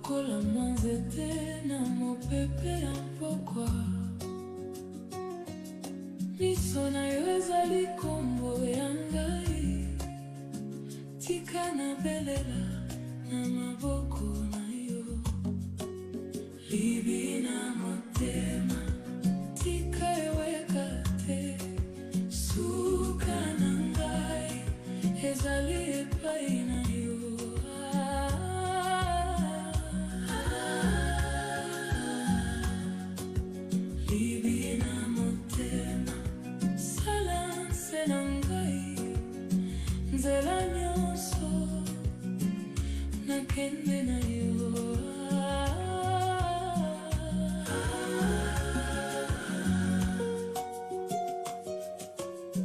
lokola manzete na mopepe ya mpokwa. Miso na yo ezali kombo ya ngai, tika na belela na maboko na yo. Libi na motema tika eweka te, suka na ngai ezali epai na yo. Nzela nyonso nakende na yo.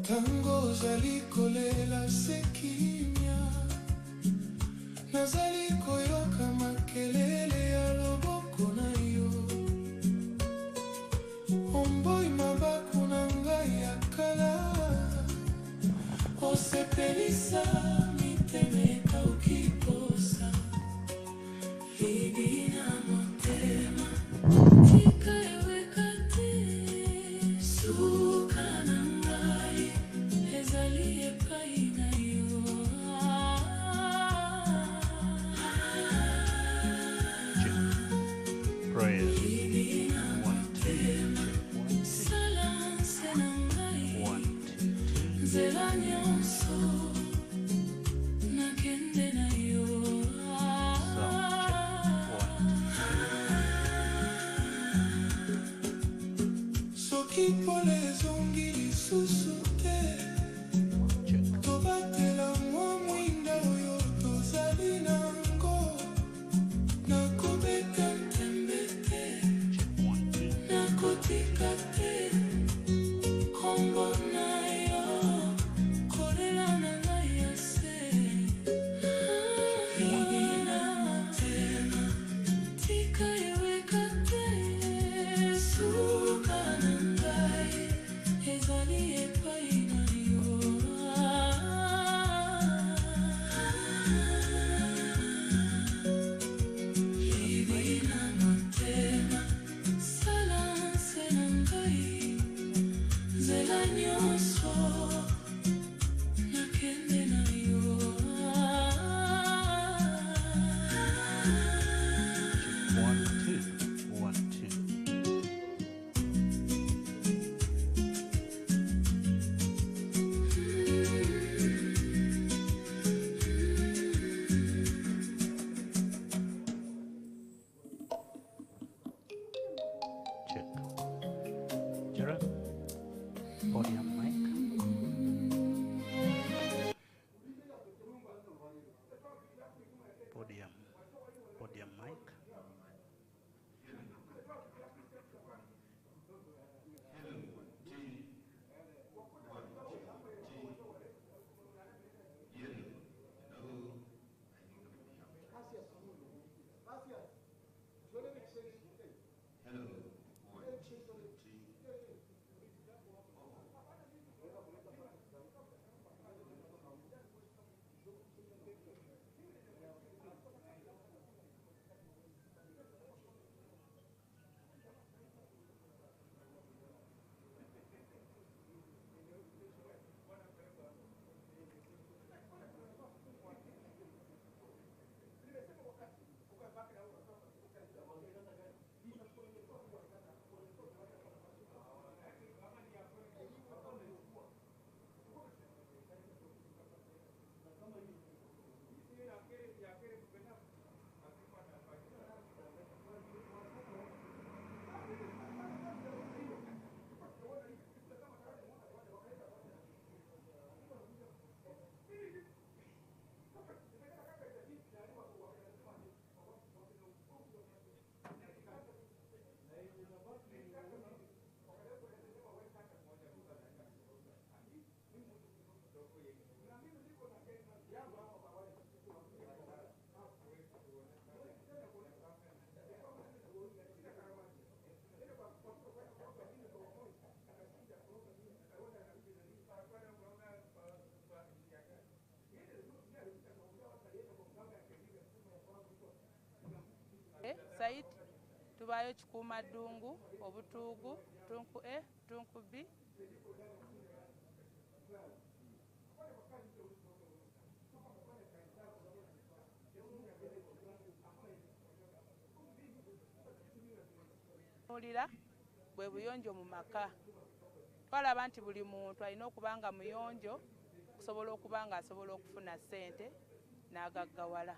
Tango zalikolela sekimya nazalikoyoka makelele ya loboko na yo omboi mabaku na ngai ya kala osepelisa miteme ekaukiposa libi na motema tika eweka te suka na ngai ezali epai na yo Prayer. Podium mic. Podium mic. Site tubayo kikuuma ddungu obutuugu tunku A tunku B ulira bwe buyonjo mu maka twalaba nti buli muntu alina okuba nga muyonjo okusobola okuba nga asobola okufuna ssente n'agaggawala.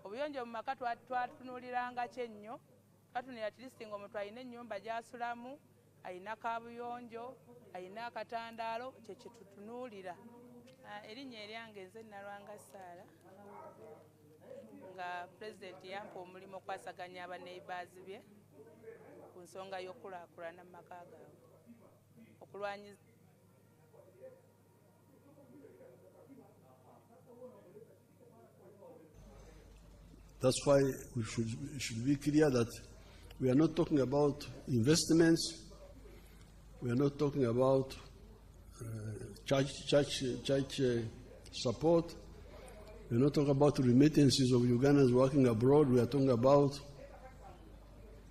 Obuyonjo mu maka twatunuuliranga ki ennyo? Twatunulira at least ng'omuntu alina ennyumba gy'asulamu, alina kaabuyonjo, alina akatandaalo, kye kye tutunuulira. Erinnya eryange nze Nalwanga Saara nga pulezidenti yampa omulimu okwasaganya aba neighbours bye ku nsonga y'okulaakulana mu maka gaabwe. That's why we should be clear that we are not talking about investments. We are not talking about church support. We are not talking about remittances of Ugandans working abroad. We are talking about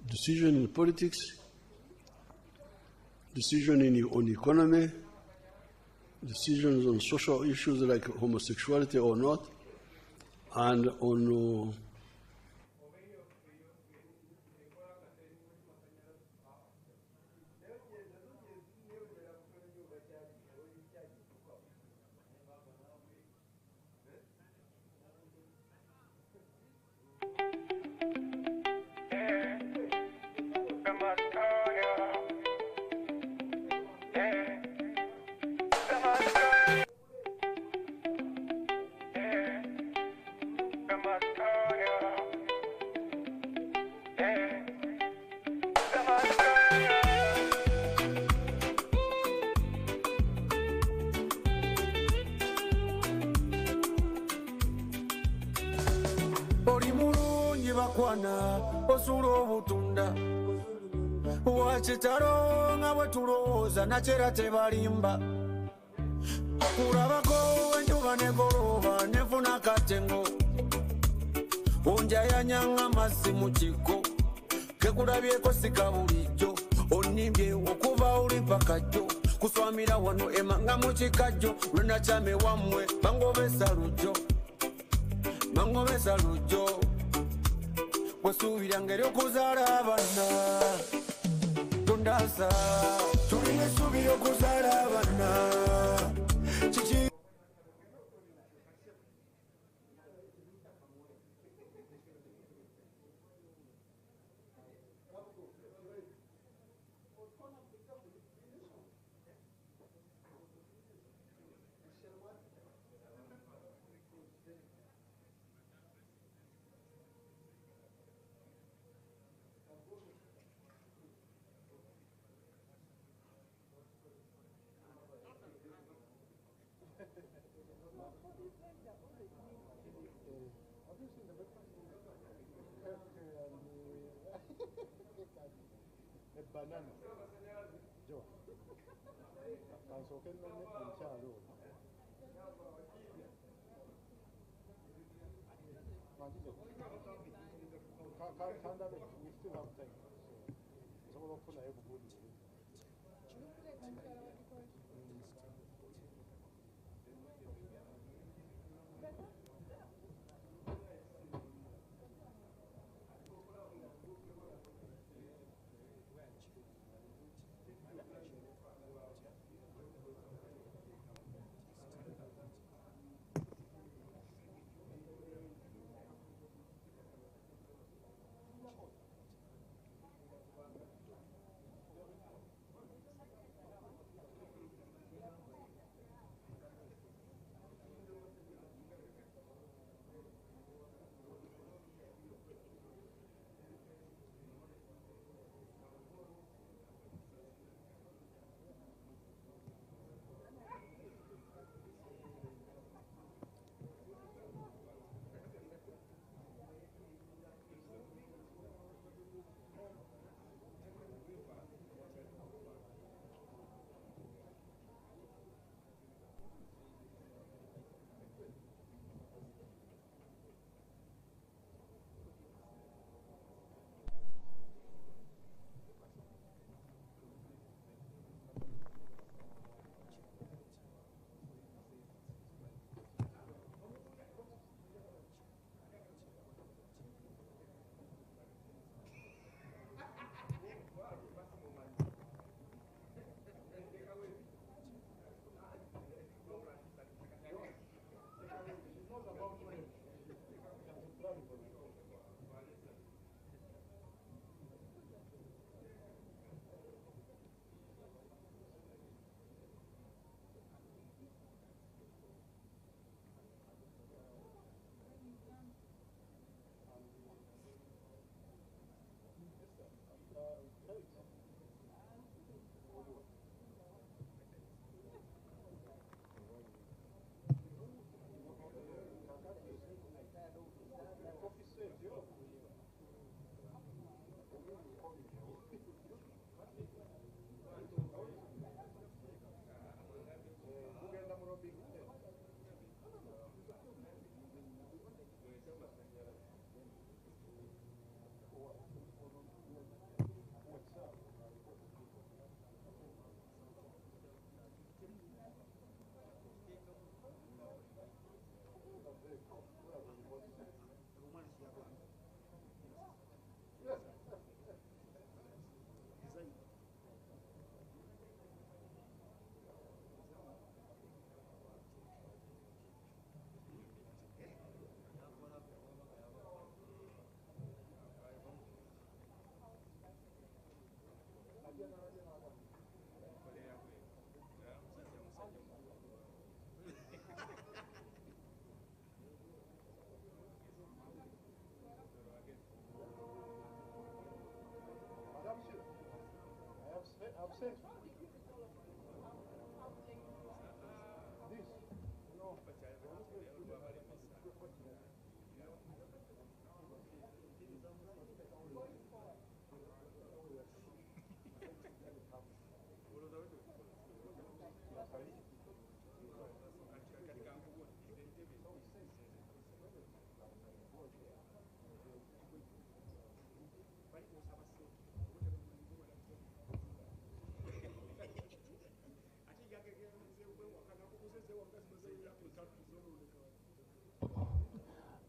decision in politics, decision on economy, decisions on social issues like homosexuality or not, and on oli mulungi bakwana osula obutunda wakitalo nga bwe tulowooza nakyera tebalimba kulabako enjuba negoloba nefuna katengo onjayanyanga mazzi mu kiko kekulabyeko sika bulijjo onimbye okuva oli pakajjo kuswamira wano emanga mu kikajjo lwenakyame wammwe bangobesa lujjo wesuubira ngeri okuzaala abaana tondasa tulina essuubi okuzaala abaana kiki banana jo kansoke nne enkyalo kandabe we still have time osobola okufunayo bubuulire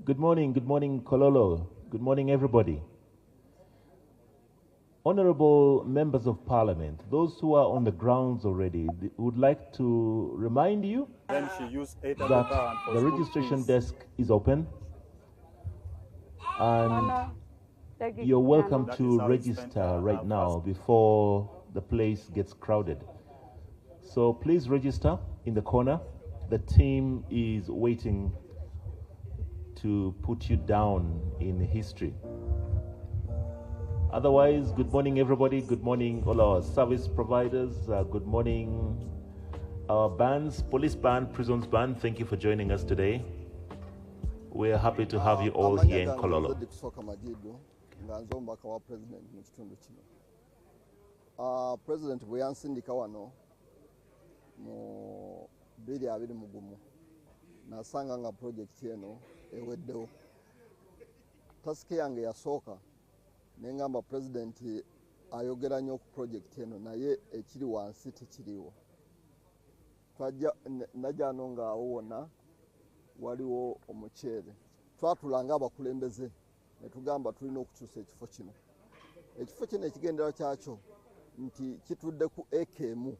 Good morning, Kololo. Good morning, everybody. Honorable members of parliament, those who are on the grounds already, would like to remind you Then she used that 800,000 for the school registration fees. desk is open and you're welcome That is to how we spent register our right now first. before the place gets crowded. So please register in the corner. The team is waiting to put you down in history. Otherwise, good morning, everybody. Good morning, all our service providers. Good morning, our bands, police band, prisons band. Thank you for joining us today. We're happy to have you all here in Kololo. President bwe yansindika wano mu 2020 nasanga nga projekiti eno eweddewo. Tasike yange yasooka nengamba pulezidenti ayogera nnyo ku projekiti eno naye ekiri wansi tekiriwo. Najjano ng'awo wonna waliwo omuceere. Twatulanga abakulembeze ne tugamba tulina okukyusa ekifo kino. Ekifo kino ekigendera kyakyo nti kitudde ku ekemu.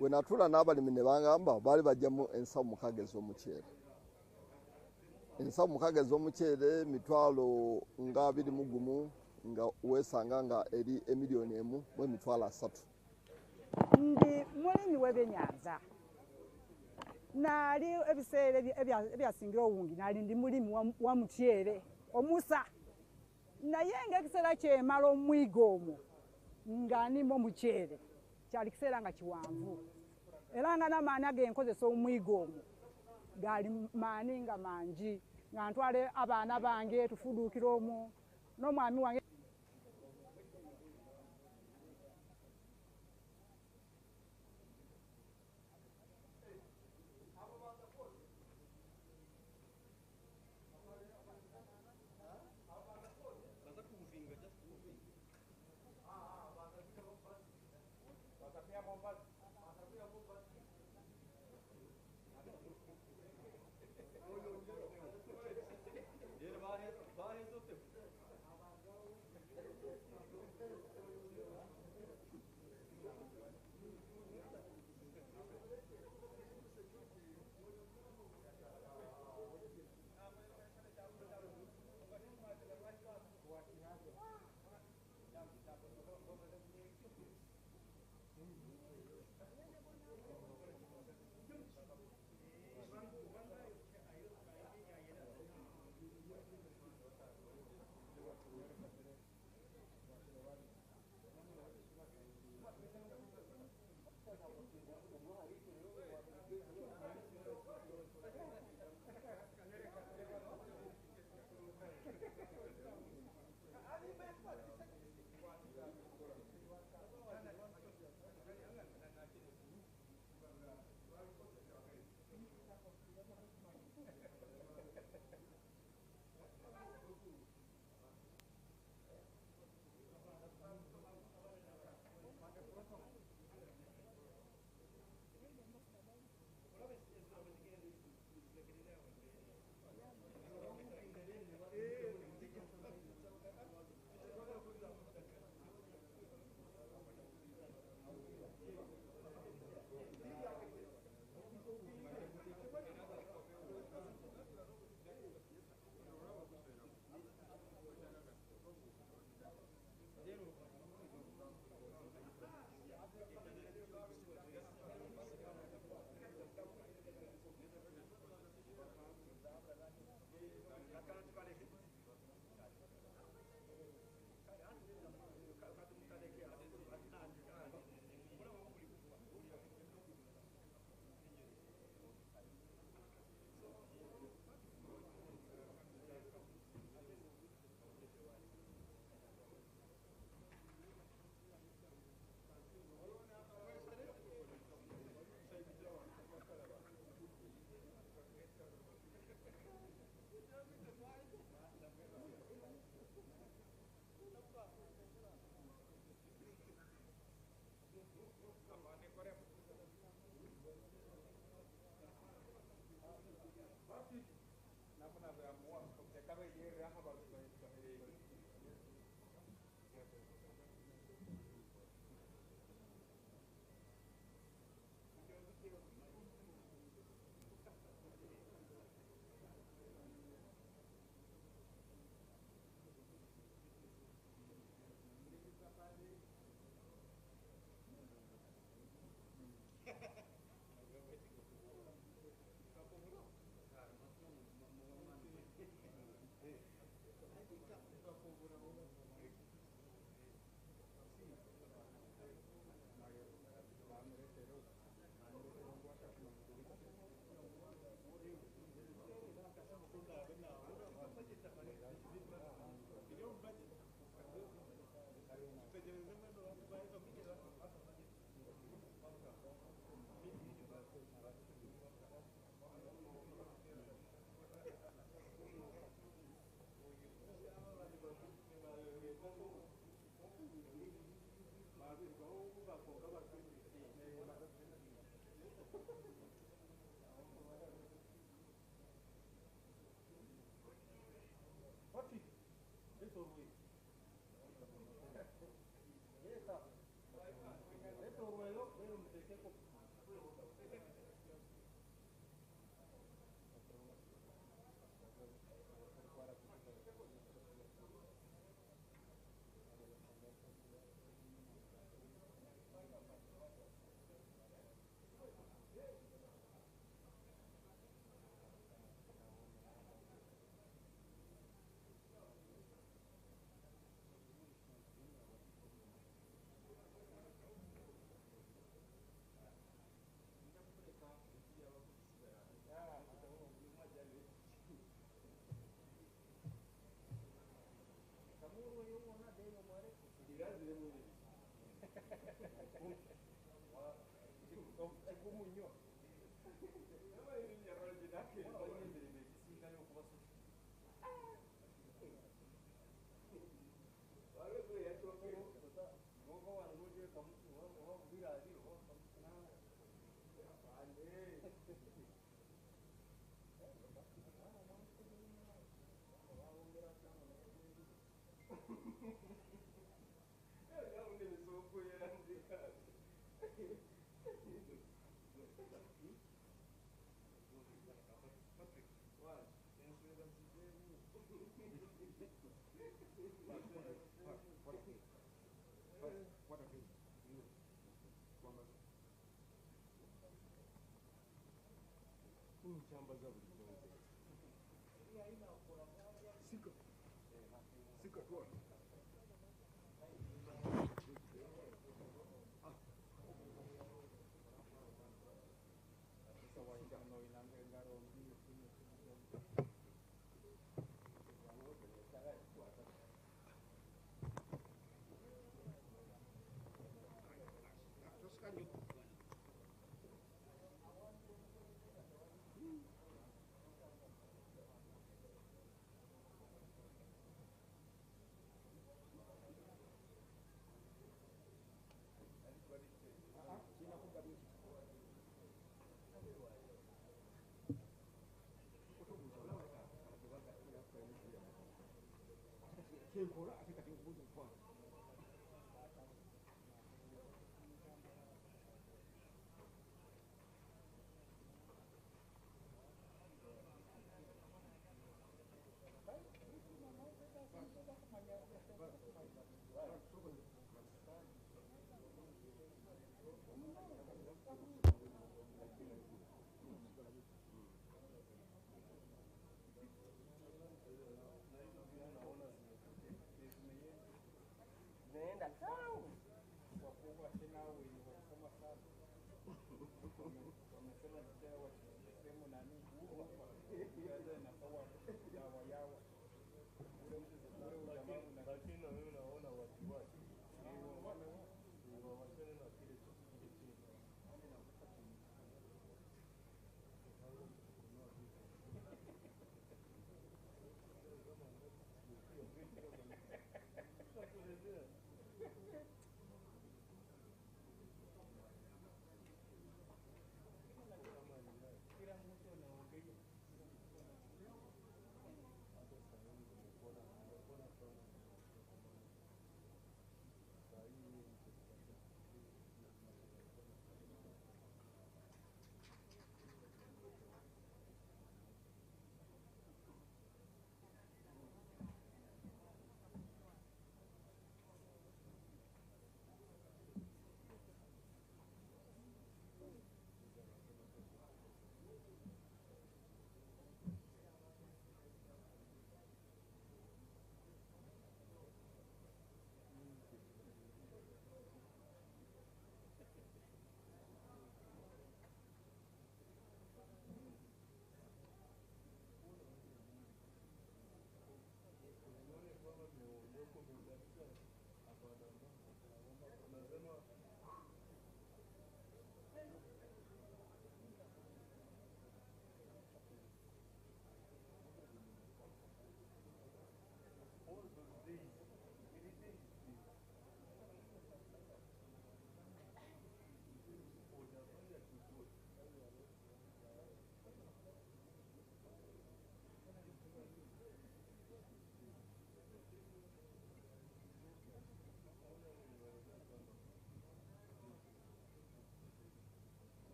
Bwe natula n'abalimi ne bangamba baali bajjamu ensawo 6 ez'omuceere. Ensawo 6 ez'omuceere mitwalo nga 21 nga weesanga nga eri emiliyoni 1 mu emitwalo 3. Ndi mulimi w'ebyenyanza. Naali ebiseera ebyasingira obungi naali ndi mulimi wa muceere omusa. Naye ng'ekiseera kyemala omwiga omwo nga nima omuceere kyali kiseera nga kiwanvu. Era nga n'amaani agenkozesa omwiga omwo gaali maani nga mangi nga ntwale abaana bange tufuduukira omwo n'omwami wange.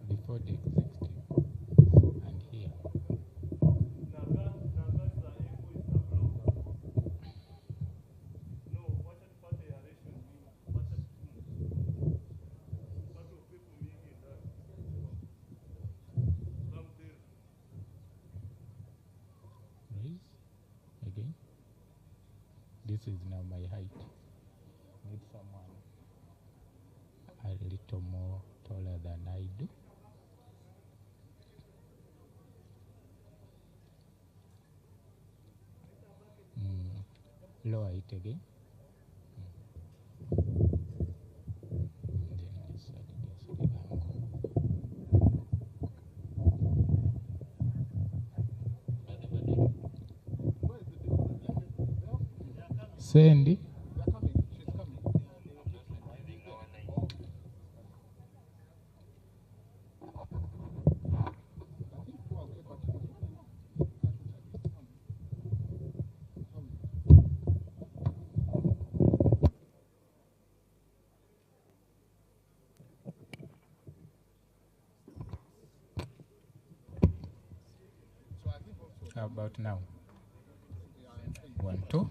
Before the executive and here. Raise again. This is now my height. Need someone a little more taller than I do. Lower it again. Then this side, this angle. Sandy. How about now? 1, 2.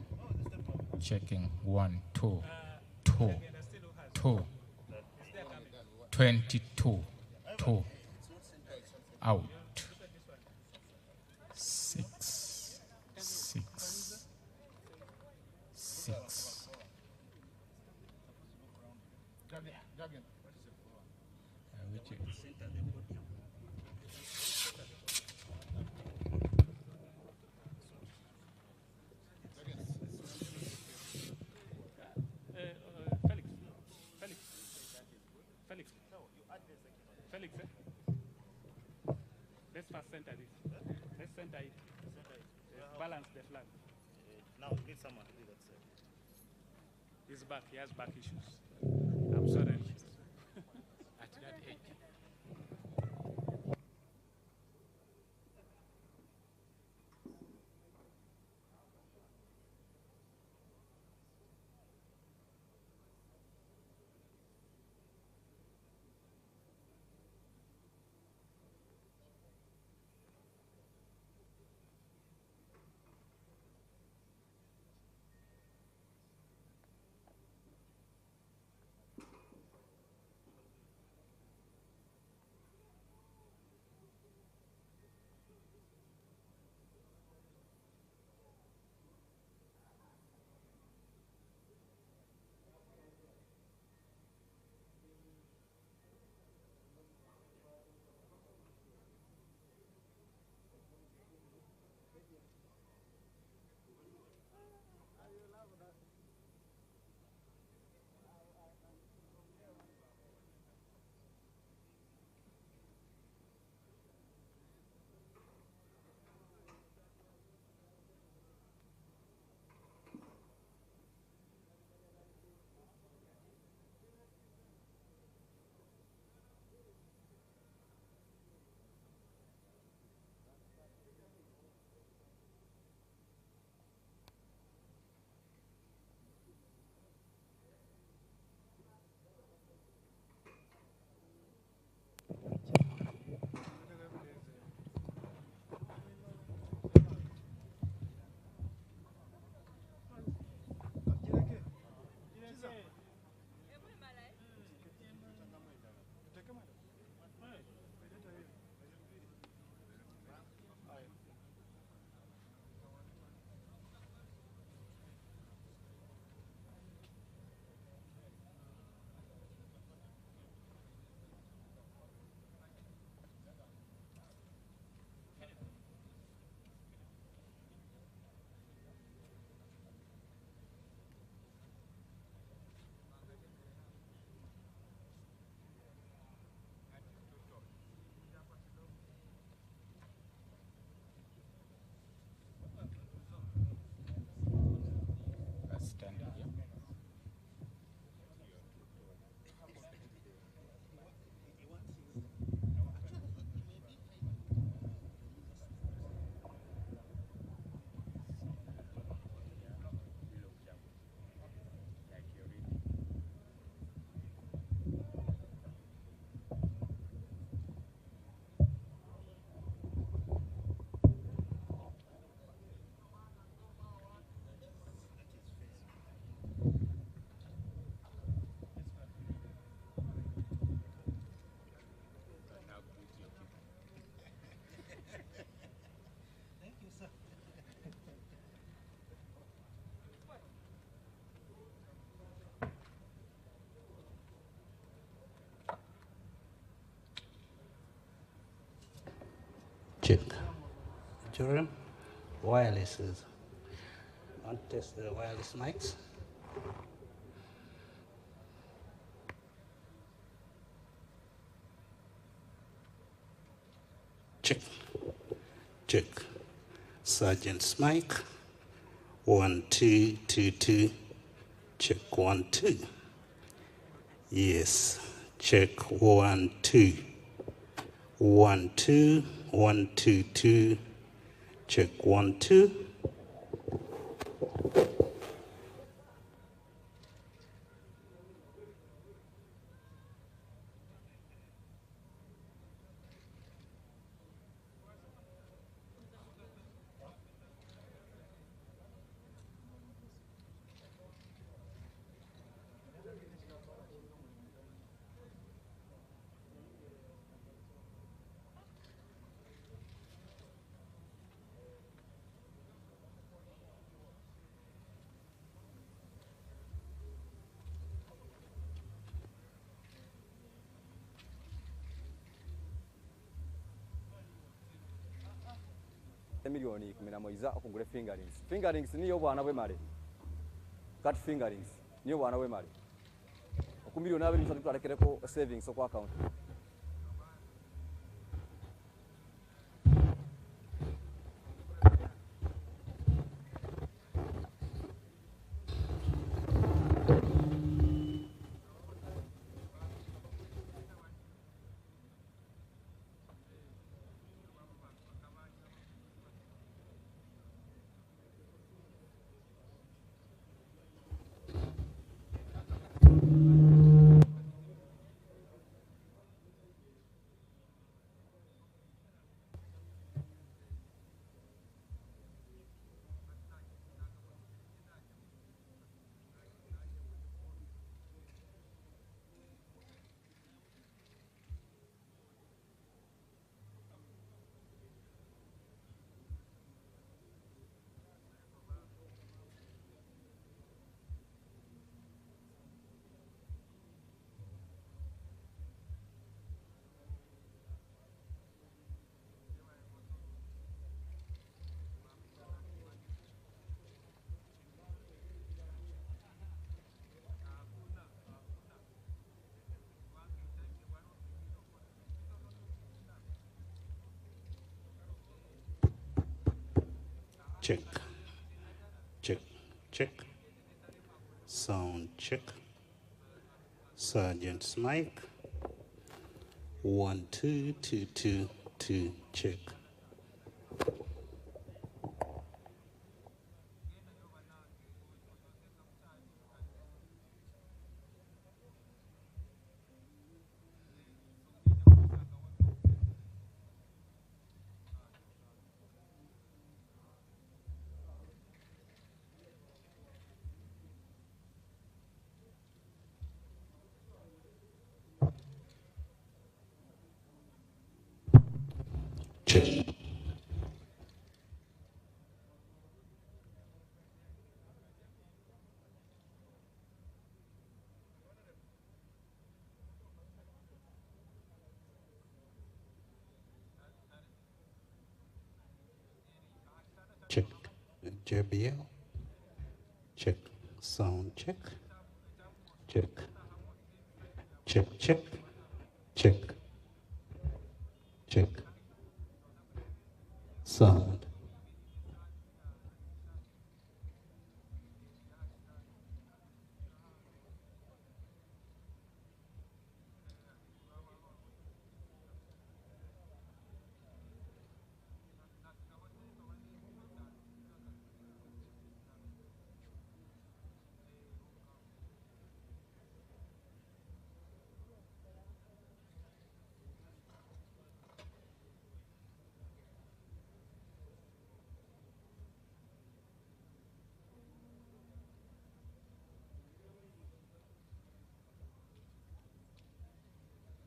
Checking 1, 2, 2, 2. 22, 2. Out. 6, 6, 6. Which is Felix, let's first center this. Let's center it. Balance the flag. Now we need someone to do that side. He's back. He has back issues. I'm sorry. At that age. Check. Children, wirelesses. Want to test the wireless mics? Check. Check. Sergeant's mic. 1, 2, 2, 2. Check 1, 2. Yes. Check 1, 2. 1, 2. 1, 2, 2. Check 1, 2. Milioni 11 okugula fingerings. Fingerings niyo bwana bwe male. Cut fingerings niyo bwana bwe male. Okumilioni 2 tutalekereko savings okwa account. Check. Check. Check. Sound check. Sergeant's mic. 1, 2, 2, 2, 2. Check. Check. Check. JBL. Check. Sound check. Check. Check. Check. Check. Check. Sound.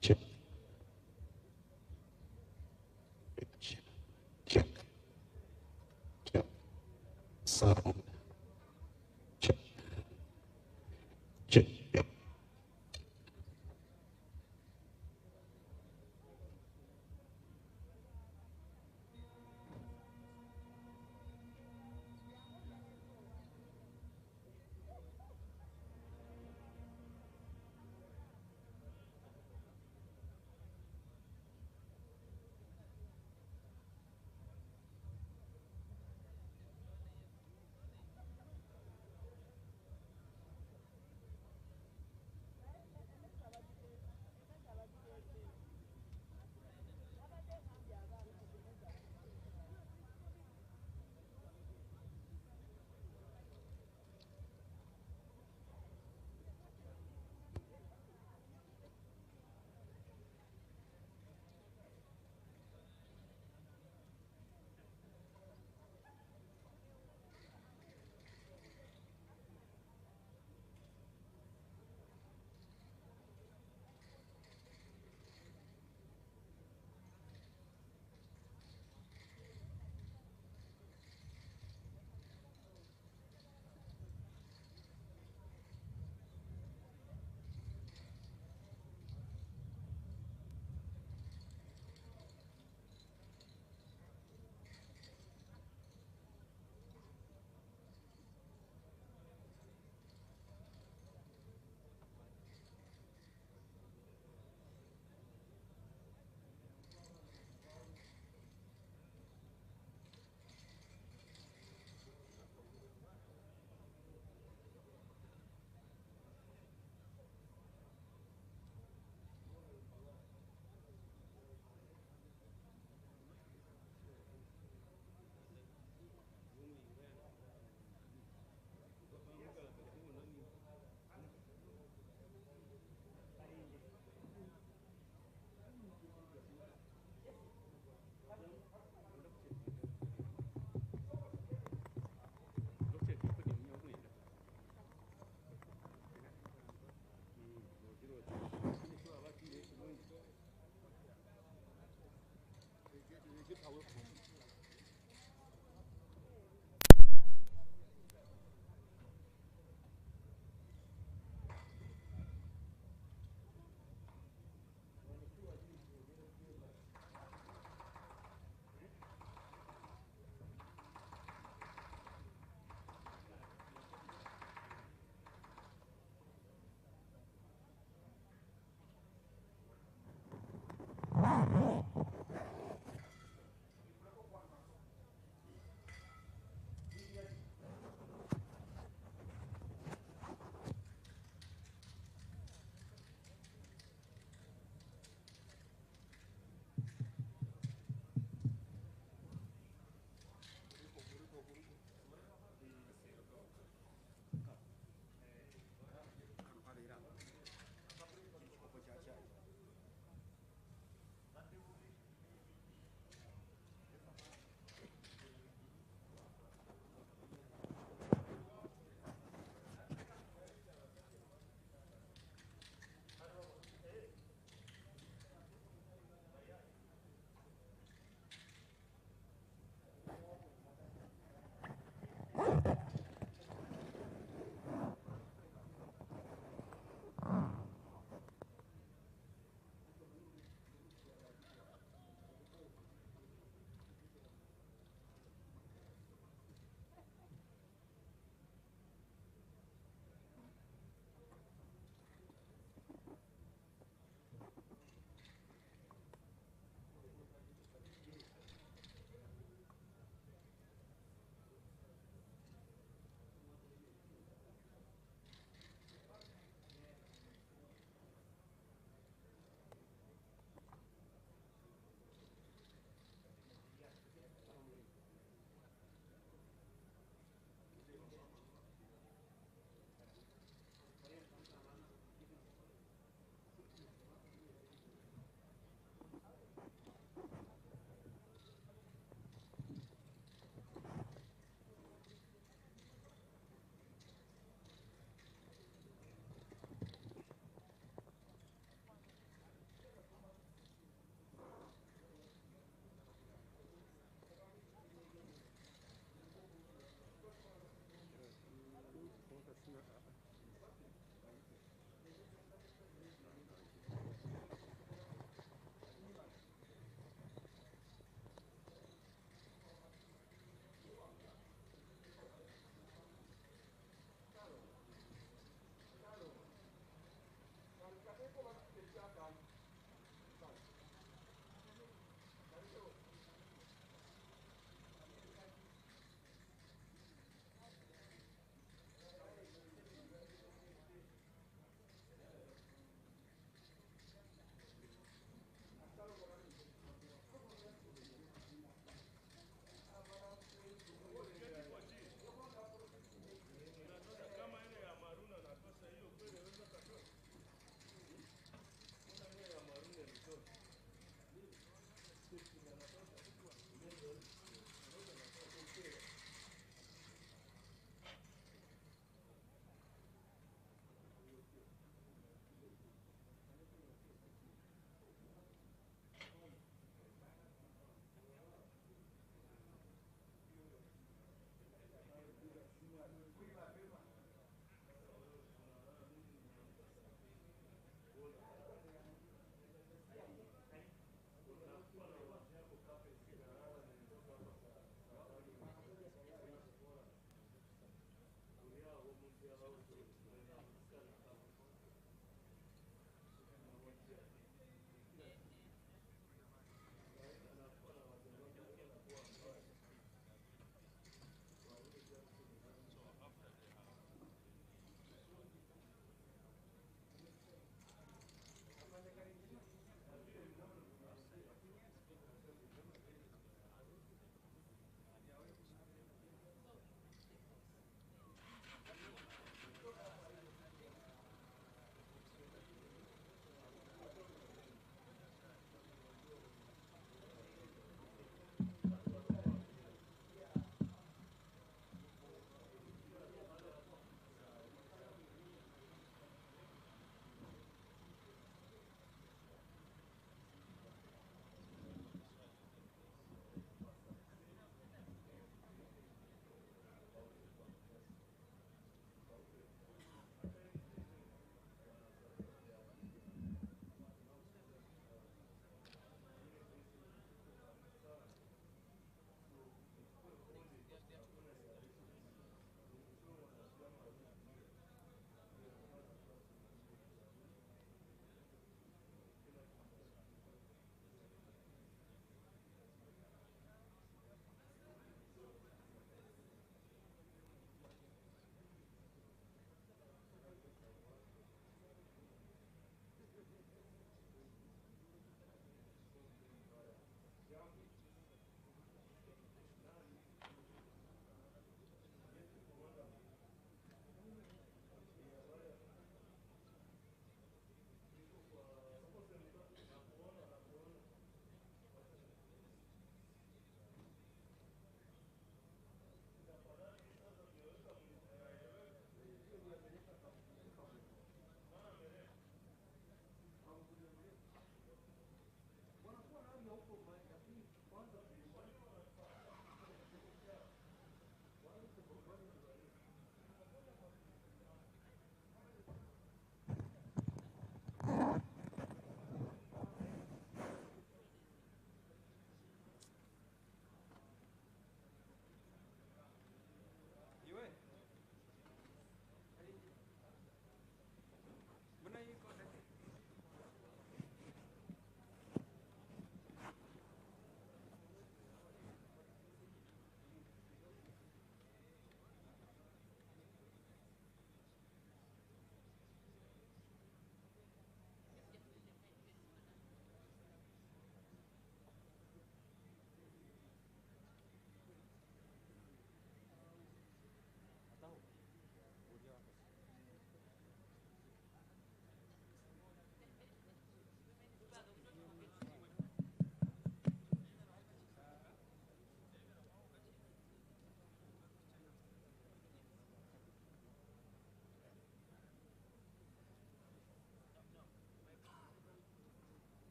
Check. Check. Check. Check. Sound. Check. Check. Check.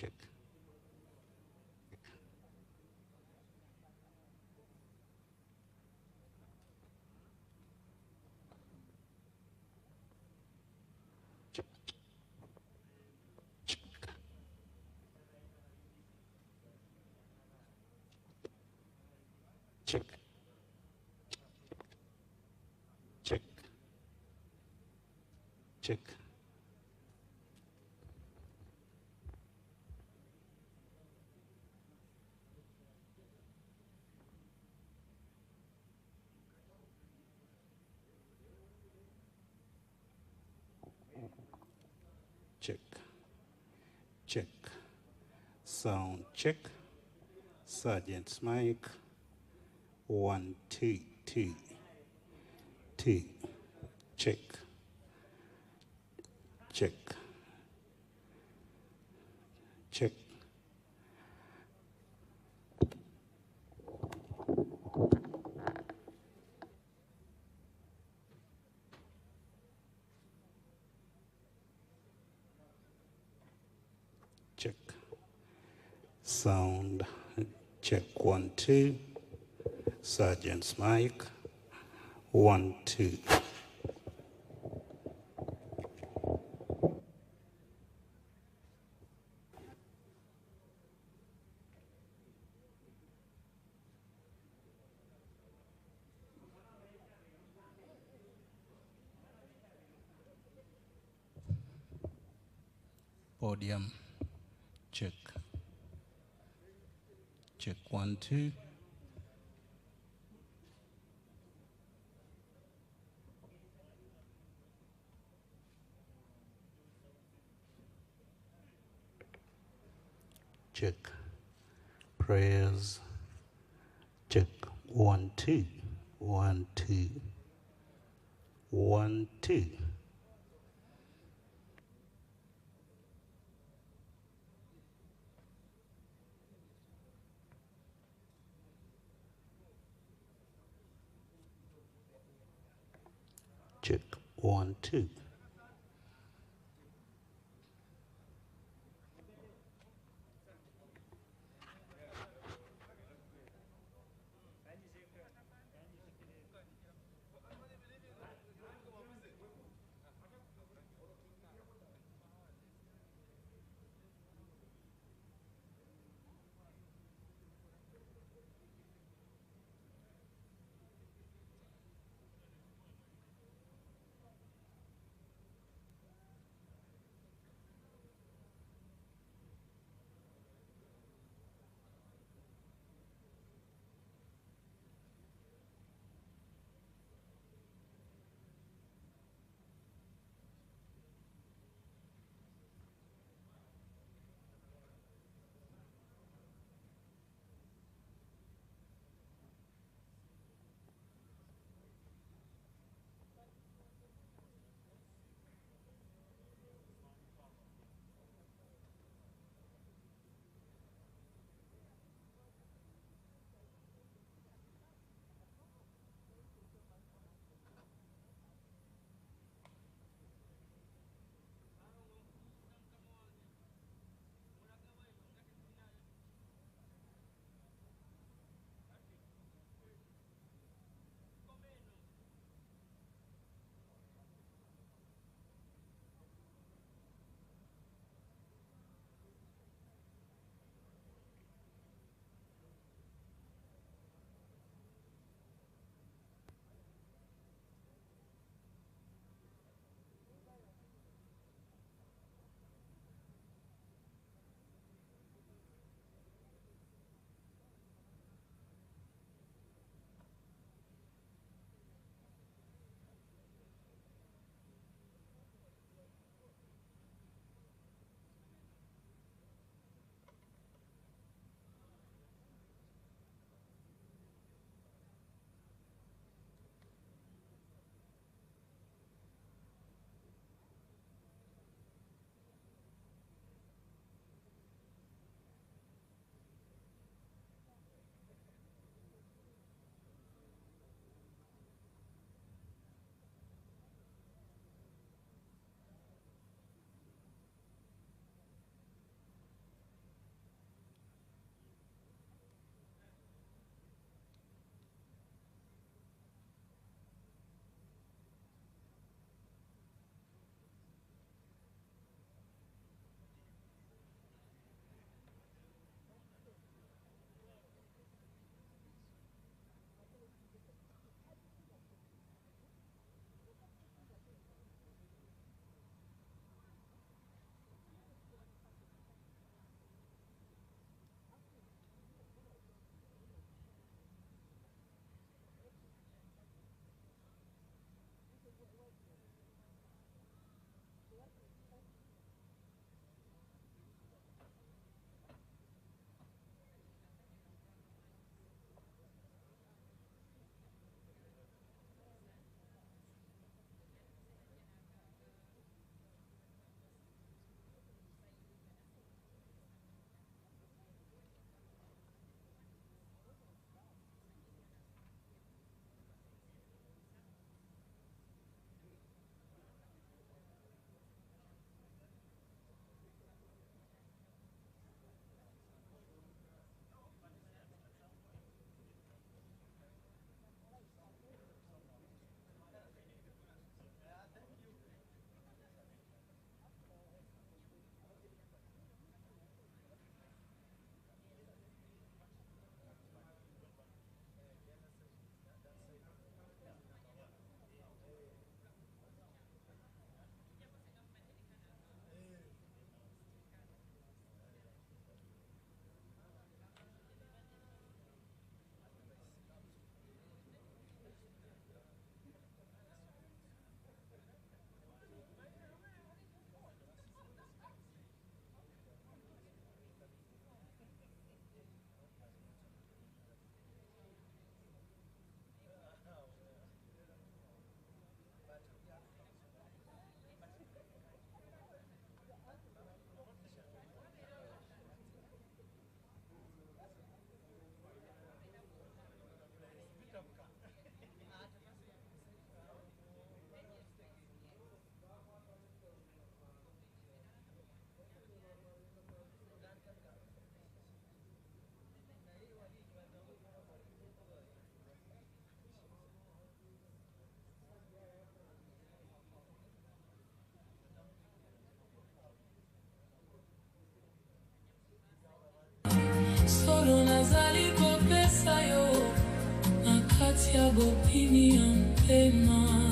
check. Check. Check. Check. Check. Check. Sound check. Sergeant's mic. 1, 2, 2. 2. Check. Check. Check. Check. Sound check 1, 2. Sergeant's mic. 1, 2. Podium. Check. Check 1, 2. Check. Prayers. Check 1, 2. 1, 2. 1, 2. Check 1, 2. Tiago Pini Ampema.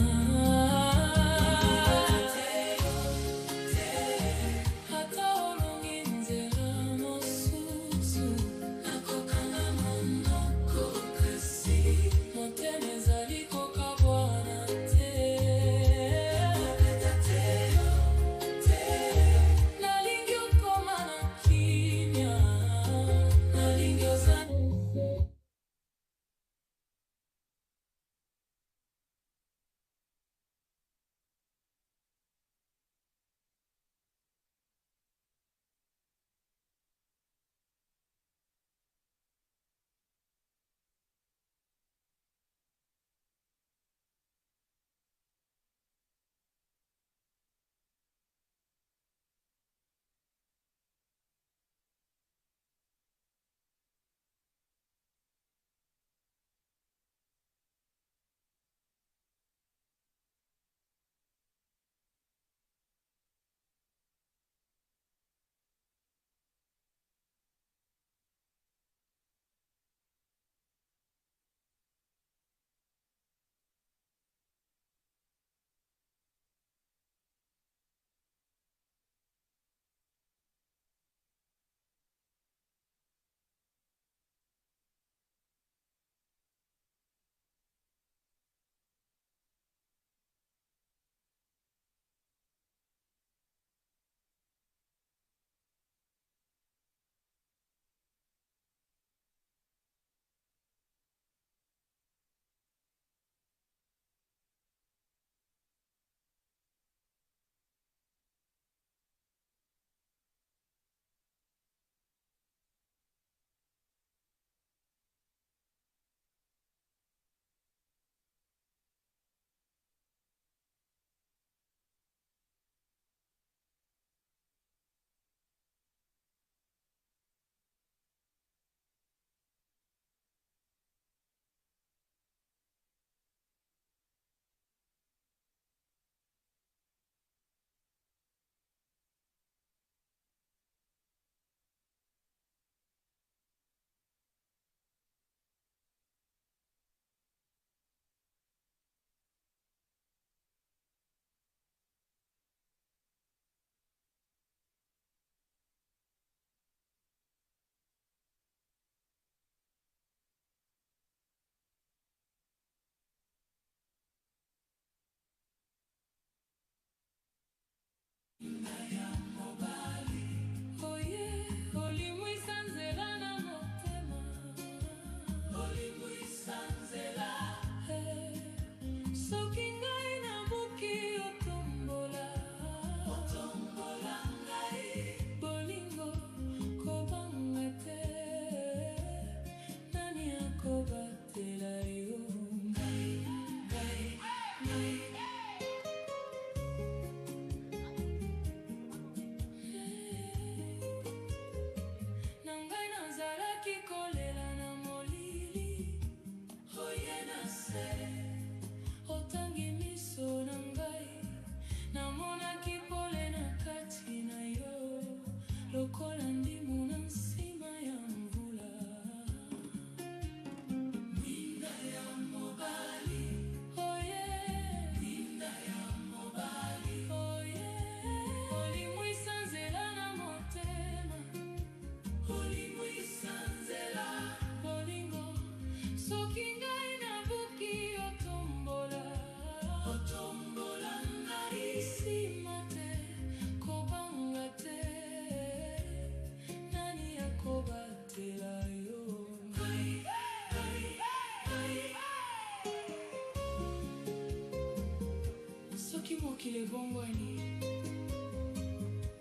Mokile bongwani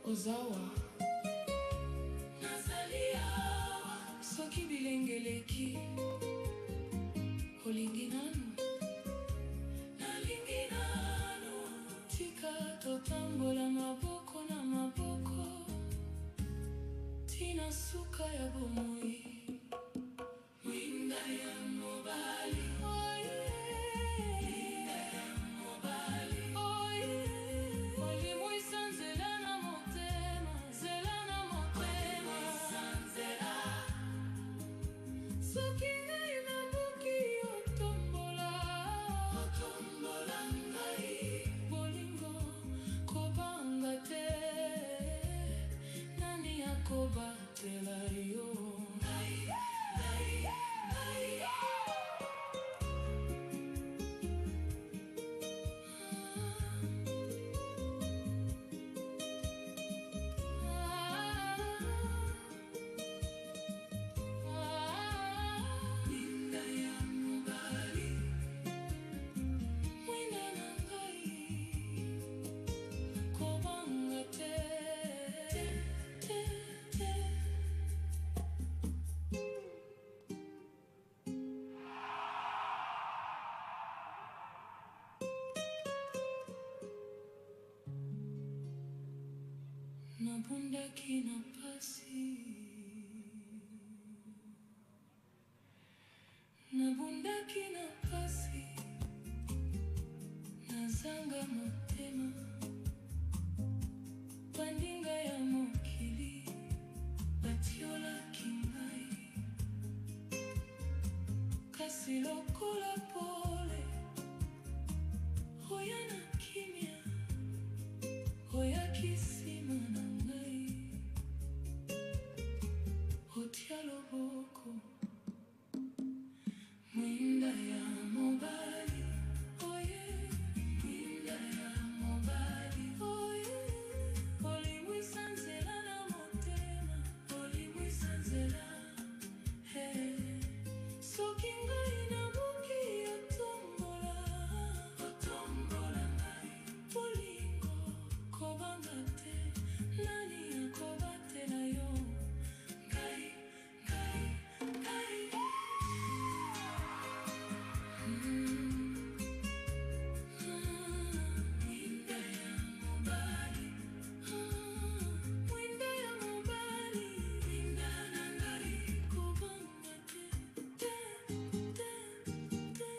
Ozawa Nazalia Soki bilengeleki Holinginanu Nalinginanu Tika totambola maboko na maboko Tina suka ya bomoi Winda ya mobali nabundaki na pasi, nabundaki na pasi, nazanga motema, bandinga ya mokili, batiolaki ngai, kasi lokola pole, oya na kimia, oya kisima na ngai, otia loboko, mwinda ya mobali, oye, mwinda ya mobali, oye, olimwisa nzela na motema, olimwisa nzela, hey. Soki ngai nabuki otombola, otombola ngai, bolingo kobanga te, nani akobatela yo, ngai, ngai, ngai. Mwinda ya mobali, mwinda ya mobali, mwinda na ngai kobanga te, te, te, te.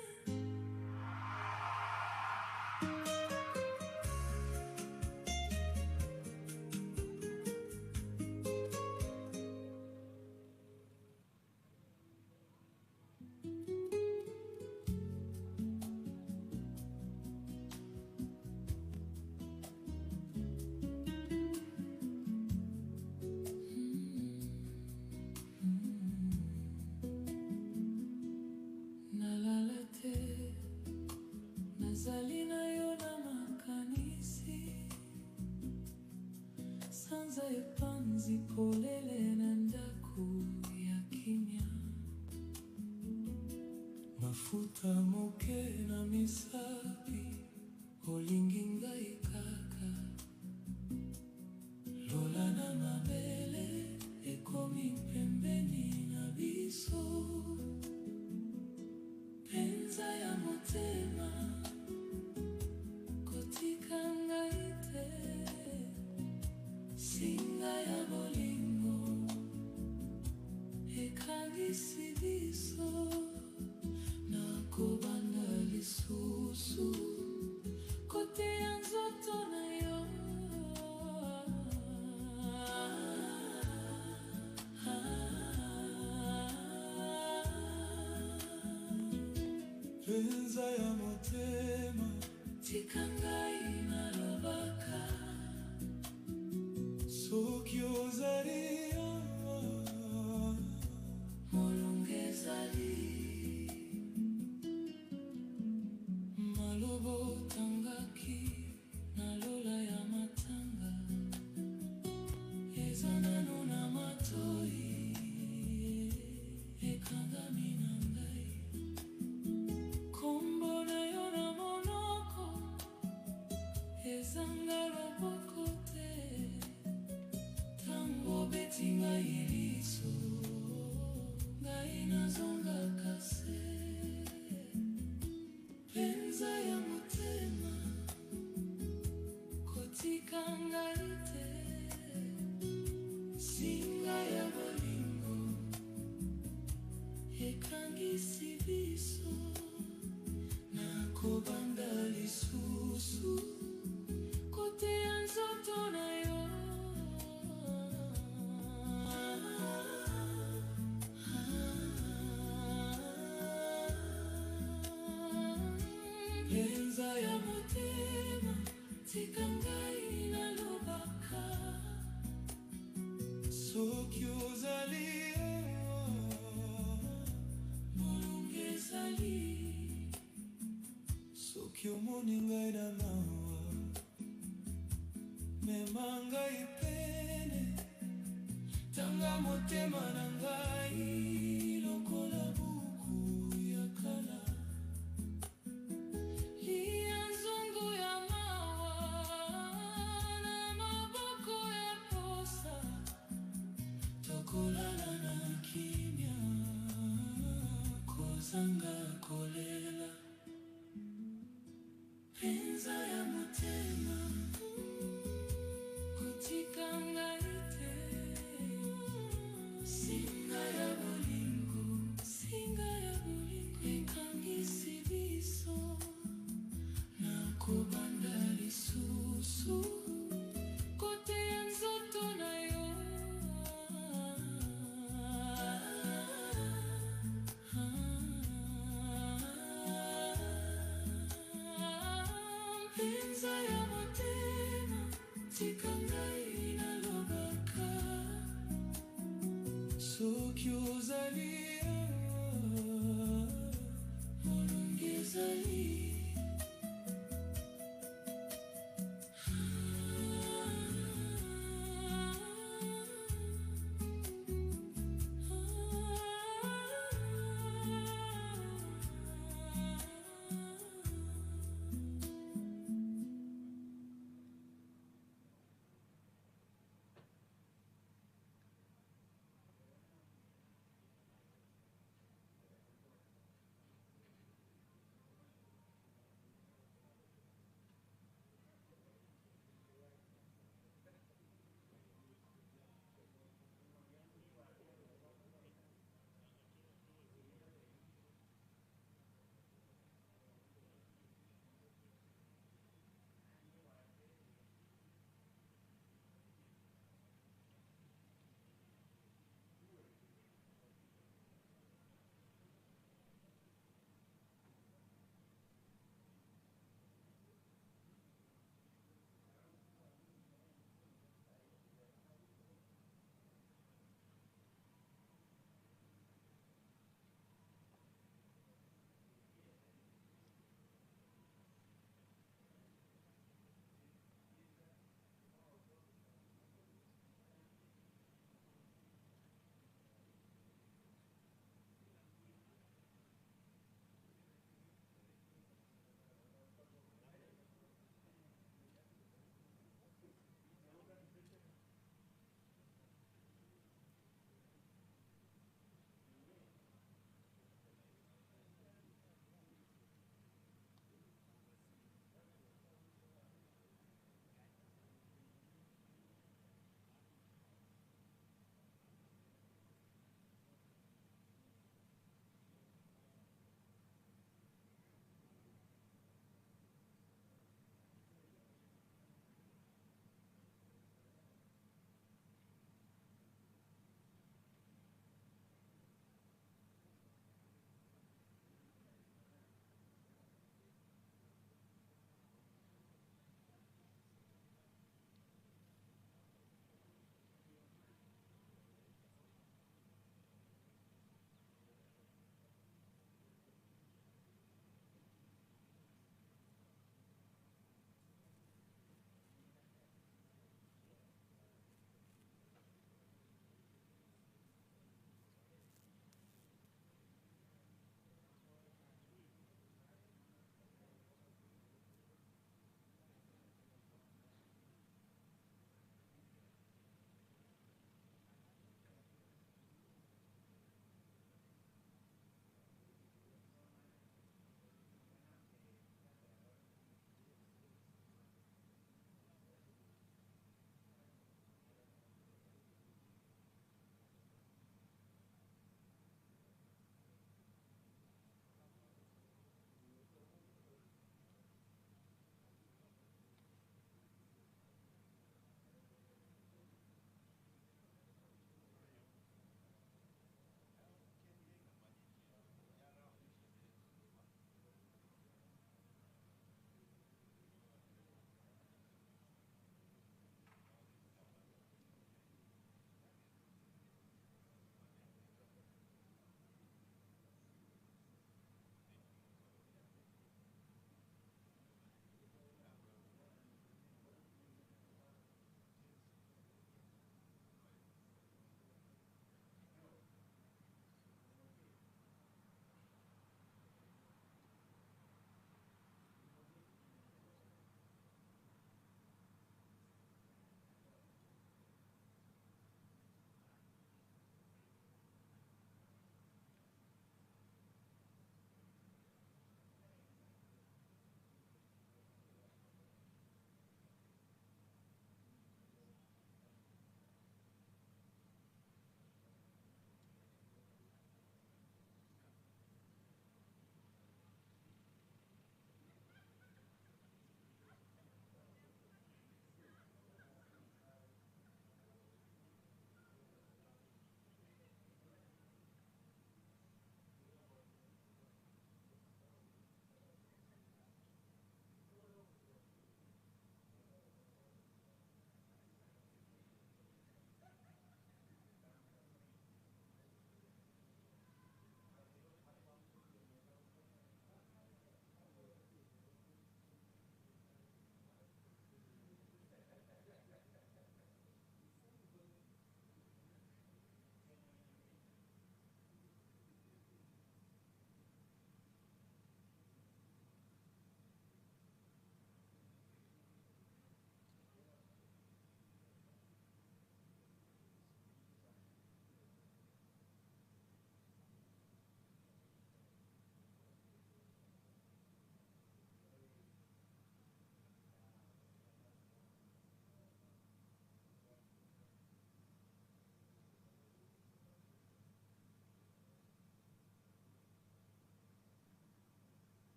Nalala te, nazali na yo na makanisi, sanza epanzi polele na ndako ya kimia, mafuta moke na misapi, olingi ngai kaka, lola na mabele ekomi pembeni na biso, penza ya motema, kotika ngai te, singa ya bolingo, ekangisi biso, nakobanda lisusu, kote ya nzoto na yo. Penza ya motema, tika ngai nalobaka, soki ozali awa, molongo ezali, maloba otangaki na lola ya matanga, eza nano na matoi, ekangami na ngai, kombo na yo na monoko, ezanga loboko te, tango beti ngai liso, ngai nazongaka se, penza ya motema, kotika ngai te, singa ya bolingo, ekangisi biso, nakobanda lisusu, kote ya nzoto na yo. Penza ya motema, tika ngai nalobaka, soki ozali awa, molongo ezali, soki omoni ngai na mawa, mema ngai pene, tanga motema na ngai, lokola buku ya kala, lia nzungu ya mawa, na maboko ya posa, tokolala na kimia, kozanga kolela, penza ya motema, kotika ngai ezali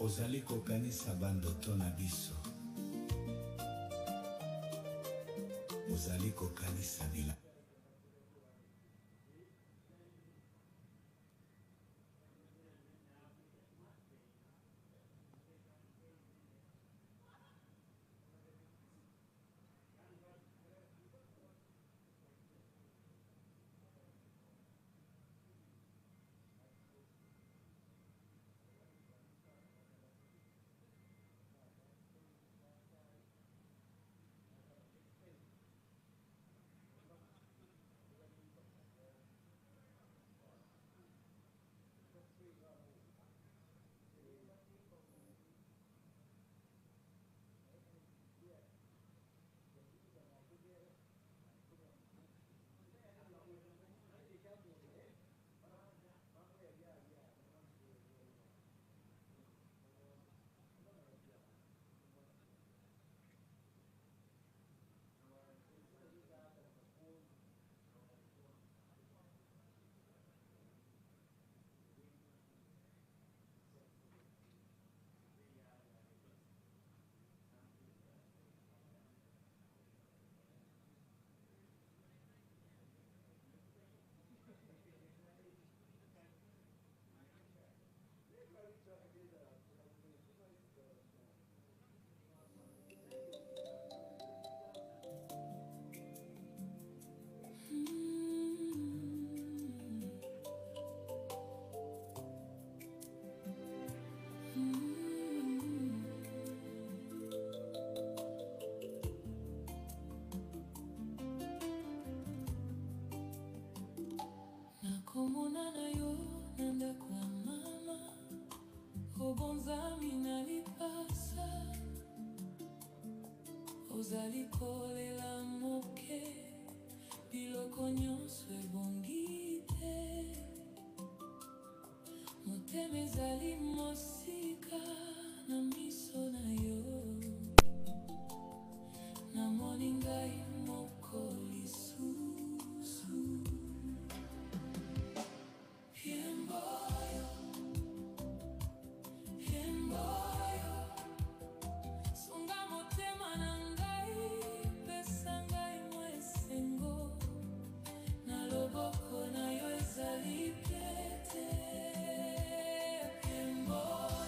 ozali kokanisa bandoto na biso, ozali kokanisa bila. Nakomona na yo nanda kwa mama, obonzami na lipasa, ozali kolela moke, biloko nyonso ebongi te, motema ezali mosika na miso na yo, namoni ngai moko lisusu. Yemboyo, yemboyo, sunga motema na ngai, pesa ngai mwa esengo, na loboko na yo ezali pete. Yemboyo.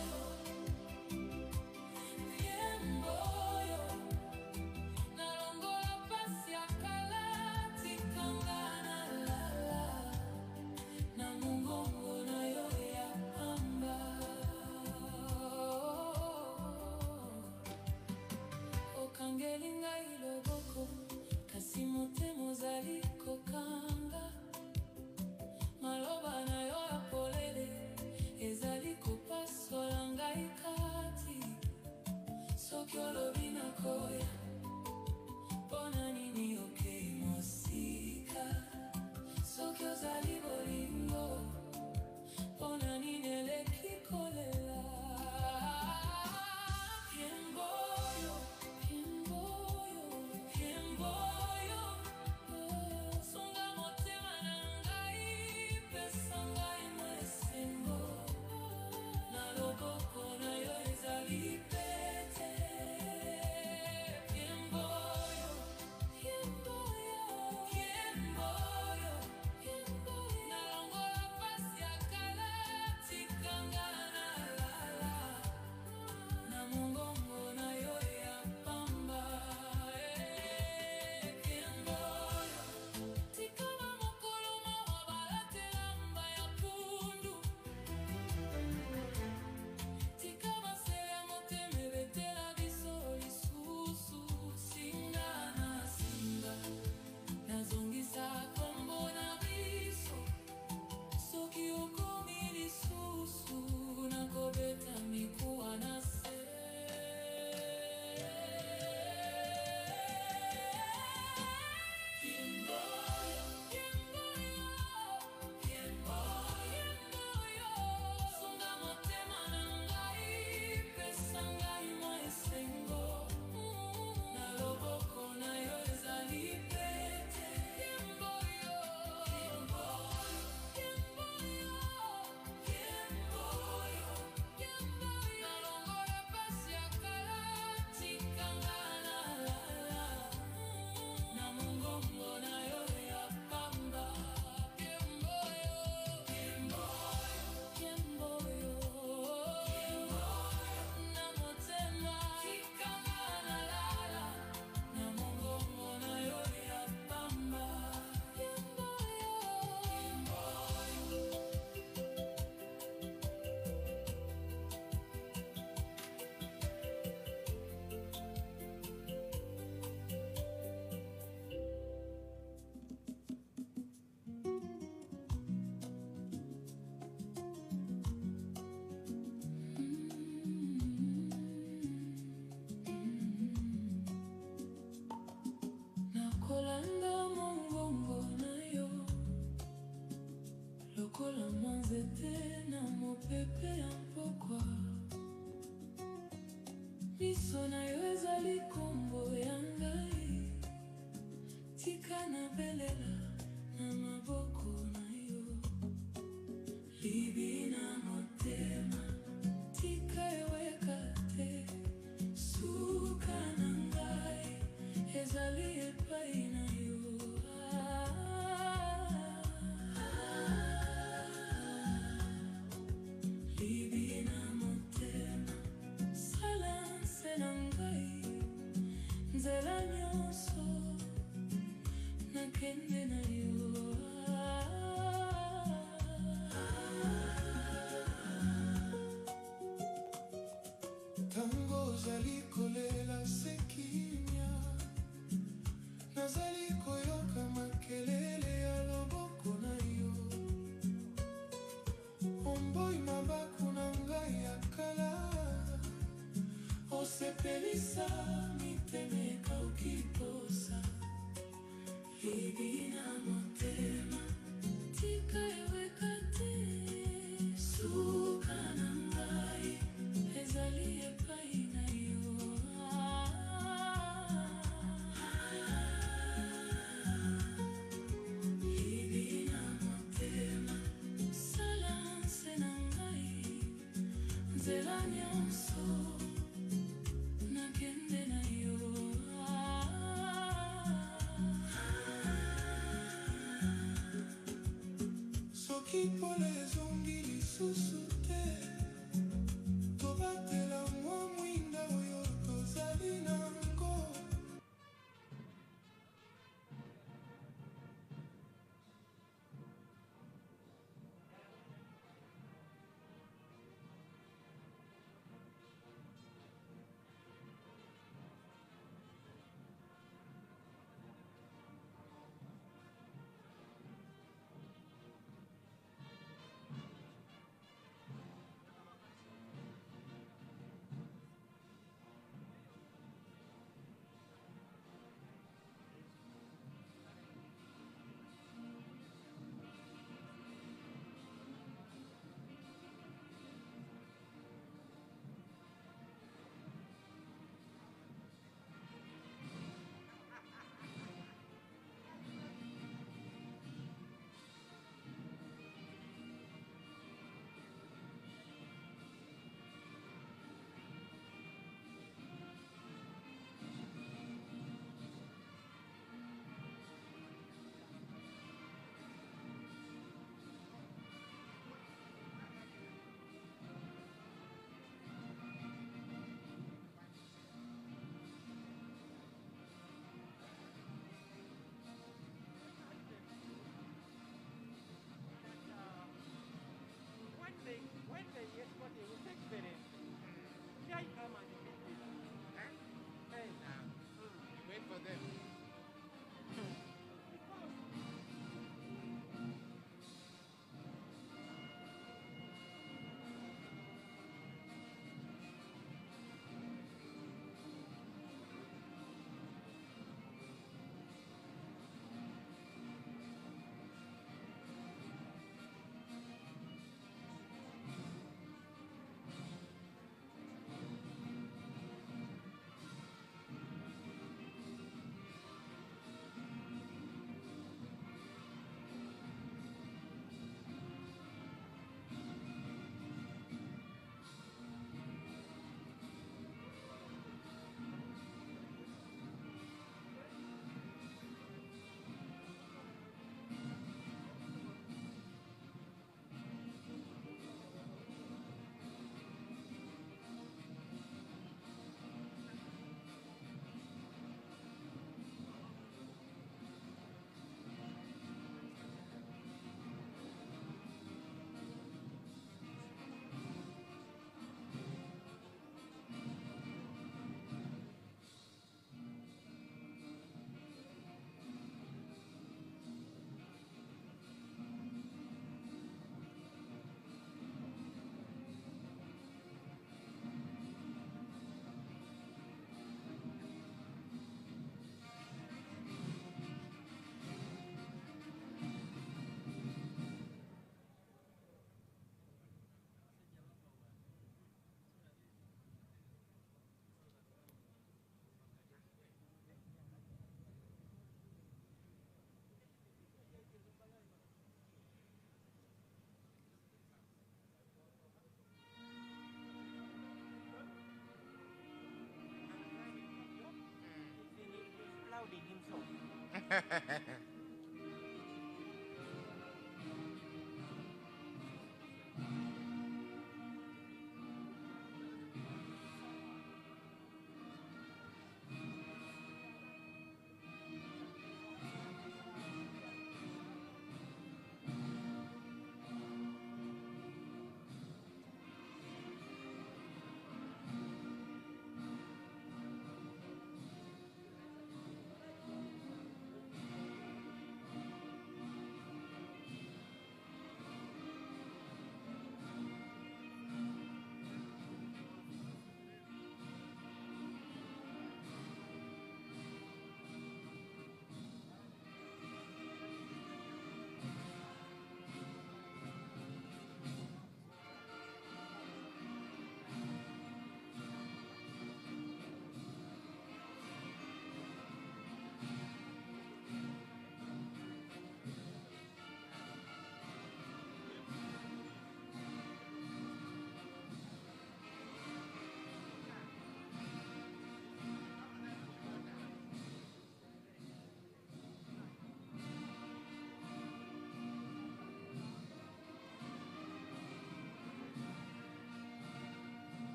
lokola manzete na mopepe ya mpokwa. Miso na yo ezali kombo ya ngai, tika na belela na maboko na yo. Libi na motema, tika eweka te, suka na ngai ezali epai na yo. Libi na motema, sala nse na ngai, nzela nyonso nakende na yo. Tango ozali kolela se kimia, nazali koyoka makelele ya loboko na yo. Omboi mabaku na ngai ya kala, osepelisa miteme ekauki posa. Libi na motema, tika eweka te, suka na ngai ezali epai na yo. Libi na motema, sala nse na ngai, nzela nyonso nakende na yo. Soki pole ezongi lisusu te, tobatela mwa mwinda oyo tozali nango.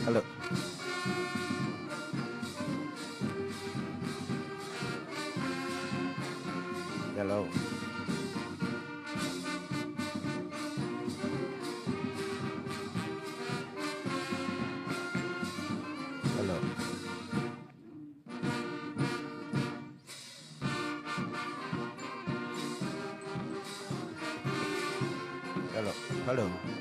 Hello. Hello. Hello. Hello. Hello.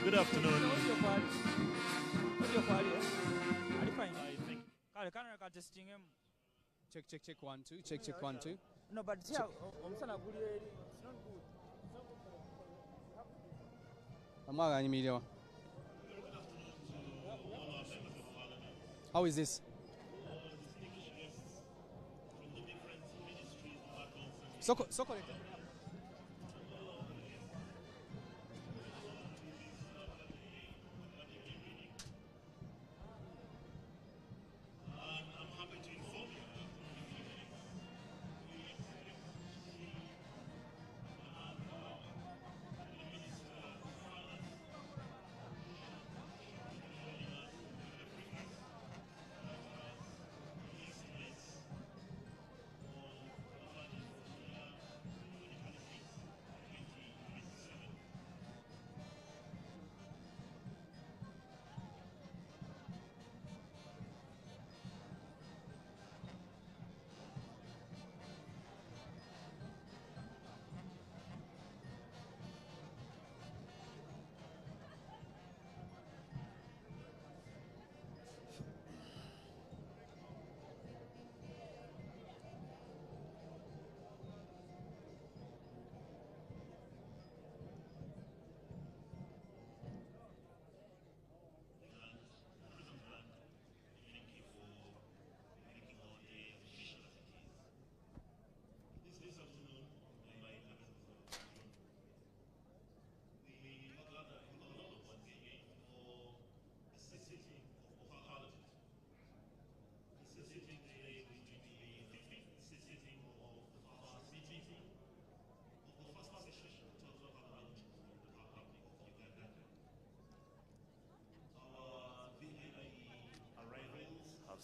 Good afternoon. Check 1 2. Check 1 2. No, but here, omusana guli eri. It's not good. Amaga anyimiriwa. How is this? Soko.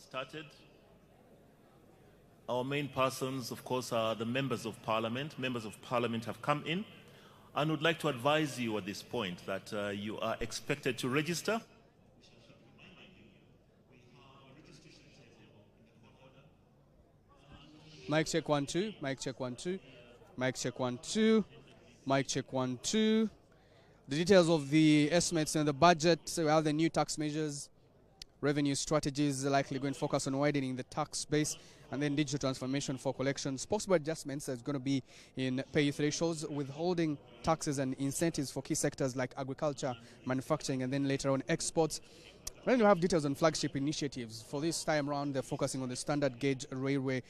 Started. Our main persons, of course, are the members of parliament. Members of parliament have come in and would like to advise you at this point that you are expected to register. Mic check 1 2. Mic check 1 2. Mic check 1 2. Mic check 1 2. The details of the estimates and the budget. So we have the new tax measures. Revenue strategies likely going to focus on widening the tax base, and then digital transformation for collections. Possible adjustments is going to be in pay thresholds, withholding taxes and incentives for key sectors like agriculture, manufacturing, and then later on exports. Then you have details on flagship initiatives. For this time around, they're focusing on the standard gauge railway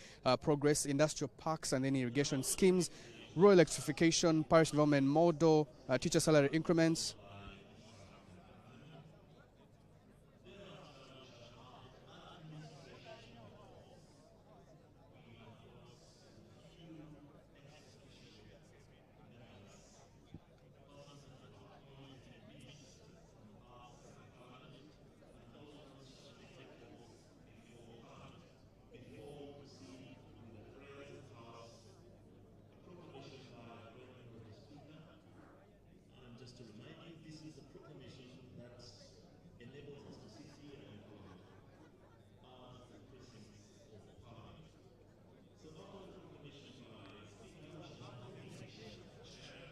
progress, industrial parks, and then irrigation schemes, rural electrification, parish development model, teacher salary increments.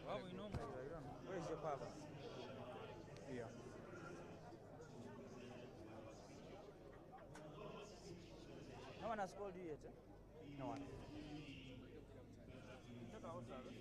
Well, we know, where is your power? Here. No one has called you yet, eh? No one. Check out service.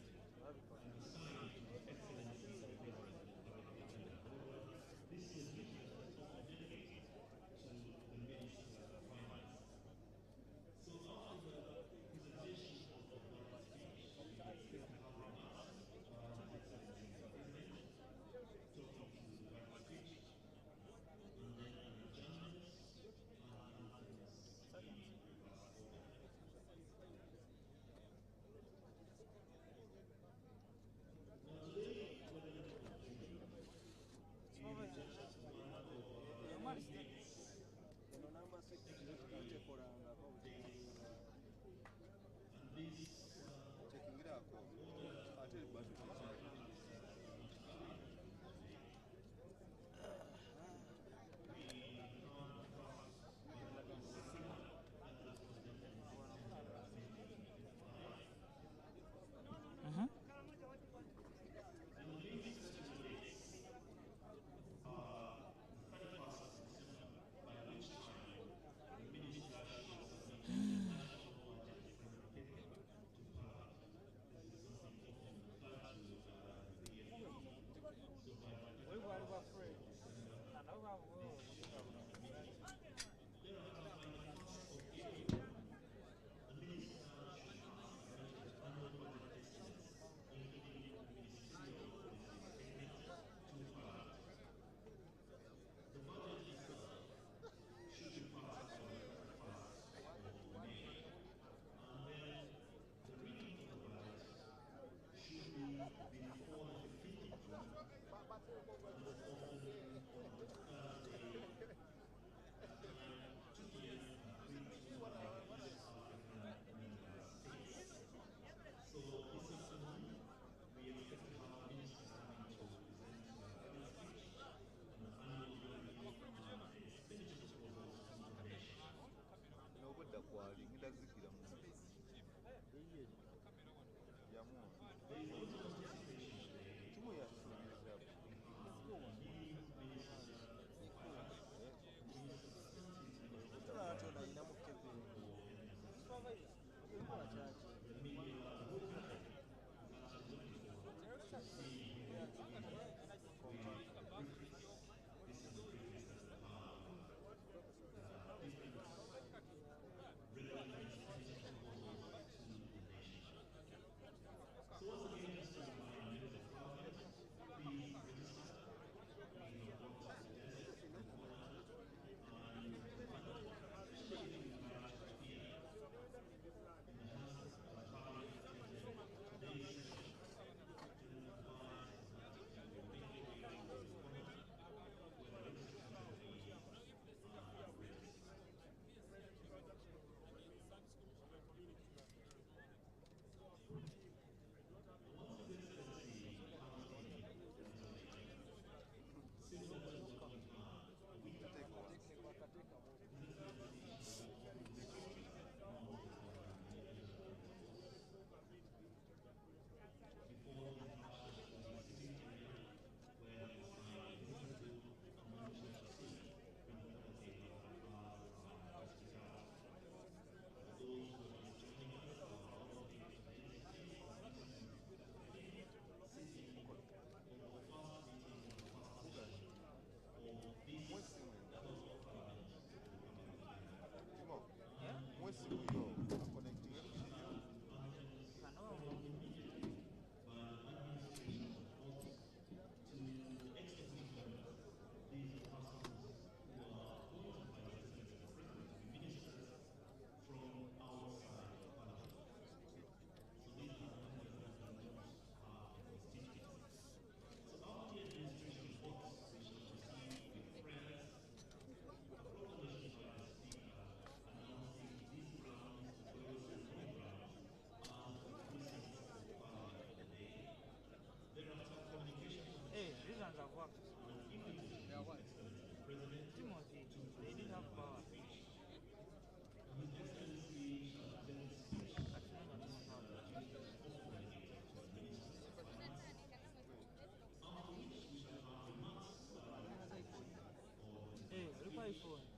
iPhone. This one.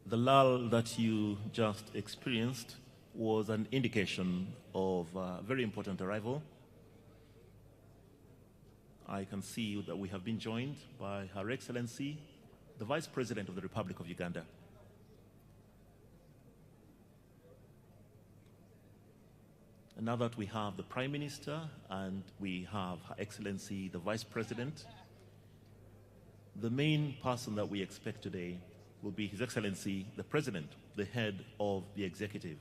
The lull that you just experienced was an indication of a very important arrival. I can see that we have been joined by Her Excellency, the Vice President of the Republic of Uganda. And now that we have the Prime Minister and we have Her Excellency, the Vice President, the main person that we expect today will be His Excellency, the President, the head of the executive.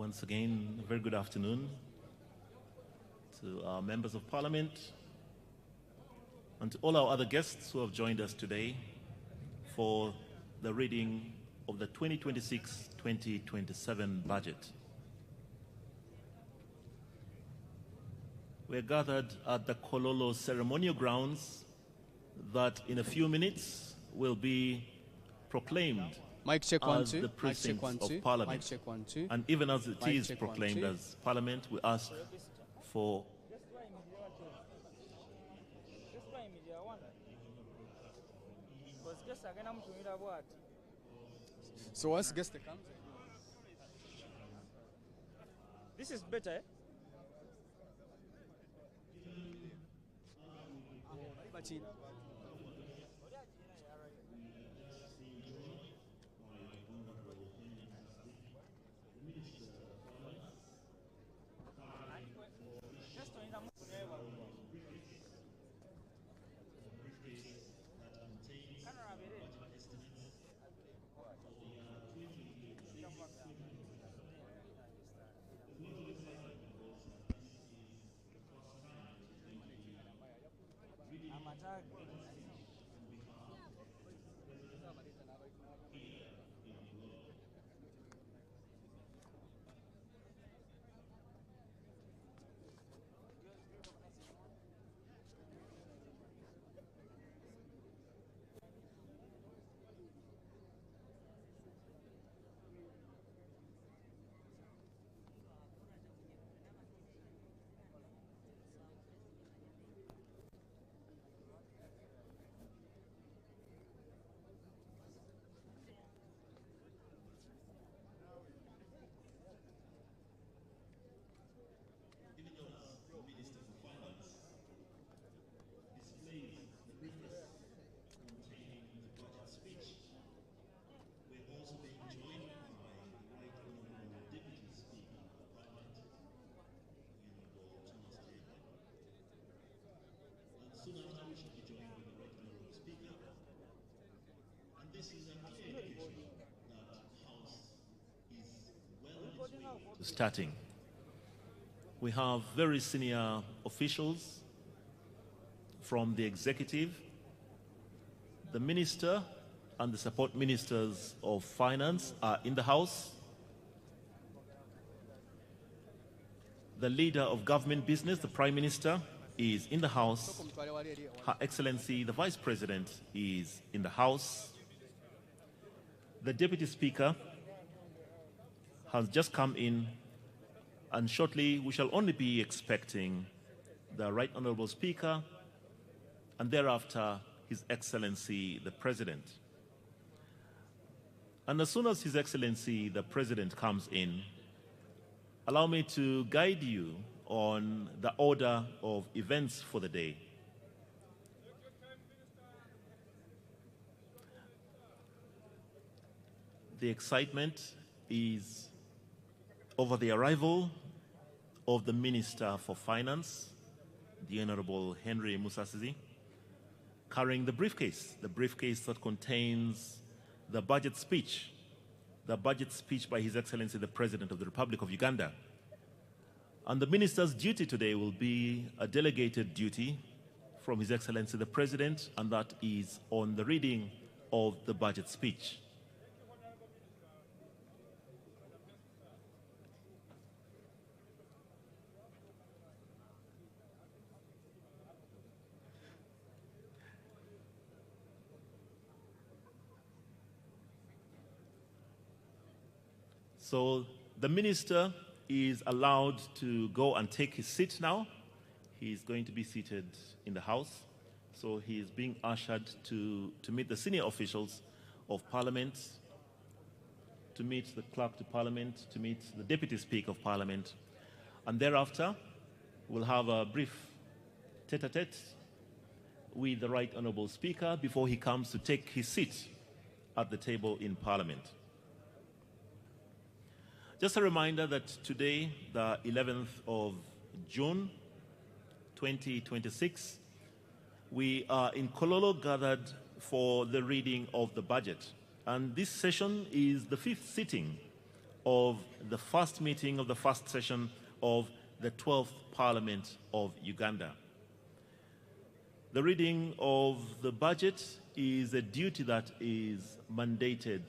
Once again, a very good afternoon to our members of parliament and to all our other guests who have joined us today for the reading of the 2026-2027 budget. We're gathered at the Kololo ceremonial grounds that in a few minutes will be proclaimed Mic check as 1 2. the Mic check precincts 1 2. of Parliament. Mic check 1 2. And even as it Mic is check 1 proclaimed 2. as Parliament, we ask for So once guest comes, This is better, eh? starting. We have very senior officials from the executive, the minister and the support ministers of finance are in the house. The leader of government business, the Prime Minister, is in the house. Her Excellency, the Vice President, is in the house. The Deputy Speaker has just come in, and shortly we shall only be expecting the Right Honourable Speaker and thereafter His Excellency the President. And as soon as His Excellency the President comes in, allow me to guide you on the order of events for the day. The excitement is over the arrival of the Minister for Finance, the Honorable Henry Musasizi, carrying the briefcase that contains the budget speech by His Excellency the President of the Republic of Uganda. And the Minister's duty today will be a delegated duty from His Excellency the President, and that is on the reading of the budget speech. So the minister is allowed to go and take his seat now. He's going to be seated in the House. So he is being ushered to meet the senior officials of Parliament, to meet the Clerk to Parliament, to meet the Deputy Speaker of Parliament. And thereafter, we'll have a brief tete-a-tete with the Right Honourable Speaker before he comes to take his seat at the table in Parliament. Just a reminder that today, the 11th of June, 2026, we are in Kololo gathered for the reading of the budget. And this session is the 5th sitting of the first meeting of the first session of the 12th Parliament of Uganda. The reading of the budget is a duty that is mandated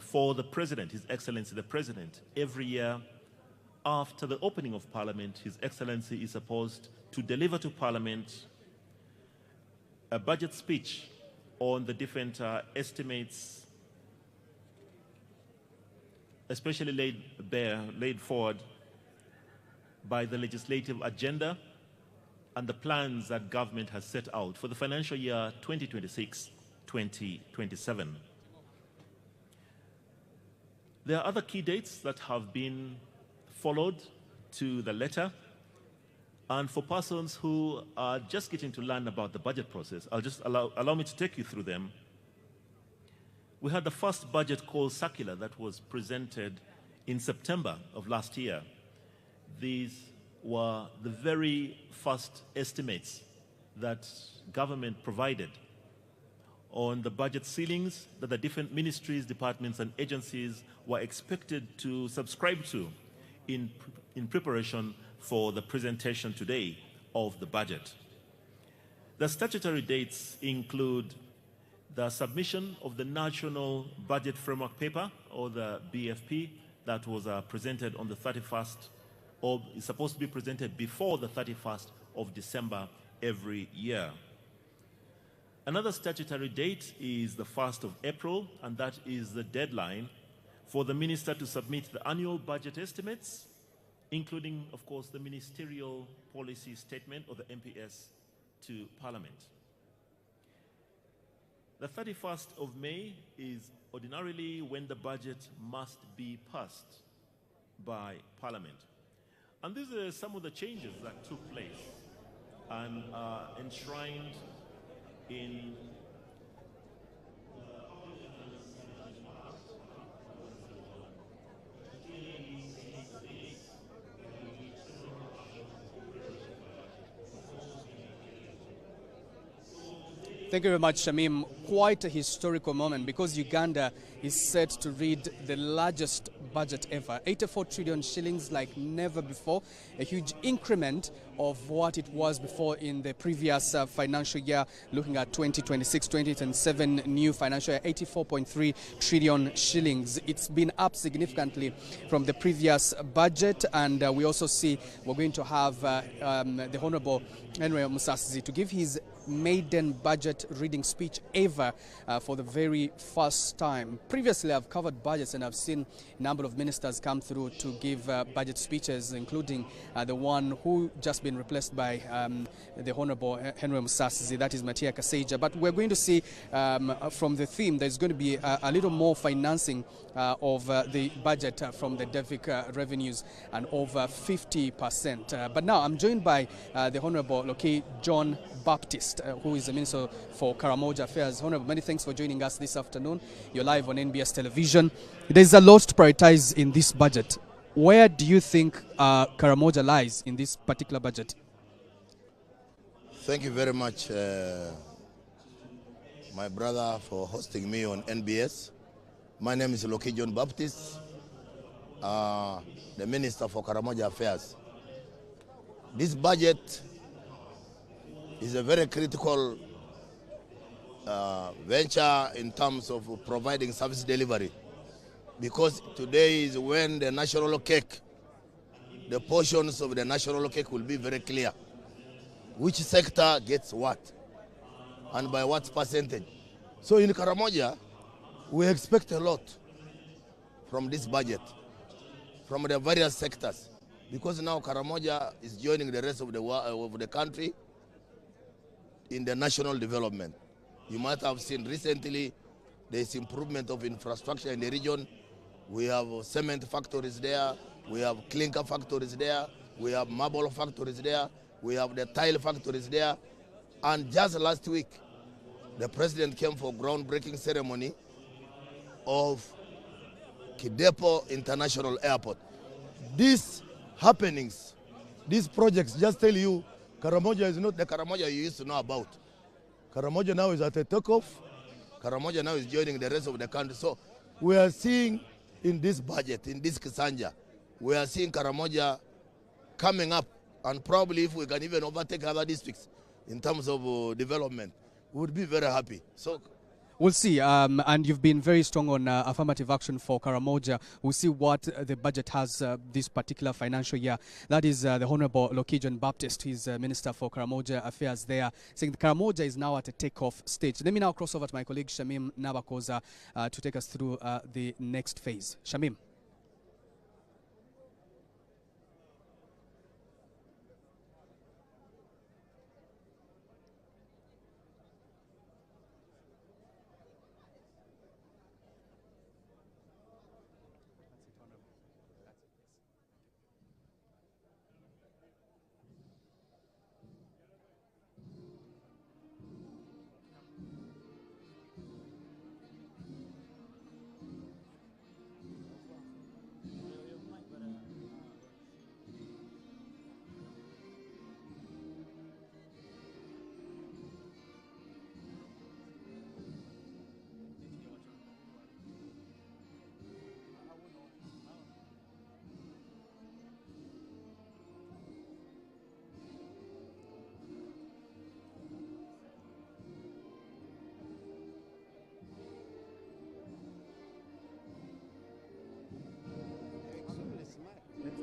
for the President, His Excellency the President. Every year after the opening of Parliament, His Excellency is supposed to deliver to Parliament a budget speech on the different estimates, especially laid forward by the legislative agenda and the plans that government has set out for the financial year 2026-2027. There are other key dates that have been followed to the letter. And for persons who are just getting to learn about the budget process, I'll just allow me to take you through them. We had the first budget call circular that was presented in September of last year. These were the very first estimates that government provided on the budget ceilings that the different ministries, departments, and agencies were expected to subscribe to in preparation for the presentation today of the budget. The statutory dates include the submission of the National Budget Framework Paper, or the BFP, that was presented on the 31st, or is supposed to be presented before the 31st of December every year. Another statutory date is the 1st of April, and that is the deadline for the minister to submit the annual budget estimates, including, of course, the ministerial policy statement, or the MPS, to Parliament. The 31st of May is ordinarily when the budget must be passed by Parliament. And these are some of the changes that took place and are enshrined in Thank you very much, Shamim. Quite a historical moment because Uganda is set to read the largest budget ever, 84 trillion shillings like never before, a huge increment of what it was before in the previous financial year, looking at 2026-2027 new financial year, 84.3 trillion shillings. It's been up significantly from the previous budget, and we also see we're going to have the Honorable Henry Musasizi to give his maiden budget reading speech ever for the very first time. Previously, I've covered budgets and I've seen a number of ministers come through to give budget speeches, including the one who just been replaced by the Honorable Henry Musasizi, that is Matia Kaseja. But we're going to see from the theme there's going to be a little more financing of the budget from the DEVIC revenues, and over 50%. But now I'm joined by the Honorable Loki John Baptist, who is the Minister for Karamoja Affairs. Honorable, many thanks for joining us this afternoon. You're live on NBS television. There's a lot to prioritize in this budget. Where do you think Karamoja lies in this particular budget? Thank you very much, my brother, for hosting me on NBS. My name is Loki John Baptist, the Minister for Karamoja Affairs. This budget is a very critical venture in terms of providing service delivery, because today is when the national cake, the portions of the national cake will be very clear. Which sector gets what and by what percentage. So in Karamoja, we expect a lot from this budget, from the various sectors, because now Karamoja is joining the rest of the country in the national development. You might have seen recently there is improvement of infrastructure in the region. We have cement factories there, we have clinker factories there, we have marble factories there, we have the tile factories there. And just last week, the president came for groundbreaking ceremony of Kidepo International Airport. These happenings, these projects just tell you Karamoja is not the Karamoja you used to know about. Karamoja now is at a takeoff. Karamoja now is joining the rest of the country. So we are seeing in this budget, in this Kisanja, we are seeing Karamoja coming up, and probably if we can even overtake other districts in terms of development, we would be very happy. So we'll see, and you've been very strong on affirmative action for Karamoja. We'll see what the budget has this particular financial year. That is the Honorable Lokijon Baptist. He's Minister for Karamoja Affairs there, saying Karamoja is now at a takeoff stage. Let me now cross over to my colleague Shamim Nabakoza to take us through the next phase. Shamim.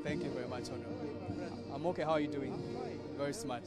Thank you very much, Honorable. I'm okay. How are you doing? Very smart.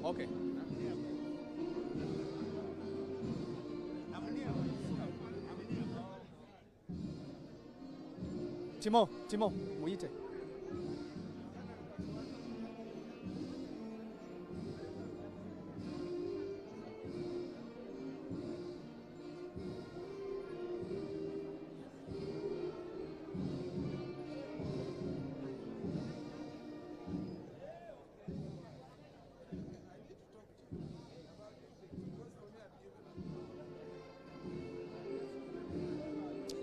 Okay. Timo, muite.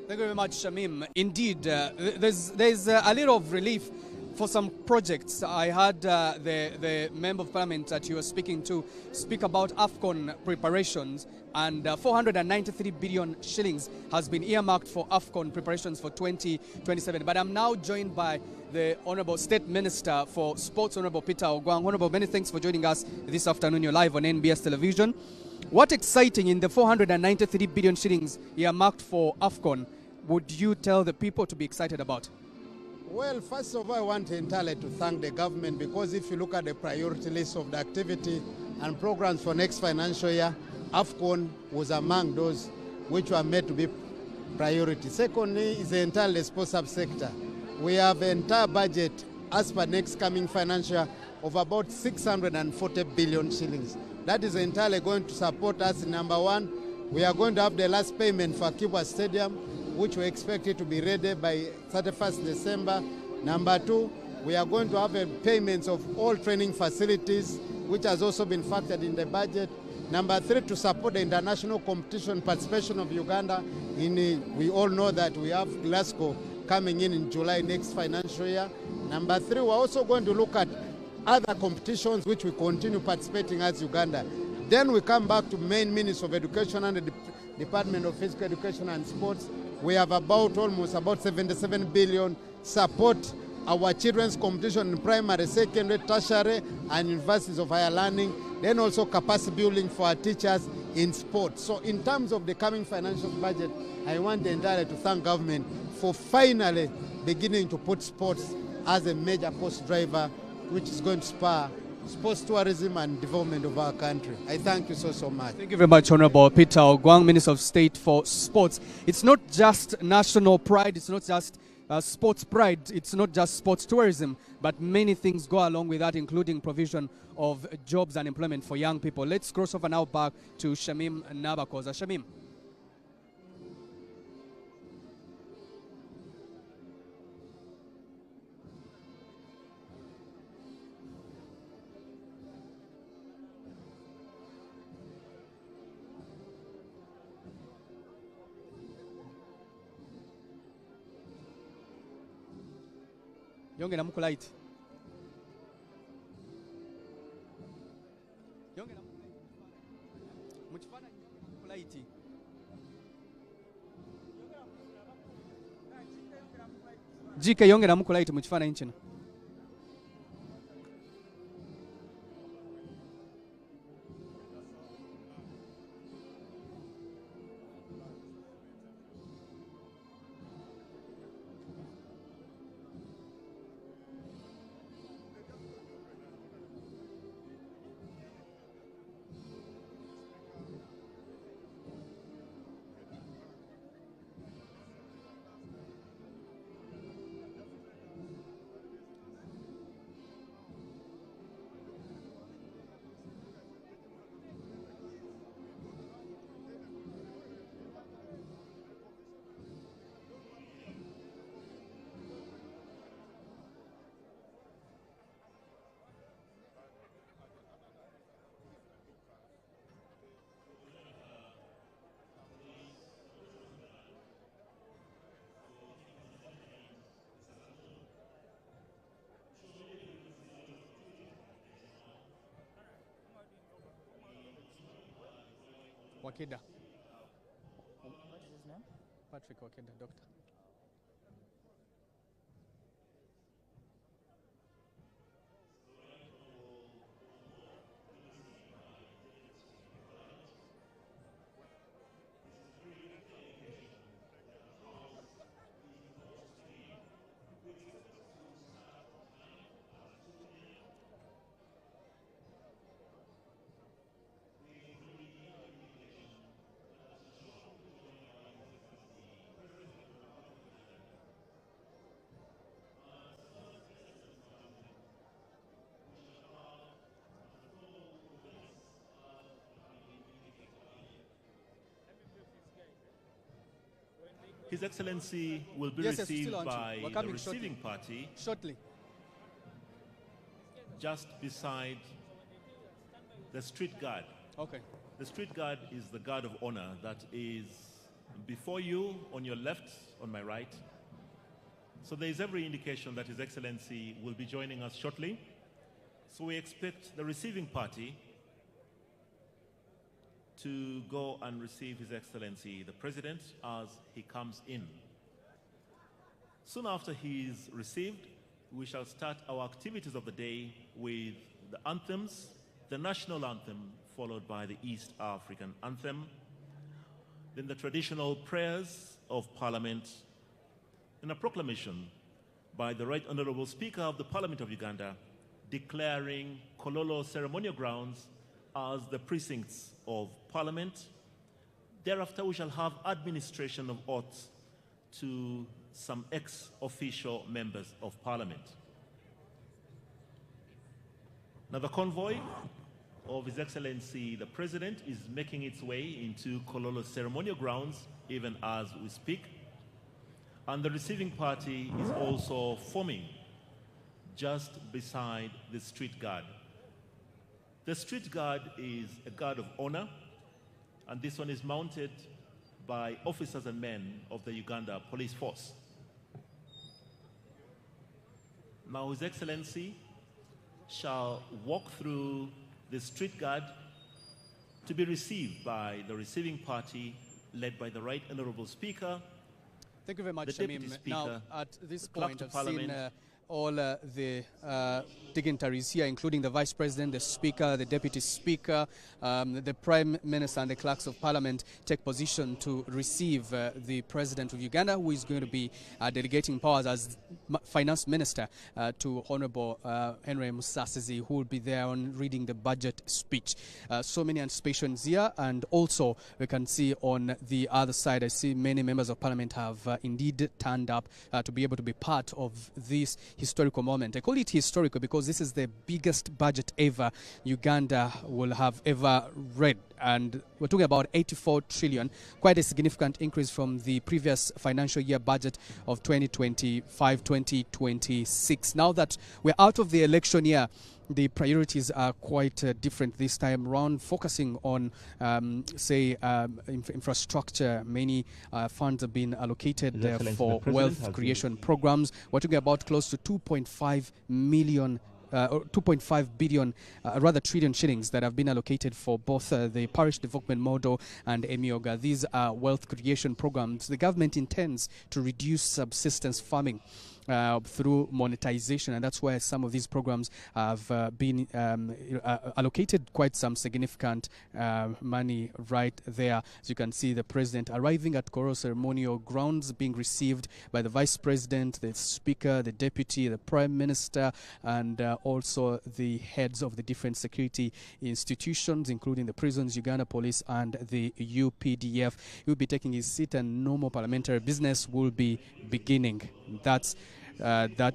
Thank you very much, Shamim. Indeed, there's a little of relief for some projects. I heard the Member of Parliament that you were speaking to speak about AFCON preparations, and 493 billion shillings has been earmarked for AFCON preparations for 2027. But I'm now joined by the Honourable State Minister for Sports, Honourable Peter Ogwang. Honourable, many thanks for joining us this afternoon. You're live on NBS television. What exciting in the 493 billion shillings earmarked for AFCON would you tell the people to be excited about? Well, first of all, I want entirely to thank the government, because if you look at the priority list of the activity and programs for next financial year, AFCON was among those which were made to be priority. Secondly, is the entire sports subsector. We have an entire budget as per next coming financial year of about 640 billion shillings. That is entirely going to support us. Number one, we are going to have the last payment for Kibwa Stadium, which we expect it to be ready by 31st December. Number two, we are going to have a payments of all training facilities, which has also been factored in the budget. Number three, to support the international competition participation of Uganda. We all know that we have Glasgow coming in July next financial year. Number three, we're also going to look at other competitions which we continue participating as Uganda. Then we come back to main Ministry of Education and the Department of Physical Education and Sports. We have almost about 77 billion support our children's competition in primary, secondary, tertiary, and universities of higher learning. Then also capacity building for our teachers in sports. So in terms of the coming financial budget, I want entirely to thank government for finally beginning to put sports as a major cost driver, which is going to spur sports tourism and development of our country. I thank you so much. Thank you very much, Honorable Peter Ogwang, Minister of State for Sports. It's not just national pride, it's not just sports pride, it's not just sports tourism, but many things go along with that, including provision of jobs and employment for young people. Let's cross over now back to Shamim Nabakoza. Shamim. Yongera muku light. Yongera muku light. GK yongera muku light mu kifaananyi kino. Wakeda. What is his name? Patrick Wakeda, doctor. His Excellency will be received by the receiving party shortly, just beside the street guard. Okay. The street guard is the guard of honor that is before you, on your left, on my right. So there is every indication that His Excellency will be joining us shortly. So we expect the receiving party to go and receive His Excellency, the President, as he comes in. Soon after he is received, we shall start our activities of the day with the anthems, the national anthem, followed by the East African anthem, then the traditional prayers of Parliament, and a proclamation by the Right Honourable Speaker of the Parliament of Uganda declaring Kololo ceremonial grounds as the precincts of Parliament. Thereafter, we shall have administration of oaths to some ex-officio members of Parliament. Now, the convoy of His Excellency the President is making its way into Kololo ceremonial grounds even as we speak. And the receiving party is also forming just beside the street guard. The street guard is a guard of honor, and this one is mounted by officers and men of the Uganda Police Force. Now, His Excellency shall walk through the street guard to be received by the receiving party led by the Right Honorable Speaker. Thank you very much, the Deputy Shamim. Speaker, Now, at this the Clerk point, to I've seen Parliament. all the dignitaries here, including the Vice President, the Speaker, the Deputy Speaker, the Prime Minister and the Clerks of Parliament take position to receive the President of Uganda, who is going to be delegating powers as Finance Minister to Honorable Henry Musasizi, who will be there on reading the budget speech. So many anticipations here, and also we can see on the other side, I see many members of Parliament have indeed turned up to be able to be part of this historical moment. I call it historical because this is the biggest budget ever Uganda will have ever read, and we're talking about 84 trillion, quite a significant increase from the previous financial year budget of 2025-2026. Now that we're out of the election year, the priorities are quite different this time around, focusing on, infrastructure. Many funds have been allocated for wealth creation programs. We're talking about close to 2.5 million 2.5 billion, rather trillion shillings that have been allocated for both the parish development model and Emioga. These are wealth creation programs. The government intends to reduce subsistence farming through monetization, and that's where some of these programs have been allocated quite some significant money right there. As you can see, the President arriving at Koro ceremonial grounds, being received by the Vice President, the Speaker, the Deputy, the Prime Minister, and also the heads of the different security institutions, including the prisons, Uganda Police, and the UPDF. He will be taking his seat, and normal parliamentary business will be beginning. That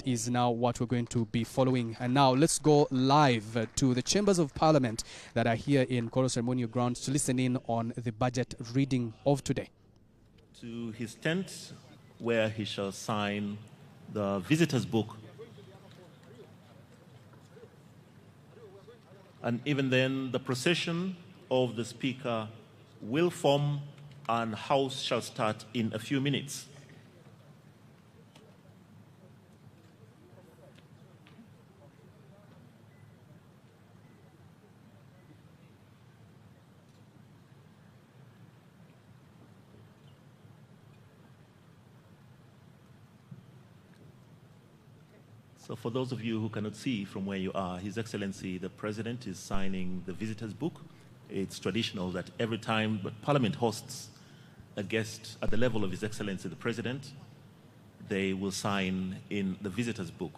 is now what we're going to be following. And now let's go live to the chambers of parliament that are here in Koro ceremonial grounds to listen in on the budget reading of today. To his tent, where he shall sign the visitor's book. And even then, the procession of the Speaker will form, and House shall start in a few minutes. So for those of you who cannot see from where you are, His Excellency the President is signing the visitor's book. It's traditional that every time that Parliament hosts a guest at the level of His Excellency the President, they will sign in the visitor's book.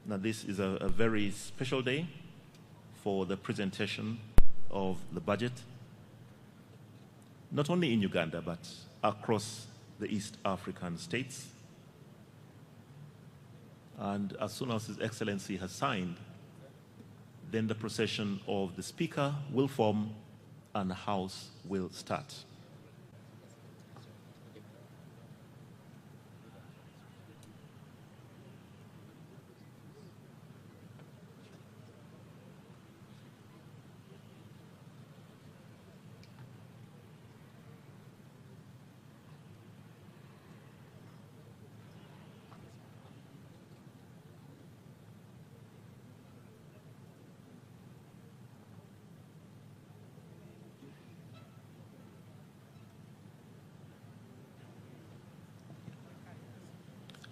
Now this is a very special day for the presentation of the budget, not only in Uganda but across the East African states. And as soon as His Excellency has signed, then the procession of the Speaker will form and the House will start.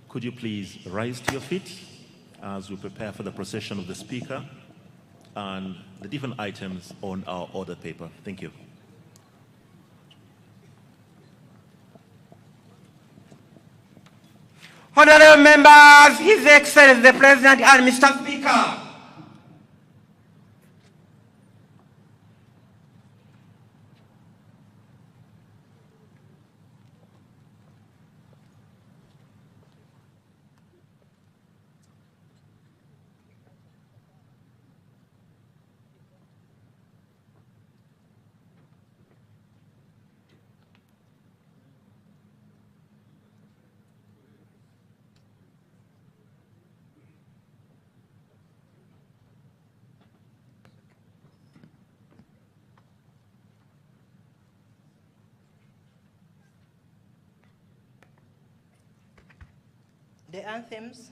Could you please rise to your feet as we prepare for the procession of the Speaker and the different items on our order paper. Thank you. Honorable members, His Excellency the President and Mr. Speaker. The anthems.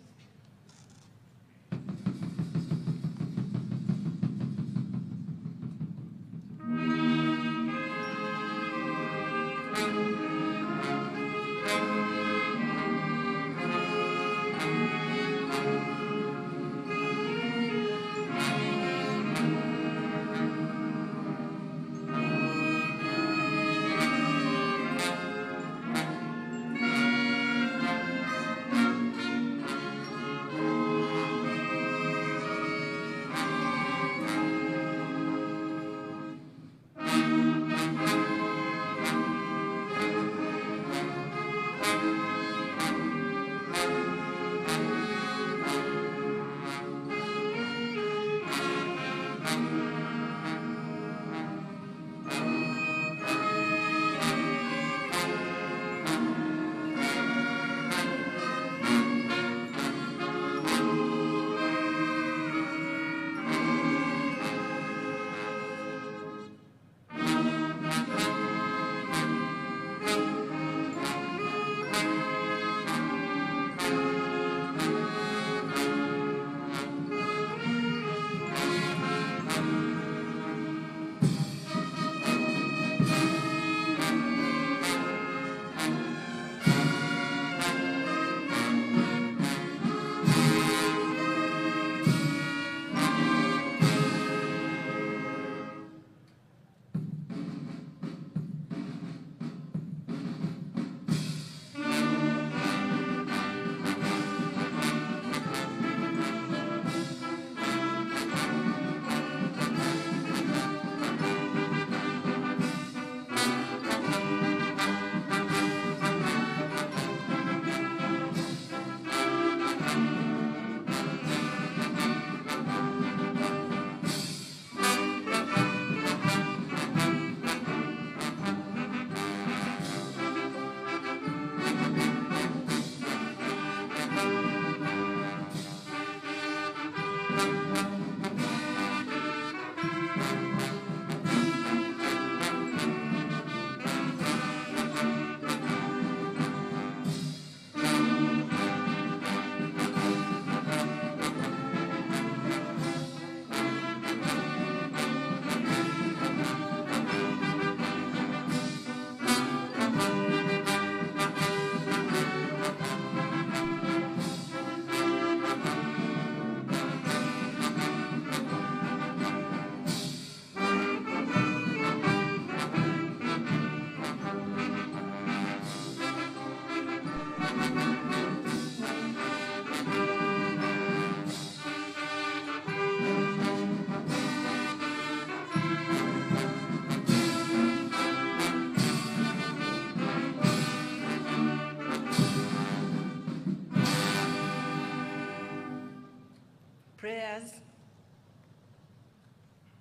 Prayers.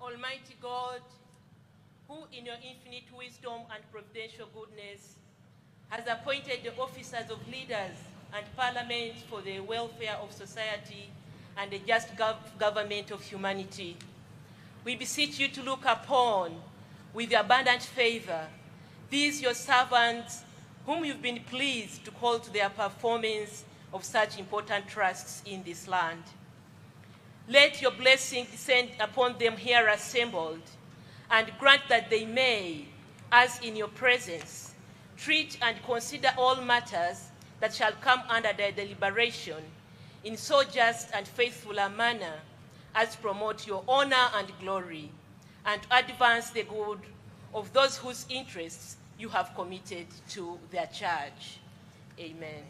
Almighty God, who in your infinite wisdom and providential goodness has appointed the officers of leaders and parliaments for the welfare of society and the just government of humanity, we beseech you to look upon with abundant favor these your servants whom you've been pleased to call to their performance of such important trusts in this land. Let your blessing descend upon them here assembled, and grant that they may, as in your presence, treat and consider all matters that shall come under their deliberation in so just and faithful a manner as promote your honor and glory, and advance the good of those whose interests you have committed to their charge. Amen.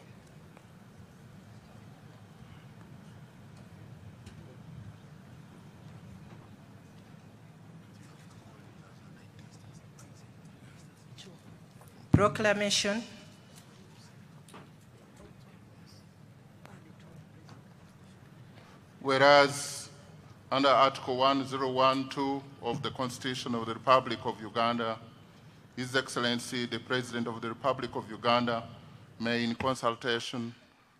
Proclamation. Whereas under Article 1012 of the Constitution of the Republic of Uganda, His Excellency, the President of the Republic of Uganda, may, in consultation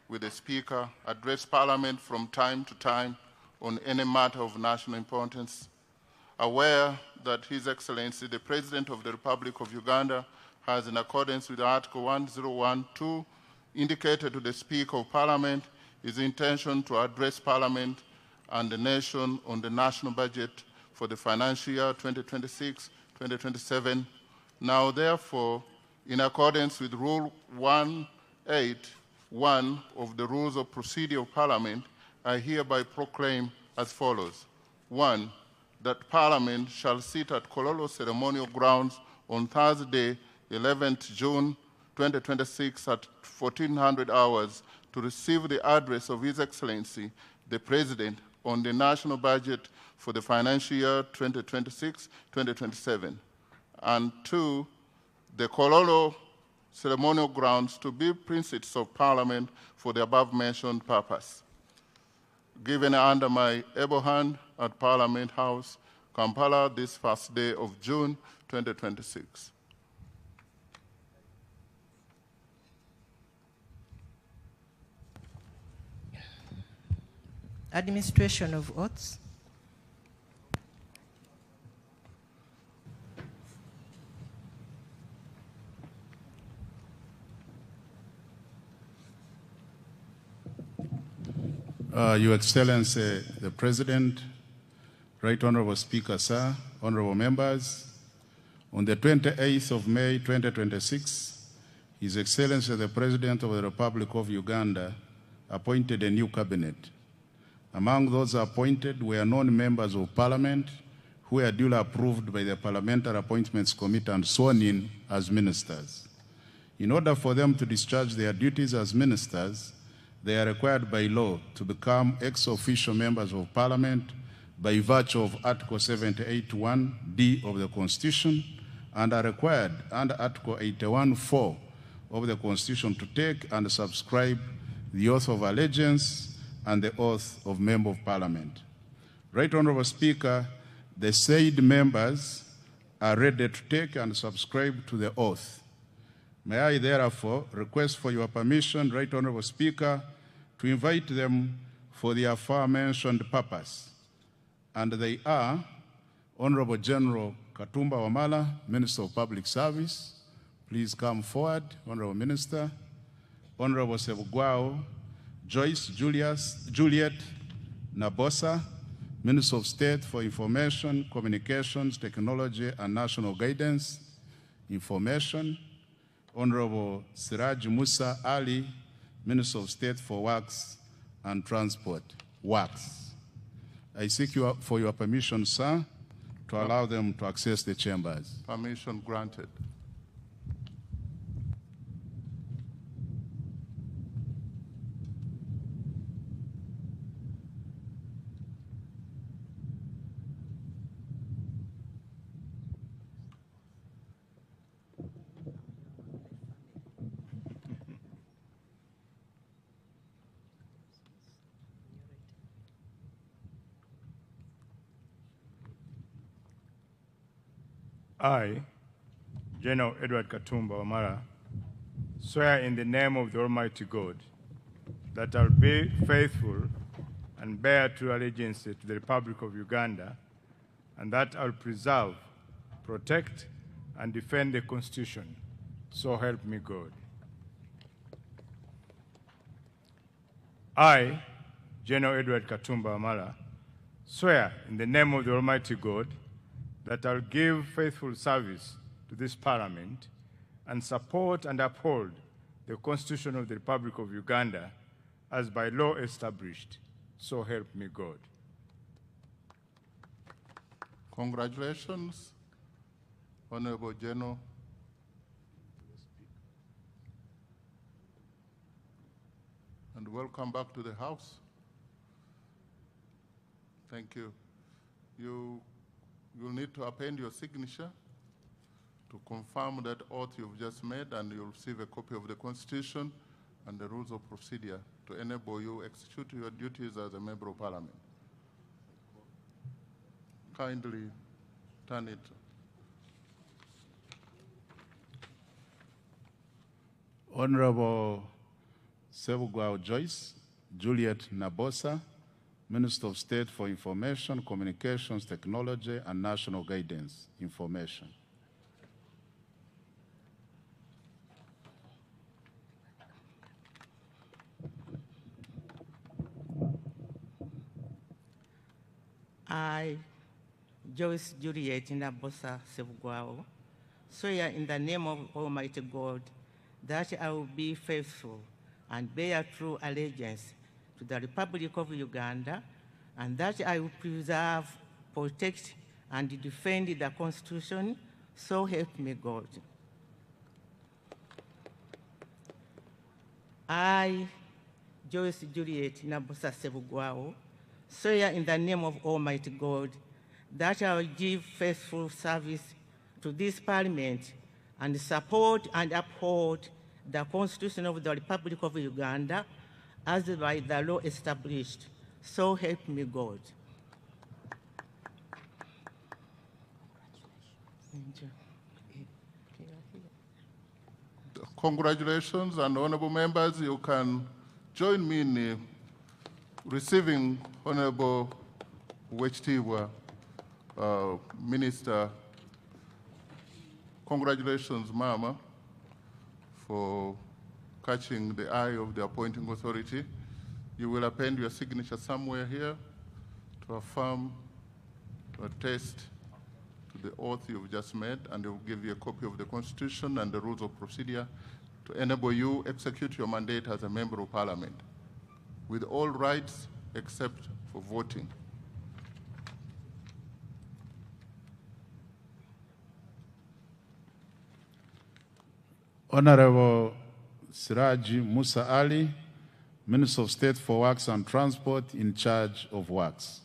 with the Speaker, address Parliament from time to time on any matter of national importance, aware that His Excellency, the President of the Republic of Uganda, has, in accordance with Article 1012, indicated to the Speaker of Parliament his intention to address Parliament and the nation on the national budget for the financial year 2026-2027. Now, therefore, in accordance with Rule 181 of the Rules of Procedure of Parliament, I hereby proclaim as follows. 1, that Parliament shall sit at Kololo Ceremonial Grounds on Thursday, 11th June 2026 at 1400 hours to receive the address of His Excellency, the President, on the national budget for the financial year 2026-2027. And 2, the Kololo Ceremonial Grounds to be precincts of Parliament for the above-mentioned purpose. Given under my able hand at Parliament House, Kampala, this first day of June 2026. Administration of oaths. Your Excellency, the President, Right Honorable Speaker, sir, honorable members, on the 28th of May 2026, His Excellency, the President of the Republic of Uganda, appointed a new cabinet. Among those appointed were non-members of Parliament who were duly approved by the Parliamentary Appointments Committee and sworn in as ministers. In order for them to discharge their duties as ministers, they are required by law to become ex-officio members of Parliament by virtue of Article 78(1)(d) of the Constitution, and are required under Article 81(4) of the Constitution to take and subscribe the oath of allegiance and the oath of Member of Parliament. Right Honorable Speaker, the said members are ready to take and subscribe to the oath. May I therefore request for your permission, Right Honorable Speaker, to invite them for the aforementioned purpose. And they are Honorable General Katumba Wamala, Minister of Public Service. Please come forward, Honorable Minister. Honorable Sebugwao Joyce Juliet Nabosa, Minister of State for Information, Communications, Technology, and National Guidance, Information. Honorable Siraj Musa Ali, Minister of State for Works and Transport, Works. I seek for your permission, sir, to allow them to access the chambers. Permission granted. I, General Edward Katumba Wamala, swear in the name of the Almighty God that I will be faithful and bear true allegiance to the Republic of Uganda, and that I will preserve, protect, and defend the Constitution. So help me God. I, General Edward Katumba Wamala, swear in the name of the Almighty God that I will give faithful service to this Parliament and support and uphold the Constitution of the Republic of Uganda as by law established. So help me God. Congratulations, Honorable General. And welcome back to the House. Thank you. You'll need to append your signature to confirm that oath you've just made, and you'll receive a copy of the Constitution and the rules of procedure to enable you execute your duties as a Member of Parliament. Kindly turn it. Honorable Sebugwao Joyce Juliet Nabosa, Minister of State for Information, Communications, Technology, and National Guidance, Information. I, Joyce Juliet Nabosa Sevguao, swear in the name of Almighty God that I will be faithful and bear true allegiance to the Republic of Uganda, and that I will preserve, protect, and defend the Constitution, so help me God. I, Joyce Juliet Nabosa Sevguao, swear in the name of Almighty God that I will give faithful service to this Parliament and support and uphold the Constitution of the Republic of Uganda as by the law established. So help me God. Congratulations, and honorable members, you can join me in receiving Honorable Wechtiwa, Minister. Congratulations, Mama, for catching the eye of the appointing authority. You will append your signature somewhere here to affirm, to attest to the oath you've just made, and they will give you a copy of the Constitution and the rules of procedure to enable you execute your mandate as a member of Parliament, with all rights except for voting. Honorable Siraji Musa Ali, Minister of State for Works and Transport, in charge of works.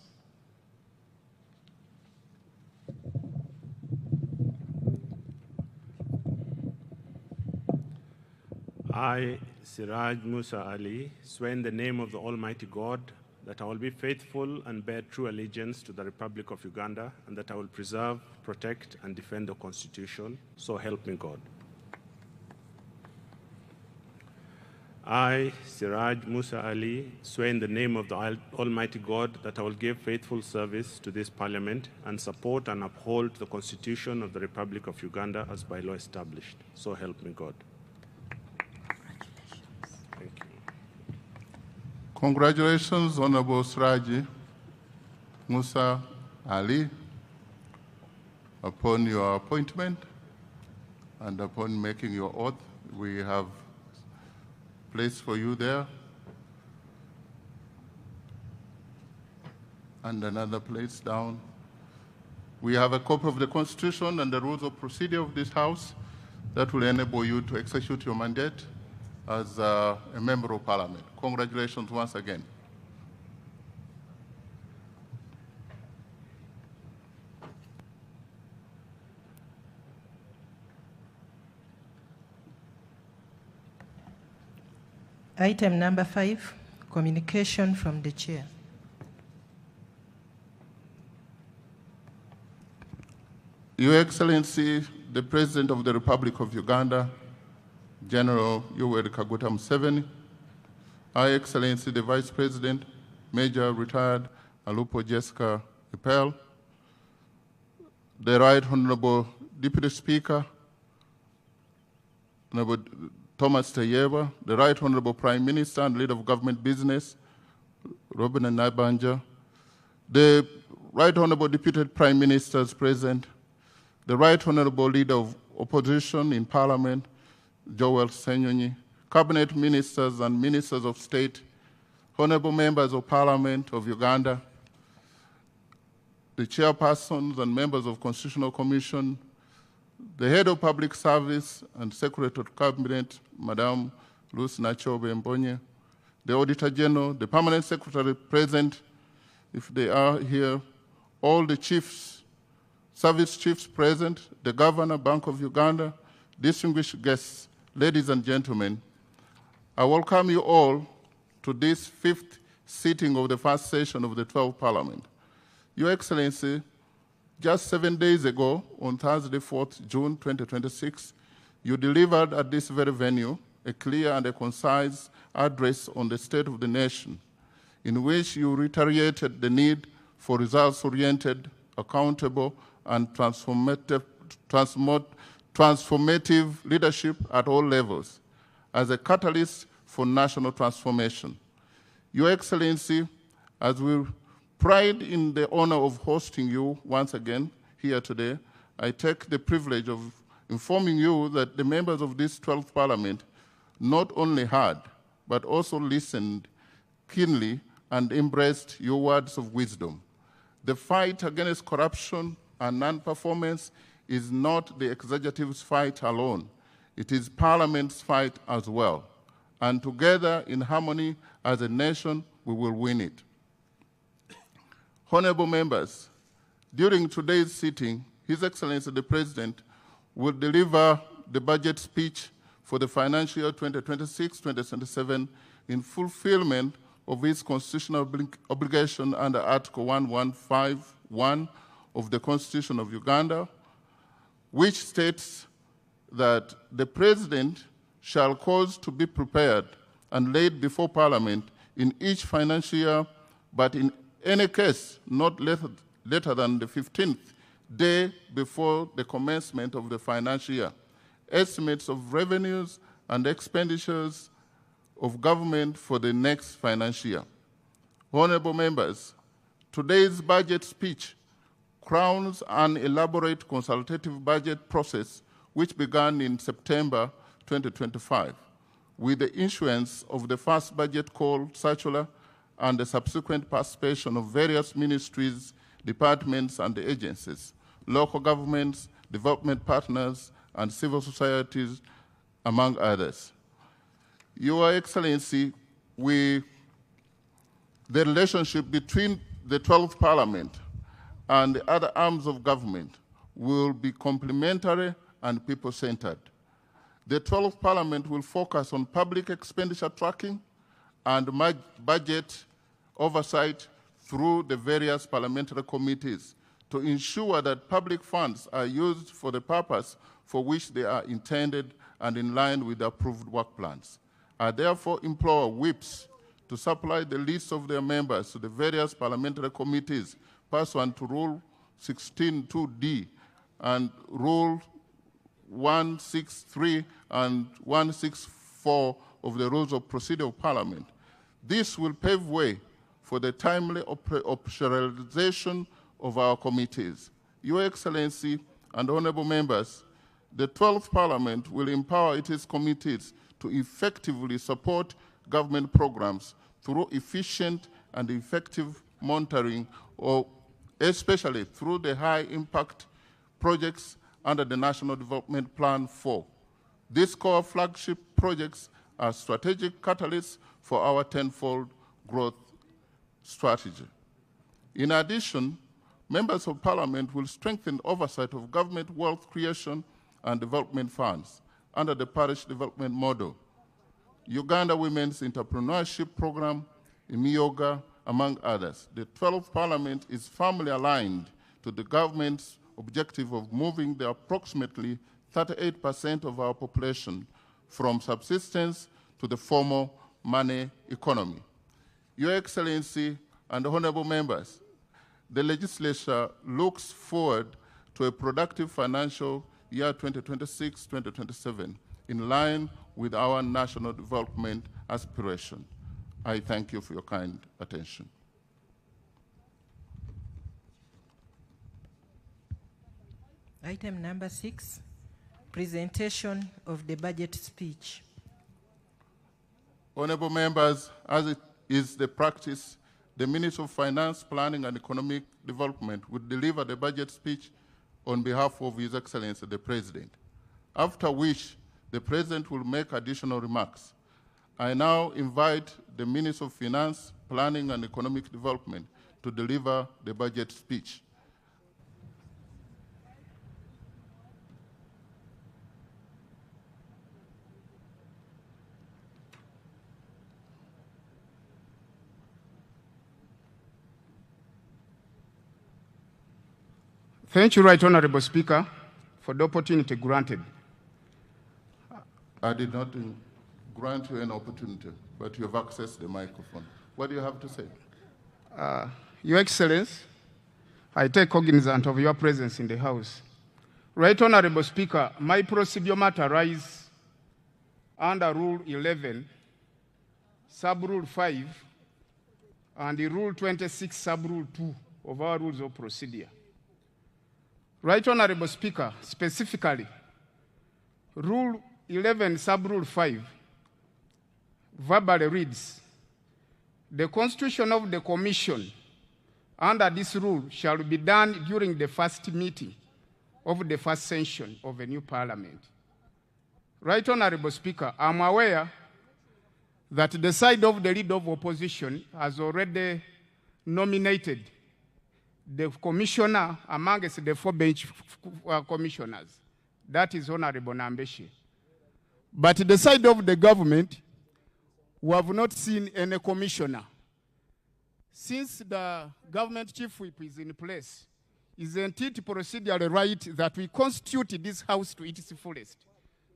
I, Siraj Musa Ali, swear in the name of the Almighty God that I will be faithful and bear true allegiance to the Republic of Uganda, and that I will preserve, protect, and defend the Constitution, so help me God. I, Siraj Musa Ali, swear in the name of the Almighty God that I will give faithful service to this Parliament and support and uphold the Constitution of the Republic of Uganda as by law established, so help me God. Thank you. Congratulations, Honorable Siraji Musa Ali, upon your appointment and upon making your oath. We have place for you there, and another place down. We have a copy of the Constitution and the rules of procedure of this House that will enable you to execute your mandate as a member of Parliament. Congratulations once again. Item number 5, communication from the chair. Your Excellency, the President of the Republic of Uganda, General Yoweri Kaguta Museveni, Her Excellency, the Vice President, Major Retired Alupo Jessica Epel, the Right Honorable Deputy Speaker, Honorable Thomas Tayeba, the Right Honorable Prime Minister and Leader of Government Business, Robin Nabanja, the Right Honorable Deputy Prime Ministers present, the Right Honorable Leader of Opposition in Parliament, Joel Senyonyi, Cabinet Ministers and Ministers of State, Honorable Members of Parliament of Uganda, the Chairpersons and Members of Constitutional Commission, the Head of Public Service and Secretary of Cabinet, Madame Lucy Nachobe Mbonye, the Auditor General, the Permanent Secretary present, if they are here, all the chiefs, service chiefs present, the Governor, Bank of Uganda, distinguished guests, ladies and gentlemen, I welcome you all to this 5th sitting of the first session of the 12th Parliament. Your Excellency, just 7 days ago, on Thursday, 4th June 2026, you delivered at this very venue a clear and a concise address on the state of the nation, in which you reiterated the need for results-oriented, accountable, and transformative leadership at all levels as a catalyst for national transformation. Your Excellency, as we pride in the honor of hosting you once again here today, I take the privilege of informing you that the members of this 12th Parliament not only heard, but also listened keenly and embraced your words of wisdom. The fight against corruption and non-performance is not the executive's fight alone. It is Parliament's fight as well. And together, in harmony, as a nation, we will win it. Honorable members, during today's sitting, His Excellency the President will deliver the budget speech for the financial year 2026-2027 in fulfillment of his constitutional obligation under Article 1151 of the Constitution of Uganda, which states that the President shall cause to be prepared and laid before Parliament in each financial year, but in any case not later than the 15th day before the commencement of the financial year, estimates of revenues and expenditures of government for the next financial year. Honorable members, today's budget speech crowns an elaborate consultative budget process which began in September 2025 with the issuance of the first budget call circular and the subsequent participation of various ministries, departments, and agencies, local governments, development partners, and civil societies, among others. Your Excellency, the relationship between the 12th Parliament and the other arms of government will be complementary and people-centered. The 12th Parliament will focus on public expenditure tracking and budget oversight through the various parliamentary committees to ensure that public funds are used for the purpose for which they are intended and in line with the approved work plans. I therefore implore whips to supply the list of their members to the various parliamentary committees pursuant to Rule 16.2d and Rule 163 and 164 of the Rules of Procedure of Parliament. This will pave way for the timely operationalization of our committees. Your Excellency and honorable members, the 12th Parliament will empower its committees to effectively support government programs through efficient and effective monitoring, or especially through the high-impact projects under the National Development Plan 4. These core flagship projects are strategic catalysts for our tenfold growth strategy. In addition, members of Parliament will strengthen oversight of government wealth creation and development funds under the parish development model, Uganda Women's Entrepreneurship Program, IMIOGA, among others. The 12th Parliament is firmly aligned to the government's objective of moving the approximately 38% of our population from subsistence to the formal money economy. Your Excellency and honorable members, the legislature looks forward to a productive financial year 2026-2027 in line with our national development aspiration. I thank you for your kind attention. Item number 6, presentation of the budget speech. Honorable members, as it is the practice, the Minister of Finance, Planning and Economic Development would deliver the budget speech on behalf of His Excellency the President, after which the President will make additional remarks. I now invite the Minister of Finance, Planning and Economic Development to deliver the budget speech. Thank you, Right Honorable Speaker, for the opportunity granted. I did not grant you an opportunity, but you have accessed the microphone. What do you have to say? Your Excellency, I take cognizance of your presence in the House. Right Honorable Speaker, my procedure matter arises under Rule 11, Sub-Rule 5, and the Rule 26, Sub-Rule 2 of our Rules of Procedure. Right Honorable Speaker, specifically, Rule 11, Sub-Rule 5, verbally reads, the constitution of the Commission under this rule shall be done during the first meeting of the first session of a new parliament. Right Honorable Speaker, I'm aware that the side of the leader of opposition has already nominated the commissioner amongst the 4 bench commissioners. That is Honorable Nambeshi. But the side of the government, we have not seen any commissioner. Since the government chief whip is in place, isn't it procedurally right that we constitute this house to its fullest,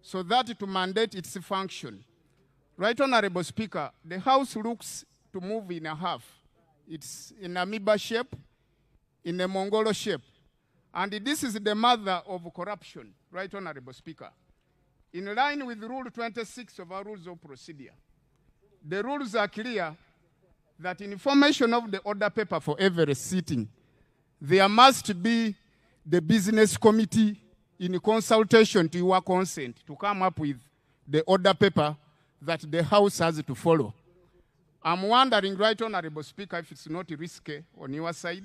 so that to mandate its function? Right Honorable Speaker, the house looks to move in a half. It's in amoeba shape, in a Mongolo shape. And this is the mother of corruption, Right Honorable Speaker. In line with Rule 26 of our Rules of Procedure, the rules are clear that in formation of the order paper for every sitting, there must be the business committee in consultation to your consent to come up with the order paper that the House has to follow. I'm wondering, Right Honorable Speaker, if it's not risky on your side,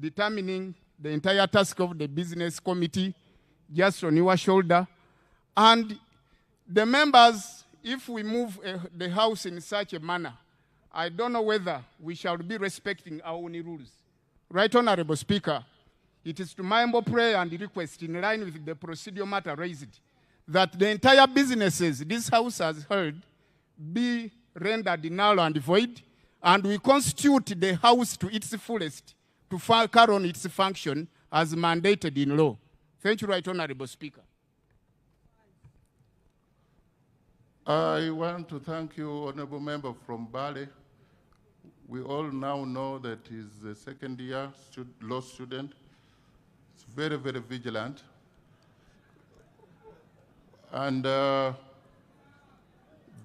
determining the entire task of the business committee just on your shoulder. And the members, if we move the House in such a manner, I don't know whether we shall be respecting our own rules. Right Honorable Speaker, it is to my humble prayer and request, in line with the procedural matter raised, that the entire businesses this House has heard be rendered null and void, and we constitute the House to its fullest to carry on its function as mandated in law. Thank you, Right Honorable Speaker. I want to thank you, Honorable Member from Bali. We all now know that he's a second-year law student. He's very, very vigilant. And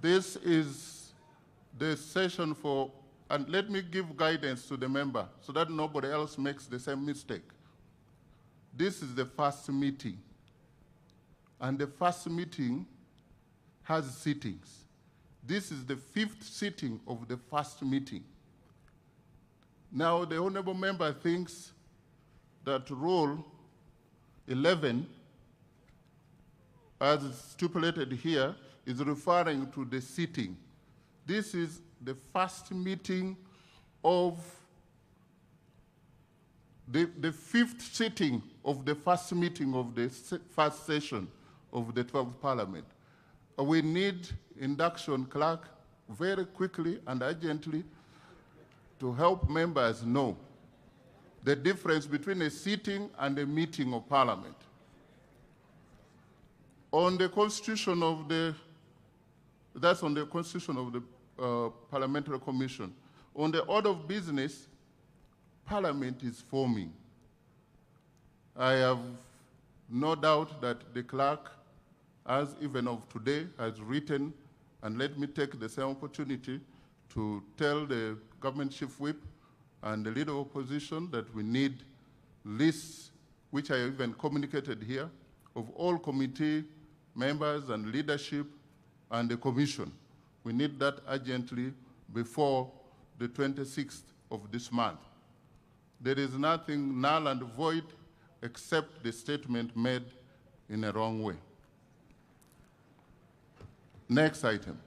this is the session for, and let me give guidance to the member so that nobody else makes the same mistake. This is the first meeting. And the first meeting has sittings. This is the 5th sitting of the first meeting. Now, the honorable member thinks that Rule 11, as stipulated here, is referring to the sitting. This is the first meeting of the 5th sitting of the first meeting of the first session of the 12th Parliament. We need induction clerk very quickly and urgently to help members know the difference between a sitting and a meeting of Parliament. On the constitution of the, that's on the constitution of the Parliamentary Commission. On the order of business, Parliament is forming. I have no doubt that the clerk, as even of today, has written, and let me take the same opportunity to tell the government chief whip and the leader of opposition that we need lists, which I even communicated here, of all committee members and leadership and the commission. We need that urgently before the 26th of this month. There is nothing null and void except the statement made in a wrong way. Next item.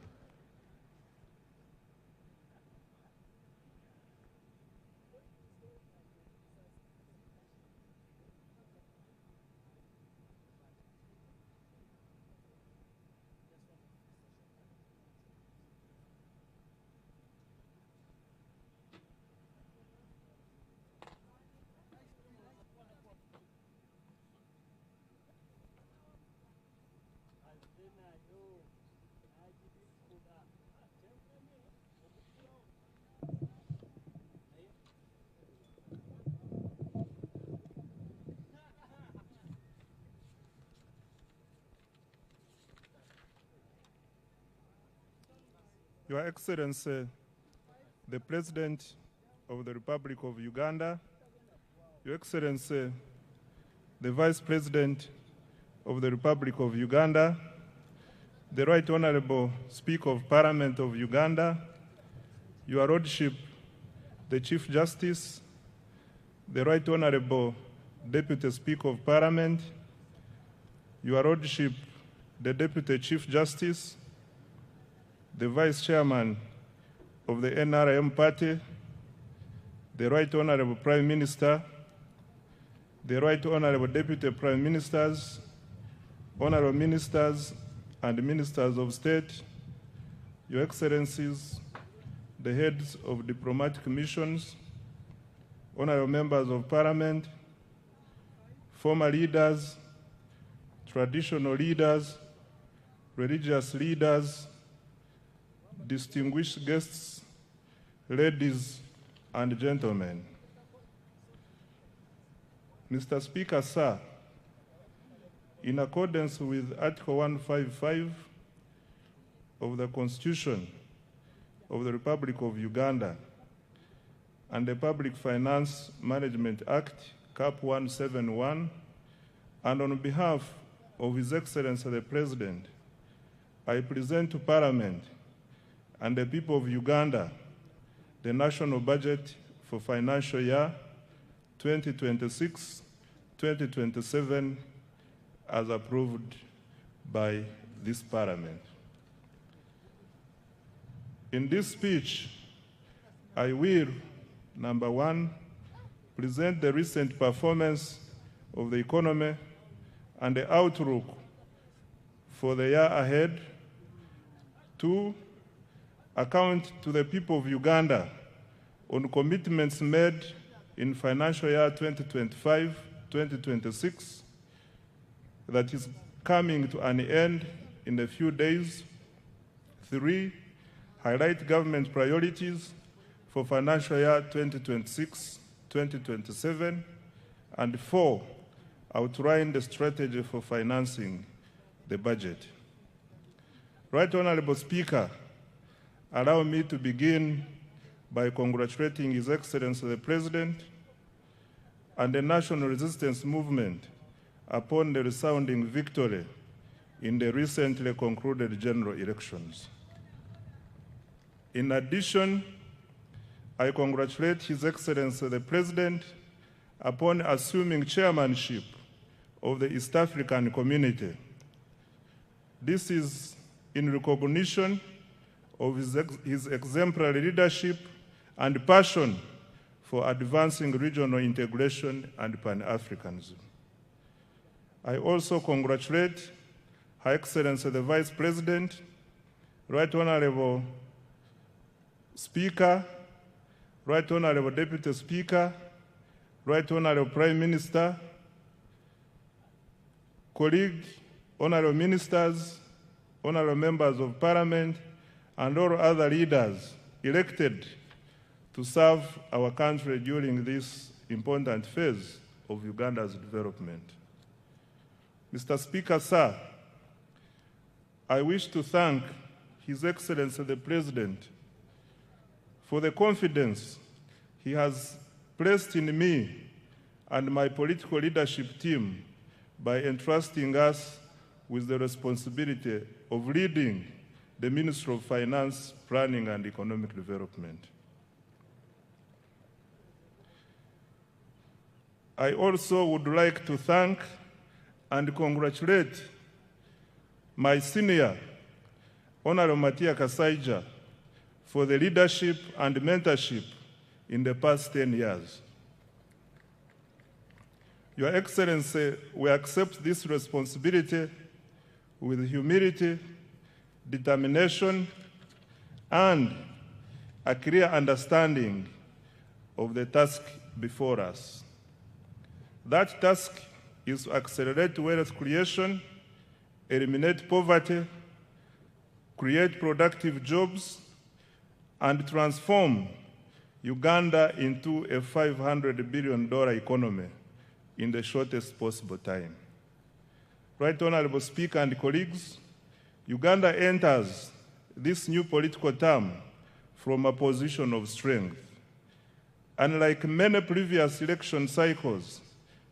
Your Excellency, the President of the Republic of Uganda, Your Excellency, the Vice President of the Republic of Uganda, the Right Honorable Speaker of Parliament of Uganda, Your Lordship, the Chief Justice, the Right Honorable Deputy Speaker of Parliament, Your Lordship, the Deputy Chief Justice, the Vice Chairman of the NRM Party, the Right Honorable Prime Minister, the Right Honorable Deputy Prime Ministers, Honorable Ministers and Ministers of State, Your Excellencies, the heads of diplomatic missions, Honorable Members of Parliament, former leaders, traditional leaders, religious leaders, distinguished guests, ladies and gentlemen. Mr. Speaker, sir, in accordance with Article 155 of the Constitution of the Republic of Uganda and the Public Finance Management Act, Cap 171, and on behalf of His Excellency the President, I present to Parliament and the people of Uganda the national budget for financial year 2026-2027 as approved by this Parliament. In this speech, I will, number one, present the recent performance of the economy and the outlook for the year ahead. Two, account to the people of Uganda on commitments made in financial year 2025-2026 that is coming to an end in a few days. Three, highlight government priorities for financial year 2026-2027. And four, outline the strategy for financing the budget. Right Honorable Speaker, allow me to begin by congratulating His Excellency the President and the National Resistance Movement upon the resounding victory in the recently concluded general elections. In addition, I congratulate His Excellency the President upon assuming chairmanship of the East African Community. This is in recognition of his exemplary leadership and passion for advancing regional integration and Pan-Africanism. I also congratulate Her Excellency the Vice President, Right Honorable Speaker, Right Honorable Deputy Speaker, Right Honorable Prime Minister, colleagues, Honorable Ministers, Honorable Members of Parliament, and all other leaders elected to serve our country during this important phase of Uganda's development. Mr. Speaker, sir, I wish to thank His Excellency the President for the confidence he has placed in me and my political leadership team by entrusting us with the responsibility of leading the Ministry of Finance, Planning and Economic Development. I also would like to thank and congratulate my senior, Honorable Matia Kasaija, for the leadership and mentorship in the past 10 years. Your Excellency, we accept this responsibility with humility, determination, and a clear understanding of the task before us. That task is to accelerate wealth creation, eliminate poverty, create productive jobs, and transform Uganda into a $500 billion economy in the shortest possible time. Right Honorable Speaker and colleagues, Uganda enters this new political term from a position of strength. Unlike many previous election cycles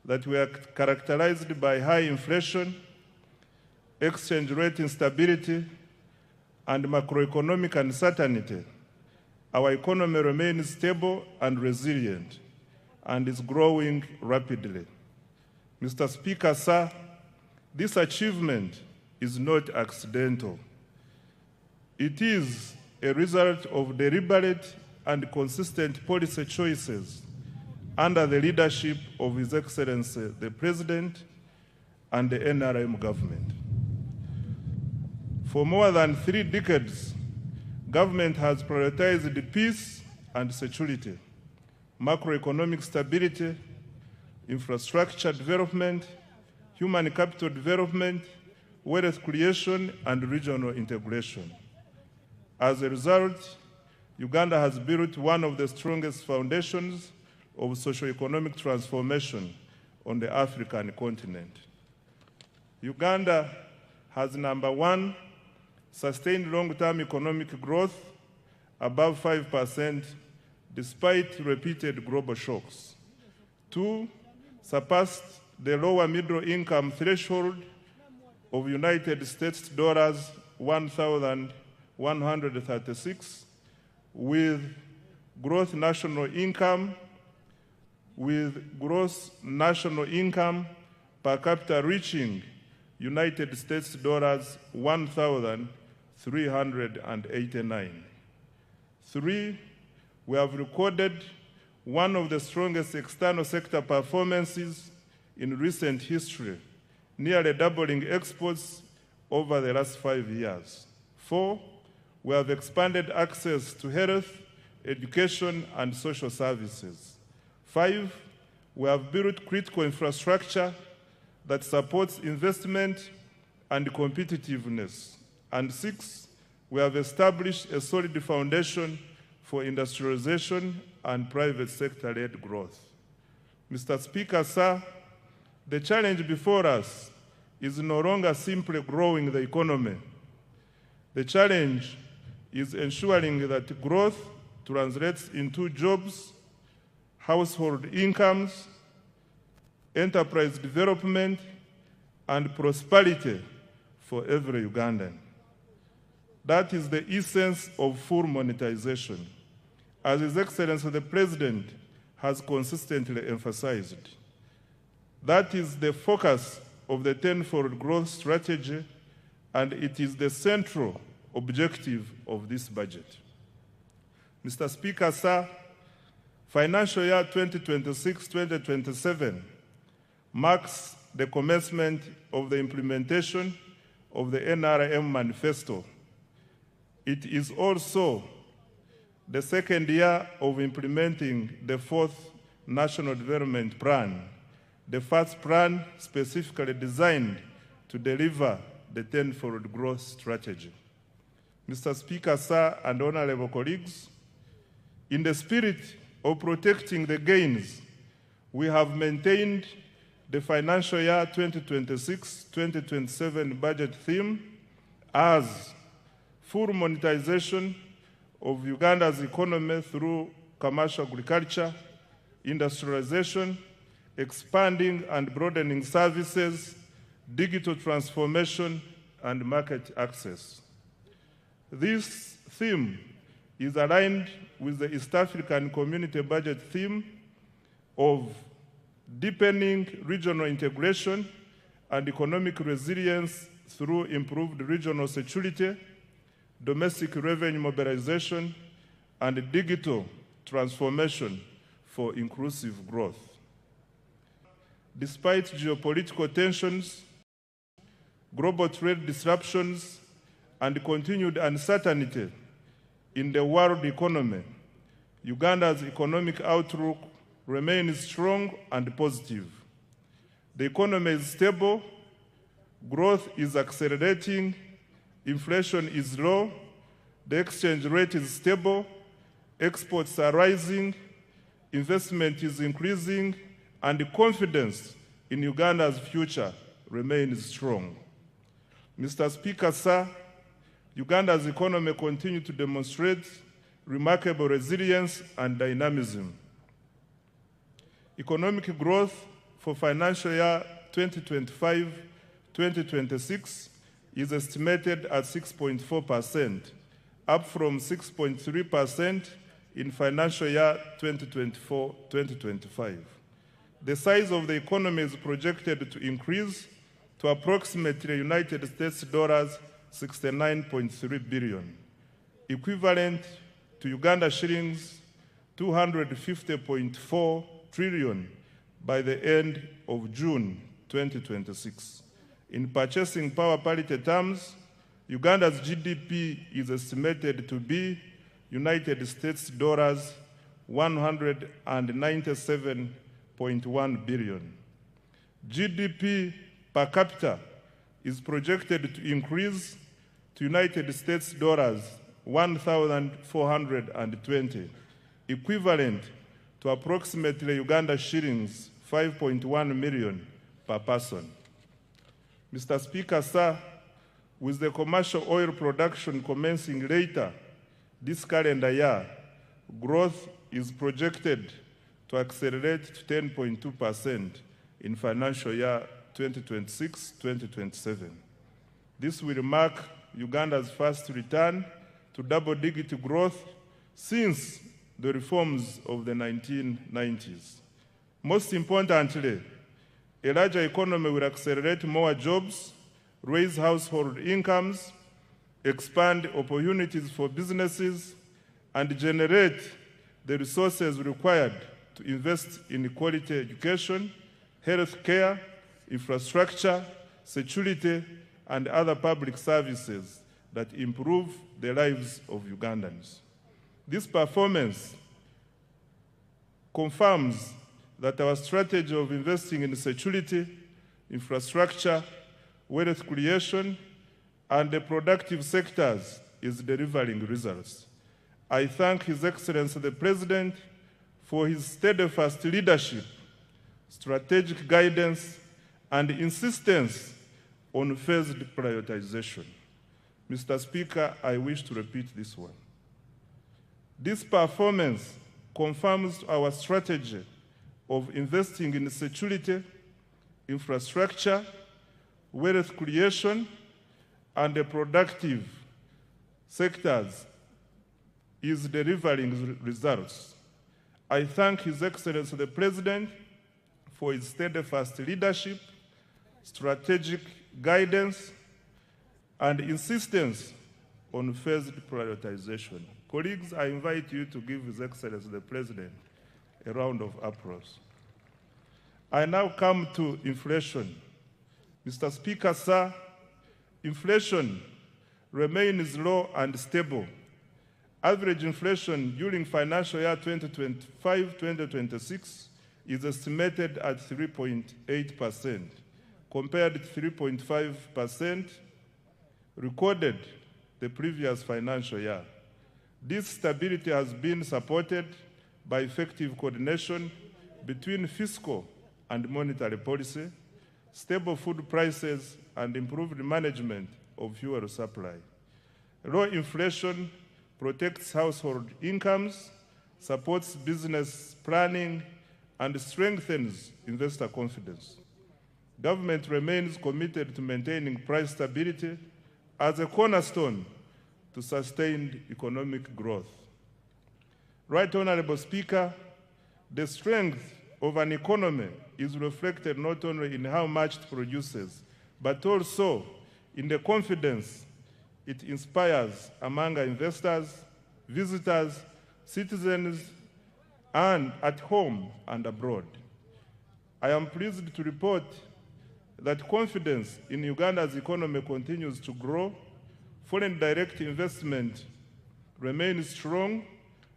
that were characterized by high inflation, exchange rate instability, and macroeconomic uncertainty, our economy remains stable and resilient and is growing rapidly. Mr. Speaker, sir, this achievement is not accidental. It is a result of deliberate and consistent policy choices under the leadership of His Excellency, the President, and the NRM government. For more than 3 decades, government has prioritized peace and security, macroeconomic stability, infrastructure development, human capital development, wealth creation, and regional integration. As a result, Uganda has built one of the strongest foundations of socio-economic transformation on the African continent. Uganda has, number 1, sustained long-term economic growth above 5% despite repeated global shocks. 2, surpassed the lower middle income threshold of United States dollars 1,136 with gross national income per capita reaching United States dollars 1,389. 3, we have recorded one of the strongest external sector performances in recent history, nearly doubling exports over the last 5 years. 4, we have expanded access to health, education, and social services. 5, we have built critical infrastructure that supports investment and competitiveness. And 6, we have established a solid foundation for industrialization and private sector-led growth. Mr. Speaker, sir, the challenge before us is no longer simply growing the economy. The challenge is ensuring that growth translates into jobs, household incomes, enterprise development, and prosperity for every Ugandan. That is the essence of full monetization, as His Excellency the President has consistently emphasized. That is the focus of the tenfold growth strategy, and it is the central objective of this budget. Mr. Speaker, sir, financial year 2026-2027 marks the commencement of the implementation of the NRM manifesto. It is also the second year of implementing the 4th National Development Plan, the first plan specifically designed to deliver the tenfold growth strategy. Mr. Speaker, sir, and honorable colleagues, in the spirit of protecting the gains, we have maintained the financial year 2026-2027 budget theme as full monetization of Uganda's economy through commercial agriculture, industrialization, expanding and broadening services, digital transformation, and market access. This theme is aligned with the East African Community Budget theme of deepening regional integration and economic resilience through improved regional security, domestic revenue mobilization, and digital transformation for inclusive growth. Despite geopolitical tensions, global trade disruptions, and continued uncertainty in the world economy, Uganda's economic outlook remains strong and positive. The economy is stable, growth is accelerating, inflation is low, the exchange rate is stable, exports are rising, investment is increasing, and confidence in Uganda's future remains strong. Mr. Speaker, sir, Uganda's economy continues to demonstrate remarkable resilience and dynamism. Economic growth for financial year 2025-2026 is estimated at 6.4%, up from 6.3% in financial year 2024-2025. The size of the economy is projected to increase to approximately United States dollars 69.3 billion, equivalent to Uganda shillings 250.4 trillion by the end of June 2026. In purchasing power parity terms, Uganda's GDP is estimated to be United States dollars 197.1 billion. GDP per capita is projected to increase to United States dollars 1,420, equivalent to approximately Uganda shillings 5.1 million per person. Mr. Speaker, sir, with the commercial oil production commencing later this calendar year, growth is projected to accelerate to 10.2% in financial year 2026-2027. This will mark Uganda's first return to double-digit growth since the reforms of the 1990s. Most importantly, a larger economy will accelerate more jobs, raise household incomes, expand opportunities for businesses, and generate the resources required to invest in quality education, health care, infrastructure, security, and other public services that improve the lives of Ugandans. This performance confirms that our strategy of investing in security, infrastructure, wealth creation, and the productive sectors is delivering results. I thank His Excellency the President for his steadfast leadership, strategic guidance, and insistence on phased prioritization. Mr. Speaker, I wish to repeat this one. This performance confirms our strategy of investing in security, infrastructure, wealth creation, and the productive sectors is delivering results. I thank His Excellency the President for his steadfast leadership, strategic guidance, and insistence on phased prioritization. Colleagues, I invite you to give His Excellency the President a round of applause. I now come to inflation. Mr. Speaker, sir, inflation remains low and stable. Average inflation during financial year 2025-2026 is estimated at 3.8%, compared to 3.5% recorded the previous financial year. This stability has been supported by effective coordination between fiscal and monetary policy, stable food prices, and improved management of fuel supply. Low inflation protects household incomes, supports business planning, and strengthens investor confidence. Government remains committed to maintaining price stability as a cornerstone to sustained economic growth. Right Honorable Speaker, the strength of an economy is reflected not only in how much it produces, but also in the confidence it inspires among investors, visitors, citizens, and at home and abroad. I am pleased to report that confidence in Uganda's economy continues to grow. Foreign direct investment remains strong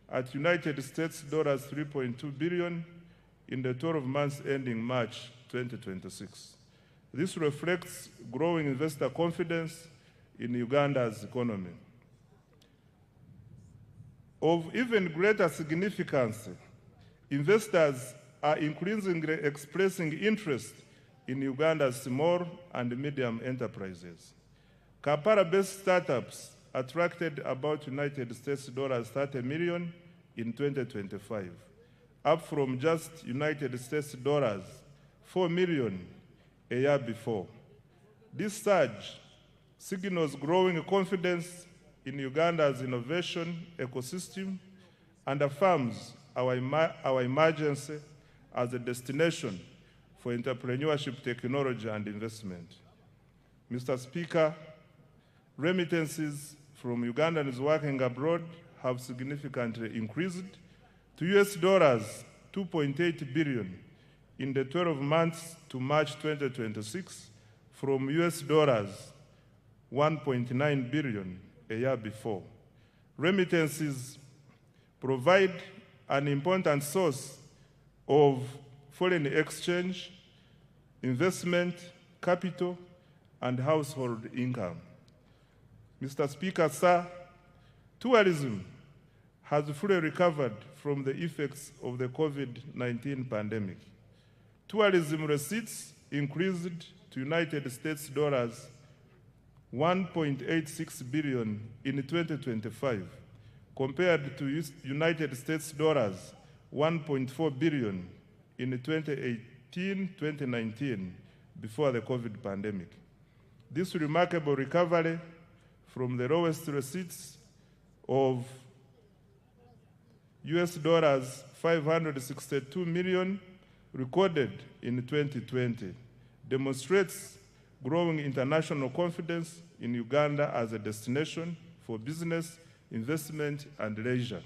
at United States dollars 3.2 billion in the 12 months ending March 2026. This reflects growing investor confidence in Uganda's economy. Of even greater significance, investors are increasingly expressing interest in Uganda's small and medium enterprises. Kampala-based startups attracted about United States dollars 30 million in 2025. up from just United States dollars 4 million a year before. This surge signals growing confidence in Uganda's innovation ecosystem and affirms our emergence as a destination for entrepreneurship, technology, and investment. Mr. Speaker, remittances from Ugandans working abroad have significantly increased to $2.8 billion in the 12 months to March 2026 from $1.9 billion a year before. Remittances provide an important source of foreign exchange, investment, capital, and household income. Mr. Speaker, sir, tourism has fully recovered from the effects of the COVID-19 pandemic. Tourism receipts increased to United States dollars 1.86 billion in 2025, compared to United States dollars 1.4 billion in 2018-2019, before the COVID pandemic. This remarkable recovery from the lowest receipts of US $562 million recorded in 2020 demonstrates growing international confidence in Uganda as a destination for business, investment, and leisure.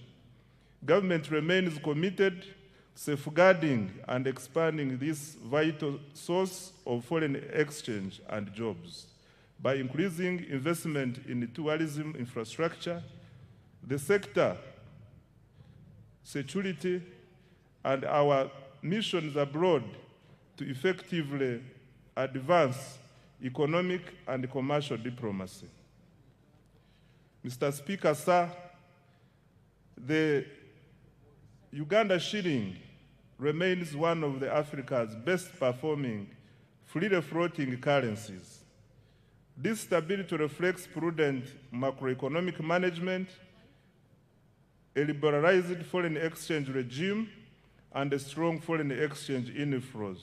Government remains committed to safeguarding and expanding this vital source of foreign exchange and jobs. By increasing investment in tourism infrastructure, the sector, security, and our missions abroad to effectively advance economic and commercial diplomacy. Mr. Speaker, sir, the Uganda shilling remains one of Africa's best performing freely floating currencies. This stability reflects prudent macroeconomic management, a liberalized foreign exchange regime, and a strong foreign exchange inflows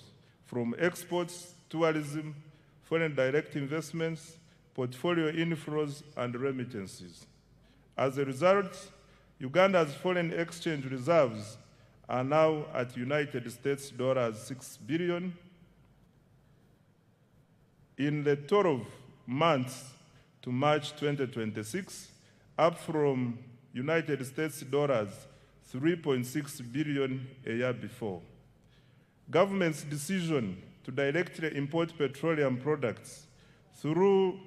from exports, tourism, foreign direct investments, portfolio inflows, and remittances. As a result, Uganda's foreign exchange reserves are now at United States dollars 6 billion. In the 12 months to March 2026, up from United States dollars 3.6 billion a year before. Government's decision to directly import petroleum products through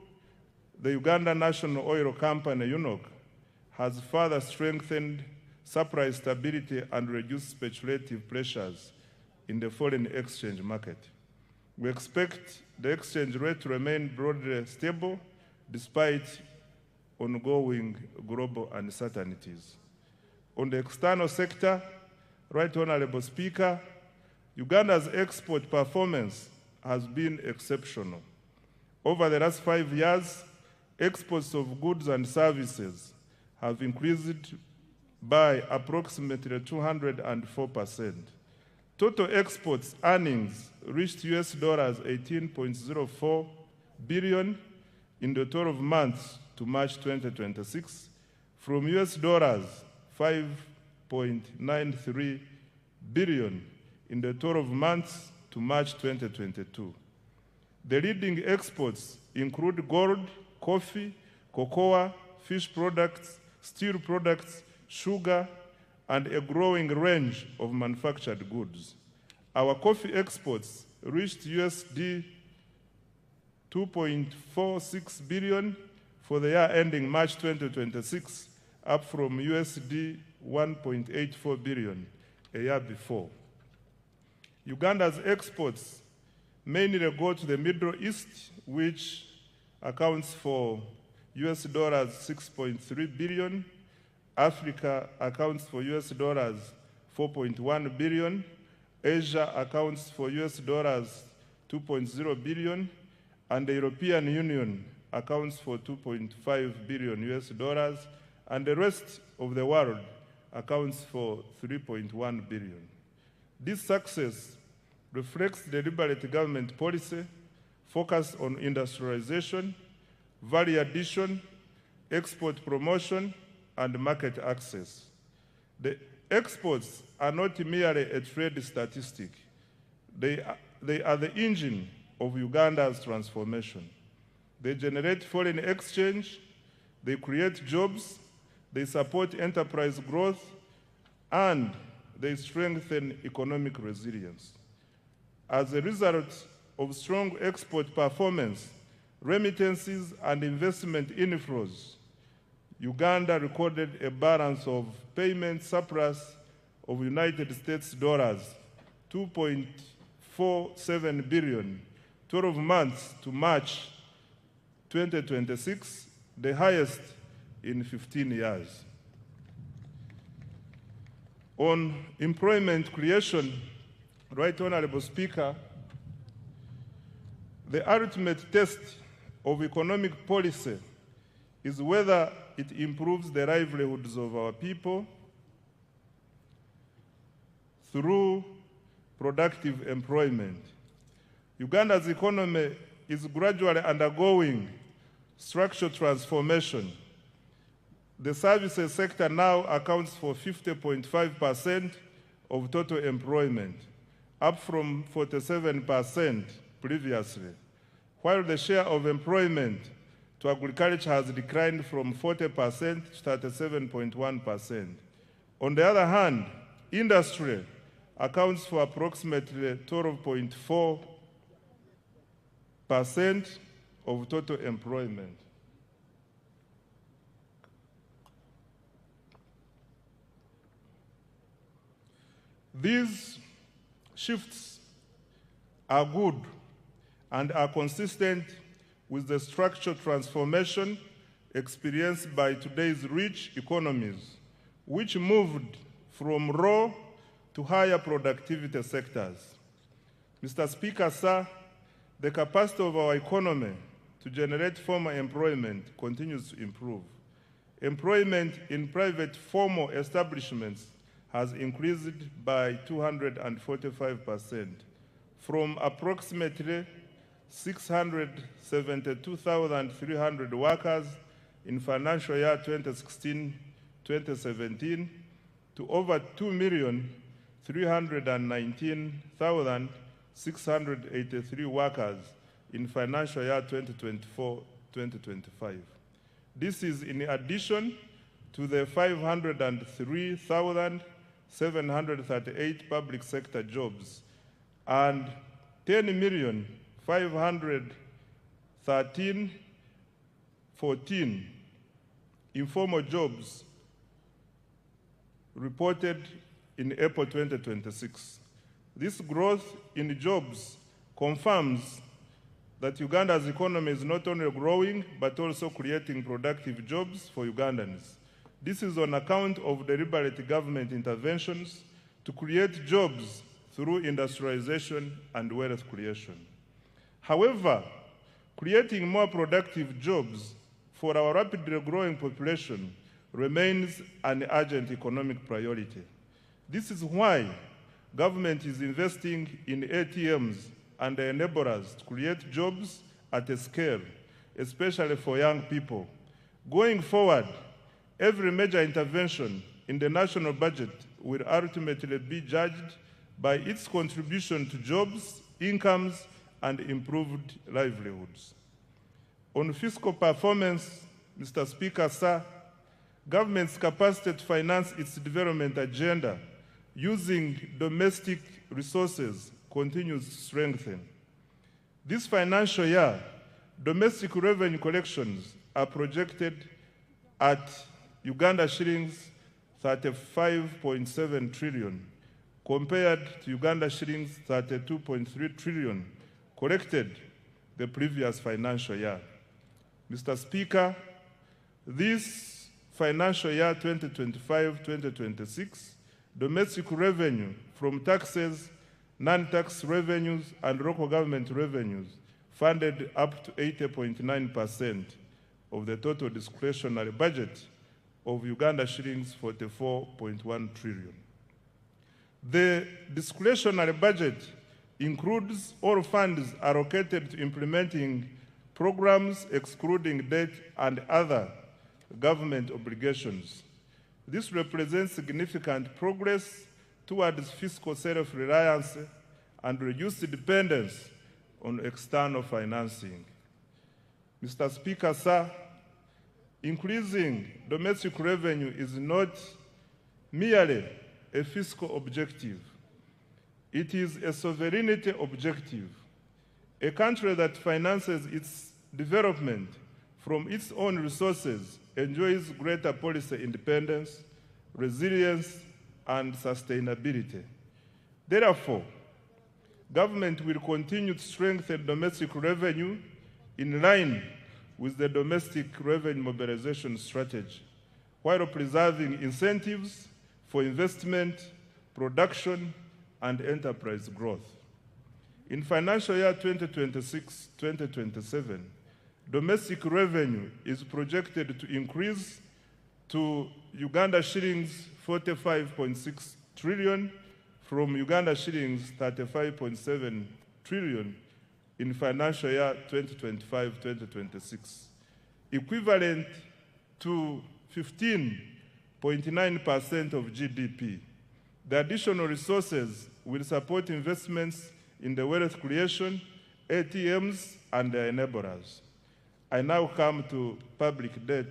the Uganda National Oil Company, UNOC, has further strengthened supply stability and reduced speculative pressures in the foreign exchange market. We expect the exchange rate to remain broadly stable despite ongoing global uncertainties. On the external sector, Right Honorable Speaker, Uganda's export performance has been exceptional. Over the last 5 years, exports of goods and services have increased by approximately 204%. Total exports earnings reached US dollars 18.04 billion in the 12 months to March 2026, from US dollars 5.93 billion in the 12 months to March 2022. The leading exports include gold, coffee, cocoa, fish products, steel products, sugar, and a growing range of manufactured goods. Our coffee exports reached USD 2.46 billion for the year ending March 2026, up from USD 1.84 billion a year before. Uganda's exports mainly go to the Middle East, which accounts for US dollars 6.3 billion. Africa accounts for US dollars 4.1 billion. Asia accounts for US dollars 2.0 billion. And the European Union accounts for 2.5 billion US dollars. And the rest of the world accounts for 3.1 billion. This success reflects deliberate government policy focused on industrialization, value addition, export promotion, and market access. The exports are not merely a trade statistic. They are the engine of Uganda's transformation. They generate foreign exchange, they create jobs, they support enterprise growth, and they strengthen economic resilience. As a result of strong export performance, remittances, and investment inflows, Uganda recorded a balance of payment surplus of United States dollars $2.47 billion, 12 months to March 2026, the highest in 15 years. On employment creation, Right Honorable Speaker, the ultimate test of economic policy is whether it improves the livelihoods of our people through productive employment. Uganda's economy is gradually undergoing structural transformation. The services sector now accounts for 50.5% of total employment, up from 47% previously, while the share of employment to agriculture has declined from 40% to 37.1%. On the other hand, industry accounts for approximately 12.4% of total employment. These shifts are good and are consistent with the structural transformation experienced by today's rich economies, which moved from raw to higher productivity sectors. Mr. Speaker, sir, the capacity of our economy to generate formal employment continues to improve. Employment in private formal establishments has increased by 245%, from approximately 672,300 workers in financial year 2016-2017 to over 2,319,683 workers in financial year 2024-2025. This is in addition to the 503,738 public sector jobs and 10,513,14 informal jobs reported in April 2026. This growth in jobs confirms that Uganda's economy is not only growing, but also creating productive jobs for Ugandans. This is on account of deliberate government interventions to create jobs through industrialization and wealth creation. However, creating more productive jobs for our rapidly growing population remains an urgent economic priority. This is why government is investing in ATMs and enablers to create jobs at a scale, especially for young people. Going forward, every major intervention in the national budget will ultimately be judged by its contribution to jobs, incomes, and improved livelihoods. On fiscal performance, Mr. Speaker, sir, government's capacity to finance its development agenda using domestic resources continues to strengthen. This financial year, domestic revenue collections are projected at Uganda shillings 35.7 trillion, compared to Uganda shillings 32.3 trillion collected the previous financial year. Mr. Speaker, this financial year 2025-2026, domestic revenue from taxes, non-tax revenues, and local government revenues funded up to 80.9% of the total discretionary budget of Uganda shillings 44.1 trillion. The discretionary budget includes all funds allocated to implementing programs excluding debt and other government obligations. This represents significant progress towards fiscal self-reliance and reduced dependence on external financing. Mr. Speaker, sir, increasing domestic revenue is not merely a fiscal objective. It is a sovereignty objective. A country that finances its development from its own resources enjoys greater policy independence, resilience, and sustainability. Therefore, government will continue to strengthen domestic revenue in line with the domestic revenue mobilization strategy, while preserving incentives for investment, production, and enterprise growth. In financial year 2026-2027, domestic revenue is projected to increase to Uganda shillings 45.6 trillion from Uganda shillings 35.7 trillion in financial year 2025-2026, equivalent to 15.9% of GDP. The additional resources will support investments in the wealth creation, ATMs, and their enablers. I now come to public debt,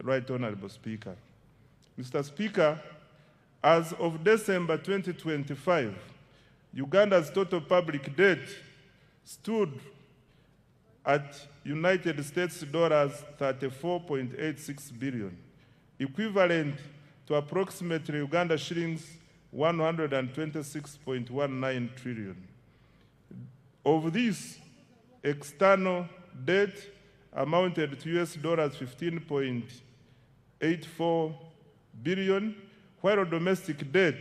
Right Honorable Speaker. Mr. Speaker, as of December 2025, Uganda's total public debt stood at United States dollars 34.86 billion, equivalent to approximately Uganda shillings 126.19 trillion. Of this, external debt amounted to US dollars 15.84 billion, while domestic debt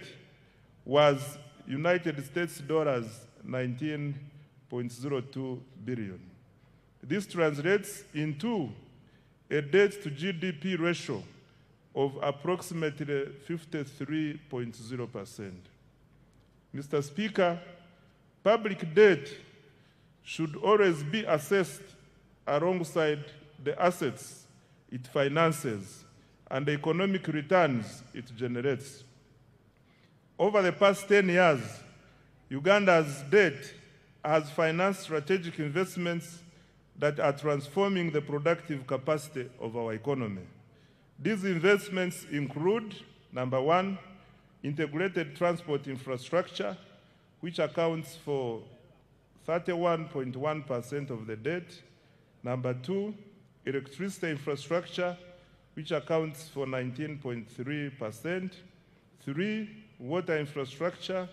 was United States dollars 19.02 billion. This translates into a debt to GDP ratio of approximately 53.0%. Mr. Speaker, public debt should always be assessed alongside the assets it finances and the economic returns it generates. Over the past 10 years, Uganda's debt has financed strategic investments that are transforming the productive capacity of our economy. These investments include, number one, integrated transport infrastructure, which accounts for 31.1% of the debt. Number two, electricity infrastructure, which accounts for 19.3%. Three, water infrastructure,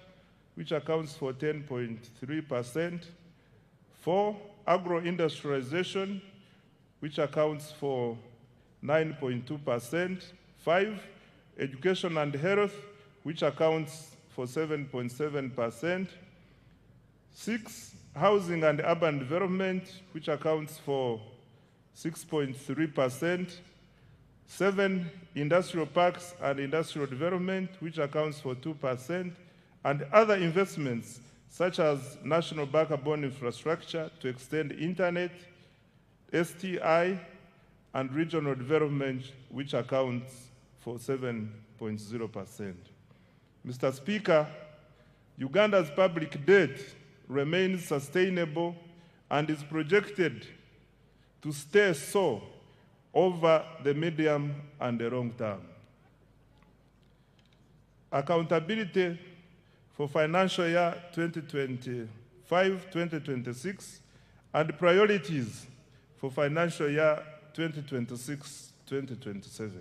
which accounts for 10.3%. Four, agro-industrialization, which accounts for 9.2%. Five, education and health, which accounts for 7.7%. Six, housing and urban development, which accounts for 6.3%. Seven, industrial parks and industrial development, which accounts for 2%, and other investments such as national backbone infrastructure to extend internet, STI, and regional development, which accounts for 7.0%. Mr. Speaker, Uganda's public debt remains sustainable and is projected to stay so over the medium and the long term. Accountability for financial year 2025-2026 and priorities for financial year 2026-2027.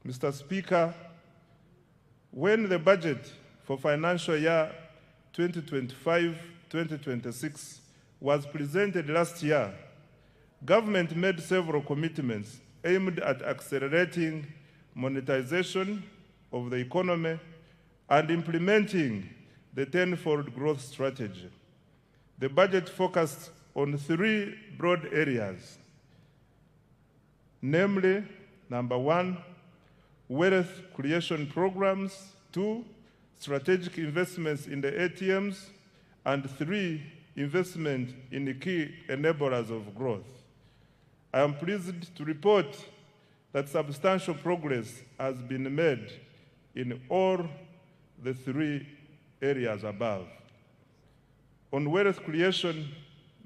Mr. Speaker, when the budget for financial year 2025-2026 was presented last year, government made several commitments aimed at accelerating monetization of the economy and implementing the tenfold growth strategy. The budget focused on three broad areas, namely, number one, wealth creation programs, two, strategic investments in the ATMs, and 3, investment in the key enablers of growth. I am pleased to report that substantial progress has been made in all the 3 areas above. On wealth creation,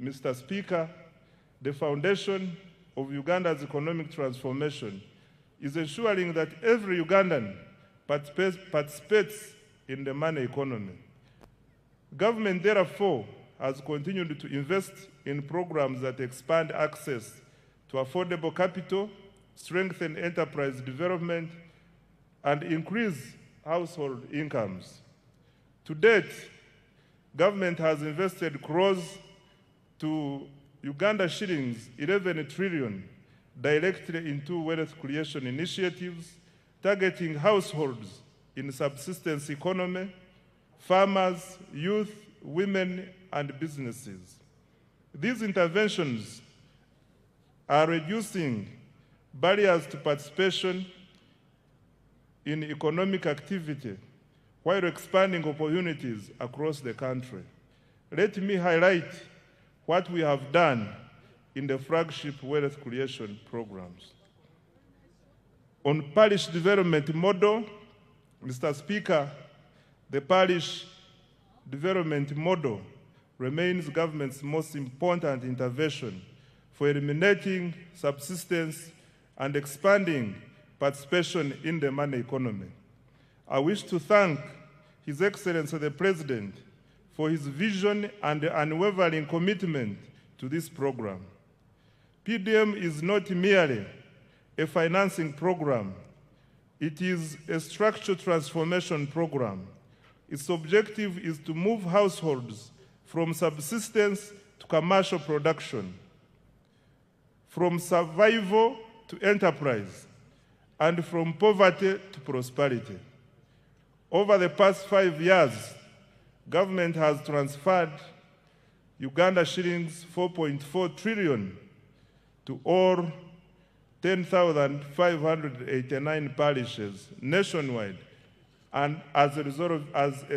Mr. Speaker, the foundation of Uganda's economic transformation is ensuring that every Ugandan participates in the money economy. Government, therefore, has continued to invest in programs that expand access to affordable capital, strengthen enterprise development, and increase household incomes. To date, government has invested close to Uganda shillings 11 trillion directly into wealth creation initiatives, targeting households in subsistence economy, farmers, youth, women, and businesses. These interventions are reducing barriers to participation in economic activity while expanding opportunities across the country. Let me highlight what we have done in the flagship wealth creation programs. On parish development model, Mr. Speaker, the parish development model remains government's most important intervention for eliminating subsistence and expanding participation in the money economy. I wish to thank His Excellency the President for his vision and unwavering commitment to this program. PDM is not merely a financing program, it is a structural transformation program. Its objective is to move households from subsistence to commercial production, from survival to enterprise, and from poverty to prosperity. Over the past 5 years, government has transferred Uganda shillings 4.4 trillion to all 10,589 parishes nationwide, and as a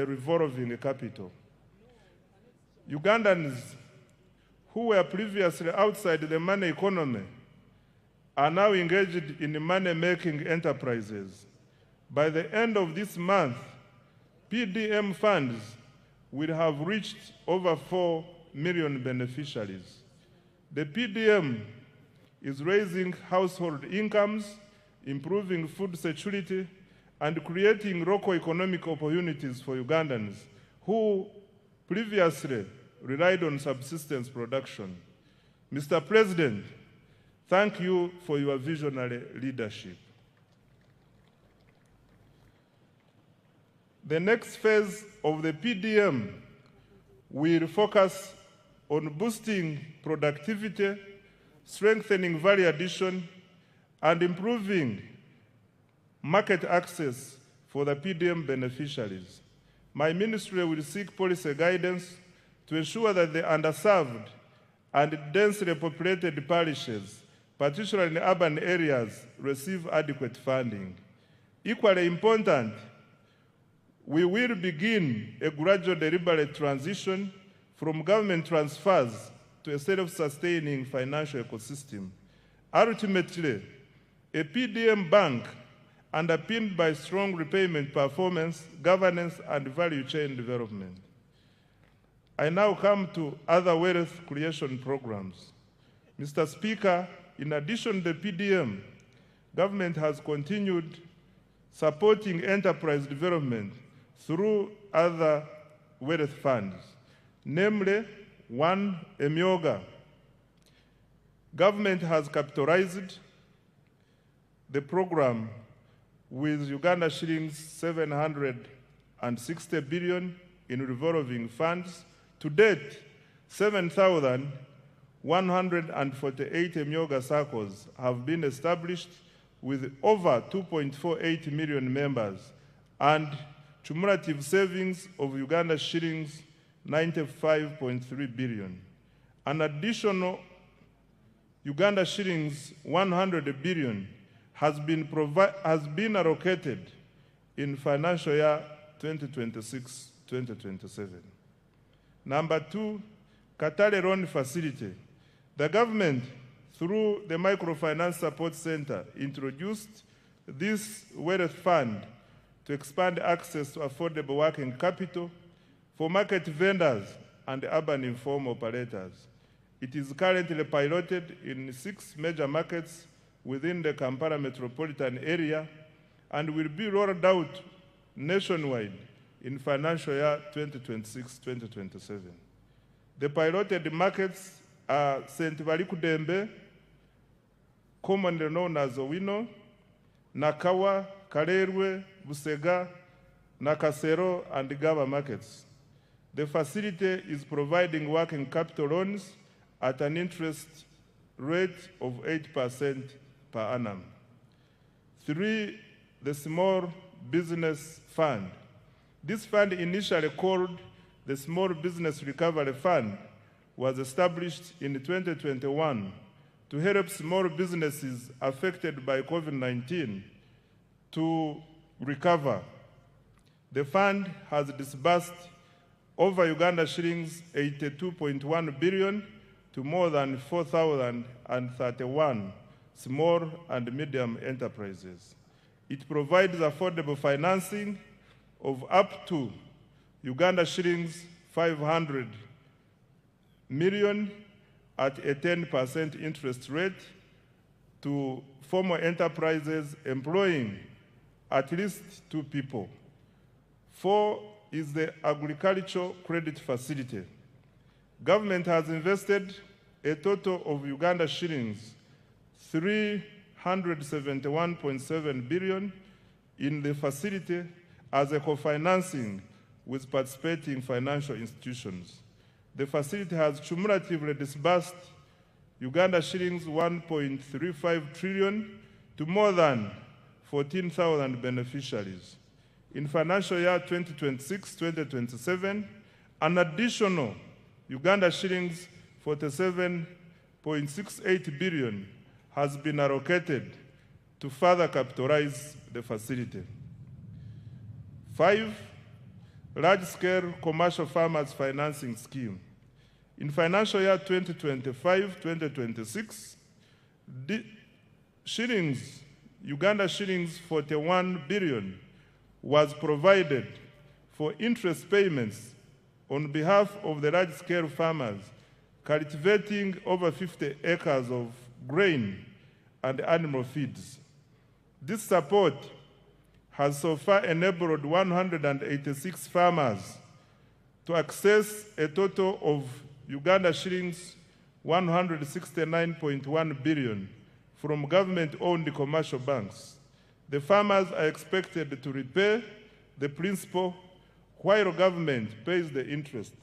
revolving capital. Ugandans who were previously outside the money economy are now engaged in money-making enterprises. By the end of this month, PDM funds will have reached over 4 million beneficiaries. The PDM is raising household incomes, improving food security, and creating local economic opportunities for Ugandans who previously relied on subsistence production. Mr. President, thank you for your visionary leadership. The next phase of the PDM will focus on boosting productivity, strengthening value addition, and improving market access for the PDM beneficiaries. My ministry will seek policy guidance to ensure that the underserved and densely populated parishes, particularly in urban areas, receive adequate funding. Equally important, we will begin a gradual deliberate transition from government transfers to a self-sustaining financial ecosystem. Ultimately, a PDM bank underpinned by strong repayment performance, governance, and value chain development. I now come to other wealth creation programs. Mr. Speaker, in addition to the PDM, government has continued supporting enterprise development through other wealth funds, namely, 1, Emyoga. Government has capitalized the program with Uganda shillings 760 billion in revolving funds. To date, 7,148 Emyoga circles have been established with over 2.48 million members and cumulative savings of Uganda shillings 95.3 billion. An additional Uganda shillings 100 billion has been allocated in financial year 2026-2027. Number 2, Katale Loan Facility. The government, through the Microfinance Support Center, introduced this wealth fund to expand access to affordable working capital for market vendors and urban informal operators. It is currently piloted in 6 major markets within the Kampala metropolitan area and will be rolled out nationwide in financial year 2026-2027. The piloted markets are St. Valikudembe, commonly known as Owino, Nakawa, Kalerwe, Busega, Nakasero, and Gaba markets. The facility is providing working capital loans at an interest rate of 8% per annum. 3, the Small Business Fund. This fund, initially called the Small Business Recovery Fund, was established in 2021 to help small businesses affected by COVID-19 to recover. The fund has disbursed over Uganda shillings 82.1 billion to more than 4,031 small and medium enterprises. It provides affordable financing of up to Uganda shillings 500 million at a 10% interest rate to formal enterprises employing at least 2 people. 4 is the Agricultural Credit Facility. Government has invested a total of Uganda shillings 371.7 billion in the facility as a co-financing with participating financial institutions. The facility has cumulatively disbursed Uganda shillings 1.35 trillion to more than 14,000 beneficiaries. In financial year 2026-2027, an additional Uganda shillings 47.68 billion has been allocated to further capitalize the facility. 5, large-scale commercial farmers financing scheme. In financial year 2025-2026, Uganda shillings 41 billion was provided for interest payments on behalf of the large-scale farmers cultivating over 50 acres of grain and animal feeds. This support has so far enabled 186 farmers to access a total of Uganda shillings 169.1 billion from government-owned commercial banks. The farmers are expected to repay the principal while government pays the interest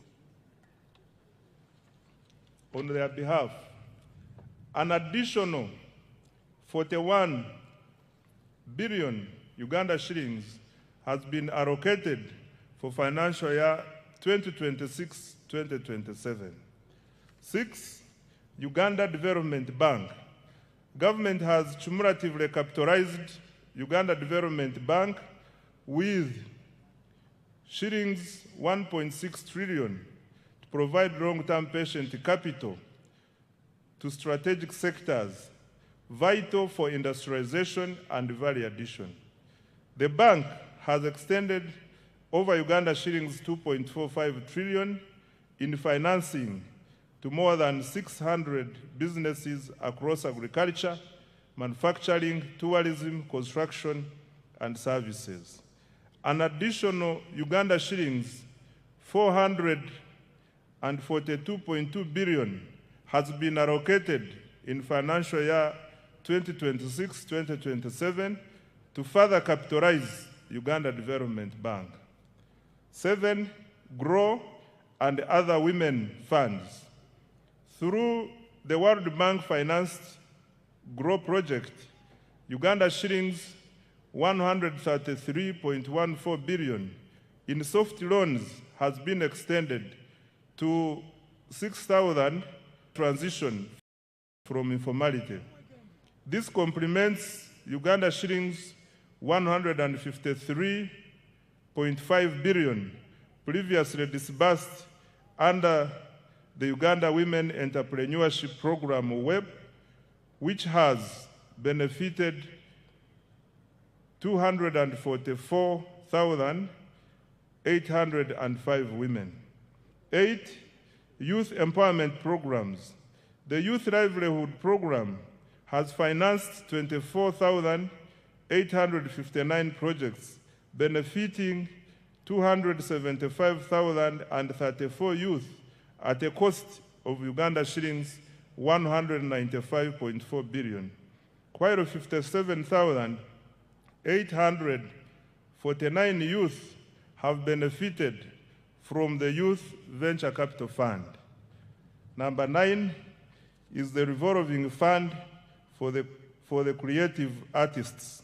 on their behalf. An additional 41 billion Uganda shillings has been allocated for financial year 2026-2027. 6, Uganda Development Bank. Government has cumulatively capitalized Uganda Development Bank with shillings 1.6 trillion to provide long-term patient capital to strategic sectors vital for industrialization and value addition. The bank has extended over Uganda shillings 2.45 trillion in financing to more than 600 businesses across agriculture, manufacturing, tourism, construction, and services. An additional Uganda shillings 442.2 billion has been allocated in financial year 2026-2027 to further capitalize Uganda Development Bank. 7, Grow and other women funds. Through the World Bank financed Grow project, Uganda shillings 133.14 billion in soft loans has been extended to 6,000 transition from informality. This complements Uganda shillings 153.6 $1.5 billion previously disbursed under the Uganda Women Entrepreneurship Program WEP, which has benefited 244,805 women. 8 youth empowerment programs. The Youth Livelihood Program has financed 24,859 projects, benefiting 275,034 youth at a cost of Uganda shillings 195.4 billion, while 57,849 youth have benefited from the Youth Venture Capital Fund. Number 9 is the revolving fund for the creative artists.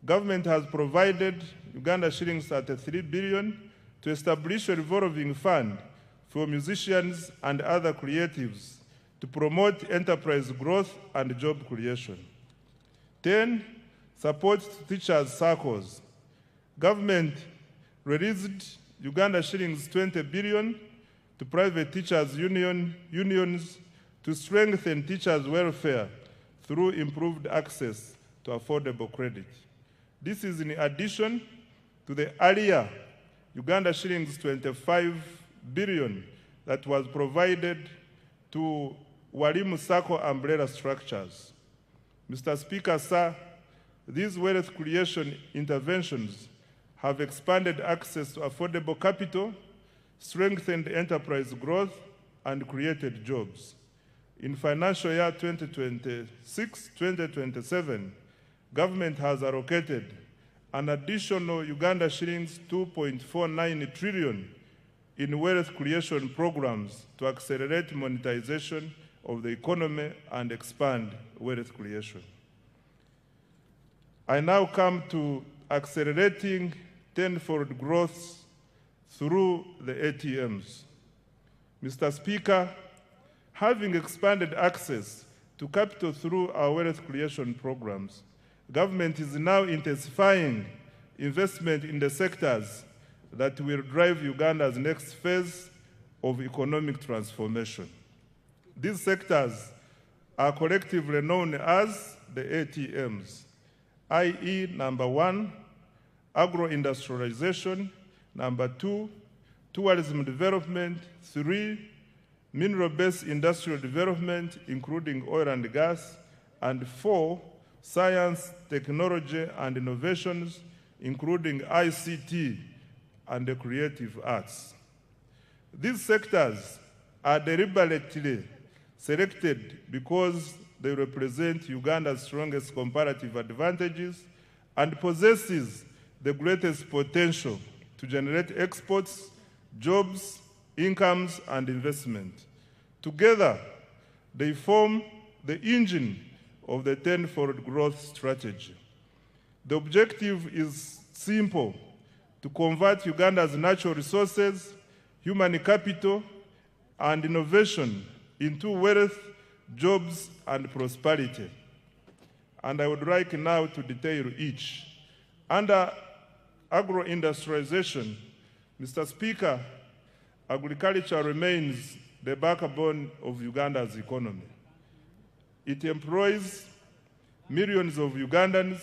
Government has provided Uganda shillings 33 billion to establish a revolving fund for musicians and other creatives to promote enterprise growth and job creation. 10, support teachers' circles. Government released Uganda shillings 20 billion to private teachers' unions to strengthen teachers' welfare through improved access to affordable credit. This is in addition to the earlier Uganda shillings 25 billion that was provided to Walimu Sacco umbrella structures. Mr. Speaker, sir, these wealth creation interventions have expanded access to affordable capital, strengthened enterprise growth, and created jobs. In financial year 2026-2027, government has allocated an additional Uganda shillings 2.49 trillion in wealth creation programs to accelerate monetization of the economy and expand wealth creation. I now come to accelerating tenfold growth through the ATMs. Mr. Speaker, having expanded access to capital through our wealth creation programs, government is now intensifying investment in the sectors that will drive Uganda's next phase of economic transformation. These sectors are collectively known as the ATMs, i.e. number 1, agro-industrialization, number 2, tourism development, 3, mineral-based industrial development, including oil and gas, and 4, science, technology, and innovations, including ICT and the creative arts. These sectors are deliberately selected because they represent Uganda's strongest comparative advantages and possesses the greatest potential to generate exports, jobs, incomes, and investment. Together, they form the engine of the tenfold growth strategy. The objective is simple: to convert Uganda's natural resources, human capital, and innovation into wealth, jobs, and prosperity. And I would like now to detail each. Under agro-industrialization, Mr. Speaker, agriculture remains the backbone of Uganda's economy. It employs millions of Ugandans,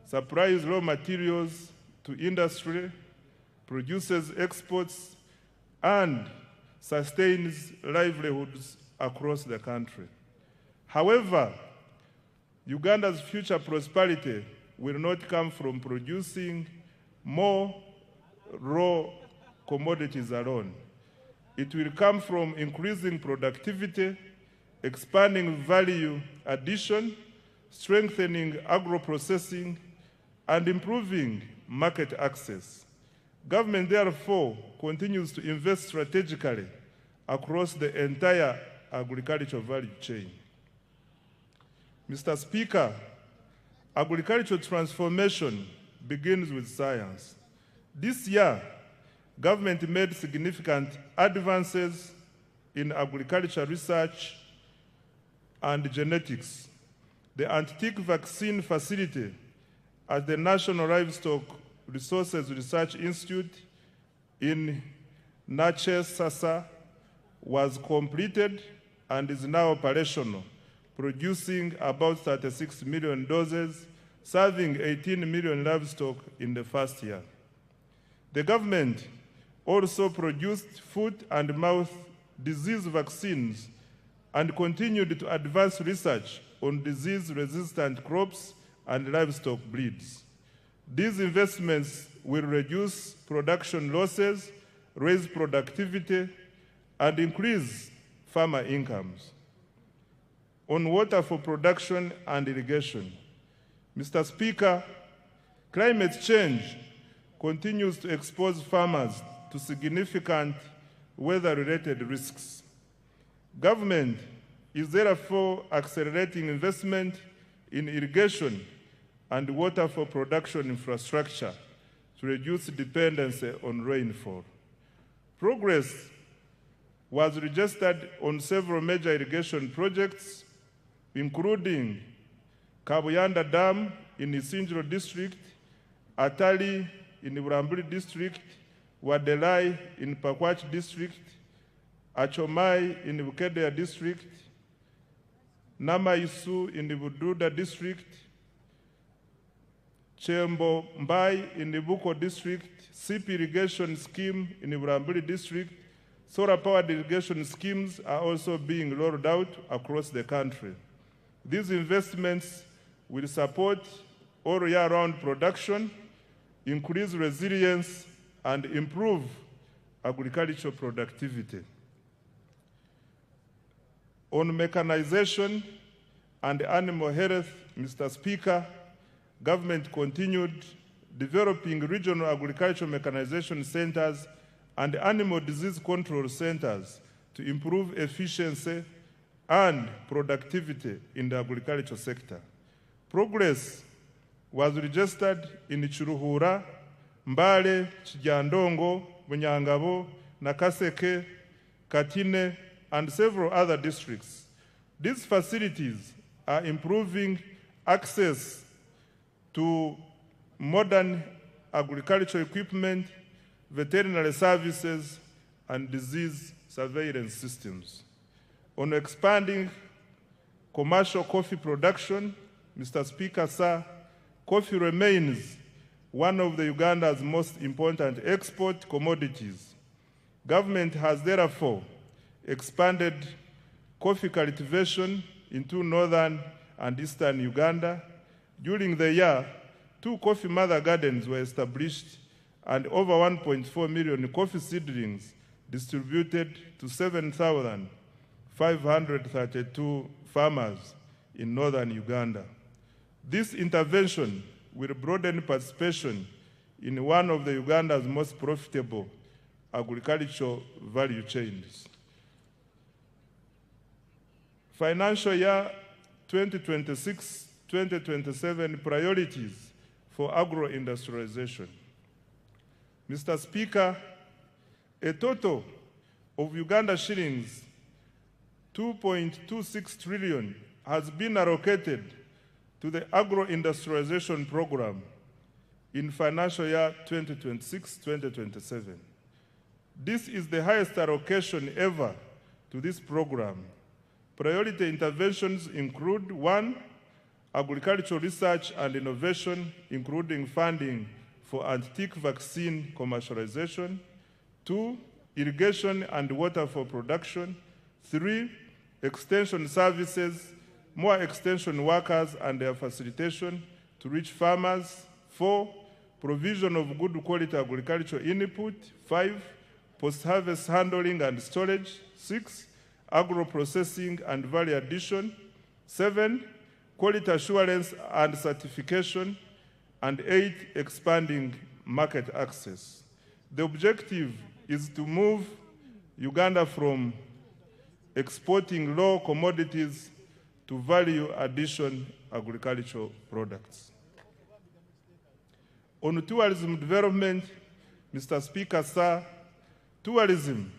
supplies raw materials to industry, produces exports, and sustains livelihoods across the country. However, Uganda's future prosperity will not come from producing more raw commodities alone. It will come from increasing productivity, expanding value addition, strengthening agro-processing, and improving market access. Government, therefore, continues to invest strategically across the entire agricultural value chain. Mr. Speaker, agricultural transformation begins with science. This year, government made significant advances in agriculture research and genetics. The anti-tick vaccine facility at the National Livestock Resources Research Institute in Nachesasa was completed and is now operational, producing about 36 million doses, serving 18 million livestock in the first year. The government also produced foot and mouth disease vaccines and continued to advance research on disease-resistant crops and livestock breeds. These investments will reduce production losses, raise productivity, and increase farmer incomes. On water for production and irrigation, Mr. Speaker, climate change continues to expose farmers to significant weather-related risks. Government is therefore accelerating investment in irrigation and water for production infrastructure to reduce dependency on rainfall. Progress was registered on several major irrigation projects, including Kabuyanda Dam in Isinjiro District, Atali in Buramburi District, Wadelai in Pakwach District, Achomai in Bukedea District, Namaisu in the Bududa District, Chembo Mbai in the Buko District, SIP irrigation scheme in the Buramburi District. Solar-powered irrigation schemes are also being rolled out across the country. These investments will support all year-round production, increase resilience, and improve agricultural productivity. On mechanization and animal health, Mr. Speaker, government continued developing regional agricultural mechanization centers and animal disease control centers to improve efficiency and productivity in the agricultural sector. Progress was registered in Chiruhura, Mbale, Chijandongo, Bunyangabo, Nakaseke, Katine, and several other districts. These facilities are improving access to modern agricultural equipment, veterinary services, and disease surveillance systems. On expanding commercial coffee production, Mr. Speaker, sir, coffee remains one of the Uganda's most important export commodities. Government has therefore expanded coffee cultivation into northern and eastern Uganda. During the year, 2 coffee mother gardens were established and over 1.4 million coffee seedlings distributed to 7,532 farmers in northern Uganda. This intervention will broaden participation in one of the Uganda's most profitable agricultural value chains. Financial year 2026-2027 priorities for agro-industrialization. Mr. Speaker, a total of Uganda shillings 2.26 trillion has been allocated to the agro-industrialization program in financial year 2026-2027. This is the highest allocation ever to this program. Priority interventions include 1, agricultural research and innovation, including funding for antique vaccine commercialization. 2, irrigation and water for production. 3, extension services, more extension workers and their facilitation to reach farmers. 4, provision of good quality agricultural input. 5, post-harvest handling and storage. 6, agro-processing and value addition. 7, quality assurance and certification. And 8, expanding market access. The objective is to move Uganda from exporting low commodities to value addition agricultural products. On tourism development, Mr. Speaker, sir, tourism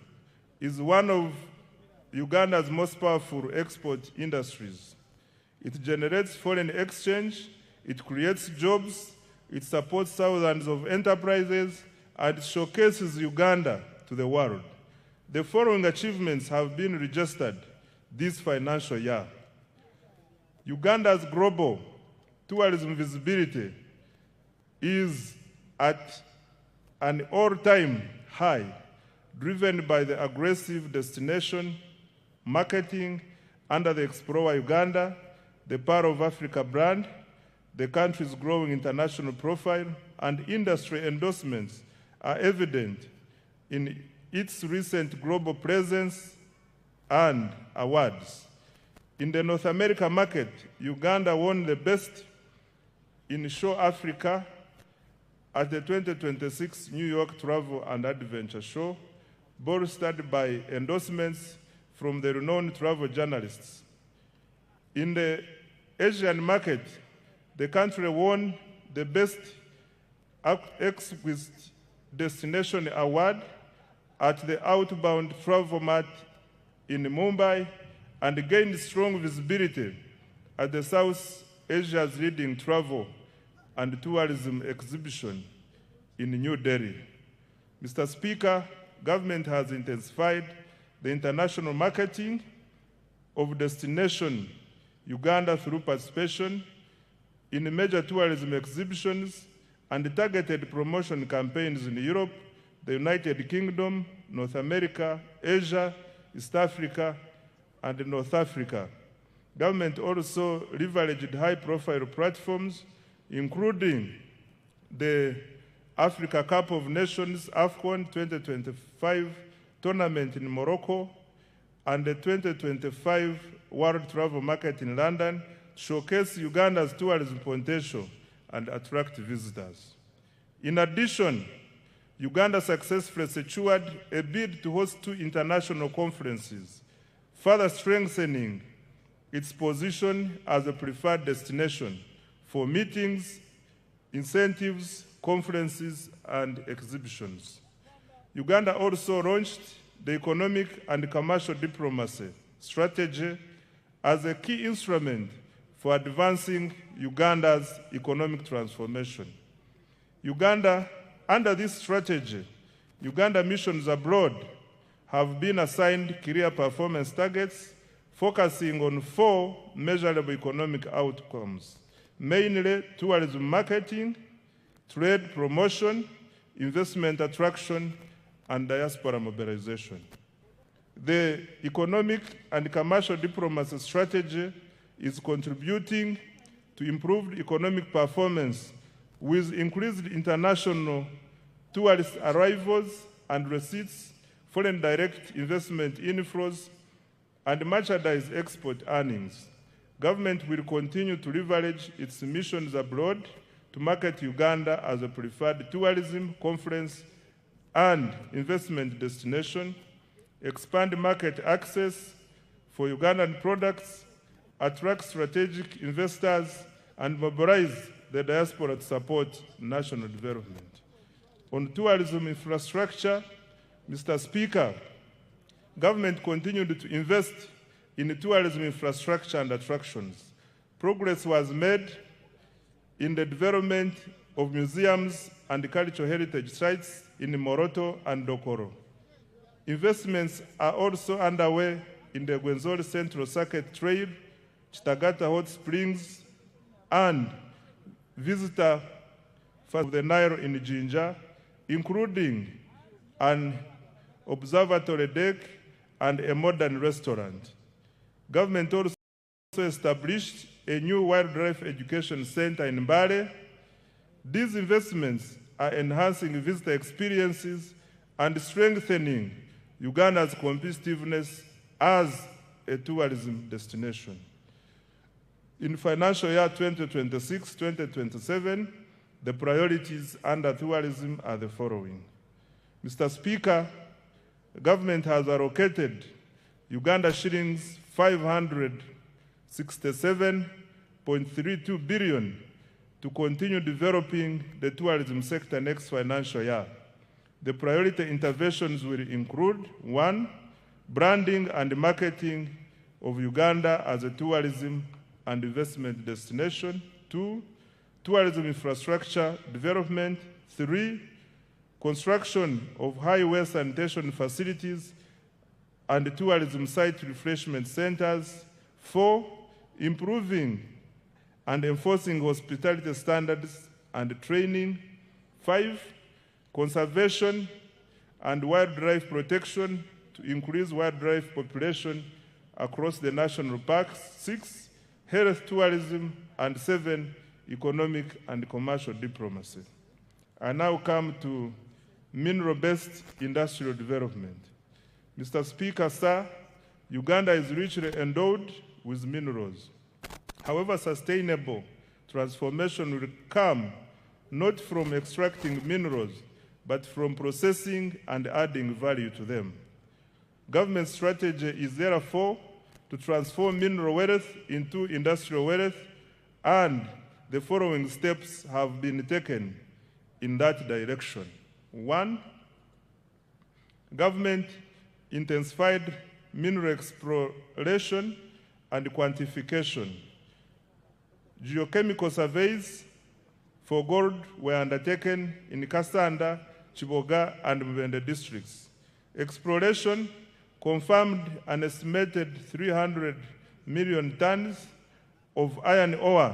is one of Uganda's most powerful export industries. It generates foreign exchange, it creates jobs, It supports thousands of enterprises and showcases Uganda to the world. The following achievements have been registered this financial year. Uganda's global tourism visibility is at an all-time high, driven by the aggressive destination marketing under the Explore Uganda, the Power of Africa brand, the country's growing international profile, and industry endorsements are evident in its recent global presence and awards. In the North America market, Uganda won the Best in Show Africa at the 2026 New York Travel and Adventure Show, bolstered by endorsements from the renowned travel journalists. In the Asian market, the country won the Best Exquisite Destination Award at the Outbound Travel Mart in Mumbai and gained strong visibility at the South Asia's leading travel and tourism exhibition in New Delhi. Mr. Speaker, government has intensified the international marketing of Destination Uganda through participation in major tourism exhibitions and targeted promotion campaigns in Europe, the United Kingdom, North America, Asia, East Africa, and North Africa. Government also leveraged high-profile platforms, including the Africa Cup of Nations AFCON 2025 tournament in Morocco and the 2025 World Travel Market in London, to showcase Uganda's tourism potential and attract visitors. In addition, Uganda successfully secured a bid to host 2 international conferences, further strengthening its position as a preferred destination for meetings, incentives, conferences, and exhibitions. Uganda also launched the economic and commercial diplomacy strategy as a key instrument for advancing Uganda's economic transformation. Under this strategy, Uganda missions abroad have been assigned clear performance targets focusing on 4 measurable economic outcomes, mainly tourism marketing, trade promotion, investment attraction, and diaspora mobilization. The economic and commercial diplomacy strategy is contributing to improved economic performance with increased international tourist arrivals and receipts, foreign direct investment inflows, and merchandise export earnings. Government will continue to leverage its missions abroad to market Uganda as a preferred tourism, conference, and investment destination, expand market access for Ugandan products, attract strategic investors, and mobilize the diaspora to support national development. On tourism infrastructure, Mr. Speaker, government continued to invest in tourism infrastructure and attractions. Progress was made in the development of museums and cultural heritage sites in Moroto and Dokoro. Investments are also underway in the Gwenzori Central Circuit Trail, Chitagata Hot Springs, and visitor of the Nile in Jinja, including an observatory deck and a modern restaurant. Government also established a new wildlife education center in Mbale. These investments are enhancing visitor experiences and strengthening Uganda's competitiveness as a tourism destination. In financial year 2026-2027, the priorities under tourism are the following. Mr. Speaker, the government has allocated Uganda shillings 567.32 billion to continue developing the tourism sector next financial year. The priority interventions will include: 1, branding and marketing of Uganda as a tourism and investment destination; 2, tourism infrastructure development. 3, construction of highway sanitation facilities and tourism site refreshment centers. 4, improving and enforcing hospitality standards and training. 5, conservation and wildlife protection to increase wildlife population across the national parks. 6, health tourism, and 7, economic and commercial diplomacy. I now come to mineral-based industrial development. Mr. Speaker, sir, Uganda is richly endowed with minerals. However, sustainable transformation will come not from extracting minerals, but from processing and adding value to them. Government strategy is therefore to transform mineral wealth into industrial wealth, and the following steps have been taken in that direction. 1, government intensified mineral exploration and quantification. Geochemical surveys for gold were undertaken in Kasanda, Chiboga, and Mubende districts. Exploration confirmed an estimated 300 million tons of iron ore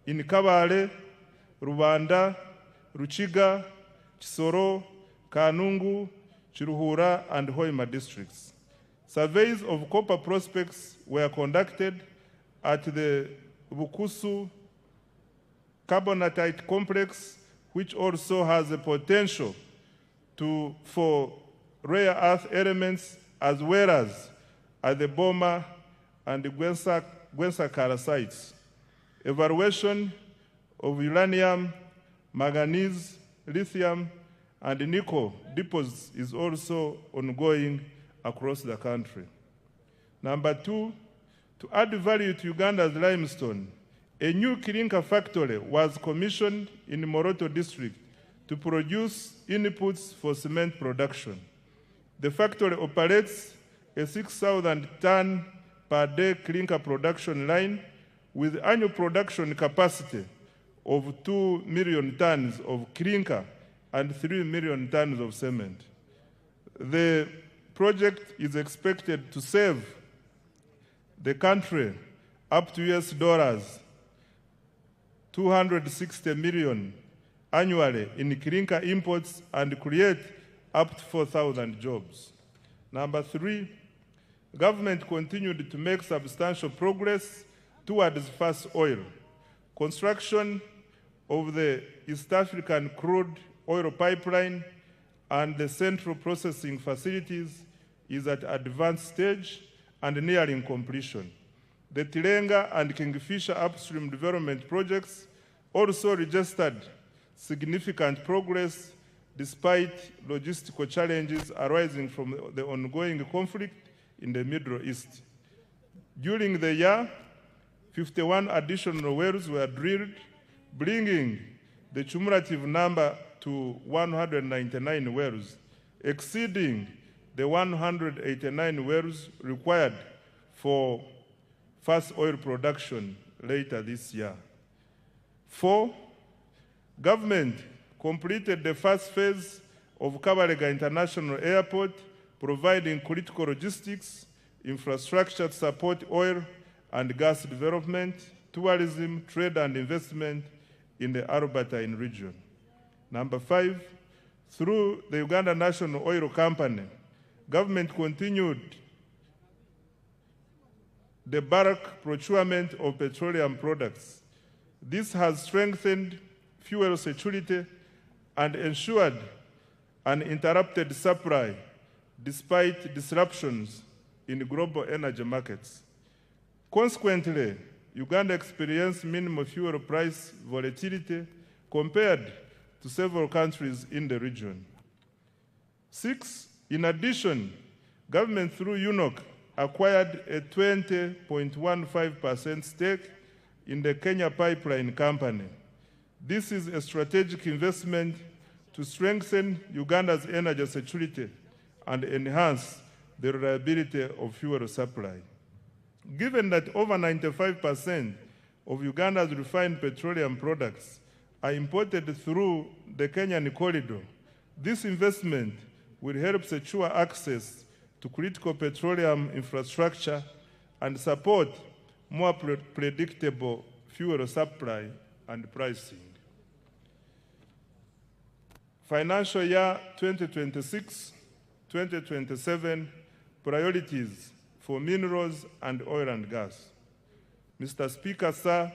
in Kabale, Rubanda, Ruchiga, Chisoro, Kanungu, Chiruhura, and Hoima districts. Surveys of copper prospects were conducted at the Bukusu carbonatite complex, which also has the potential for rare earth elements, as well as at the Boma and the Gwensakara sites. Evaluation of uranium, manganese, lithium, and nickel deposits is also ongoing across the country. Number 2, to add value to Uganda's limestone, a new clinker factory was commissioned in Moroto district to produce inputs for cement production. The factory operates a 6,000 ton per day clinker production line with annual production capacity of 2 million tons of clinker and 3 million tons of cement. The project is expected to save the country up to US $260 million annually in clinker imports and create up to 4,000 jobs. Number 3, government continued to make substantial progress towards fast oil. Construction of the East African crude oil pipeline and the central processing facilities is at advanced stage and nearing completion. The Tilenga and Kingfisher upstream development projects also registered significant progress despite logistical challenges arising from the ongoing conflict in the Middle East. During the year, 51 additional wells were drilled, bringing the cumulative number to 199 wells, exceeding the 189 wells required for fast oil production later this year. 4, government completed the first phase of Kabalega International Airport, providing critical logistics, infrastructure to support oil and gas development, tourism, trade and investment in the Albertine region. Number 5, through the Uganda National Oil Company, government continued the bulk procurement of petroleum products. This has strengthened fuel security and ensured uninterrupted supply despite disruptions in global energy markets. Consequently, Uganda experienced minimal fuel price volatility compared to several countries in the region. 6, in addition, government through UNOC acquired a 20.15% stake in the Kenya Pipeline Company. This is a strategic investment to strengthen Uganda's energy security and enhance the reliability of fuel supply. Given that over 95% of Uganda's refined petroleum products are imported through the Kenyan corridor. This investment will help secure access to critical petroleum infrastructure and support more predictable fuel supply and pricing. Financial year 2026-2027 priorities for minerals and oil and gas. Mr. Speaker, sir,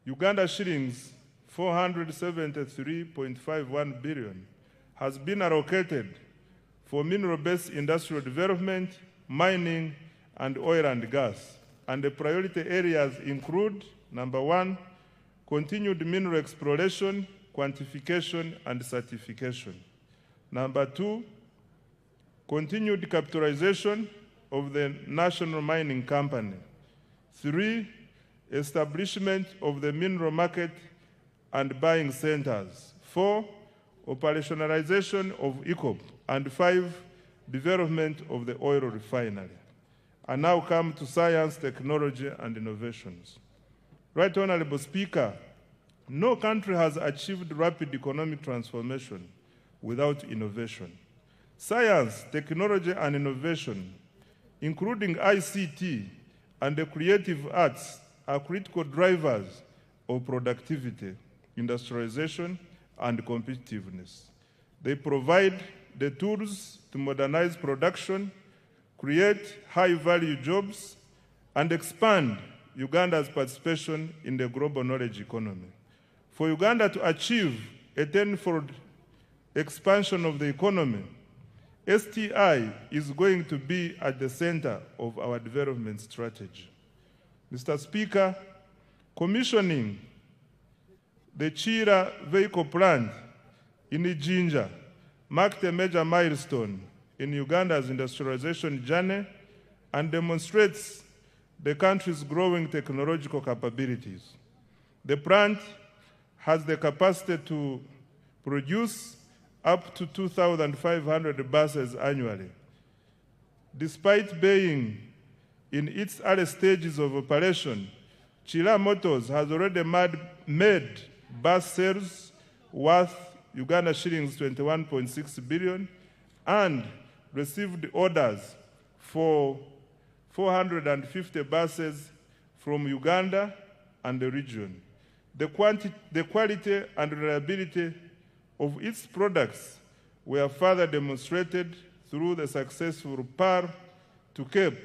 Uganda shillings 473.51 billion has been allocated for mineral-based industrial development, mining, and oil and gas. And the priority areas include, number one, continued mineral exploration, quantification, and certification. Number two, continued capitalization of the National Mining Company. 3, establishment of the mineral market and buying centers. 4, operationalization of ECOP. And 5, development of the oil refinery. I now come to science, technology, and innovations. Right Honorable Speaker, no country has achieved rapid economic transformation without innovation. Science, technology, and innovation, including ICT and the creative arts, are critical drivers of productivity, industrialization, and competitiveness. They provide the tools to modernize production, create high-value jobs, and expand Uganda's participation in the global knowledge economy. For Uganda to achieve a tenfold expansion of the economy, STI is going to be at the center of our development strategy. Mr. Speaker, commissioning the Chira vehicle plant in Ijinja marked a major milestone in Uganda's industrialization journey and demonstrates the country's growing technological capabilities. The plant has the capacity to produce up to 2,500 buses annually. Despite being in its early stages of operation, Chira Motors has already made bus sales worth Uganda shillings 21.6 billion and received orders for 450 buses from Uganda and the region. The quality and reliability of its products were further demonstrated through the successful PAR to Cape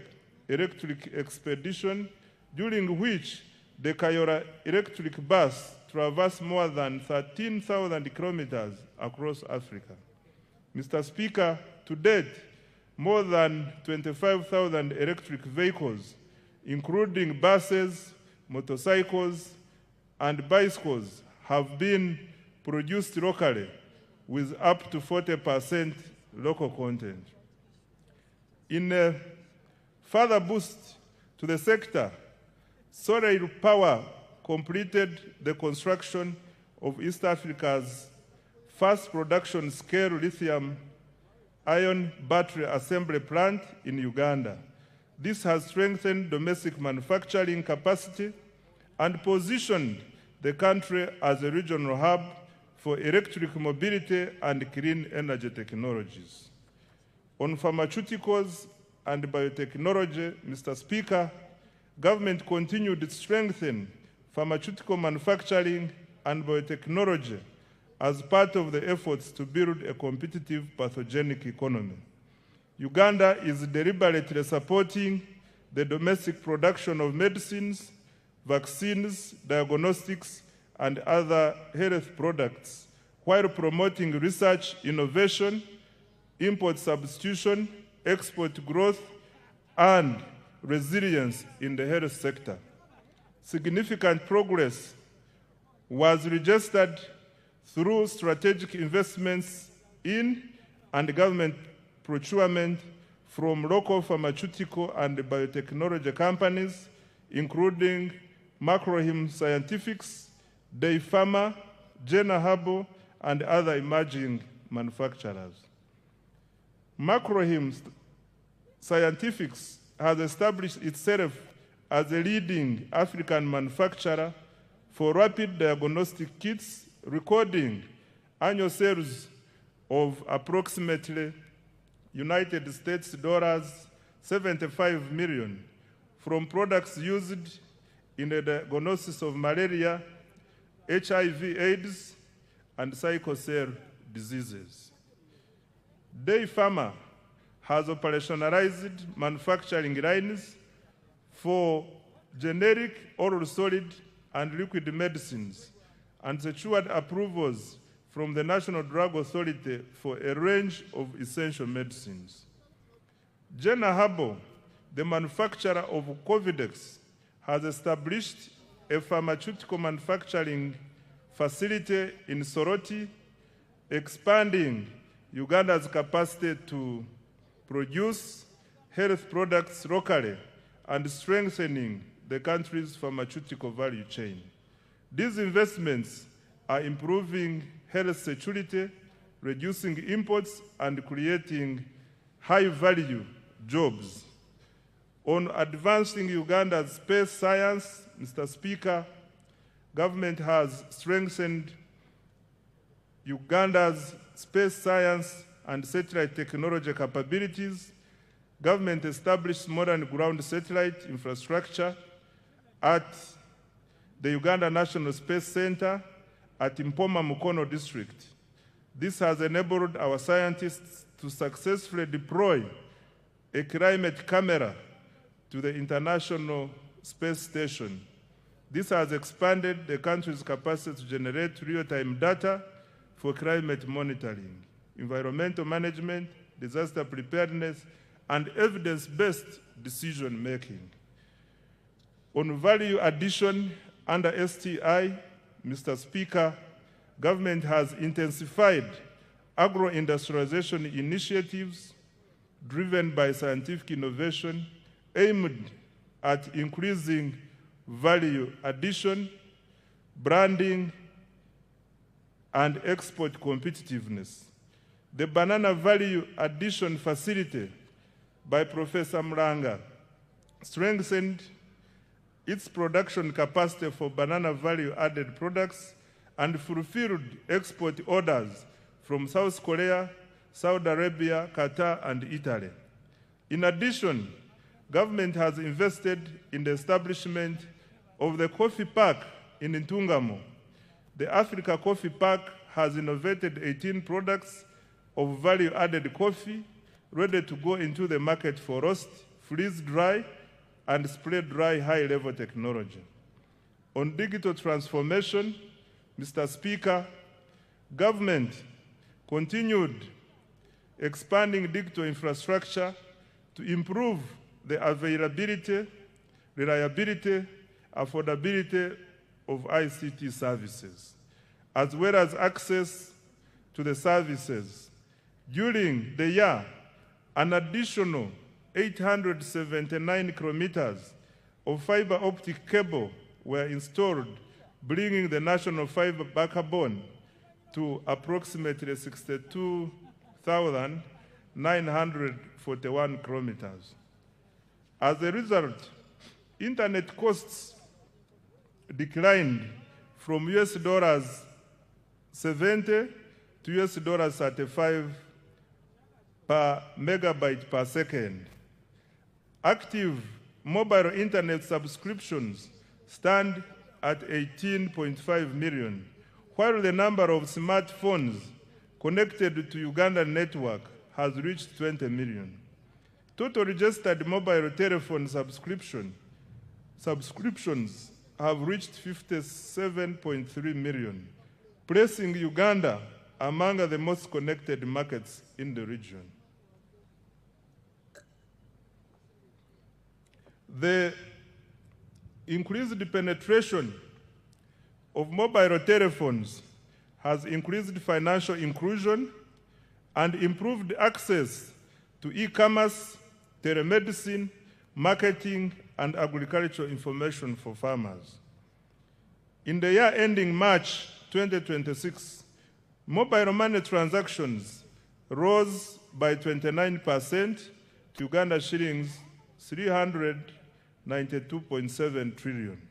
electric expedition, during which the Kayora electric bus traversed more than 13,000 kilometers across Africa. Mr. Speaker, to date, more than 25,000 electric vehicles, including buses, motorcycles, and bicycles, have been produced locally with up to 40% local content. In a further boost to the sector, solar power completed the construction of East Africa's first production-scale lithium-ion battery assembly plant in Uganda. This has strengthened domestic manufacturing capacity and positioned the country as a regional hub for electric mobility and clean energy technologies. On pharmaceuticals and biotechnology, Mr. Speaker, government continued to strengthen pharmaceutical manufacturing and biotechnology as part of the efforts to build a competitive pathogenic economy. Uganda is deliberately supporting the domestic production of medicines, vaccines, diagnostics, and other health products, while promoting research, innovation, import substitution, export growth, and resilience in the health sector. Significant progress was registered through strategic investments in and government procurement from local pharmaceutical and biotechnology companies, including Macrohim Scientifics, Day Pharma, Jena Herbal, and other emerging manufacturers. Macrohim Scientifics has established itself as a leading African manufacturer for rapid diagnostic kits, recording annual sales of approximately United States dollars 75 million from products used in the diagnosis of malaria, HIV/AIDS, and sickle cell diseases. Day Pharma has operationalized manufacturing lines for generic, oral solid, and liquid medicines and secured approvals from the National Drug Authority for a range of essential medicines. Jenna Habo, the manufacturer of Covidex, has established a pharmaceutical manufacturing facility in Soroti, expanding Uganda's capacity to produce health products locally and strengthening the country's pharmaceutical value chain. These investments are improving health security, reducing imports, and creating high-value jobs. On advancing Uganda's space science, Mr. Speaker, government has strengthened Uganda's space science and satellite technology capabilities. Government established modern ground satellite infrastructure at the Uganda National Space Center at Mpoma Mukono district. This has enabled our scientists to successfully deploy a climate camera to the International Space Station. This has expanded the country's capacity to generate real-time data for climate monitoring, environmental management, disaster preparedness, and evidence-based decision-making. On value addition under STI, Mr. Speaker, government has intensified agro-industrialization initiatives driven by scientific innovation aimed at increasing value addition, branding, and export competitiveness. The Banana Value Addition Facility by Professor Mlanga strengthened its production capacity for banana value-added products and fulfilled export orders from South Korea, Saudi Arabia, Qatar, and Italy. In addition, government has invested in the establishment of the Coffee Park in Ntungamo. The Africa Coffee Park has innovated 18 products of value-added coffee ready to go into the market for roast, freeze-dry, and spray-dry high-level technology. On digital transformation, Mr. Speaker, government continued expanding digital infrastructure to improve the availability, reliability, affordability of ICT services, as well as access to the services. During the year, an additional 879 kilometers of fiber optic cable were installed, bringing the national fiber backbone to approximately 62,941 kilometers. As a result, internet costs declined from $70 to $35 per megabyte per second. Active mobile internet subscriptions stand at 18.5 million, while the number of smartphones connected to Ugandan network has reached 20 million. Total registered mobile telephone subscriptions have reached 57.3 million, placing Uganda among the most connected markets in the region. The increased penetration of mobile telephones has increased financial inclusion and improved access to e-commerce, telemedicine, marketing, and agricultural information for farmers. In the year ending March 2026, mobile money transactions rose by 29% to Uganda shillings 92.7 trillion.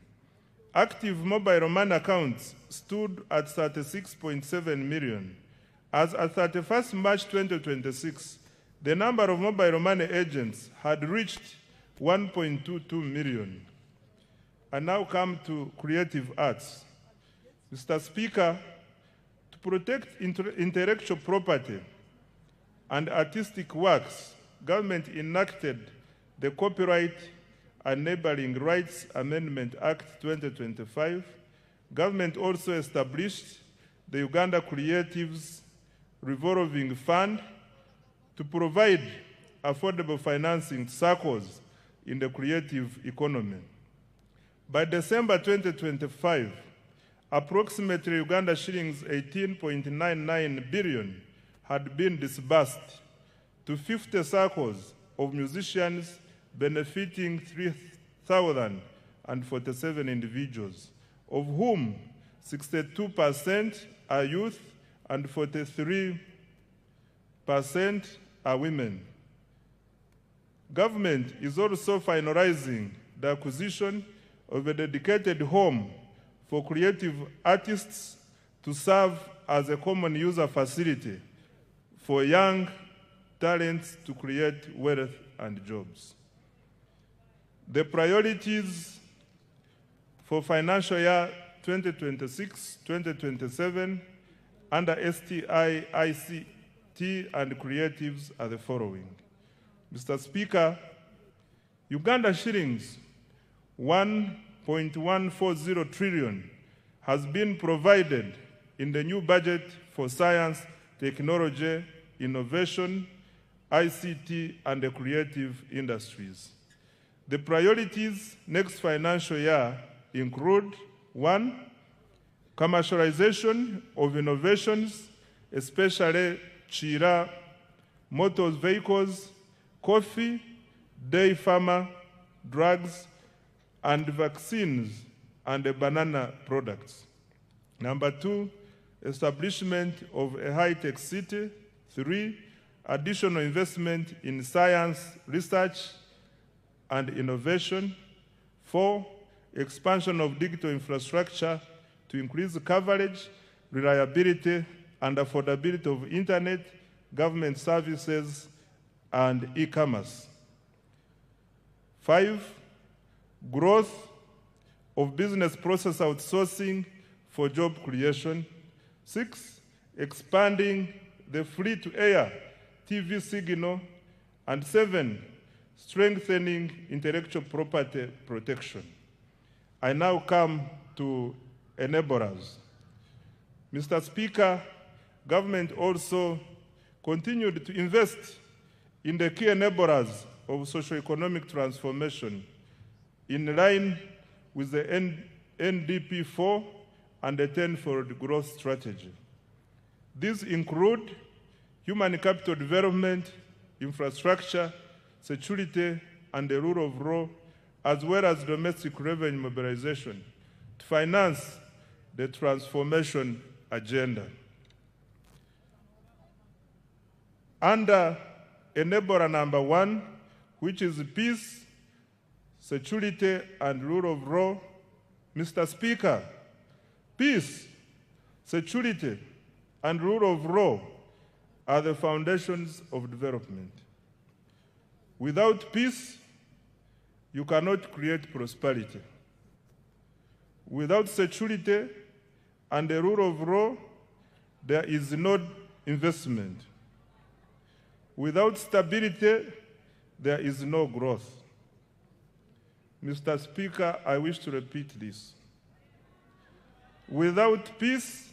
Active mobile money accounts stood at 36.7 million. As at 31st March 2026, the number of mobile money agents had reached 1.22 million. I now come to creative arts. Mr. Speaker, to protect intellectual property and artistic works, government enacted the Copyright Enabling Rights Amendment Act 2025. Government also established the Uganda Creatives Revolving Fund to provide affordable financing to circles in the creative economy. By December 2025, approximately Uganda shillings 18.99 billion had been disbursed to 50 circles of musicians, benefiting 3,047 individuals, of whom 62% are youth and 43% are women. Government is also finalizing the acquisition of a dedicated home for creative artists to serve as a common user facility for young talents to create wealth and jobs. The priorities for financial year 2026-2027 under STI, ICT, and creatives are the following. Mr. Speaker, Uganda shillings 1.140 trillion has been provided in the new budget for science, technology, innovation, ICT, and the creative industries. The priorities next financial year include: 1, commercialization of innovations, especially Chira, motor vehicles, coffee, dairy farmer, drugs, and vaccines, and banana products. Number 2, establishment of a high-tech city. 3, additional investment in science, research, and innovation. 4, expansion of digital infrastructure to increase coverage, reliability, and affordability of internet, government services, and e-commerce. 5, growth of business process outsourcing for job creation. 6, expanding the free-to-air TV signal. And 7, strengthening intellectual property protection. I now come to enablers. Mr. Speaker, government also continued to invest in the key enablers of socio-economic transformation in line with the NDP 4 and the 10-fold growth strategy. These include human capital development, infrastructure, security, and the rule of law, as well as domestic revenue mobilization to finance the transformation agenda. Under enabler number 1, which is peace, security, and rule of law, Mr. Speaker, peace, security, and rule of law are the foundations of development. Without peace, you cannot create prosperity. Without security and the rule of law, there is no investment. Without stability, there is no growth. Mr. Speaker, I wish to repeat this. Without peace,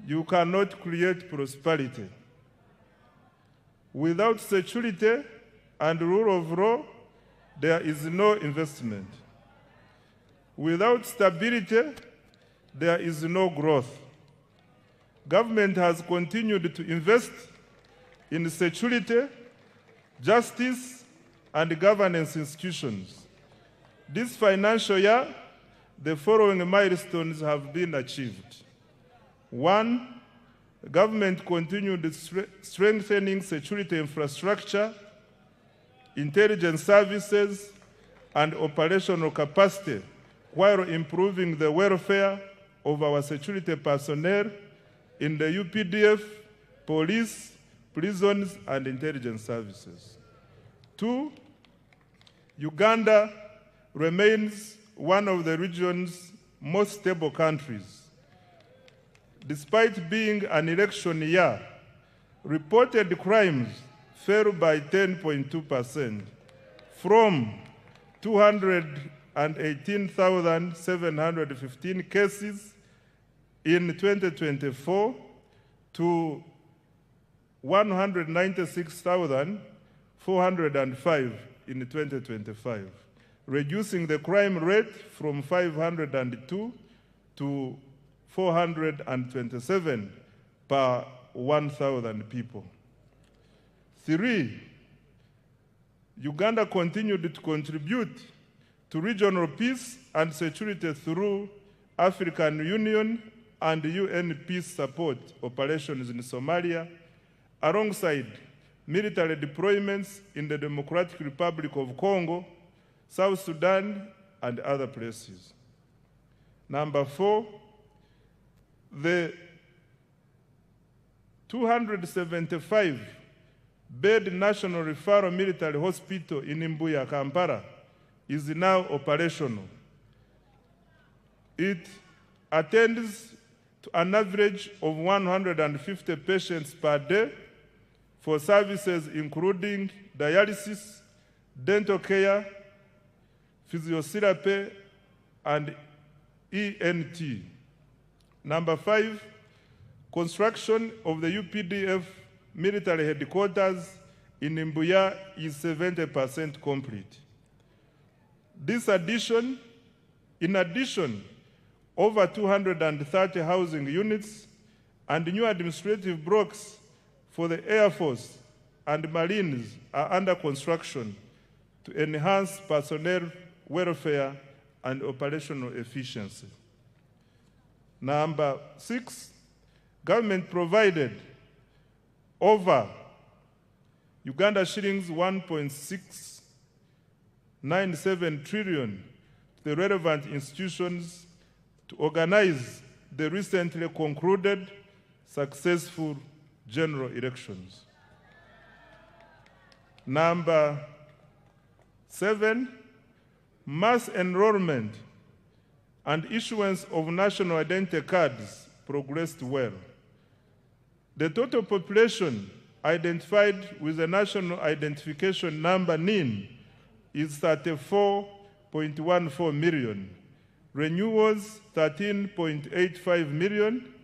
you cannot create prosperity. Without security and rule of law, there is no investment. Without stability, there is no growth. Government has continued to invest in security, justice, and governance institutions. This financial year, the following milestones have been achieved. 1, government continued strengthening security infrastructure, intelligence services, and operational capacity while improving the welfare of our security personnel in the UPDF, police, prisons, and intelligence services. 2, Uganda remains one of the region's most stable countries. Despite being an election year, reported crimes fell by 10.2% from 218,715 cases in 2024 to 196,405 in 2025, reducing the crime rate from 502 to 427 per 1,000 people. 3, Uganda continued to contribute to regional peace and security through African Union and UN peace support operations in Somalia, alongside military deployments in the Democratic Republic of Congo, South Sudan, and other places. Number 4, the 275-bed National Referral Military Hospital in Mbuya, Kampala, is now operational. It attends to an average of 150 patients per day for services including dialysis, dental care, physiotherapy, and ENT. Number 5, construction of the UPDF military headquarters in Mbuya is 70% complete. In addition, over 230 housing units and new administrative blocks for the Air Force and Marines are under construction to enhance personnel welfare and operational efficiency. Number 6, government provided over Uganda shillings 1.697 trillion to the relevant institutions to organize the recently concluded successful general elections. Number 7, mass enrollment and issuance of national identity cards progressed well. The total population identified with the National Identification Number NIN is 34.14 million, renewals 13.85 million,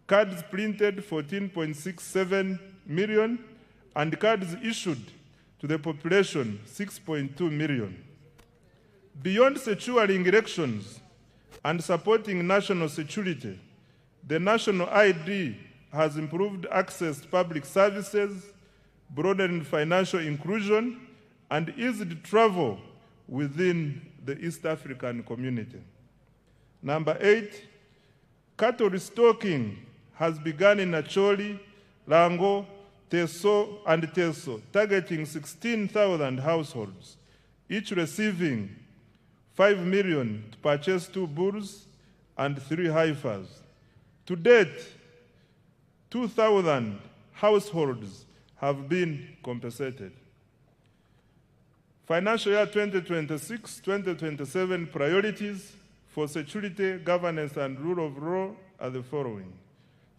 cards printed 14.67 million, and cards issued to the population 6.2 million. Beyond securing elections and supporting national security, the national ID has improved access to public services, broadened financial inclusion, and eased travel within the East African community. Number 8, cattle restocking has begun in Acholi, Lango, Teso, and Teso, targeting 16,000 households, each receiving 5 million to purchase 2 bulls and 3 heifers. To date, 2,000 households have been compensated. Financial year 2026-2027 priorities for security, governance, and rule of law are the following.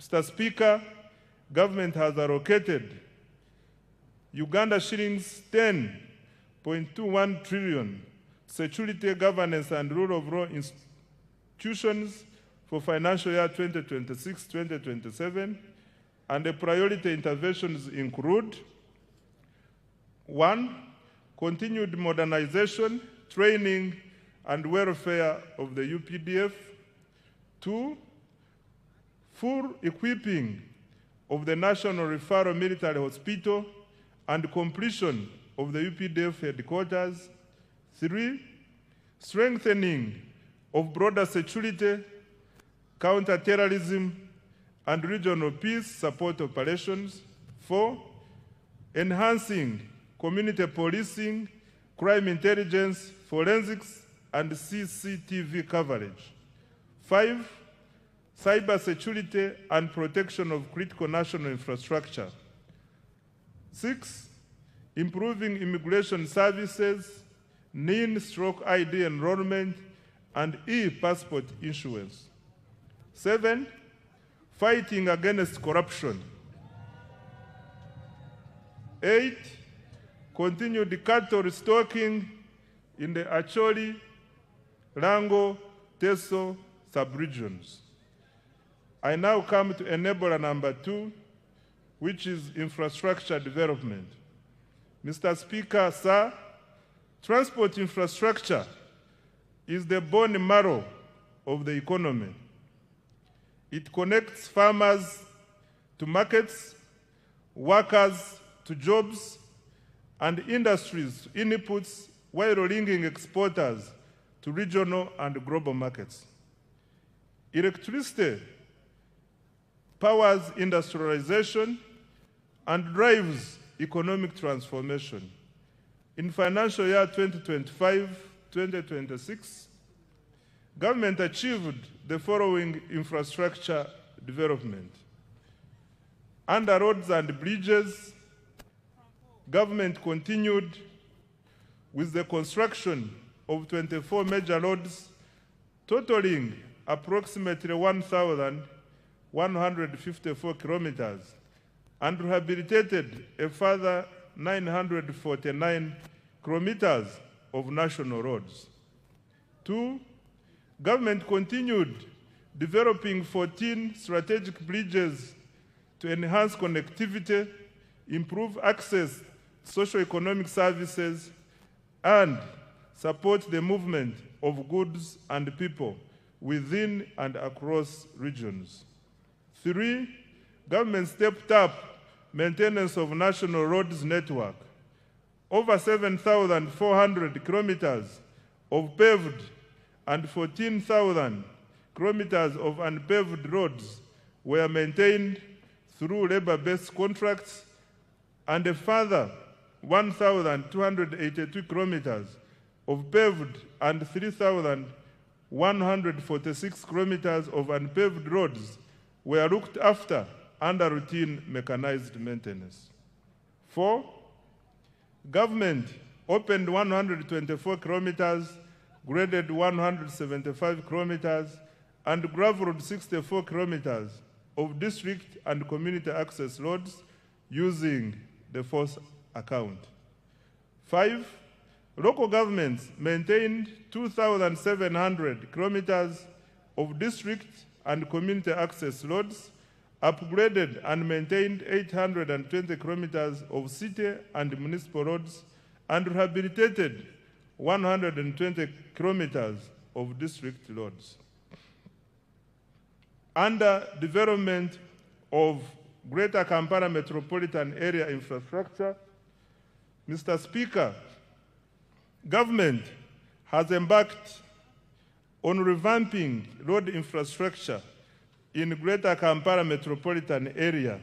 Mr. Speaker, government has allocated Uganda shillings 10.21 trillion security, governance, and rule of law institutions for financial year 2026-2027, and the priority interventions include: 1, continued modernization, training, and welfare of the UPDF. 2, full equipping of the National Referral Military Hospital and completion of the UPDF headquarters. 3, strengthening of broader security, counter-terrorism, and regional peace support operations. 4, enhancing community policing, crime intelligence, forensics, and CCTV coverage. 5, cyber security and protection of critical national infrastructure. 6, improving immigration services, NIN/ID enrollment, and e-passport issuance. 7, fighting against corruption. 8, continued cattle restocking in the Acholi, Rango, Teso sub-regions. I now come to enabler number 2, which is infrastructure development. Mr. Speaker, sir, transport infrastructure is the bone marrow of the economy. It connects farmers to markets, workers to jobs, and industries to inputs, while linking exporters to regional and global markets. Electricity powers industrialization and drives economic transformation. In financial year 2025-2026, government achieved the following infrastructure development. Under roads and bridges, government continued with the construction of 24 major roads, totaling approximately 1,154 kilometers, and rehabilitated a further 949 kilometers of national roads. 2, government continued developing 14 strategic bridges to enhance connectivity, improve access to socio-economic services, and support the movement of goods and people within and across regions. 3, government stepped up maintenance of national roads network. Over 7,400 kilometers of paved and 14,000 kilometers of unpaved roads were maintained through labor-based contracts, and a further 1,282 kilometers of paved and 3,146 kilometers of unpaved roads were looked after under routine mechanized maintenance. 4, government opened 124 kilometers, graded 175 kilometers, and gravelled 64 kilometers of district and community access roads using the force account. 5, local governments maintained 2,700 kilometers of district and community access roads, upgraded and maintained 820 kilometers of city and municipal roads, and rehabilitated 120 kilometers of district roads. Under development of Greater Kampala Metropolitan Area infrastructure, Mr. Speaker, government has embarked on revamping road infrastructure in Greater Kampala Metropolitan Area.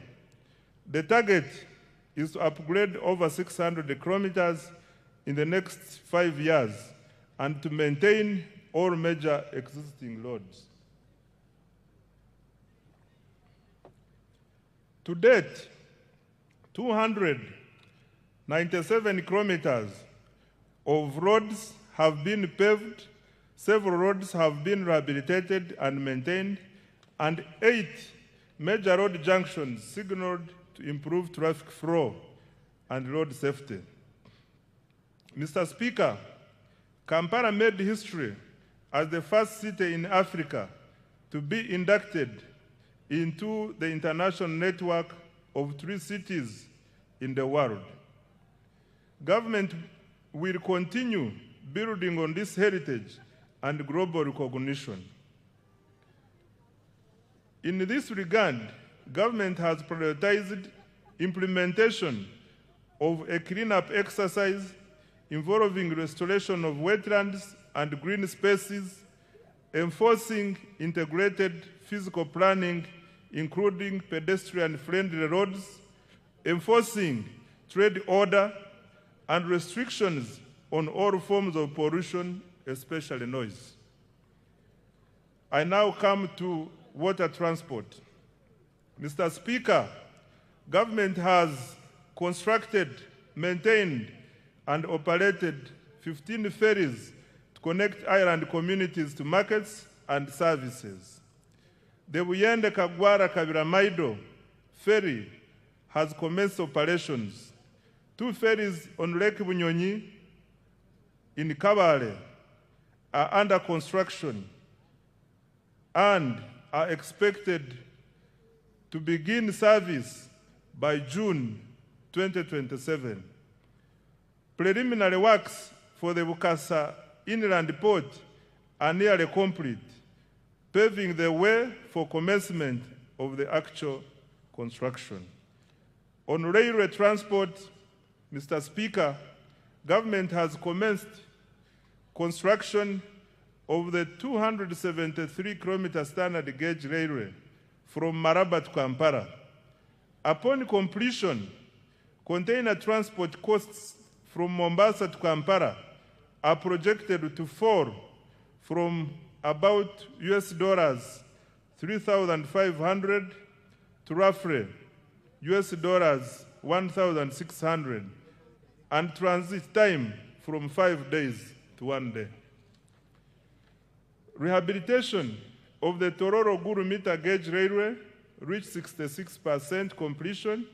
The target is to upgrade over 600 kilometers in the next 5 years and to maintain all major existing roads. To date, 297 kilometers of roads have been paved, several roads have been rehabilitated and maintained, and 8 major road junctions signaled to improve traffic flow and road safety. Mr. Speaker, Kampala made history as the first city in Africa to be inducted into the international network of 3 cities in the world. Government will continue building on this heritage and global recognition. In this regard, government has prioritized implementation of a cleanup exercise involving restoration of wetlands and green spaces, enforcing integrated physical planning, including pedestrian-friendly roads, enforcing trade order, and restrictions on all forms of pollution, especially noise. I now come to water transport. Mr. Speaker, government has constructed, maintained, and operated 15 ferries to connect island communities to markets and services. The Buyende Kagwara Kabiramaido ferry has commenced operations. 2 ferries on Lake Bunyonyi in Kabale are under construction and are expected to begin service by June 2027. Preliminary works for the Bukasa Inland Port are nearly complete, paving the way for commencement of the actual construction. On railway transport, Mr. Speaker, government has commenced construction of the 273-kilometer standard gauge railway from Maraba to Kampala. Upon completion, container transport costs from Mombasa to Kampala are projected to fall from about US$ 3,500 to roughly US$ 1,600, and transit time from 5 days to 1 day. Rehabilitation of the Tororo-Guru meter gauge railway reached 66% completion,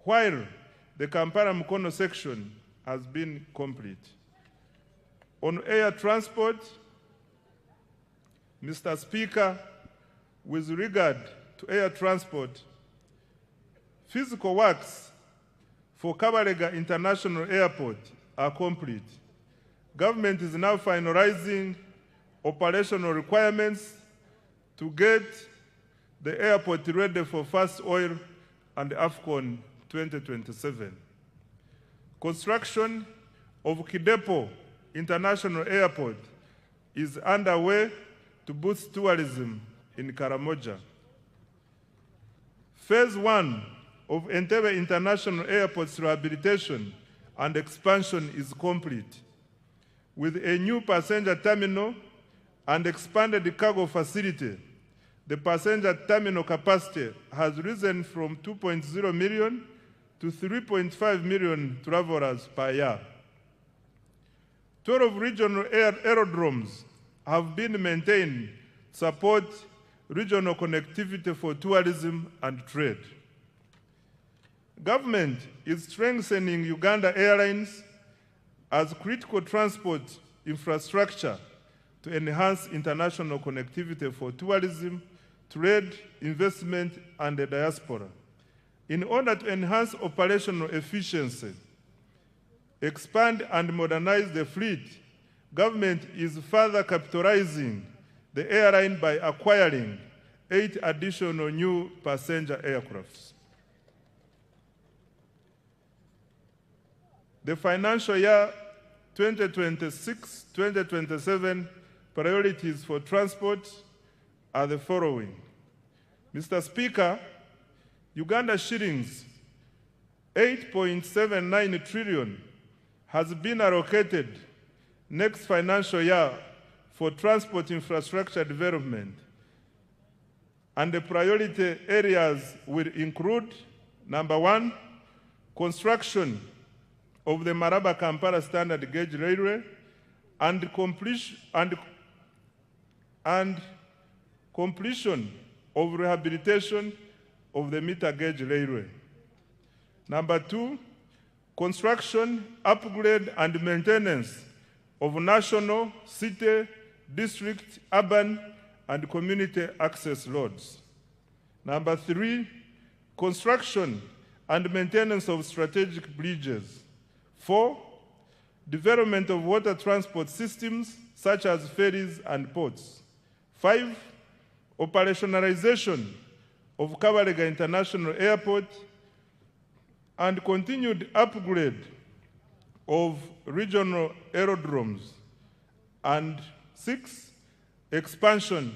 while the Kampala-Mukono section has been complete. On air transport, Mr. Speaker, with regard to air transport, physical works for Kabalega International Airport are complete. Government is now finalizing operational requirements to get the airport ready for first oil and AFCON 2027. Construction of Kidepo International Airport is underway to boost tourism in Karamoja. Phase 1 of Entebbe International Airport's rehabilitation and expansion is complete, with a new passenger terminal and expanded cargo facility. The passenger terminal capacity has risen from 2.0 million to 3.5 million travelers per year. 12 regional aerodromes have been maintained to support regional connectivity for tourism and trade. Government is strengthening Uganda Airlines as critical transport infrastructure to enhance international connectivity for tourism, trade, investment, and the diaspora. In order to enhance operational efficiency, expand and modernize the fleet, government is further capitalizing the airline by acquiring 8 additional new passenger aircrafts. The financial year 2026-2027 priorities for transport are the following. Mr. Speaker, Uganda shillings 8.79 trillion has been allocated next financial year for transport infrastructure development, and the priority areas will include, number 1, construction of the Maraba-Kampala standard gauge railway and completion of rehabilitation of the meter gauge railway. Number 2, construction, upgrade, and maintenance of national, city, district, urban, and community access roads. Number 3, construction and maintenance of strategic bridges. 4, development of water transport systems such as ferries and ports. 5, operationalization of Kabalega International Airport and continued upgrade of regional aerodromes. And 6, expansion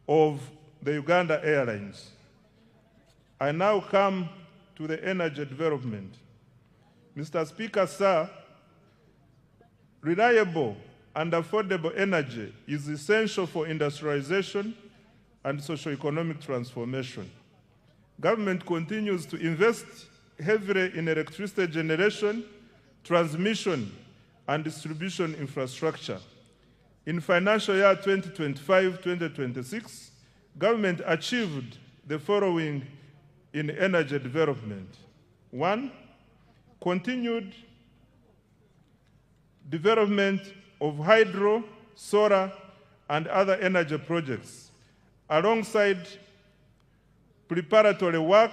of the Uganda Airlines. I now come to the energy development. Mr. Speaker, sir, Reliable and affordable energy is essential for industrialization and socio-economic transformation. Government continues to invest heavily in electricity generation, transmission, and distribution infrastructure. In financial year 2025-2026, government achieved the following in energy development. 1, continued development of hydro, solar, and other energy projects, alongside preparatory work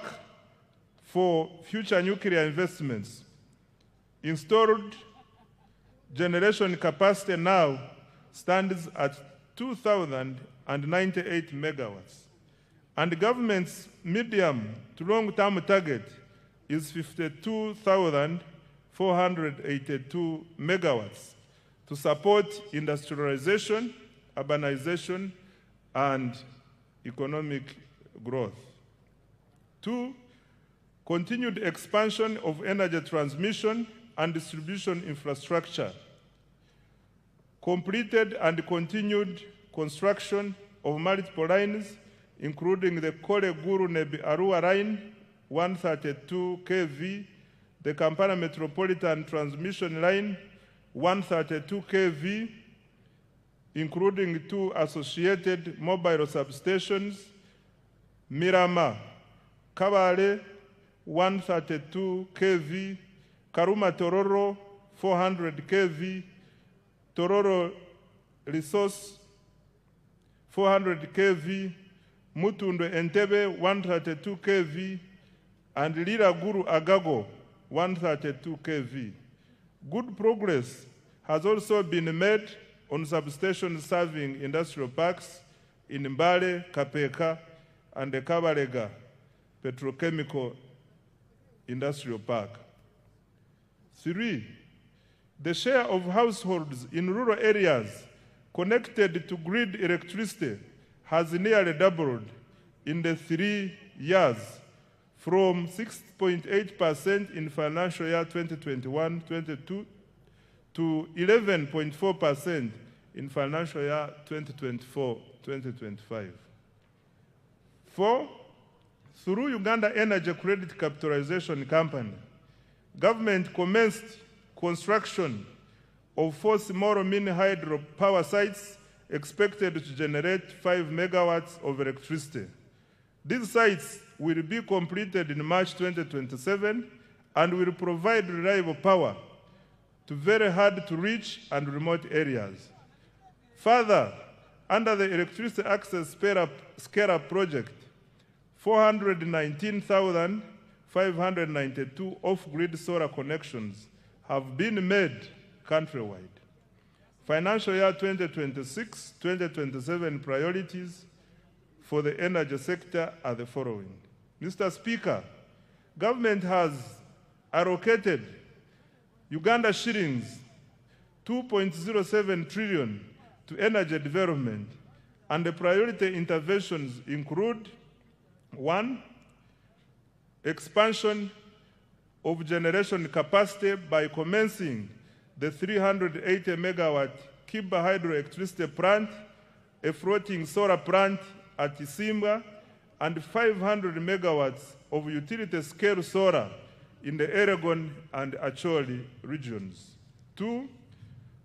for future nuclear investments. Installed generation capacity now stands at 2,098 megawatts, and the government's medium to long-term target is 52,482 megawatts to support industrialization, urbanization, and economic growth. 2, continued expansion of energy transmission and distribution infrastructure. Completed and continued construction of multiple lines, including the Kore-Guru-Nebi-Arua line, 132 kV, the Kampala Metropolitan Transmission Line, 132 kV, including 2 associated mobile substations, Mirama, Kabale, 132 kV, Karuma Tororo, 400 kV, Tororo Resource, 400 kV, Mutundo Entebbe, 132 kV, and Lira Guru Agago, 132 kV. Good progress has also been made on substations serving industrial parks in Mbale, Kapeka, and the Kabalega Petrochemical Industrial Park. 3, the share of households in rural areas connected to grid electricity has nearly doubled in the 3 years, from 6.8% in financial year 2021-22 to 11.4% in financial year 2024-2025. 4, through Uganda Energy Credit Capitalization Company, government commenced construction of 4 small mini hydro power sites expected to generate 5 megawatts of electricity. These sites will be completed in March 2027 and will provide reliable power to very hard to reach and remote areas. Further, under the Electricity Access Scale-Up Project, 419,592 off-grid solar connections have been made countrywide. Financial year 2026-2027 priorities for the energy sector are the following. Mr. Speaker, government has allocated Uganda shillings 2.07 trillion to energy development, and the priority interventions include: 1, expansion of generation capacity by commencing the 380 megawatt Kiba hydroelectricity plant, a floating solar plant at Isimba, and 500 megawatts of utility-scale solar in the Eragon and Acholi regions. 2,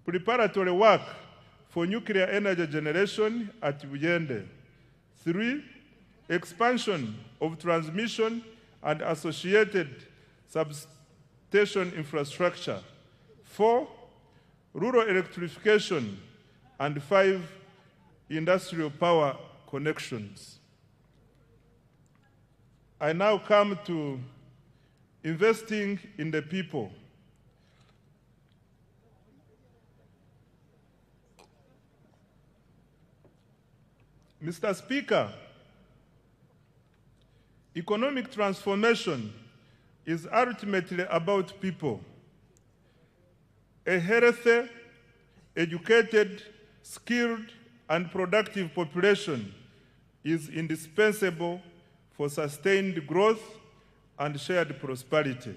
preparatory work for nuclear energy generation at Buyende. 3, expansion of transmission and associated substation infrastructure. 4, rural electrification. And 5, industrial power connections. I now come to investing in the people. Mr. Speaker, economic transformation is ultimately about people. A healthy, educated, skilled, and productive population is indispensable for sustained growth and shared prosperity.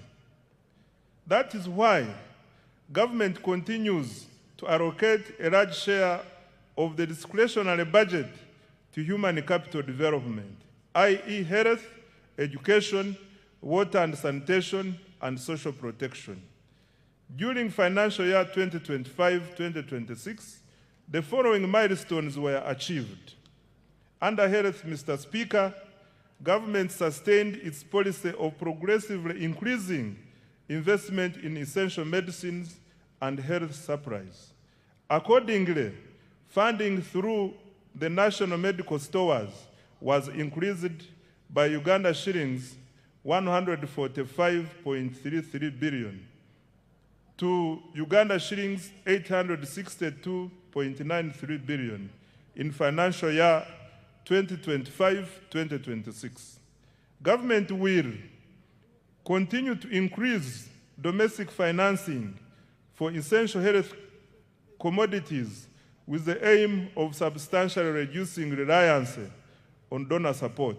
That is why government continues to allocate a large share of the discretionary budget to human capital development, i.e. health, education, water and sanitation, and social protection. During financial year 2025-2026, the following milestones were achieved. Under health, Mr. Speaker, government sustained its policy of progressively increasing investment in essential medicines and health supplies. Accordingly, funding through the national medical stores was increased by Uganda shillings 145.33 billion to Uganda shillings 862.93 billion in financial year 2025-2026. Government will continue to increase domestic financing for essential health commodities with the aim of substantially reducing reliance on donor support.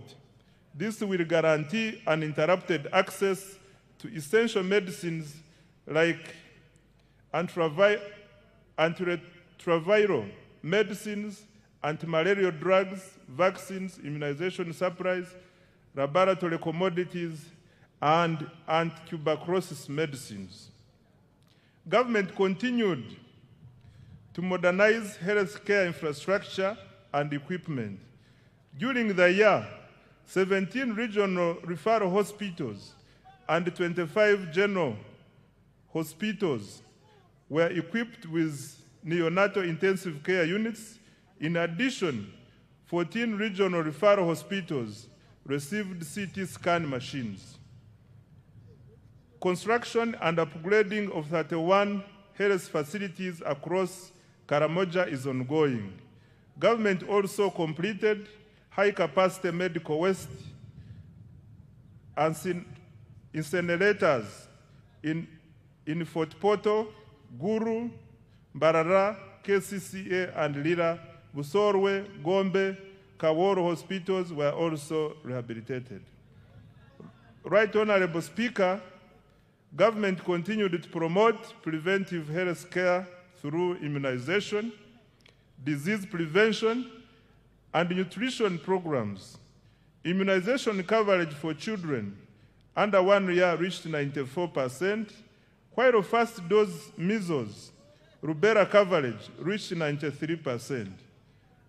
This will guarantee uninterrupted access to essential medicines like antiretroviral medicines, antimalarial drugs, vaccines, immunization supplies, laboratory commodities, and anti-tuberculosis medicines. Government continued to modernize healthcare infrastructure and equipment. During the year, 17 regional referral hospitals and 25 general hospitals were equipped with neonatal intensive care units. In addition, 14 regional referral hospitals received CT scan machines. Construction and upgrading of 31 health facilities across Karamoja is ongoing. Government also completed high-capacity medical waste and incinerators in Fort Portal, Guru, Barara, KCCA, and Lira. Busorwe, Gombe, Kaworo hospitals were also rehabilitated. Right Honorable Speaker, government continued to promote preventive health care through immunization, disease prevention, and nutrition programs. Immunization coverage for children under 1 year reached 94%, while first dose measles, rubella coverage reached 93%.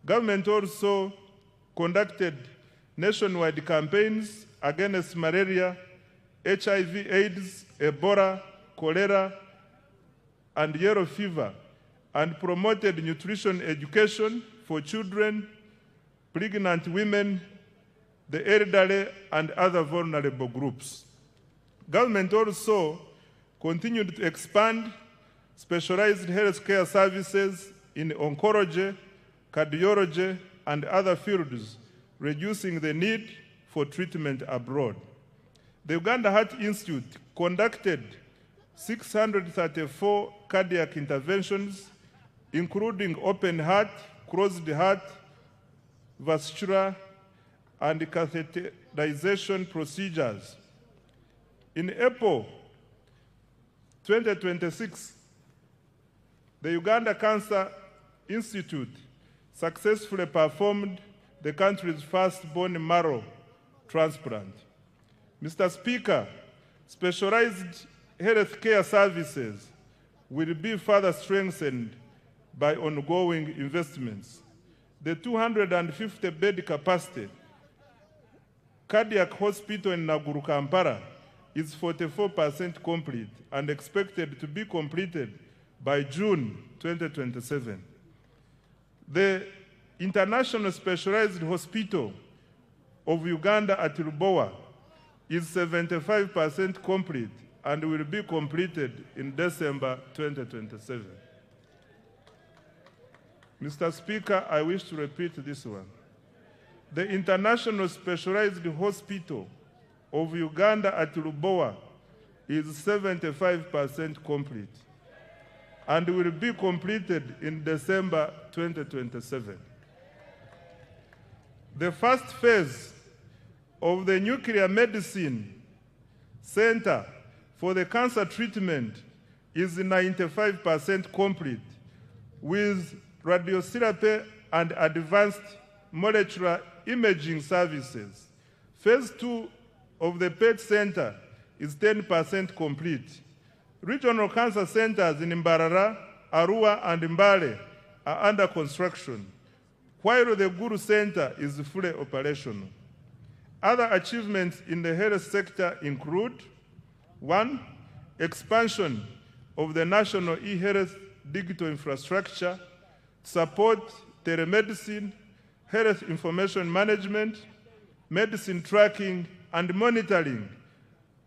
Government also conducted nationwide campaigns against malaria, HIV, AIDS, Ebola, cholera, and yellow fever, and promoted nutrition education for children, pregnant women, the elderly, and other vulnerable groups. Government also continued to expand specialized healthcare services in oncology, cardiology, and other fields, reducing the need for treatment abroad. The Uganda Heart Institute conducted 634 cardiac interventions, including open heart, closed heart, vascular, and catheterization procedures. In April 2026, the Uganda Cancer Institute successfully performed the country's first bone marrow transplant. Mr. Speaker, specialized healthcare services will be further strengthened by ongoing investments. The 250-bed capacity cardiac hospital in Naguru, Kampala is 44% complete and expected to be completed by June 2027. The International Specialized Hospital of Uganda at Lubowa is 75% complete and will be completed in December 2027. Mr. Speaker, I wish to repeat this one. The International Specialized Hospital of Uganda at Lubowa is 75% complete and will be completed in December 2027. The first phase of the Nuclear Medicine Center for the cancer treatment is 95% complete with radiotherapy and advanced molecular imaging services. Phase 2 of the PET center is 10% complete. Regional cancer centers in Mbarara, Arua, and Mbale are under construction, while the Guru Center is fully operational. Other achievements in the health sector include: 1. Expansion of the national e-health digital infrastructure to support telemedicine, health information management, medicine tracking, and monitoring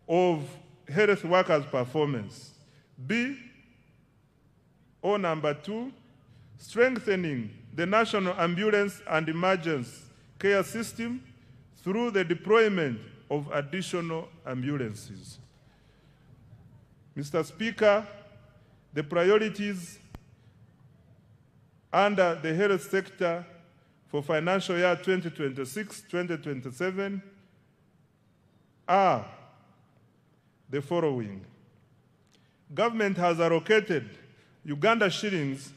of health workers' performance. Number 2, strengthening the national ambulance and emergency care system through the deployment of additional ambulances. Mr. Speaker, the priorities under the health sector for financial year 2026-2027 are the following. Government has allocated Uganda shillings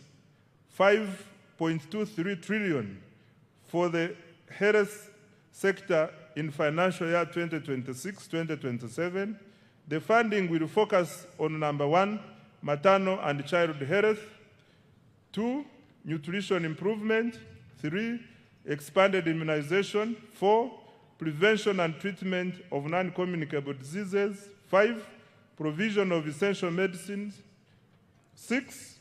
5.23 trillion for the health sector in financial year 2026-2027. The funding will focus on number 1, maternal and child health, 2, nutrition improvement, 3, expanded immunization, 4, prevention and treatment of non-communicable diseases, 5, provision of essential medicines, 6,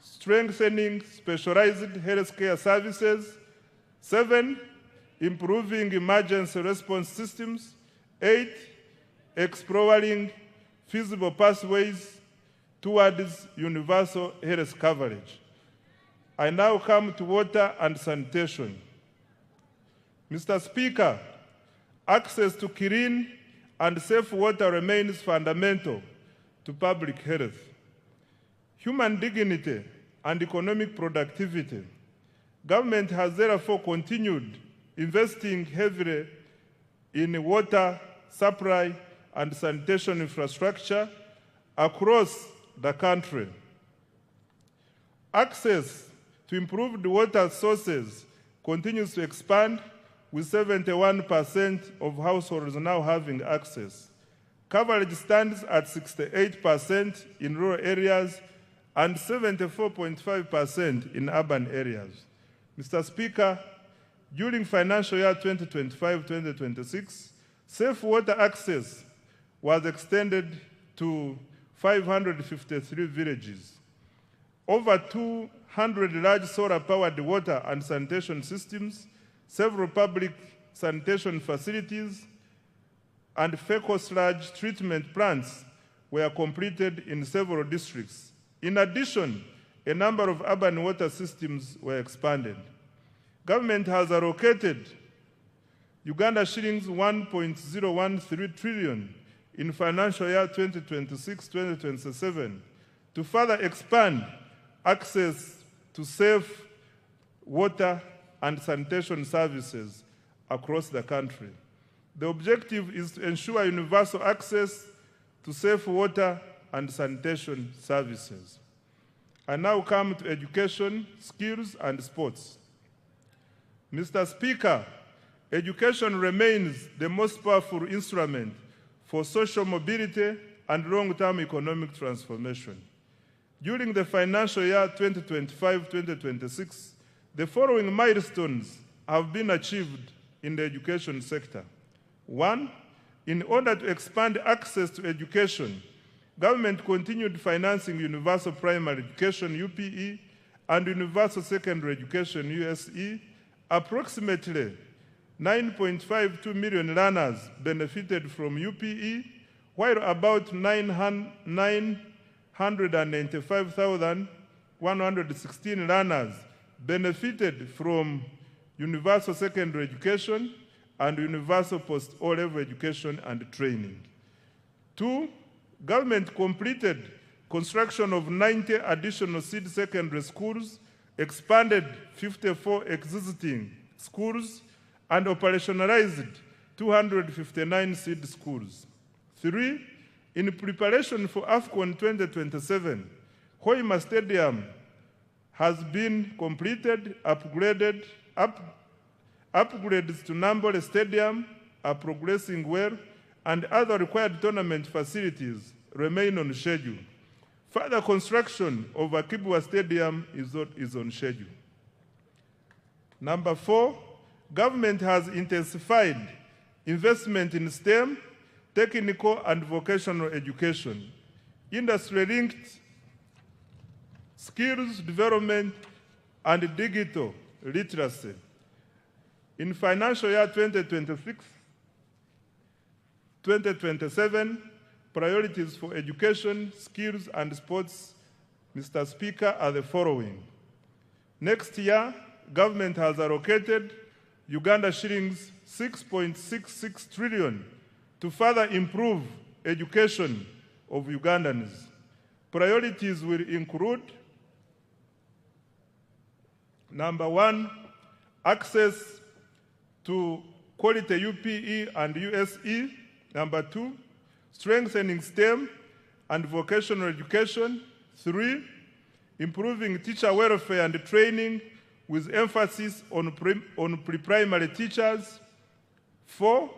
strengthening specialized healthcare services, 7, improving emergency response systems, 8, exploring feasible pathways towards universal health coverage. I now come to water and sanitation. Mr. Speaker, access to clean and safe water remains fundamental to public health, human dignity, and economic productivity. Government has therefore continued investing heavily in water supply and sanitation infrastructure across the country. Access to improved water sources continues to expand, with 71% of households now having access. Coverage stands at 68% in rural areas and 74.5% in urban areas. Mr. Speaker, during financial year 2025-2026, safe water access was extended to 553 villages. Over 200 large solar-powered water and sanitation systems, several public sanitation facilities, and fecal sludge treatment plants were completed in several districts. In addition, a number of urban water systems were expanded. Government has allocated Uganda shillings 1.013 trillion in financial year 2026-2027 to further expand access to safe water and sanitation services across the country. The objective is to ensure universal access to safe water and sanitation services. I now come to education, skills, and sports. Mr. Speaker, education remains the most powerful instrument for social mobility and long-term economic transformation. During the financial year 2025-2026, the following milestones have been achieved in the education sector. 1, in order to expand access to education, government continued financing universal primary education, UPE, and universal secondary education, USE. Approximately 9.52 million learners benefited from UPE, while about 995,116 learners benefited from universal secondary education and universal post-O-level education and training. 2, government completed construction of 90 additional seed secondary schools, expanded 54 existing schools, and operationalized 259 seed schools. 3, in preparation for AFCON 2027, Hoima Stadium has been completed. Upgrades to Nambole Stadium are progressing well, and other required tournament facilities remain on schedule. Further construction of Akibwa Stadium is on schedule. Number 4, government has intensified investment in STEM, technical and vocational education, industry-linked skills development, and digital literacy. In financial year 2026-2027, priorities for education, skills, and sports, Mr. Speaker, are the following. Next year, government has allocated Uganda shillings 6.66 trillion to further improve education of Ugandans. Priorities will include: number 1, access to quality UPE and USE. Number 2, strengthening STEM and vocational education. 3, improving teacher welfare and training with emphasis on pre-primary teachers. 4,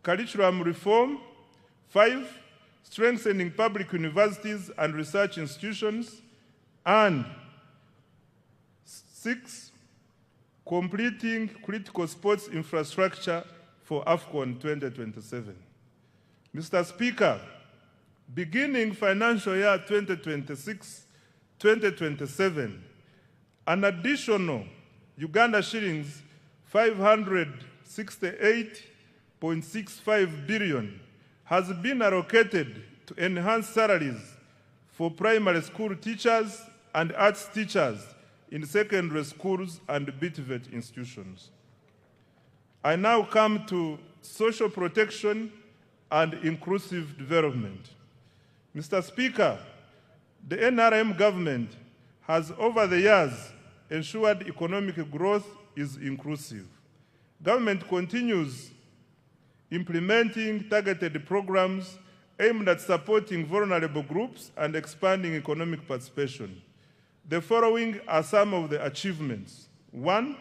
curriculum reform. 5, strengthening public universities and research institutions. And 6, completing critical sports infrastructure for AFCON 2027. Mr. Speaker, beginning financial year 2026-2027, an additional Uganda shillings 568.65 billion has been allocated to enhance salaries for primary school teachers and arts teachers in secondary schools and BTVET institutions. I now come to social protection and inclusive development. Mr. Speaker, the NRM government has over the years ensured economic growth is inclusive. Government continues implementing targeted programs aimed at supporting vulnerable groups and expanding economic participation. The following are some of the achievements. 1,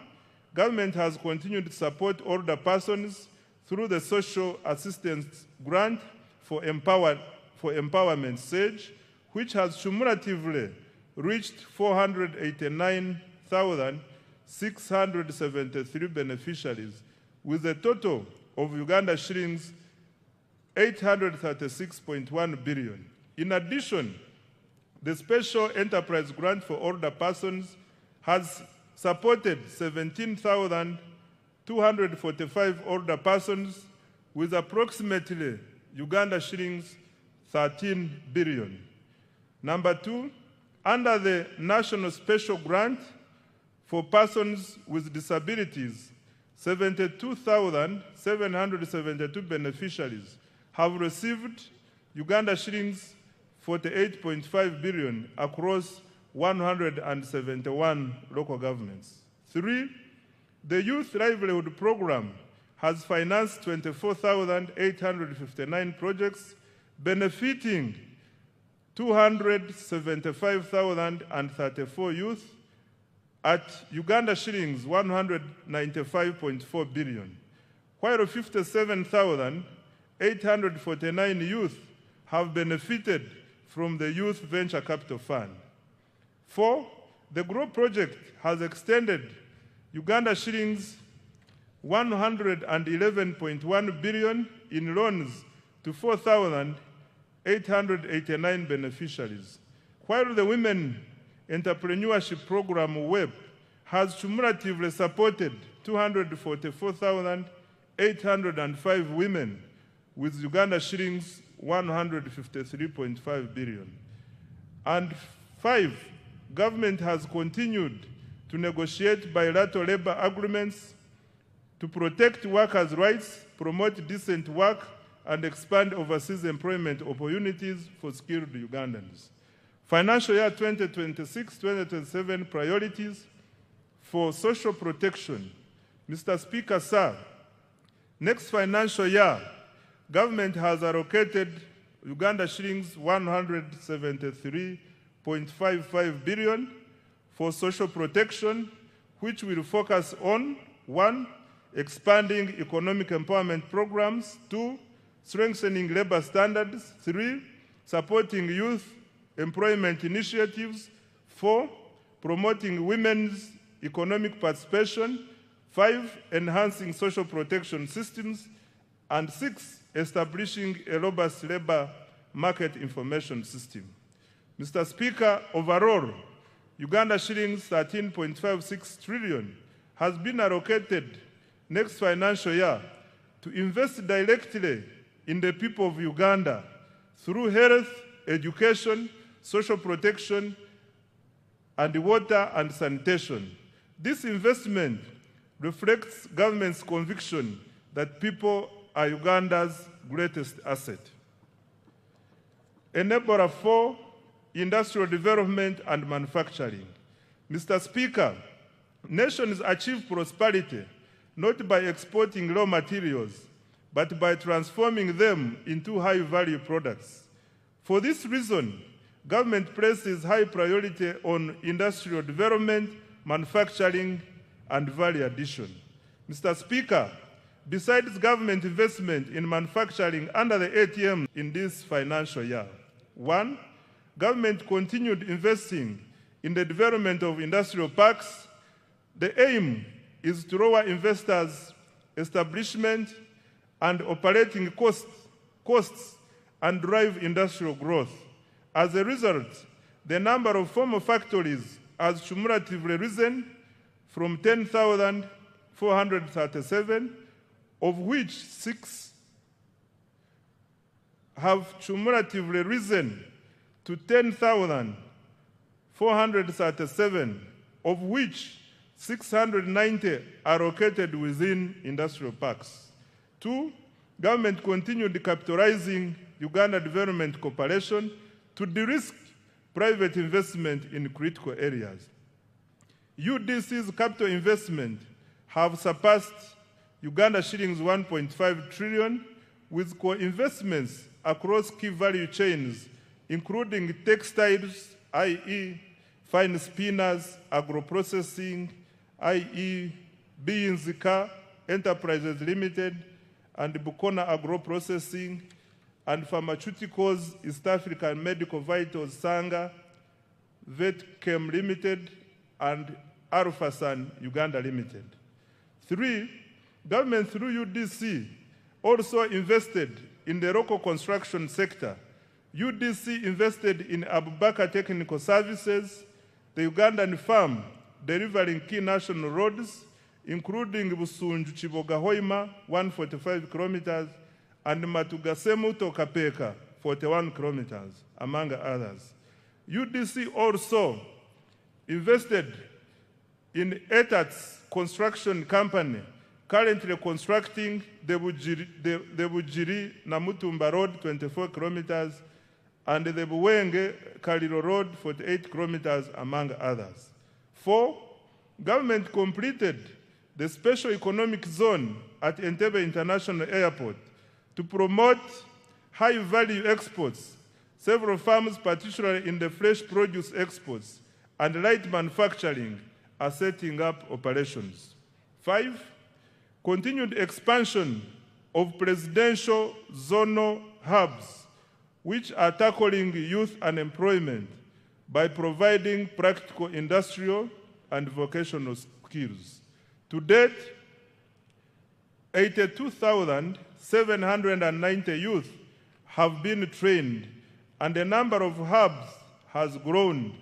government has continued to support older persons through the Social Assistance Grant for Empowerment SAGE, which has cumulatively reached 489,673 beneficiaries, with a total of Uganda shillings 836.1 billion. In addition, the Special Enterprise Grant for Older Persons has supported 17,245 older persons with approximately Uganda shillings 13 billion. Number 2, under the National Special Grant for Persons with Disabilities, 72,772 beneficiaries have received Uganda shillings 48.5 billion across 171 local governments. 3, the Youth Livelihood Program has financed 24,859 projects benefiting 275,034 youth at Uganda shillings 195.4 billion, while 57,849 youth have benefited from the Youth Venture Capital Fund. 4, the GROW project has extended Uganda shillings 111.1 billion in loans to 4,889 beneficiaries, while the Women Entrepreneurship Program WEP has cumulatively supported 244,805 women with Uganda shillings 153.5 billion. And 5, government has continued to negotiate bilateral labor agreements to protect workers' rights, promote decent work, and expand overseas employment opportunities for skilled Ugandans. Financial year 2026-2027 priorities for social protection. Mr. Speaker, sir, next financial year, government has allocated Uganda shillings 173.55 billion for social protection, which will focus on 1. Expanding economic empowerment programs, 2. Strengthening labor standards, 3. Supporting youth employment initiatives, 4. Promoting women's economic participation, 5. Enhancing social protection systems, and 6. Establishing a robust labor market information system. Mr. Speaker, overall, Uganda shillings 13.56 trillion has been allocated next financial year to invest directly in the people of Uganda through health, education, social protection, and water and sanitation. This investment reflects government's conviction that people are Uganda's greatest asset. Enabler 4, industrial development and manufacturing. Mr. Speaker, nations achieve prosperity not by exporting raw materials, but by transforming them into high-value products. For this reason, government places high priority on industrial development, manufacturing, and value addition. Mr. Speaker, besides government investment in manufacturing under the ATM in this financial year, 1. Government continued investing in the development of industrial parks. The aim is to lower investors' establishment and operating costs and drive industrial growth. As a result, the number of formal factories has cumulatively risen from 10,437, of which 6 have cumulatively risen to 10,437, of which 690 are located within industrial parks. 2, government continued capitalizing Uganda Development Corporation to de-risk private investment in critical areas. UDC's capital investment have surpassed Uganda shillings 1.5 trillion with co-investments across key value chains, including textiles, i.e. fine spinners, agro-processing, i.e. Biyinzika Enterprises Limited, and Bukona Agro-Processing, and pharmaceuticals, East African Medical Vitals Sanga, Vetchem Limited, and Alphasan Uganda Limited. 3, government through UDC also invested in the local construction sector. UDC invested in Abubakar Technical Services, the Ugandan firm delivering key national roads, including Busunju-Chiboga-Hoima, 145 kilometers, and Matugasemu-Tokapeka, 41 kilometers, among others. UDC also invested in ETAT's construction company, currently constructing the Bujiri-Namutumba Road, 24 kilometers, and the Buwenge-Kaliro Road, 48 kilometers, among others. 4, government completed the special economic zone at Entebbe International Airport to promote high-value exports. Several firms, particularly in the fresh produce exports and light manufacturing, are setting up operations. 5, continued expansion of presidential zonal hubs, which are tackling youth unemployment by providing practical industrial and vocational skills. To date, 82,790 youth have been trained, and the number of hubs has grown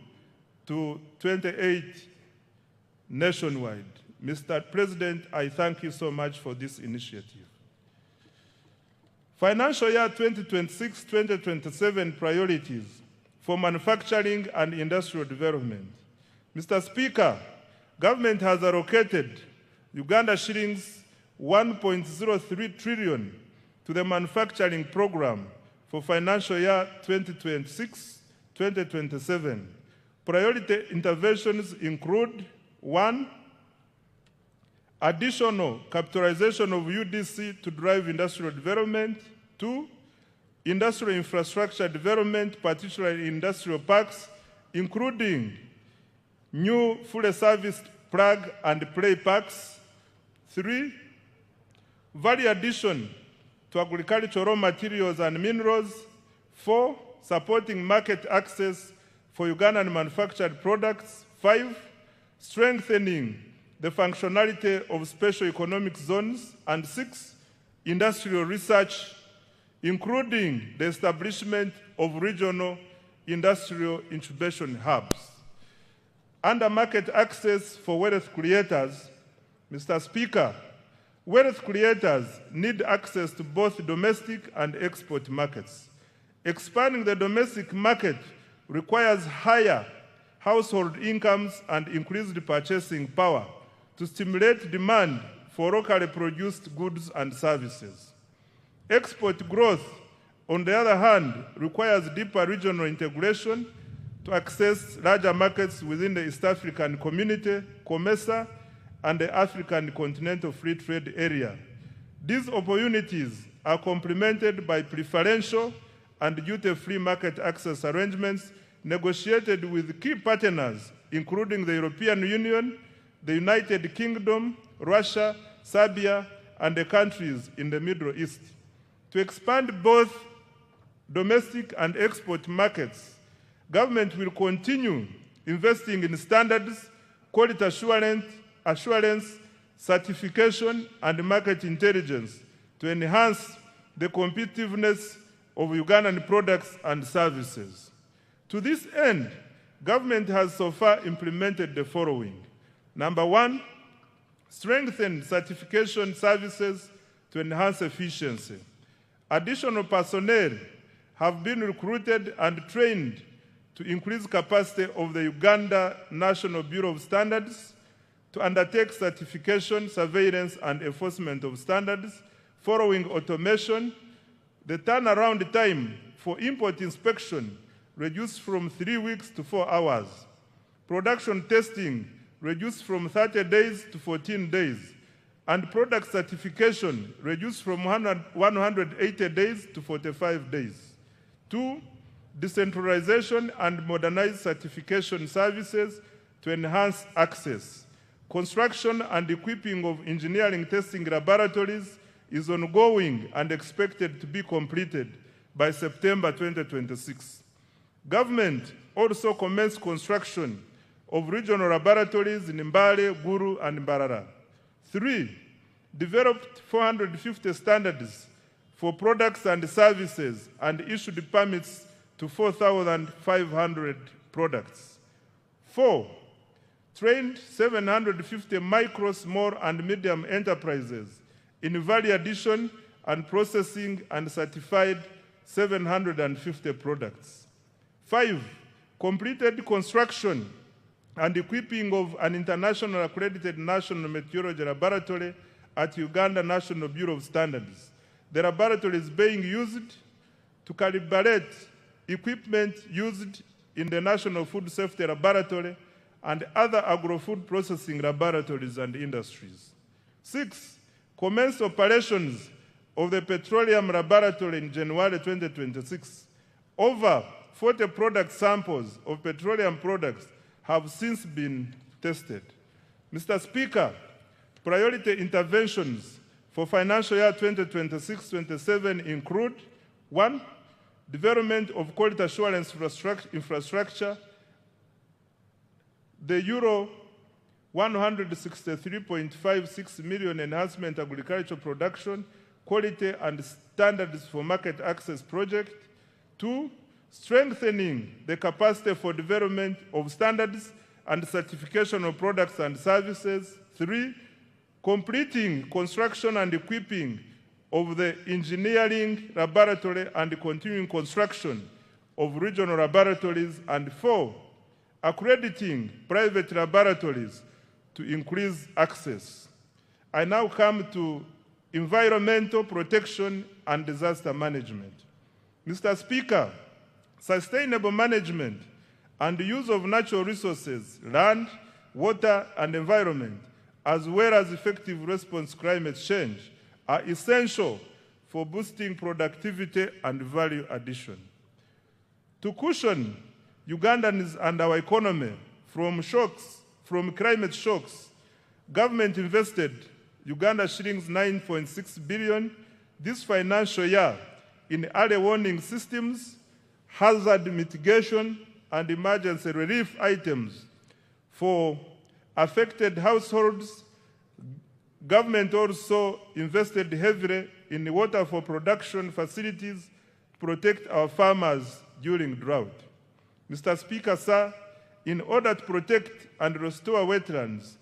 to 28 nationwide. Mr. President, I thank you so much for this initiative. Financial year 2026-2027 priorities for manufacturing and industrial development. Mr. Speaker, government has allocated Uganda shillings 1.03 trillion to the manufacturing program for financial year 2026-2027. Priority interventions include 1, additional capitalization of UDC to drive industrial development, 2, industrial infrastructure development, particularly industrial parks, including new fully serviced plug and play parks. 3, value addition to agricultural raw materials and minerals. 4, supporting market access for Ugandan manufactured products. 5, strengthening the functionality of special economic zones. And 6, industrial research, including the establishment of regional industrial incubation hubs. Under market access for wealth creators, Mr. Speaker, wealth creators need access to both domestic and export markets. Expanding the domestic market requires higher household incomes and increased purchasing power to stimulate demand for locally produced goods and services. Export growth, on the other hand, requires deeper regional integration to access larger markets within the East African Community, COMESA, and the African Continental Free Trade Area. These opportunities are complemented by preferential and duty-free market access arrangements negotiated with key partners, including the European Union, the United Kingdom, Russia, Serbia, and the countries in the Middle East. To expand both domestic and export markets, government will continue investing in standards, quality assurance, certification, and market intelligence to enhance the competitiveness of Ugandan products and services. To this end, government has so far implemented the following. Number 1, strengthen certification services to enhance efficiency. Additional personnel have been recruited and trained to increase capacity of the Uganda National Bureau of Standards to undertake certification, surveillance, and enforcement of standards. Following automation, the turnaround time for import inspection reduced from 3 weeks to 4 hours. Production testing reduced from 30 days to 14 days. And product certification reduced from 180 days to 45 days. 2, decentralization and modernized certification services to enhance access. Construction and equipping of engineering testing laboratories is ongoing and expected to be completed by September 2026. Government also commenced construction of regional laboratories in Mbale, Guru, and Mbarara. 3, developed 450 standards for products and services and issued permits to 4,500 products. 4, trained 750 micro, small, and medium enterprises in value addition and processing and certified 750 products. 5, completed construction and equipping of an international accredited national meteorology laboratory at Uganda National Bureau of Standards. The laboratory is being used to calibrate equipment used in the National Food Safety Laboratory and other agro-food processing laboratories and industries. 6, commenced operations of the Petroleum Laboratory in January 2026. Over 40 product samples of petroleum products have since been tested. Mr. Speaker, priority interventions for financial year 2026-27 include 1, development of quality assurance infrastructure, the Euro 163.56 million enhancement agricultural production, quality and standards for market access project. 2, strengthening the capacity for development of standards and certification of products and services. 3, completing construction and equipping of the engineering laboratory and continuing construction of regional laboratories. And 4, accrediting private laboratories to increase access. I now come to environmental protection and disaster management. Mr. Speaker, sustainable management and use of natural resources, land, water, and environment, as well as effective response to climate change, are essential for boosting productivity and value addition. To cushion Ugandans and our economy from climate shocks, government invested Uganda shillings 9.6 billion this financial year in early warning systems, hazard mitigation, and emergency relief items for affected households. Government also invested heavily in water for production facilities to protect our farmers during drought. Mr. Speaker, sir, in order to protect and restore wetlands,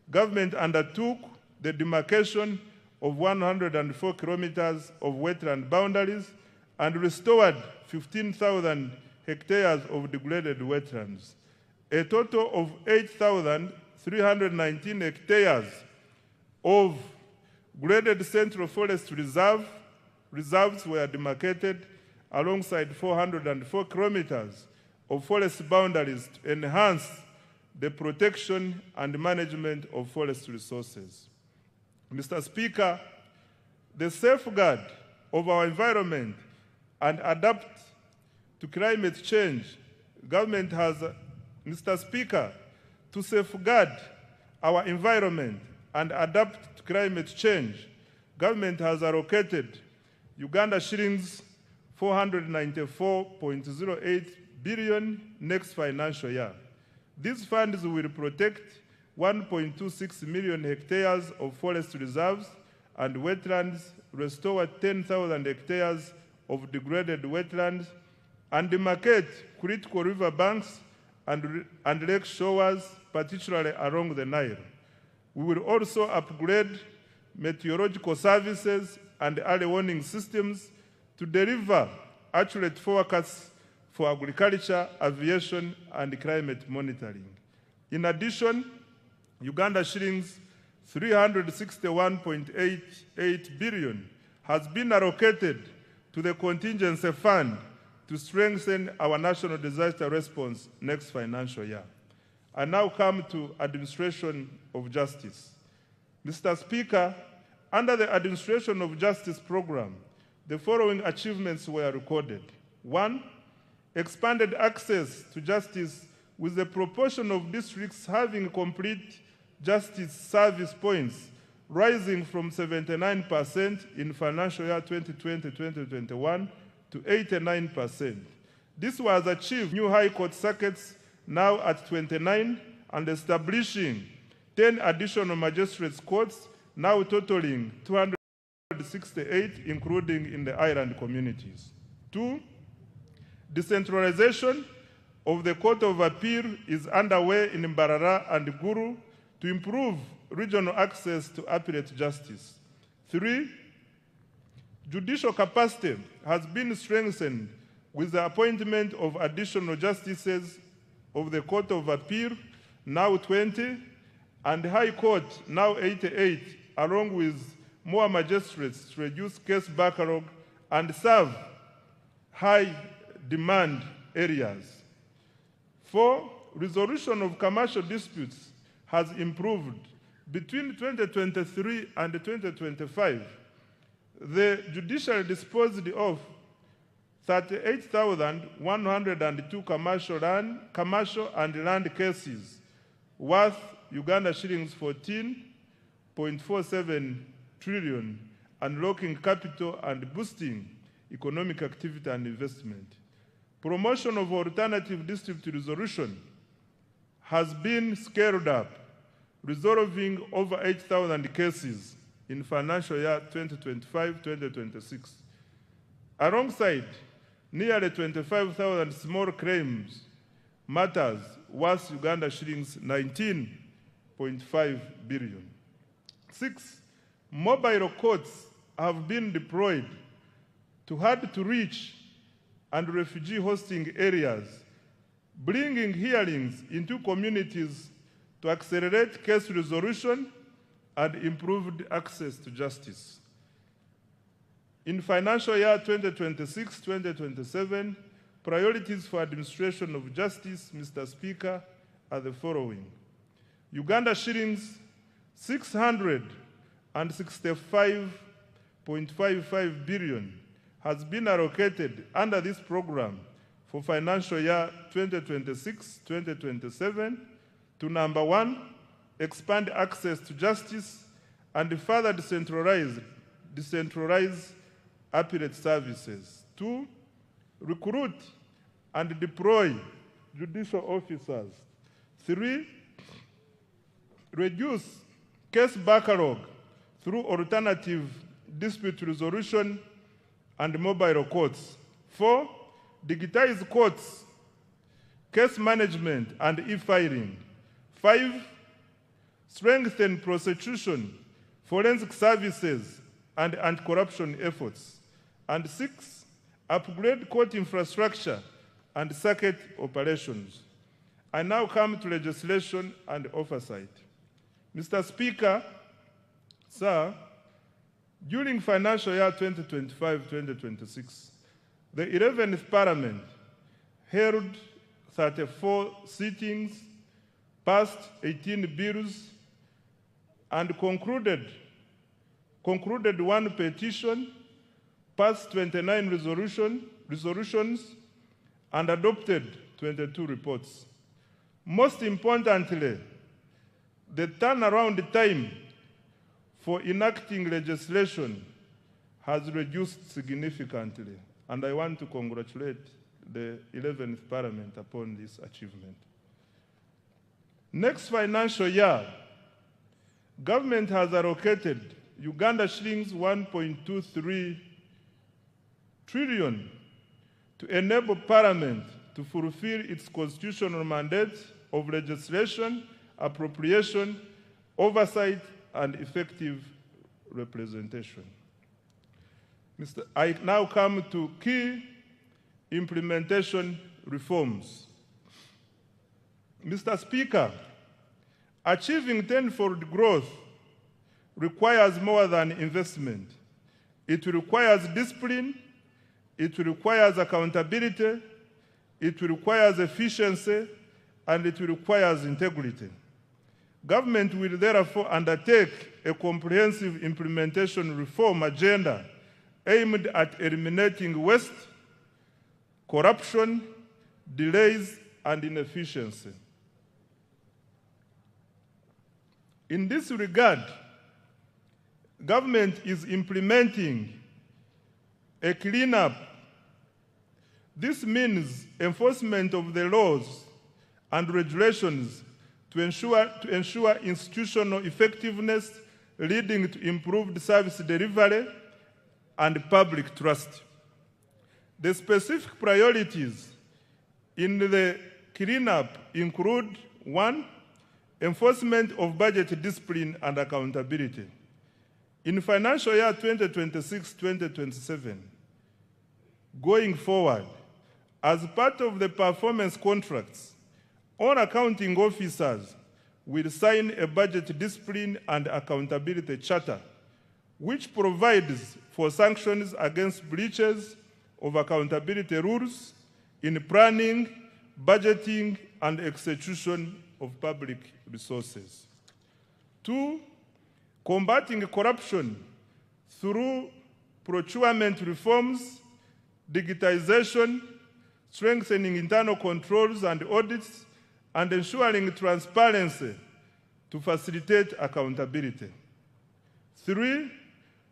government undertook the demarcation of 104 kilometers of wetland boundaries and restored 15,000 hectares of degraded wetlands. A total of 8,319 hectares of graded Central Forest reserves were demarcated alongside 404 kilometers of forest boundaries to enhance the protection and management of forest resources. Mr. Speaker, the safeguard of our environment and adapt to climate change, government has, Mr. Speaker, to safeguard our environment and adapt to climate change, government has allocated Uganda shillings 494.08 billion next financial year. These funds will protect 1.26 million hectares of forest reserves and wetlands, restore 10,000 hectares of degraded wetlands, and demarcate critical river banks and lake shores, particularly along the Nile. We will also upgrade meteorological services and early warning systems to deliver accurate forecasts for agriculture, aviation, and climate monitoring. In addition, Uganda shillings 361.88 billion has been allocated to the contingency fund to strengthen our national disaster response next financial year. I now come to administration of justice. Mr. Speaker, under the administration of justice program, the following achievements were recorded. 1, expanded access to justice with the proportion of districts having complete justice service points rising from 79% in financial year 2020-2021 to 89%. This was achieved new high court circuits now at 29 and establishing 10 additional magistrates courts now totaling 268, including in the island communities. 2, decentralization of the Court of Appeal is underway in Mbarara and Guru to improve regional access to appellate justice. 3, judicial capacity has been strengthened with the appointment of additional justices of the Court of Appeal, now 20, and High Court, now 88, along with more magistrates to reduce case backlog and serve high-demand areas. 4, resolution of commercial disputes has improved. Between 2023 and 2025, the judiciary disposed of 38,102 commercial and land cases worth Uganda shillings 14.47 trillion, unlocking capital and boosting economic activity and investment. Promotion of alternative dispute resolution has been scaled up, resolving over 8,000 cases in financial year 2025-2026. Alongside nearly 25,000 small claims matters worth Uganda shillings 19.5 billion. 6, mobile courts have been deployed to hard-to-reach and refugee hosting areas, bringing hearings into communities to accelerate case resolution and improved access to justice. In financial year 2026-2027, priorities for administration of justice, Mr. Speaker, are the following. Uganda shillings 665.55 billion has been allocated under this program for financial year 2026-2027 to number 1, expand access to justice and further decentralize appellate services. 2, recruit and deploy judicial officers. 3, reduce case backlog through alternative dispute resolution and mobile courts. 4, digitize courts, case management and e-filing. 5, strengthen prosecution, forensic services, and anti-corruption efforts. And 6, upgrade court infrastructure and circuit operations. I now come to legislation and oversight. Mr. Speaker, sir, during financial year 2025-2026, the 11th Parliament held 34 sittings, passed 18 bills, and concluded 1 petition, passed 29 resolutions, and adopted 22 reports. Most importantly, the turnaround time for enacting legislation has reduced significantly, and I want to congratulate the 11th Parliament upon this achievement. Next financial year, government has allocated Uganda shillings 1.23 trillion to enable Parliament to fulfill its constitutional mandate of legislation, appropriation, oversight, and effective representation. I now come to key implementation reforms. Mr. Speaker, achieving tenfold growth requires more than investment. It requires discipline, it requires accountability, it requires efficiency, and it requires integrity. Government will therefore undertake a comprehensive implementation reform agenda aimed at eliminating waste, corruption, delays, and inefficiency. In this regard, government is implementing a cleanup. This means enforcement of the laws and regulations to ensure institutional effectiveness, leading to improved service delivery and public trust. The specific priorities in the cleanup include: 1, enforcement of budget discipline and accountability. In financial year 2026-2027, going forward, as part of the performance contracts, all accounting officers will sign a budget discipline and accountability charter, which provides for sanctions against breaches of accountability rules in planning, budgeting, and execution of public resources. 2, combating corruption through procurement reforms, digitization, strengthening internal controls and audits, and ensuring transparency to facilitate accountability. 3,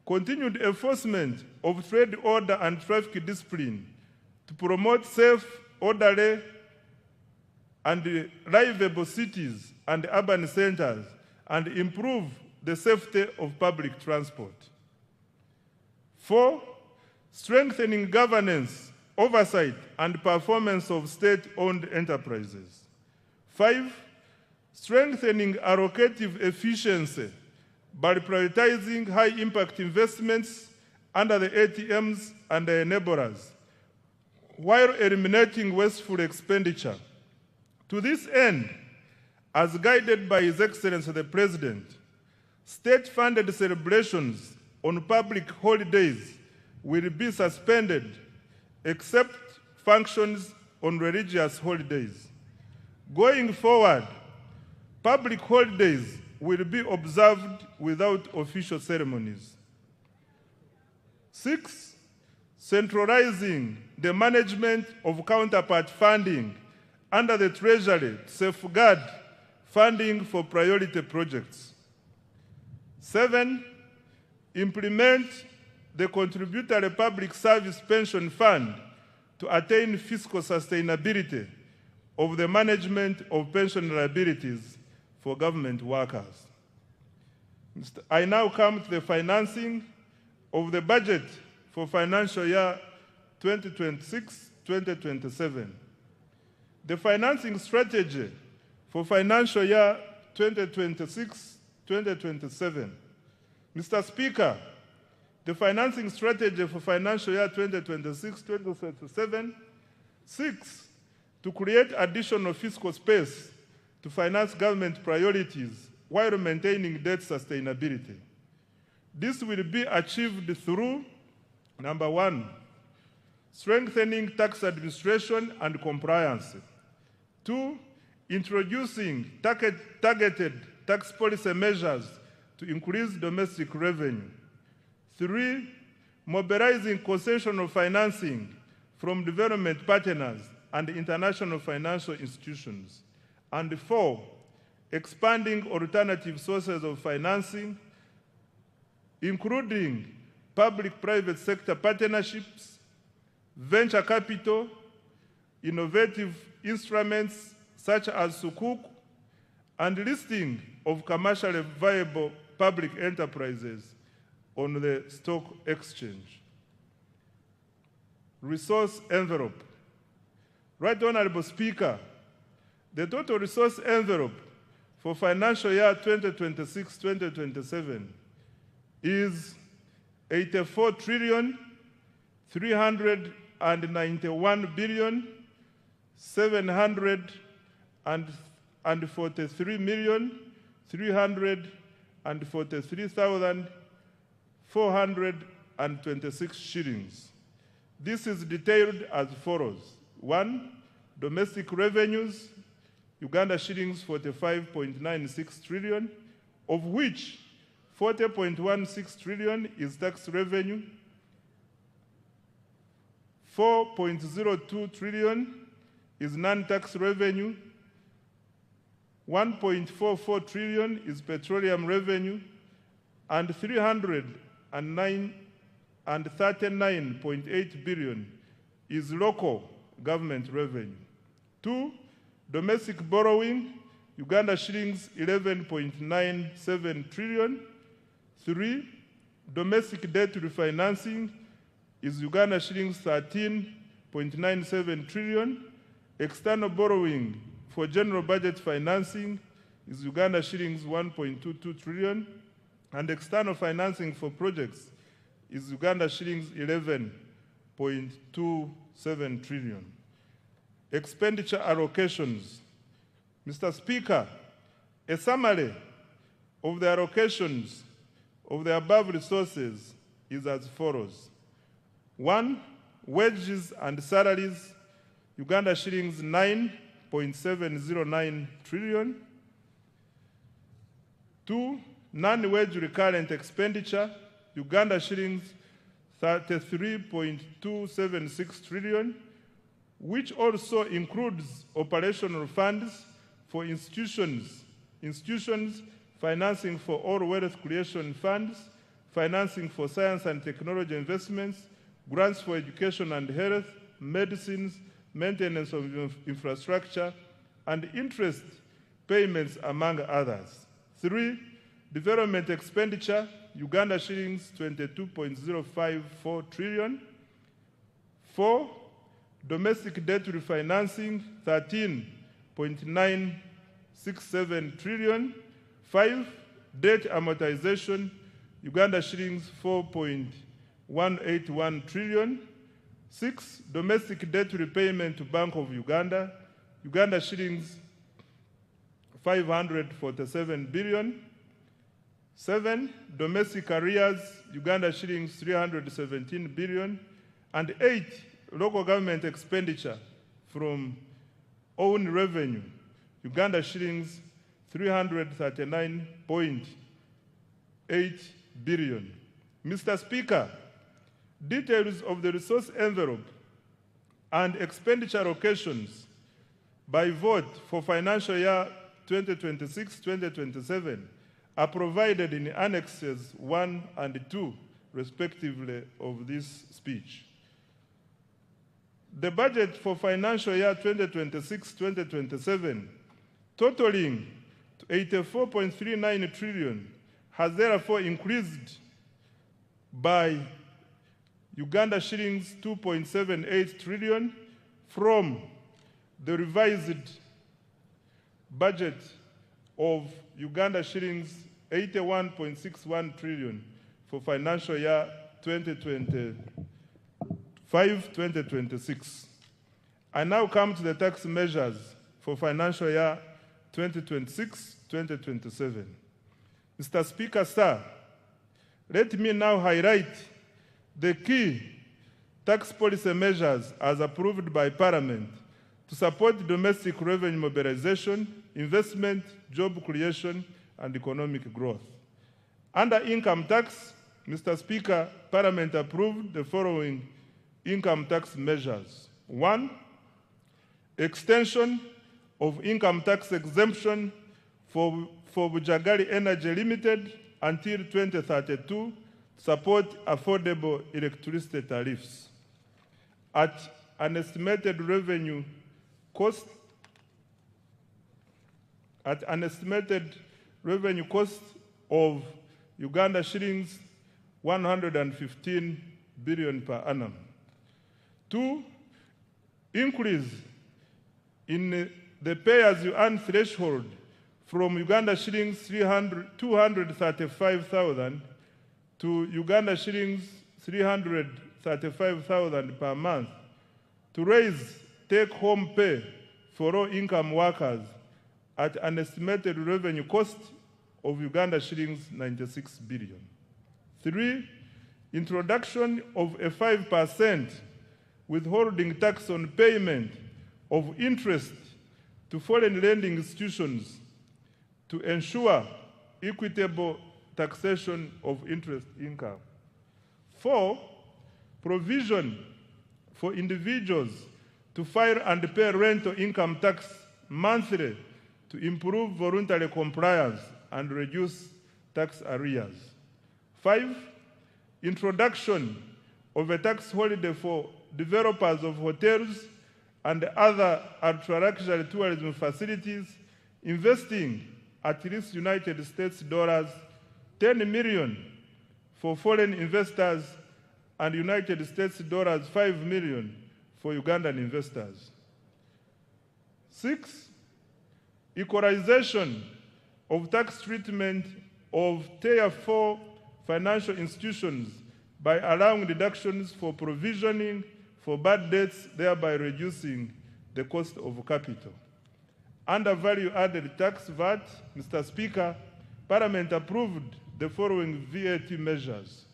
continued enforcement of trade order and traffic discipline to promote safe, orderly, and livable cities and urban centers and improve the safety of public transport. 4, strengthening governance, oversight, and performance of state-owned enterprises. 5, strengthening allocative efficiency by prioritizing high-impact investments under the ATMs and the enablers, while eliminating wasteful expenditure. To this end, as guided by His Excellency the President, state-funded celebrations on public holidays will be suspended except functions on religious holidays. Going forward, public holidays will be observed without official ceremonies. 6, centralizing the management of counterpart funding under the Treasury to safeguard funding for priority projects. 7, implement the Contributory Public Service Pension Fund to attain fiscal sustainability of the management of pension liabilities for government workers. I now come to the financing of the budget for financial year 2026-2027. The financing strategy for financial year 2026-2027. Mr. Speaker, the financing strategy for financial year 2026-2027 seeks to create additional fiscal space to finance government priorities while maintaining debt sustainability. This will be achieved through, number 1, strengthening tax administration and compliance. 2, introducing targeted tax policy measures to increase domestic revenue. 3, mobilizing concessional financing from development partners and international financial institutions. And 4, expanding alternative sources of financing, including public-private sector partnerships, venture capital, innovative instruments such as Sukuk, and listing of commercially viable public enterprises on the stock exchange. Resource envelope. Right Honorable Speaker, the total resource envelope for financial year 2026-2027 is 84,394,743,343,426 shillings. This is detailed as follows. 1, domestic revenues, Uganda shillings 45.96 trillion, of which 40.16 trillion is tax revenue, 4.02 trillion is non-tax revenue, 1.44 trillion is petroleum revenue, and 339.8 billion is local government revenue. 2, domestic borrowing, Uganda shillings 11.97 trillion. 3, domestic debt refinancing is Uganda shillings 13.97 trillion. External borrowing for general budget financing is Uganda shillings 1.22 trillion. And external financing for projects is Uganda shillings 11.27 trillion. Expenditure allocations. Mr. Speaker, a summary of the allocations of the above resources is as follows. 1, wages and salaries, Uganda shillings 9.709 trillion. 2, non-wage recurrent expenditure, Uganda shillings 33.276 trillion, which also includes operational funds for institutions, financing for all wealth creation funds, financing for science and technology investments, grants for education and health, medicines, maintenance of infrastructure, and interest payments, among others. 3, development expenditure, Uganda shillings 22.054 trillion. 4, domestic debt refinancing 13.967 trillion. 5, debt amortization, Uganda shillings 4.181 trillion. 6, domestic debt repayment to Bank of Uganda, Uganda shillings 547 billion. 7, domestic arrears, Uganda shillings 317 billion. And 8, local government expenditure from own revenue, Uganda shillings 339.8 billion. Mr. Speaker, details of the resource envelope and expenditure allocations by vote for financial year 2026-2027 are provided in Annexes 1 and 2, respectively, of this speech. The budget for financial year 2026-2027, totaling to 84.39 trillion, has therefore increased by Uganda shillings 2.78 trillion from the revised budget of Uganda shillings 81.61 trillion for financial year 2025-2026. I now come to the tax measures for financial year 2026-2027. Mr. Speaker, sir, let me now highlight the key tax policy measures as approved by Parliament to support domestic revenue mobilization, investment, job creation, and economic growth. Under income tax, Mr. Speaker, Parliament approved the following income tax measures. 1, extension of income tax exemption for Bujagali Energy Limited until 2032 to support affordable electricity tariffs at an estimated revenue cost of Uganda shillings 115 billion per annum. 2, increase in the pay-as-you-earn threshold from Uganda shillings 235,000 to Uganda shillings 335,000 per month to raise take-home pay for low-income workers at an estimated revenue cost of Uganda shillings 96 billion. 3, introduction of a 5% withholding tax on payment of interest to foreign lending institutions to ensure equitable taxation of interest income. 4, provision for individuals to file and pay rental income tax monthly to improve voluntary compliance and reduce tax arrears. 5, introduction of a tax holiday for developers of hotels and other ultra-luxury tourism facilities investing at least United States dollars 10 million for foreign investors and United States dollars 5 million for Ugandan investors. 6, equalization of tax treatment of Tier 4 financial institutions by allowing deductions for provisioning for bad debts, thereby reducing the cost of capital. Under value-added tax VAT, Mr. Speaker, Parliament approved the following VAT measures.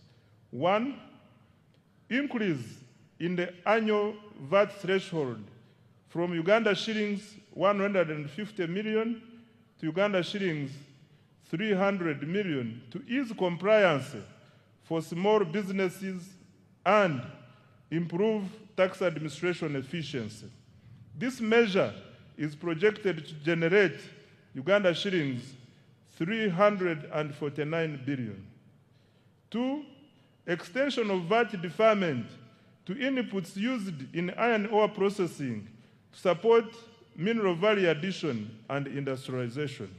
1, increase in the annual VAT threshold from Uganda shillings 150 million to Uganda shillings 300 million to ease compliance for small businesses and improve tax administration efficiency. This measure is projected to generate Uganda shillings 349 billion. 2, extension of VAT deferment to inputs used in iron ore processing to support mineral value addition and industrialization.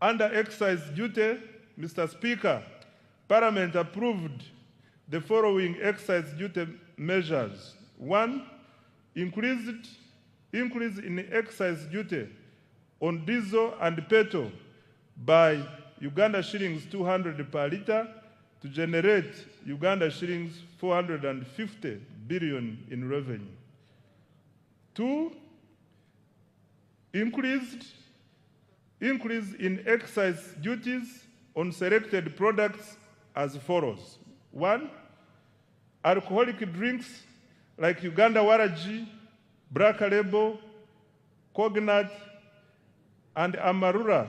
Under excise duty, Mr. Speaker, Parliament approved the following excise duty measures. 1, increase in excise duty on diesel and petrol by Uganda shillings 200 per litre to generate Uganda shillings 450 billion in revenue. 2, increase in excise duties on selected products as follows. 1, alcoholic drinks like Uganda Waraji, Black Label, Cognat, and Amarula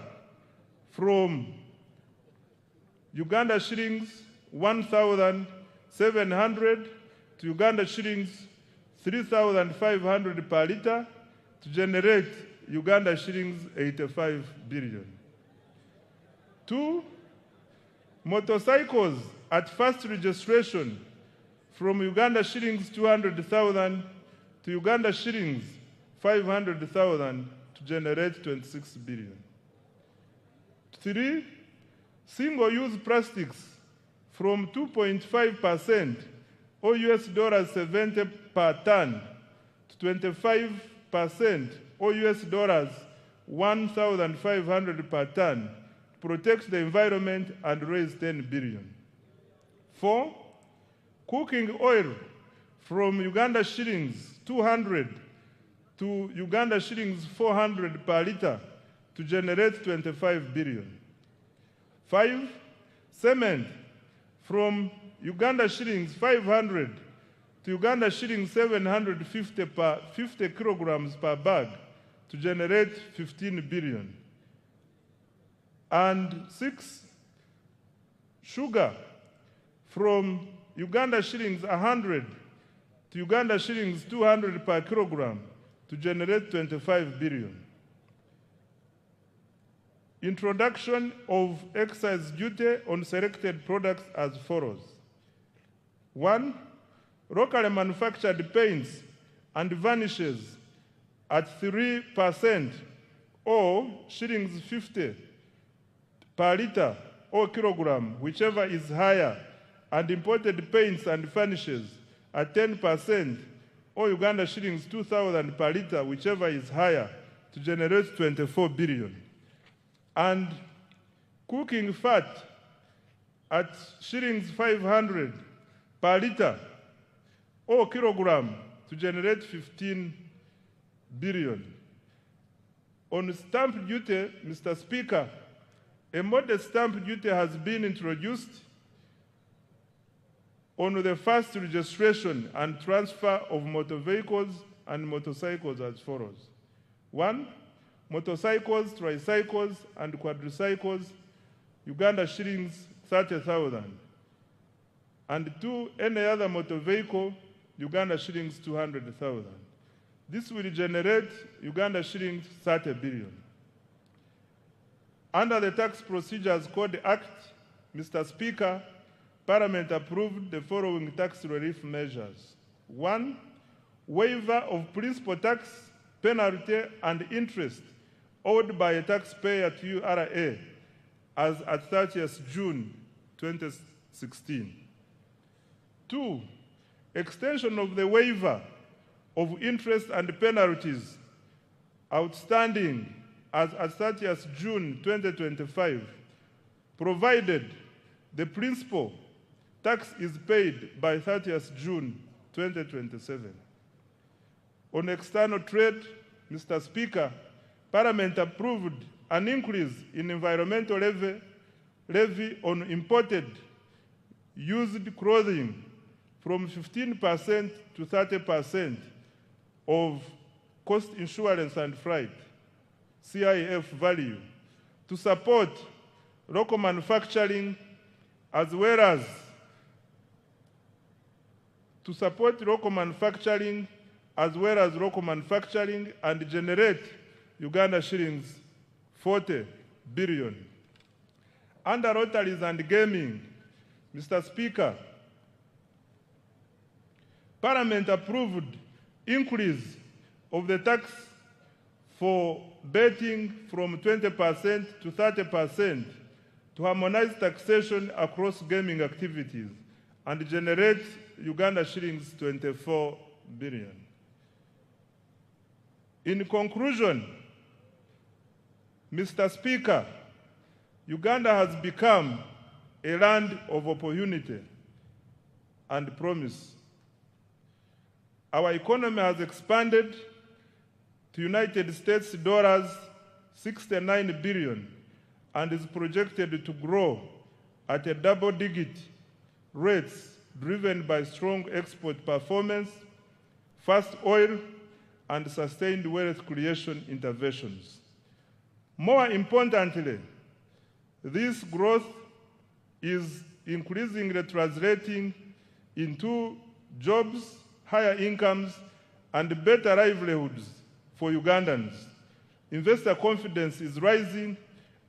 from Uganda shillings 1,700 to Uganda shillings 3,500 per litre to generate Uganda shillings 85 billion. 2. Motorcycles at first registration from Uganda shillings 200,000 to Uganda shillings 500,000 to generate 26 billion. 3. Single-use plastics from 2.5% or US dollars 70 per ton to 25% or US dollars 1,500 per ton to protect the environment and raise 10 billion. 4. Cooking oil from Uganda shillings 200 to Uganda shillings 400 per liter to generate 25 billion. 5. Cement from Uganda shillings 500 to Uganda shillings 750 per 50 kilograms per bag to generate 15 billion. And 6. Sugar from Uganda shillings 100 to Uganda shillings 200 per kilogram to generate 25 billion. Introduction of excise duty on selected products as follows. 1. Locally manufactured paints and varnishes at 3% or shillings 50 per liter or kilogram, whichever is higher, and imported paints and varnishes at 10% or Uganda shillings 2,000 per liter, whichever is higher, to generate 24 billion. And cooking fat at shillings 500 per liter or kilogram to generate 15 billion. On stamp duty, Mr. Speaker, a modest stamp duty has been introduced on the first registration and transfer of motor vehicles and motorcycles as follows. 1. Motorcycles, tricycles, and quadricycles, Uganda shillings 30,000. And 2. Any other motor vehicle, Uganda shillings 200,000. This will generate Uganda shillings 30 billion. Under the Tax Procedures Code Act, Mr. Speaker, Parliament approved the following tax relief measures. 1. Waiver of principal tax, penalty, and interest owed by a taxpayer to URA as at 30th June 2016. 2. Extension of the waiver of interest and penalties outstanding as at 30th June 2025, provided the principal tax is paid by 30th June 2027. On external trade, Mr. Speaker, Parliament approved an increase in environmental levy on imported used clothing from 15% to 30% of cost insurance and freight, CIF value, to support local manufacturing as well as local manufacturing and generate Uganda shillings 40 billion. Under lotteries and gaming, Mr. Speaker, Parliament approved increase of the tax for betting from 20% to 30% to harmonize taxation across gaming activities and generate Uganda shillings 24 billion. In conclusion, Mr. Speaker, Uganda has become a land of opportunity and promise. Our economy has expanded to United States dollars 69 billion and is projected to grow at a double-digit rates driven by strong export performance, fast oil, and sustained wealth creation interventions. More importantly, this growth is increasingly translating into jobs, higher incomes, and better livelihoods for Ugandans, Investor confidence is rising,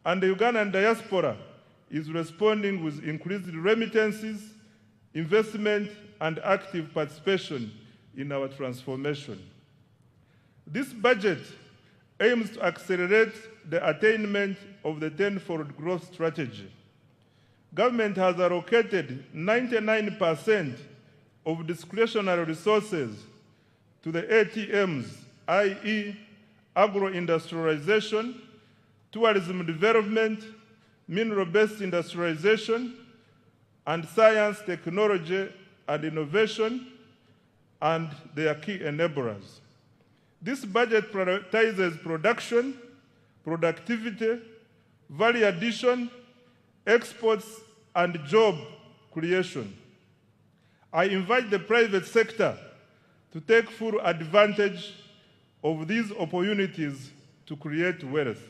and the Ugandan diaspora is responding with increased remittances, investment, and active participation in our transformation. This budget aims to accelerate the attainment of the tenfold growth strategy. Government has allocated 99% of discretionary resources to the ATMs, i.e., agro-industrialization, tourism development, mineral-based industrialization, and science, technology, and innovation, and their key enablers. This budget prioritizes production, productivity, value addition, exports, and job creation. I invite the private sector to take full advantage of these opportunities to create wealth.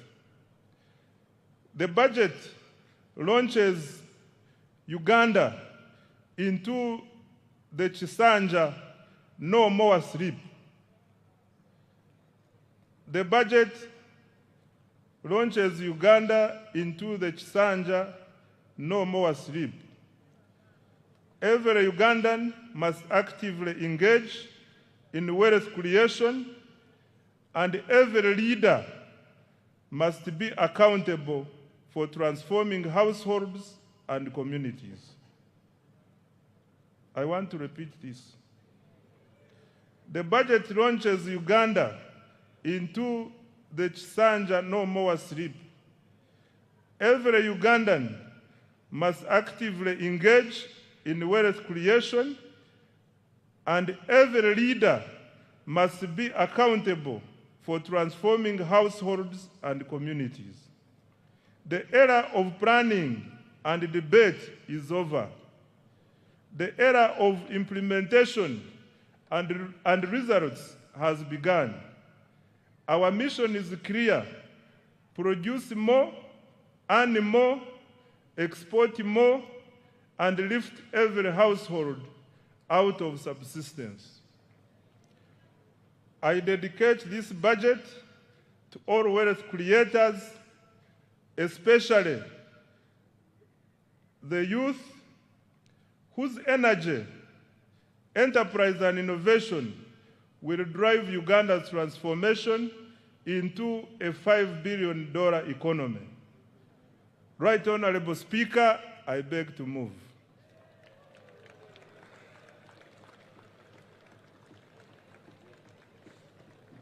The budget launches Uganda into the Chisanja No More Sleep. The budget launches Uganda into the Chisanja No More Sleep. Every Ugandan must actively engage in wealth creation, and every leader must be accountable for transforming households and communities. I want to repeat this. The budget launches Uganda into the Chisanja No More Sleep. Every Ugandan must actively engage in wealth creation, and every leader must be accountable for transforming households and communities. The era of planning and debate is over. The era of implementation and results has begun. Our mission is clear: produce more, earn more, export more, and lift every household out of subsistence. I dedicate this budget to all wealth creators, especially the youth whose energy, enterprise, and innovation will drive Uganda's transformation into a $5 billion economy. Right Honorable Speaker, I beg to move.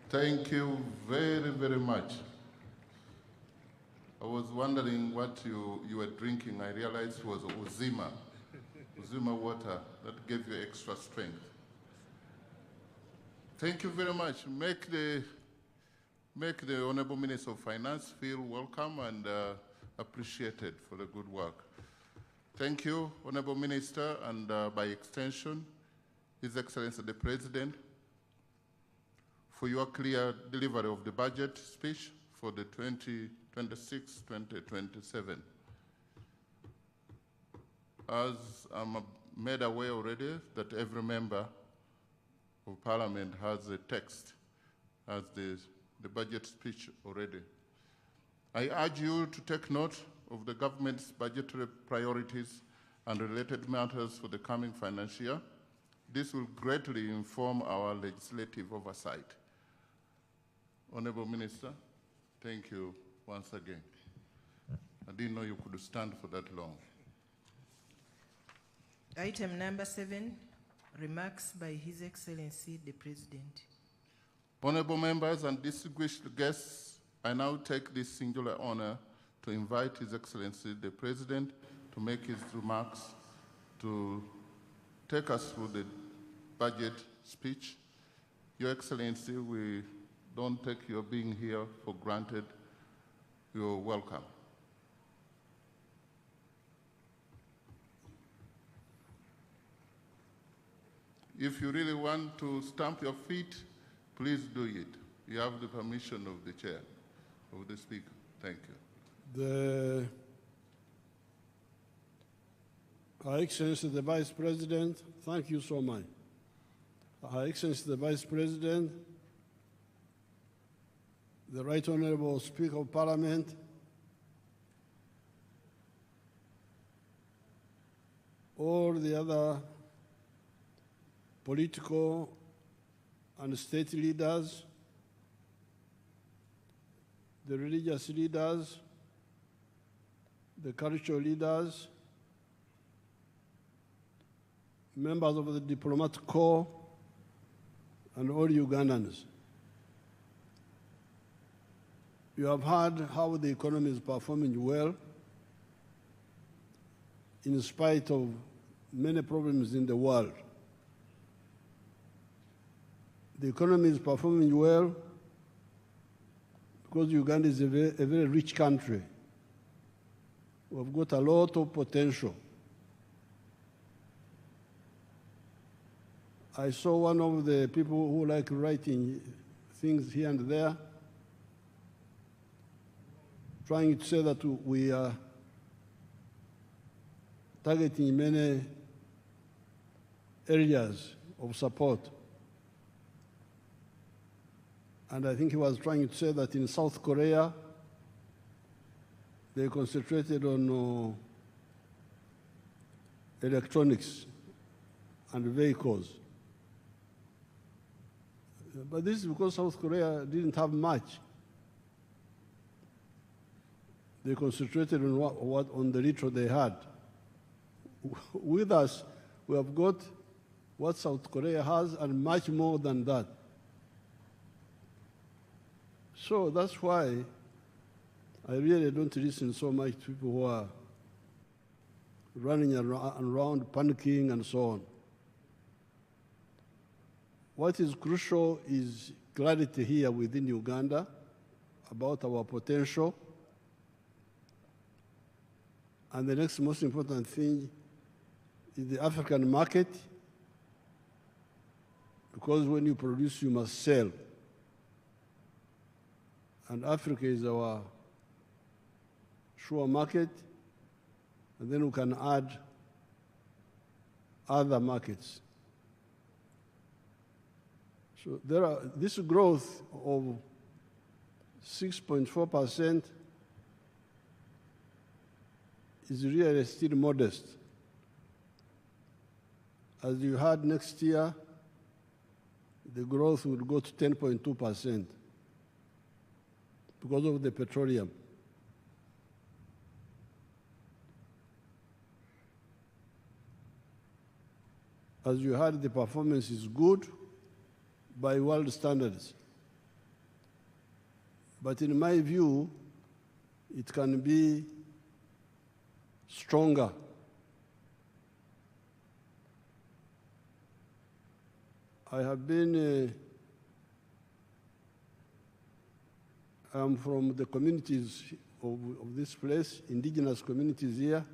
Thank you very, very much. I was wondering what you were drinking. I realized it was Uzima water that gave you extra strength. Thank you very much. Make the Honorable Minister of Finance feel welcome and appreciated for the good work. Thank you, Honorable Minister, and by extension, His Excellency the President, for your clear delivery of the budget speech for the 2026-2027. As I'm made aware already that every member of Parliament has a text as the budget speech already. I urge you to take note of the government's budgetary priorities and related matters for the coming financial year. This will greatly inform our legislative oversight. Honorable Minister, thank you once again. I didn't know you could stand for that long. Item number 7, remarks by His Excellency the President. Honorable members and distinguished guests, I now take this singular honor to invite His Excellency the President to make his remarks, to take us through the budget speech. Your Excellency, we don't take your being here for granted. You're welcome. If you really want to stamp your feet, please do it. You have the permission of the chair, of the speaker. Thank you. Her Excellency the Vice President, thank you so much. Her Excellency the Vice President, the Right Honorable Speaker of Parliament, all the other political and state leaders, the religious leaders, the cultural leaders, members of the diplomatic corps, and all Ugandans. You have heard how the economy is performing well in spite of many problems in the world. The economy is performing well because Uganda is a very rich country. We've got a lot of potential. I saw one of the people who like writing things here and there, trying to say that we are targeting many areas of support. And I think he was trying to say that in South Korea, they concentrated on electronics and vehicles. But this is because South Korea didn't have much. They concentrated on on the little they had. With us, we have got what South Korea has and much more than that. So that's why I really don't listen so much to people who are running around panicking and so on. What is crucial is clarity here within Uganda about our potential. And the next most important thing is the African market, because when you produce, you must sell. And Africa is our sure market, and then we can add other markets. So this growth of 6.4% is really still modest. As you heard, next year, the growth will go to 10.2% because of the petroleum. As you heard, the performance is good by world standards. But in my view, it can be stronger. I have been, I'm from the communities of this place, indigenous communities here,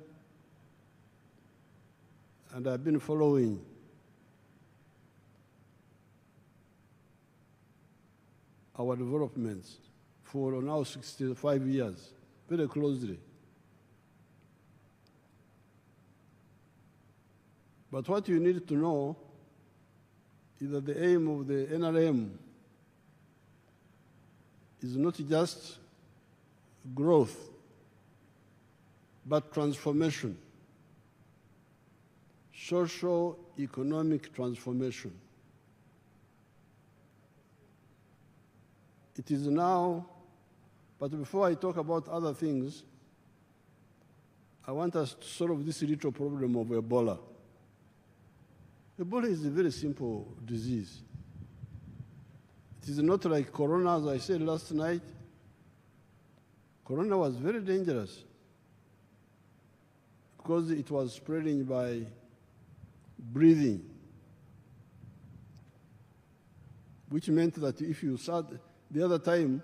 and I've been following our developments for now 65 years, very closely. But what you need to know is that the aim of the NRM is not just growth, but transformation, socio-economic transformation. It is now, but before I talk about other things, I want us to solve this little problem of Ebola. Ebola is a very simple disease. It is not like Corona, as I said last night. Corona was very dangerous because it was spreading by breathing, which meant that if you saw the other time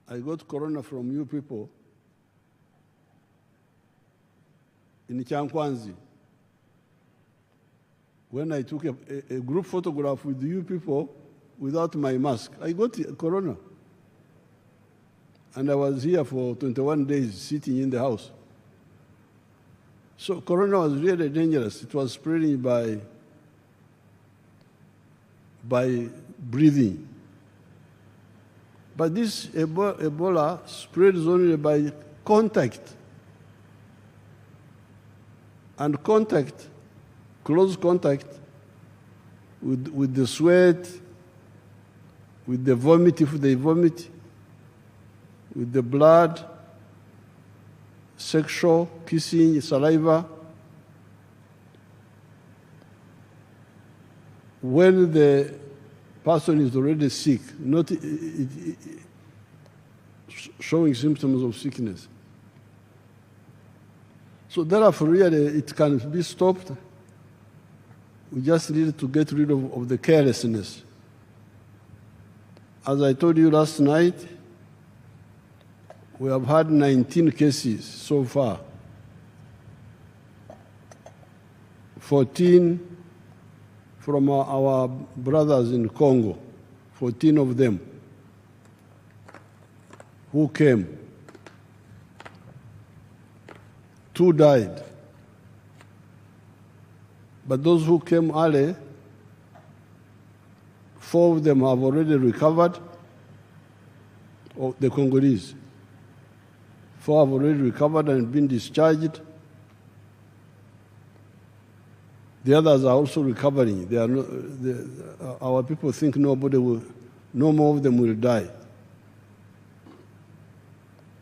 I got Corona from you people in Chankwanzi, when I took a group photograph with you people without my mask, I got Corona. And I was here for 21 days sitting in the house. So Corona was really dangerous. It was spreading by breathing. But this Ebola spreads only by contact. And contact, close contact with the sweat, with the vomit if they vomit, with the blood, sexual, kissing, saliva. When the person is already sick, not showing symptoms of sickness. So therefore, really, it can be stopped. We just need to get rid of the carelessness. As I told you last night, we have had 19 cases so far. 14 from our brothers in Congo, 14 of them who came. 2 died. But those who came early, 4 of them have already recovered, the Congolese. 4 have already recovered and been discharged. The others are also recovering. They are not, our people think no more of them will die.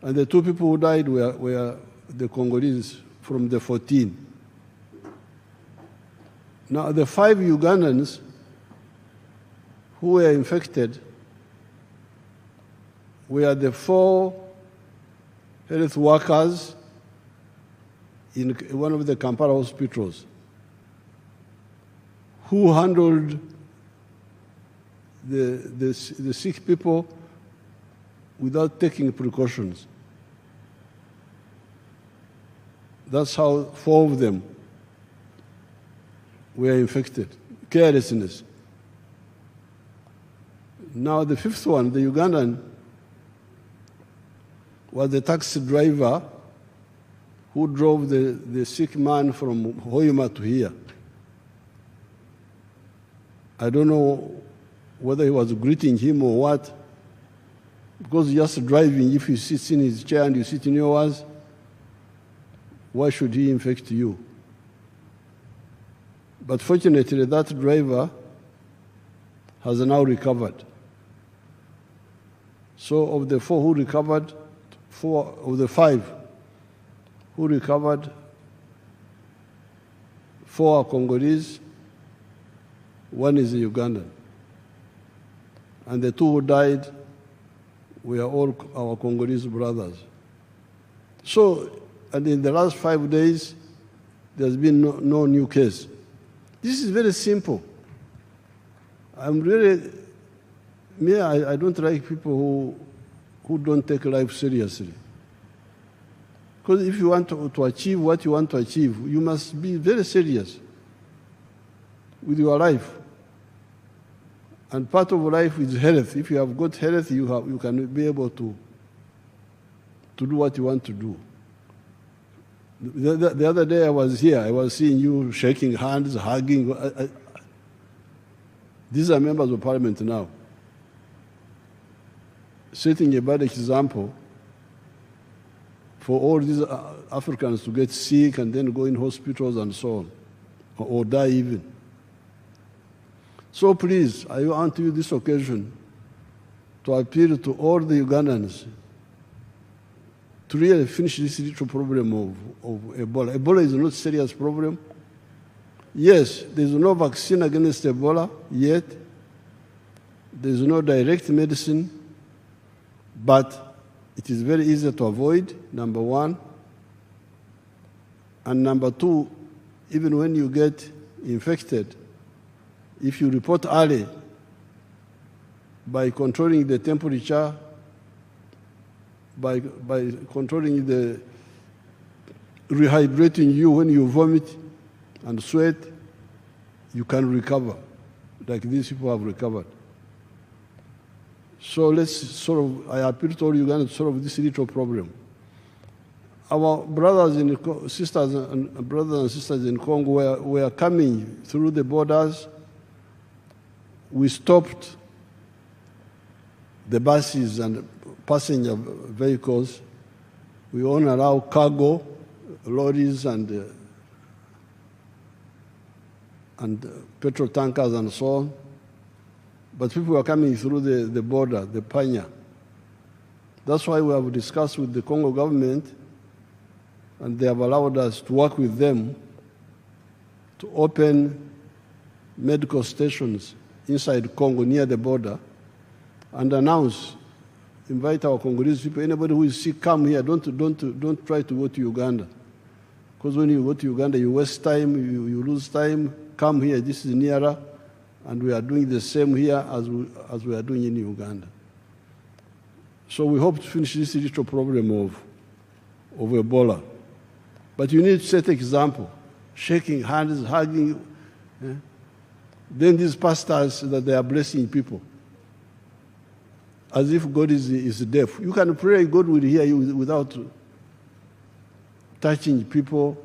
And the 2 people who died were the Congolese from the 14. Now, the 5 Ugandans who were infected were the 4 health workers in one of the Kampala hospitals who handled the sick people without taking precautions. That's how 4 of them were infected. Carelessness. Now the 5th one, the Ugandan, was the taxi driver who drove the sick man from Hoima to here. I don't know whether he was greeting him or what, because just driving, if he sits in his chair and you sit in yours, why should he infect you? But fortunately, that driver has now recovered. So of the 4 who recovered, 4 of the 5 who recovered, 4 are Congolese, 1 is a Ugandan. And the 2 who died were all our Congolese brothers. So, and in the last 5 days, there's been no new case. This is very simple. I'm really, I don't like people who don't take life seriously. Because if you want to achieve what you want to achieve, you must be very serious with your life. And part of life is health. If you have got health, you can be able to do what you want to do. The other day I was here, I was seeing you shaking hands, hugging. These are members of parliament now, setting a bad example for all these Africans to get sick and then go in hospitals and so on, or die even. So please, I want to use this occasion to appeal to all the Ugandans to really finish this little problem of Ebola. Ebola is not a serious problem. Yes, there is no vaccine against Ebola yet. There is no direct medicine, but it is very easy to avoid, number 1. And number 2, even when you get infected, if you report early by controlling the temperature, by controlling the rehydrating you when you vomit and sweat, you can recover, like these people have recovered. So let's I appeal to all Ugandans to solve this little problem. Our brothers and sisters in Congo were coming through the borders. We stopped the buses and passenger vehicles. We won't allow cargo, lorries and petrol tankers and so on. But people are coming through the border, the Panya. That's why we have discussed with the Congo government, and they have allowed us to work with them to open medical stations inside Congo near the border and announce, invite our Congolese people, anybody who is sick, come here. Don't try to go to Uganda. Because when you go to Uganda, you waste time, you lose time. Come here, this is nearer. And we are doing the same here as we are doing in Uganda. So we hope to finish this little problem of Ebola. But you need to set an example, shaking hands, hugging. Then these pastors that they are blessing people, as if God is deaf. You can pray, God will hear you without touching people,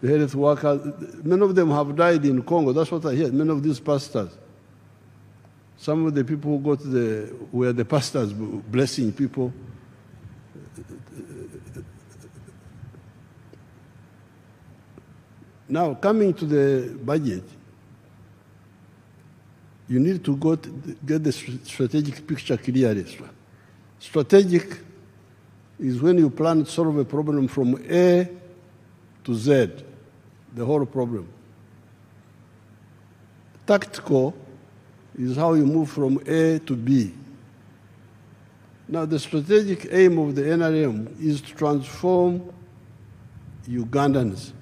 the health workers. Many of them have died in Congo. That's what I hear. Many of these pastors. Some of the people who were the pastors blessing people. Now, coming to the budget, you need to get the strategic picture clearly. Strategic is when you plan to solve a problem from A to Z, the whole problem. Tactical is how you move from A to B. Now, the strategic aim of the NRM is to transform Ugandans.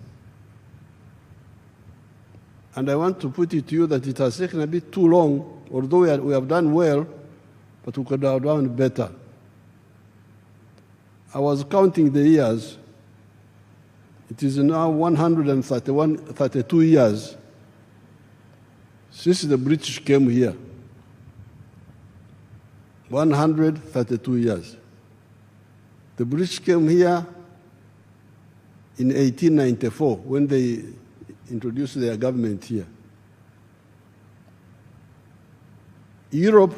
And I want to put it to you that it has taken a bit too long, although we have done well, but we could have done better. I was counting the years. It is now 32 years since the British came here. 132 years. The British came here in 1894 when they introduced their government here. Europe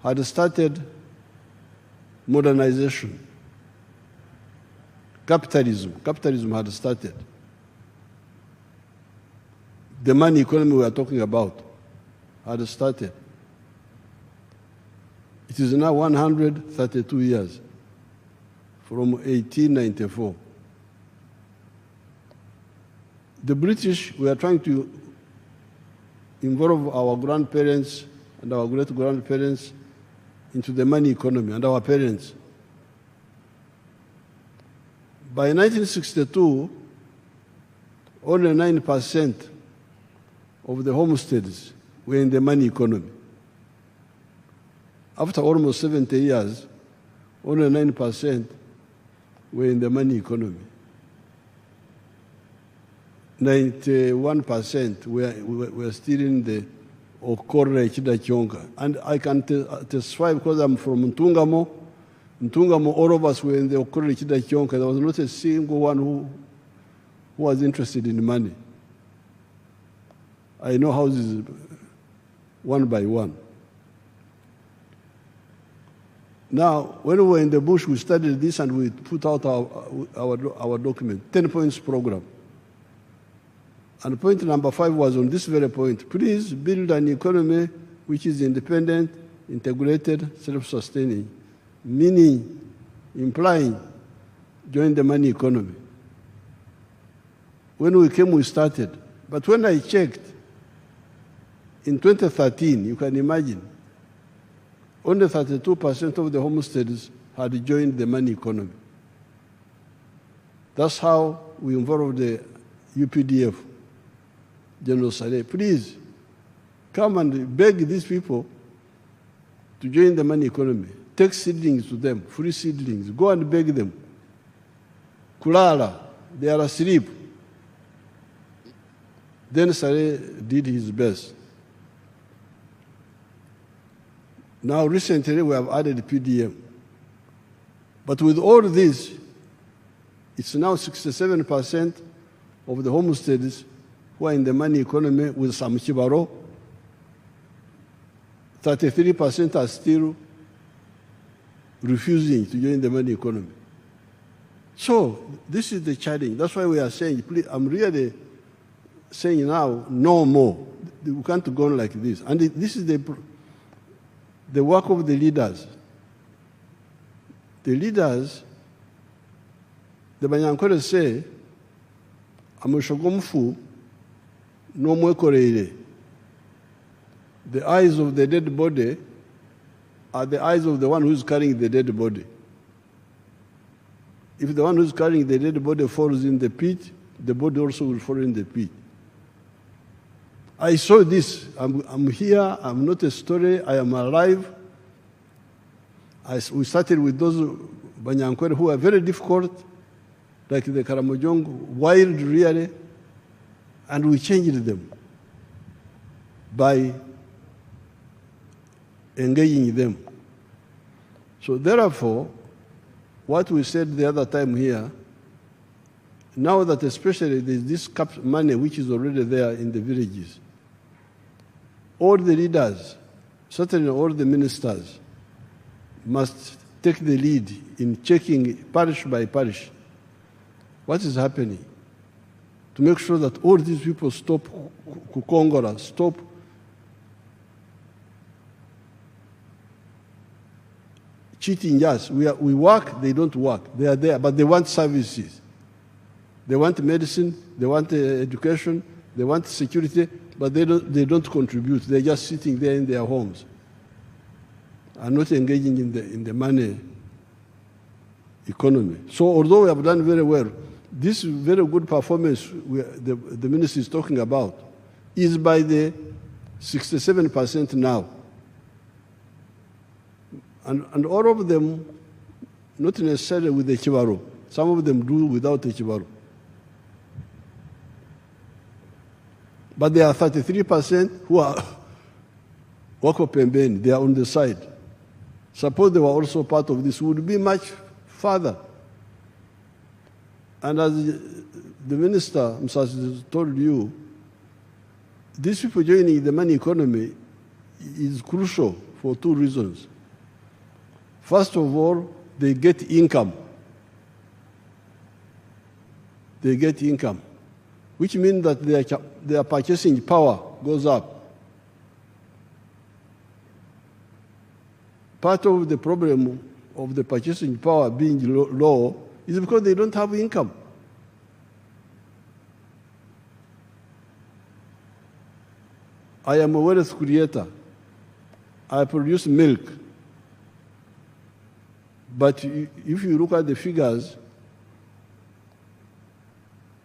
had started modernization. Capitalism had started. The money economy we are talking about had started. It is now 132 years from 1894. The British were trying to involve our grandparents and our great-grandparents into the money economy, and our parents. By 1962, only 9% of the homesteads were in the money economy. After almost 70 years, only 9% were in the money economy. 91% were still in the Okore Chidachonga. And I can testify because I'm from Ntungamo. Ntungamo, all of us were in the Okore Chidachonga. There was not a single one who was interested in money. I know houses one by one. Now, when we were in the bush, we studied this and we put out our document, 10 points program. And point number 5 was on this very point. Please build an economy which is independent, integrated, self-sustaining, meaning, implying, join the money economy. When we came, we started. But when I checked, in 2013, you can imagine, only 32% of the homesteads had joined the money economy. That's how we involved the UPDF. General Saleh, please come and beg these people to join the money economy. Take seedlings to them, free seedlings. Go and beg them. Kulala, they are asleep. Then Saleh did his best. Now recently we have added PDM. But with all this, it's now 67% of the homesteads who are in the money economy with some chibaro. 33% are still refusing to join the money economy. So this is the challenge. That's why we are saying, please, I'm really saying now, no more. We can't go on like this. And this is the work of the leaders. The leaders, the Banyankore say, Amushogomfu no mwekoreire. The eyes of the dead body are the eyes of the one who is carrying the dead body. If the one who is carrying the dead body falls in the pit, the body also will fall in the pit. I saw this. I'm here. I'm not a story. I am alive. We started with those Banyankore who are very difficult, like the Karamojong, wild really, and we changed them by engaging them. So therefore, what we said the other time here, now that especially there's this money which is already there in the villages, all the leaders, certainly all the ministers, must take the lead in checking parish by parish what is happening to make sure that all these people stop kukongora, stop cheating us. We work, they don't work. They are there, but they want services. They want medicine, they want education, they want security, but they don't contribute. They're just sitting there in their homes and not engaging in the money economy. So although we have done very well, this very good performance the minister is talking about is by the 67% now. And all of them, not necessarily with the Chibaro. Some of them do without the Chibaro. But there are 33% who are Wako Pembeni. They are on the side. Suppose they were also part of this, would be much further. And as the minister, Msasi, told you, these people joining the money economy is crucial for two reasons. First of all, they get income. They get income, which means that their purchasing power goes up. Part of the problem of the purchasing power being low is because they don't have income. I am a wealth creator. I produce milk. But if you look at the figures,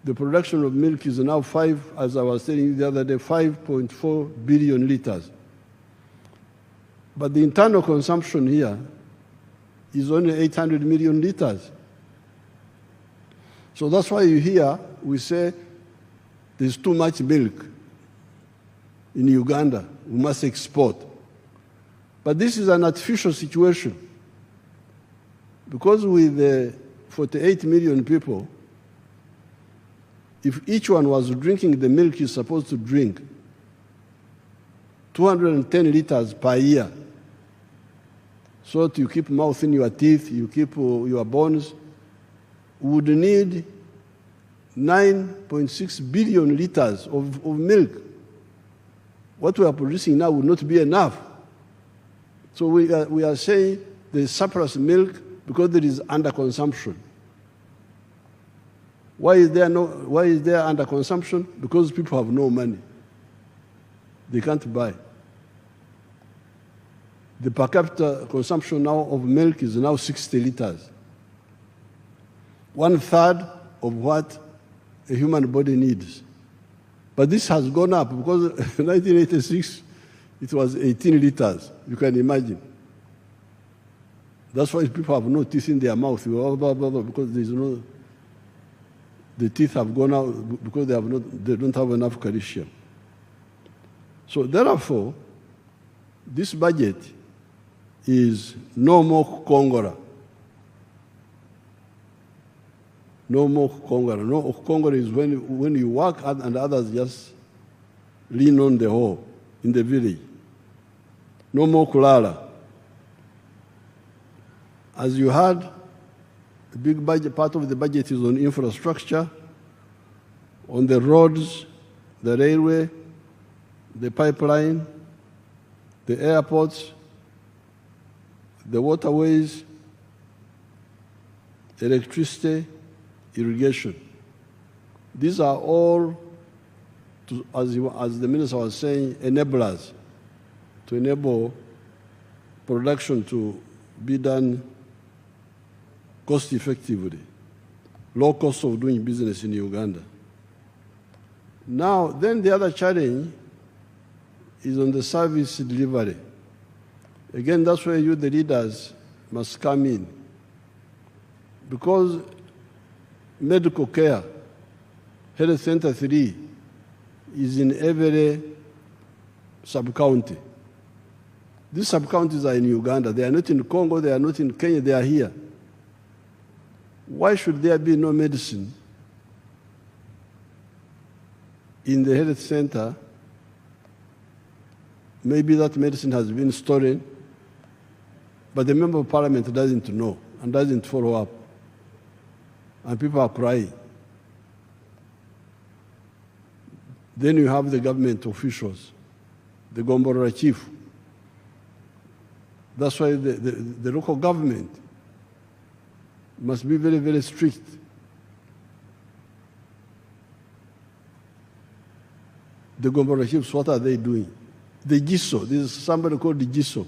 the production of milk is now as I was telling you the other day, 5.4 billion liters. But the internal consumption here is only 800 million liters. So that's why you hear we say there's too much milk in Uganda. We must export. But this is an artificial situation. Because with 48 million people, if each one was drinking the milk he's supposed to drink, 210 liters per year, so that you keep mouth in your teeth, you keep your bones, would need 9.6 billion liters of milk. What we are producing now would not be enough. So we are saying there's surplus milk because there is underconsumption. Why is there underconsumption? Because people have no money. They can't buy. The per capita consumption now of milk is now 60 liters. 1/3 of what a human body needs. But this has gone up because in 1986 it was 18 liters. You can imagine. That's why people have no teeth in their mouth because the teeth have gone out because they don't have enough calcium. So therefore, this budget is no more Kongora. No more Kongora. No, Kongora is when you work and others just lean on the hoe in the village. No more Kulala. As you heard, a big budget, part of the budget is on infrastructure, on the roads, the railway, the pipeline, the airports, the waterways, electricity, irrigation. These are all, as the minister was saying, enablers to enable production to be done cost effectively, low cost of doing business in Uganda. Now, then the other challenge is on the service delivery. Again, that's where you, the leaders, must come in. Because medical care, Health Center 3, is in every sub-county. These sub-counties are in Uganda. They are not in Congo, they are not in Kenya, they are here. Why should there be no medicine in the health center? Maybe that medicine has been stolen, but the member of parliament doesn't know and doesn't follow up. And people are crying. Then you have the government officials, the Gombora chief. That's why the local government must be very, very strict. The Gombora chiefs, what are they doing? The GISO, there is somebody called the GISO.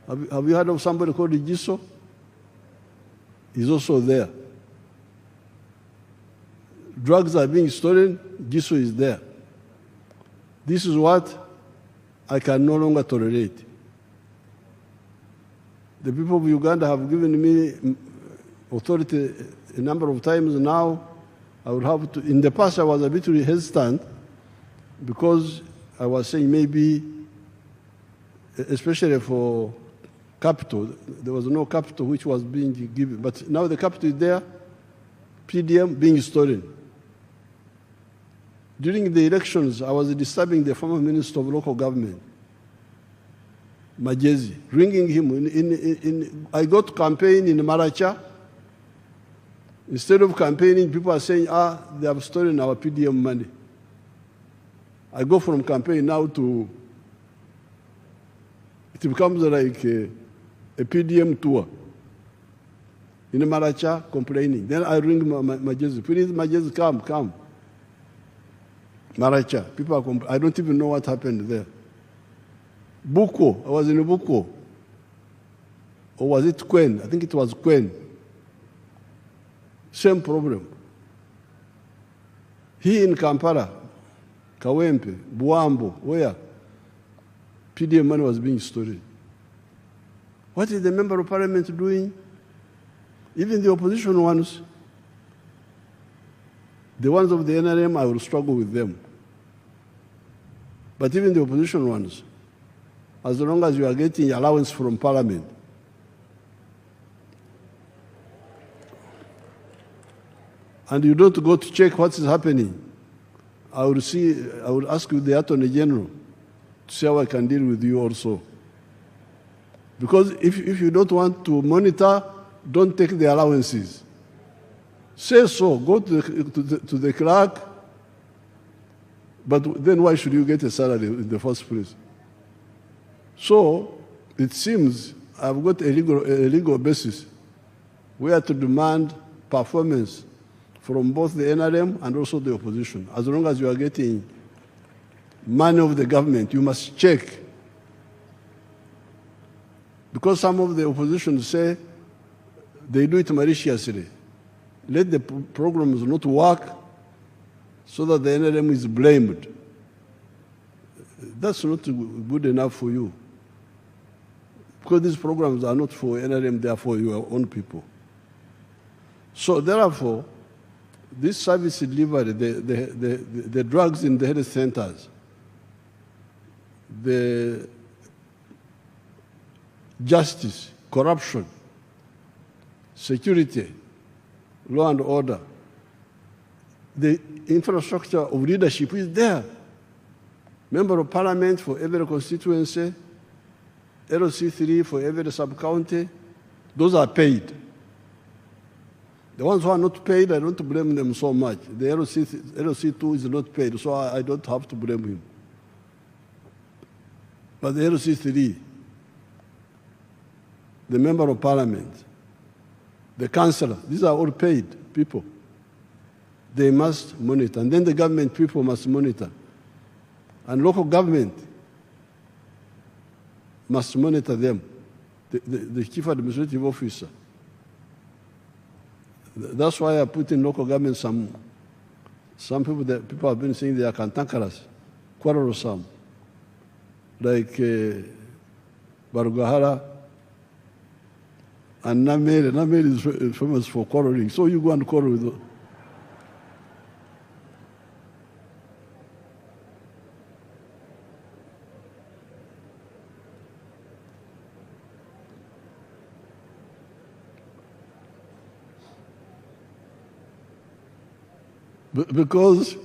Have you heard of somebody called the GISO? He's also there. Drugs are being stolen, GISO is there. This is what I can no longer tolerate. The people of Uganda have given me authority a number of times now. I would have to, in the past I was a bit hesitant because I was saying maybe, especially for capital, there was no capital which was being given. But now the capital is there, PDM being stolen. During the elections, I was disturbing the former Minister of Local Government, Majezi, ringing him. I got to campaign in Maracha. Instead of campaigning, people are saying, they have stolen our PDM money. I go from campaign now to, it becomes like a PDM tour. In Maracha, complaining. Then I ring Majezi, please, Majezi, come. Maracha, people are complaining. I don't even know what happened there. Buko, I was in Buko. Or was it Kwen? I think it was Kwen. Same problem. He in Kampala, Kawempe, Buambo, where PDM money was being stolen. What is the member of parliament doing? Even the opposition ones, the ones of the NRM, I will struggle with them. But even the opposition ones, as long as you are getting allowance from parliament, and you don't go to check what is happening, I would ask you, the Attorney General, to see how I can deal with you also. Because if you don't want to monitor, don't take the allowances. Say so, go to the clerk, but then why should you get a salary in the first place? So it seems I've got a legal basis where to demand performance from both the NRM and also the opposition. As long as you are getting money of the government, you must check. Because some of the opposition say they do it maliciously. Let the programs not work so that the NRM is blamed. That's not good enough for you. Because these programs are not for NRM, they are for your own people. So therefore, this service delivery, the drugs in the health centers, the justice, corruption, security, law and order, the infrastructure of leadership is there. Member of parliament for every constituency, LC3 for every sub-county, Those are paid. The ones who are not paid, I don't blame them so much. The LC2 is not paid, so I don't have to blame him. But the LC3, the member of parliament, the councillor, these are all paid people. They must monitor. And then the government people must monitor. And local government must monitor them, the chief administrative officer. That's why I put in local government some people that people have been saying they are cantankerous, quarrelsome, like Barugahara and Namere. Namere is famous for quarreling, so you go and quarrel with them. Because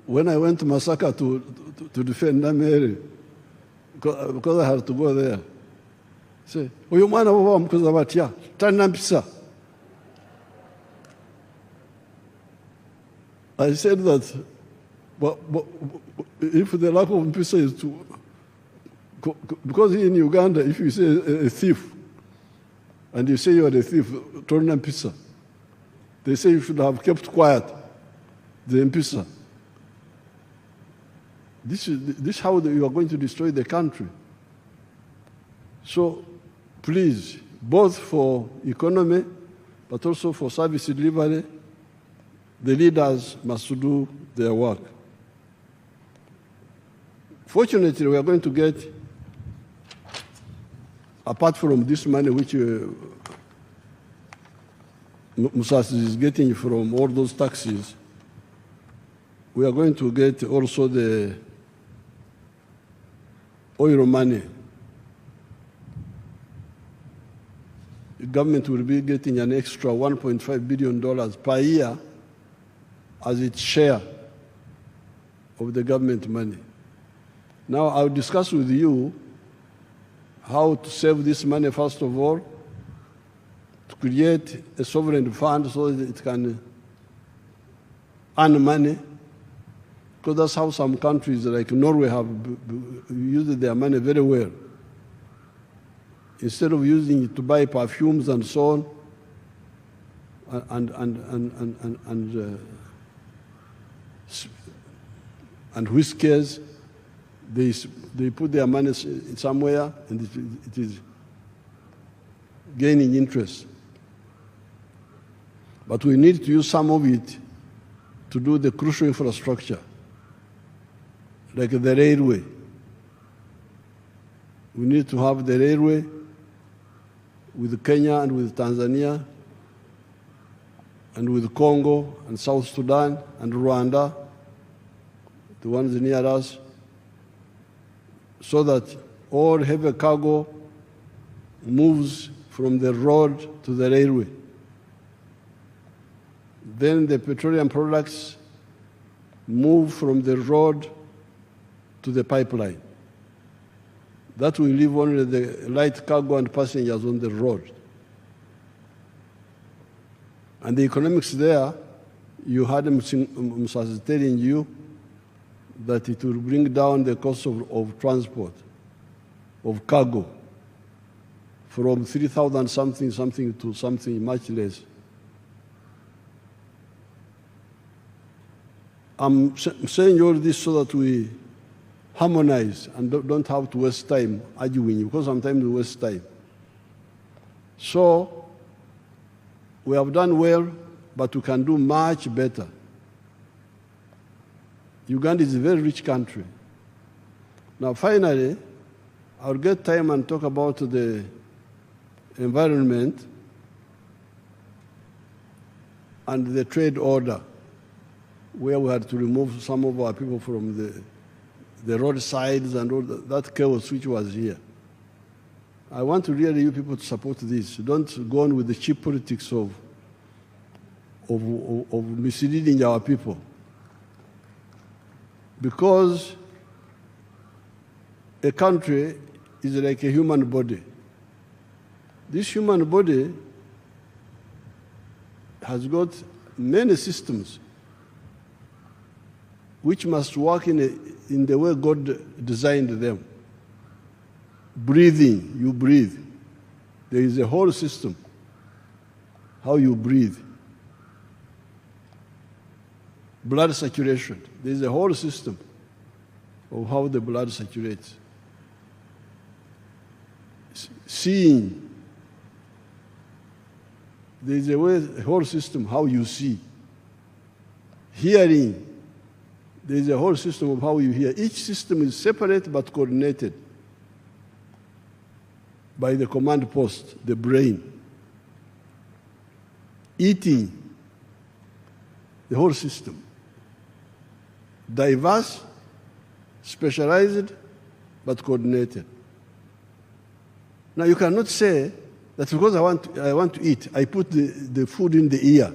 when I went to Masaka to defend Namere, because I had to go there, say, "Uyu mwana wao mkuza batia, tana mpisa." I said that, but if the lack of mpisa is to, because in Uganda, if you say a thief, and you say you are a thief, tana mpisa. They say you should have kept quiet, the M-Pesa. This is how you are going to destroy the country. So please, both for economy, but also for service delivery, the leaders must do their work. Fortunately, we are going to get, apart from this money which Musas is getting from all those taxes, we are going to get also the oil money. The government will be getting an extra $1.5 billion per year as its share of the government money. Now, I'll discuss with you how to save this money, first of all, to create a sovereign fund so that it can earn money, because that's how some countries like Norway have used their money very well. Instead of using it to buy perfumes and so on, and whiskers, they put their money somewhere and it is gaining interest. But we need to use some of it to do the crucial infrastructure, like the railway. We need to have the railway with Kenya and with Tanzania and with Congo and South Sudan and Rwanda, the ones near us, so that all heavy cargo moves from the road to the railway. Then the petroleum products move from the road to the pipeline. That will leave only the light cargo and passengers on the road. And the economics there, you had Musas telling you that it will bring down the cost of transport, of cargo, from 3,000 something to something much less. I'm saying all this so that we harmonize and don't have to waste time arguing, because sometimes we waste time. So we have done well, but we can do much better. Uganda is a very rich country. Now, finally, I'll get time and talk about the environment and the trade order, where we had to remove some of our people from the roadsides and all that chaos which was here. I want to really you people to support this. Don't go on with the cheap politics of misleading our people. Because a country is like a human body. This human body has got many systems which must work in the way God designed them. Breathing, you breathe. There is a whole system, how you breathe. Blood circulation, there is a whole system of how the blood circulates. Seeing, there is a whole system how you see. Hearing, there is a whole system of how you hear. Each system is separate but coordinated by the command post, the brain. Eating, the whole system. Diverse, specialized, but coordinated. Now you cannot say that because I want to eat, I put the food in the ear.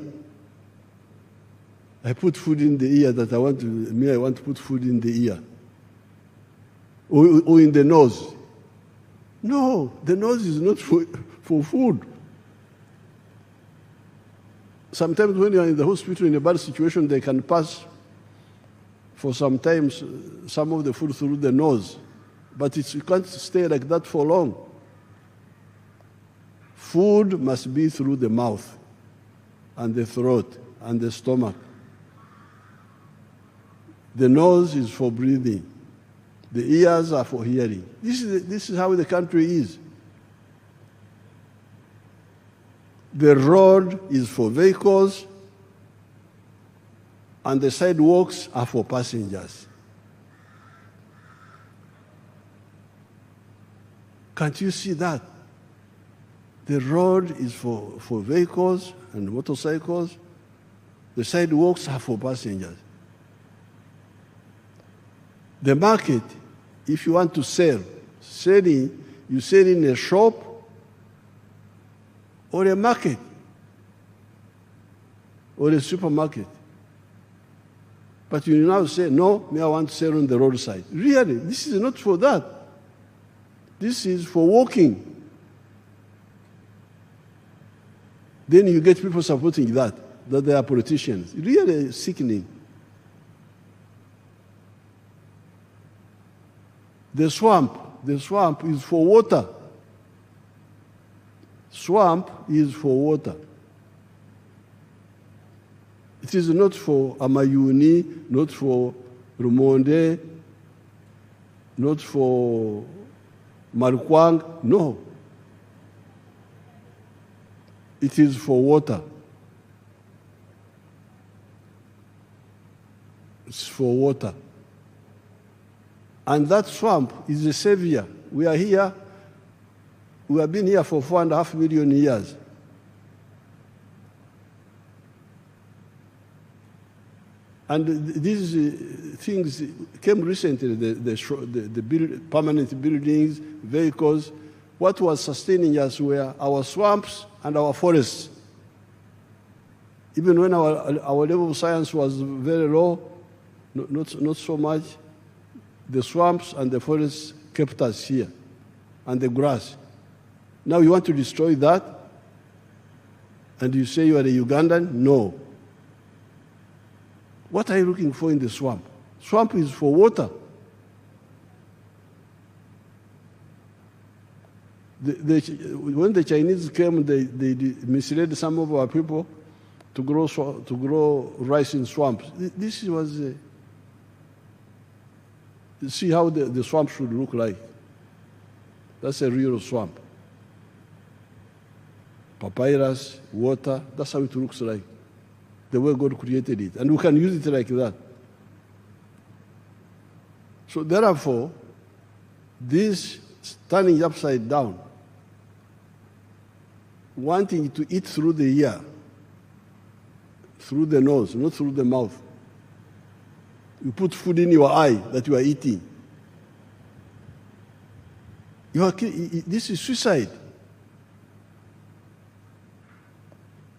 I put food in the ear that I want to put food in the ear. Or in the nose. No, the nose is not for food. Sometimes when you are in the hospital in a bad situation, they can pass for sometimes some of the food through the nose. But you can't stay like that for long. Food must be through the mouth and the throat and the stomach. The nose is for breathing. The ears are for hearing. This is how the country is. The road is for vehicles, and the sidewalks are for passengers. Can't you see that? The road is for vehicles and motorcycles. The sidewalks are for passengers. The market, if you want to sell, you sell in a shop or a market or a supermarket. But you now say, no, I want to sell on the roadside. Really, this is not for that. This is for walking. Then you get people supporting that they are politicians. Really sickening. The swamp is for water. Swamp is for water. It is not for Amayuni, not for Rumonde, not for Marukwang, no. It is for water. It's for water. And that swamp is a savior. We are here. We have been here for 4.5 million years. And these things came recently, the permanent buildings, vehicles. What was sustaining us were our swamps and our forests. Even when our level of science was very low, not so much, the swamps and the forests kept us here, and the grass. Now you want to destroy that, and you say you are a Ugandan? No. What are you looking for in the swamp? Swamp is for water. When the Chinese came, they misled some of our people to grow rice in swamps. This was see how the swamp should look like. That's a real swamp. Papyrus, water, that's how it looks like. The way God created it. And we can use it like that. So therefore, this standing upside down, wanting to eat through the ear, through the nose, not through the mouth. You put food in your eye that you are eating. This is suicide.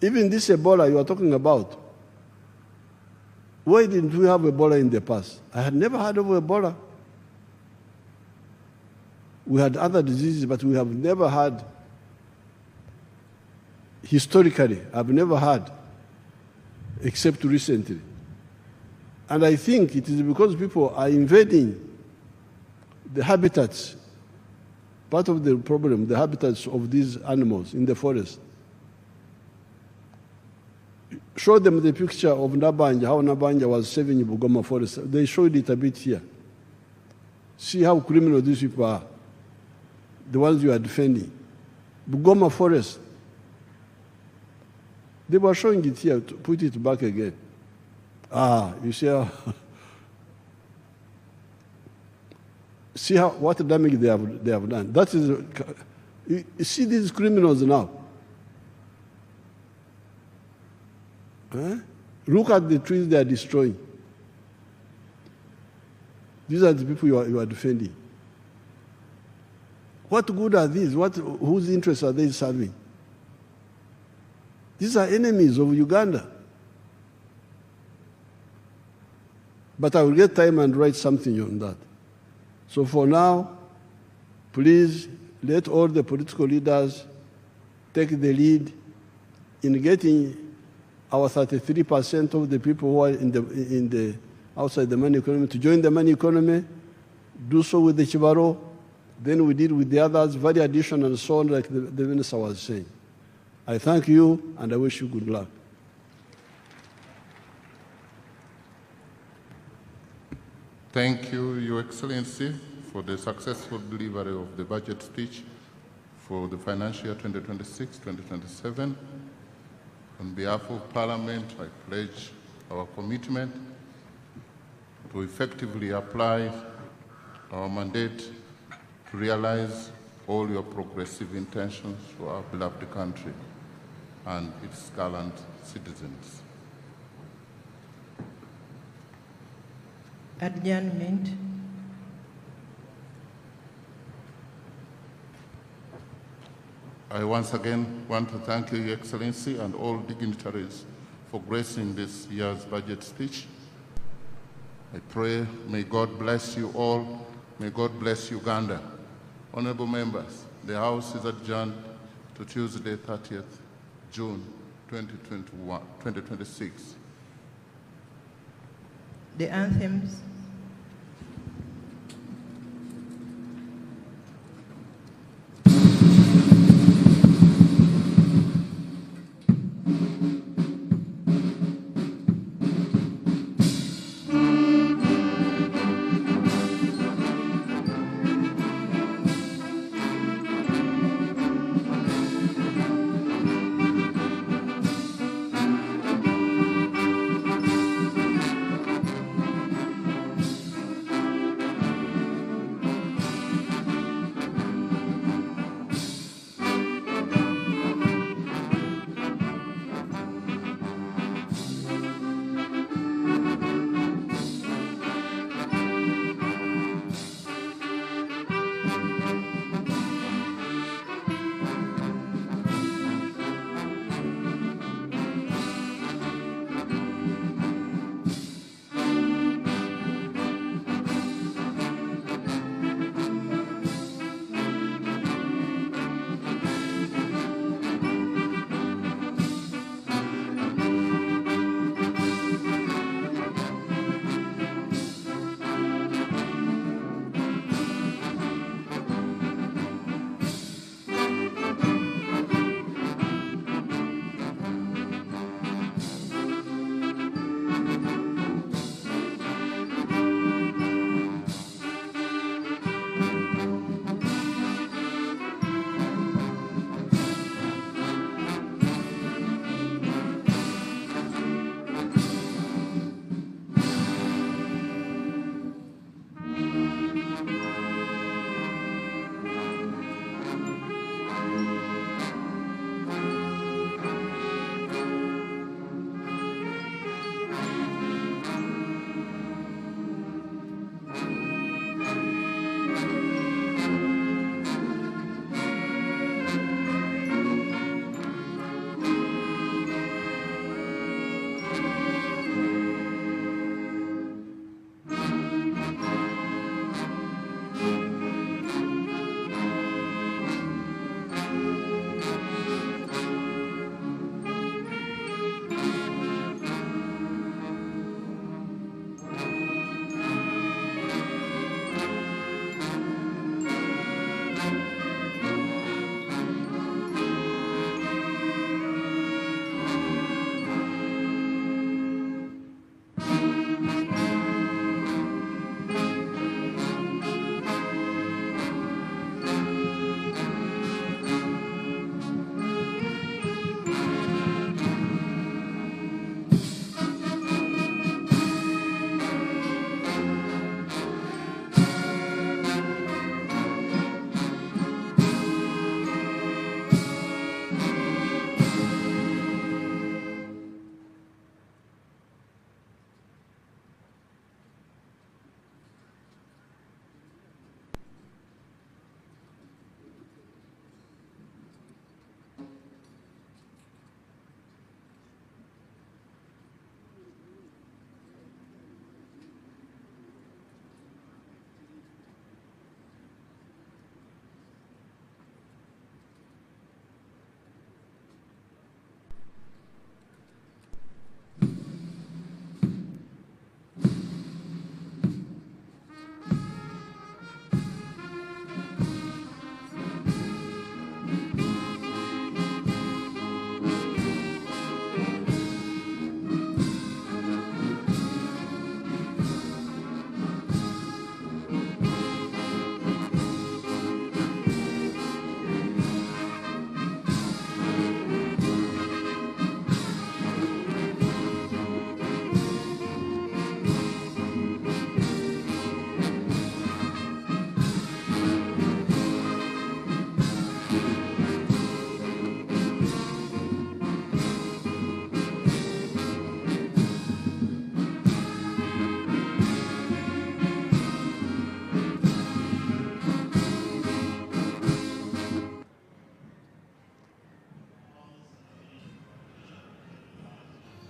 Even this Ebola you are talking about, why didn't we have Ebola in the past? I had never heard of Ebola. We had other diseases, but we have never had historically, I've never had, except recently. And I think it is because people are invading the habitats, part of the problem, the habitats of these animals in the forest. Show them the picture of Nabanja, how Nabanja was saving Bugoma forest. They showed it a bit here. See how criminal these people are, the ones you are defending. Bugoma forest. They were showing it here, to put it back again. You see how, see how, what damage they have done. That is, you see these criminals now. Look at the trees they are destroying. These are the people you are defending. What good are these? Whose interests are they serving? These are enemies of Uganda. But I will get time and write something on that. So for now, please let all the political leaders take the lead in getting our 33% of the people who are outside the money economy to join the money economy, do so with the Chibaro, then we deal with the others, value addition and so on, like the minister was saying. I thank you and I wish you good luck. Thank you, Your Excellency, for the successful delivery of the budget speech for the financial year 2026-2027. On behalf of Parliament, I pledge our commitment to effectively apply our mandate to realize all your progressive intentions for our beloved country and its gallant citizens. Adjournment. I once again want to thank you, Your Excellency, and all dignitaries for gracing this year's budget speech. I pray, may God bless you all. May God bless Uganda. Honorable members, the House is adjourned to Tuesday, 30th June 2026. The anthems.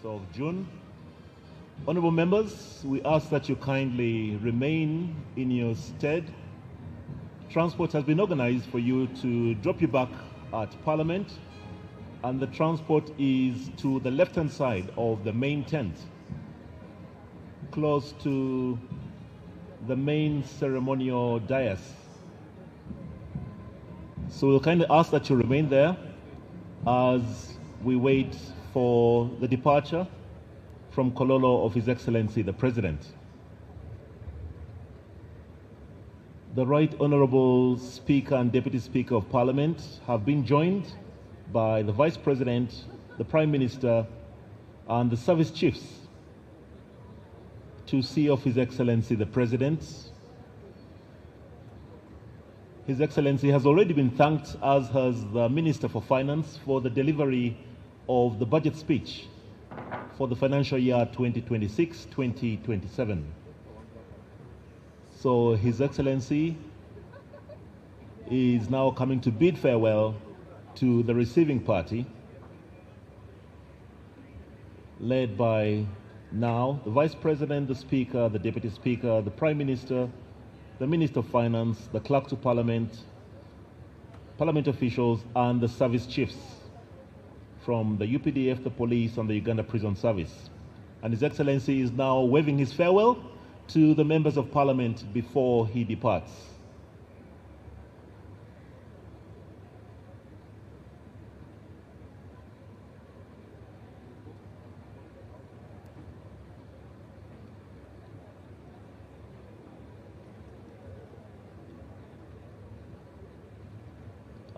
of June. Honorable members, we ask that you kindly remain in your stead. Transport has been organized for you to drop you back at Parliament, and the transport is to the left-hand side of the main tent, close to the main ceremonial dais. So we'll kindly ask that you remain there as we wait for the departure from Kololo of His Excellency the President. The Right Honorable Speaker and Deputy Speaker of Parliament have been joined by the Vice President, the Prime Minister, and the Service Chiefs to see off His Excellency the President. His Excellency has already been thanked, as has the Minister for Finance, for the delivery of the budget speech for the financial year 2026-2027. So His Excellency is now coming to bid farewell to the receiving party, led by now the Vice President, the Speaker, the Deputy Speaker, the Prime Minister, the Minister of Finance, the Clerk to Parliament, Parliament officials, and the Service Chiefs from the UPDF, the Police, and the Uganda Prison Service. And His Excellency is now waving his farewell to the members of Parliament before he departs.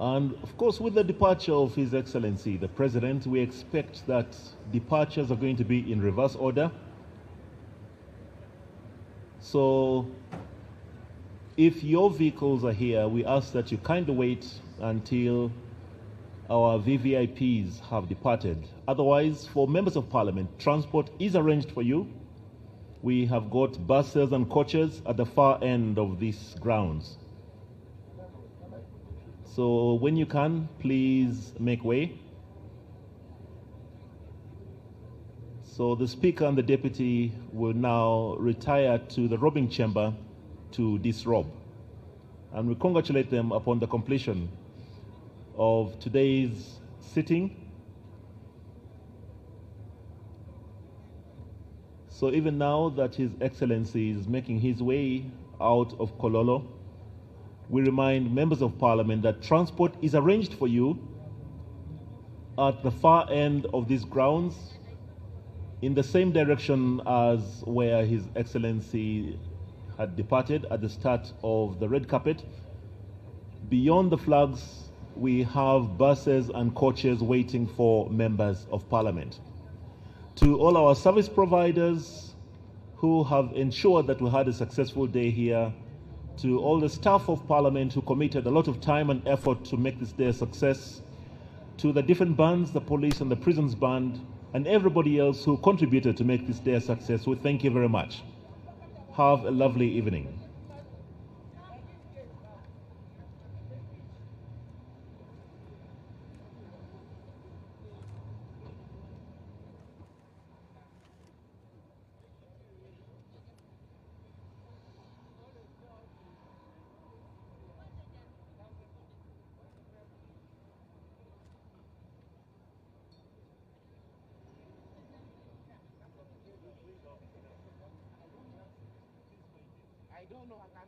And of course, with the departure of His Excellency, the President, we expect that departures are going to be in reverse order. So if your vehicles are here, we ask that you kindly wait until our VVIPs have departed. Otherwise, for members of Parliament, transport is arranged for you. We have got buses and coaches at the far end of these grounds. So when you can, please make way. So the Speaker and the Deputy will now retire to the robing chamber to disrobe. And we congratulate them upon the completion of today's sitting. So even now that His Excellency is making his way out of Kololo, we remind members of Parliament that transport is arranged for you at the far end of these grounds, in the same direction as where His Excellency had departed at the start of the red carpet. Beyond the flags, we have buses and coaches waiting for members of Parliament. To all our service providers who have ensured that we had a successful day here, to all the staff of Parliament who committed a lot of time and effort to make this day a success, to the different bands, the police and the prisons band, and everybody else who contributed to make this day a success, we thank you very much. Have a lovely evening. I don't know.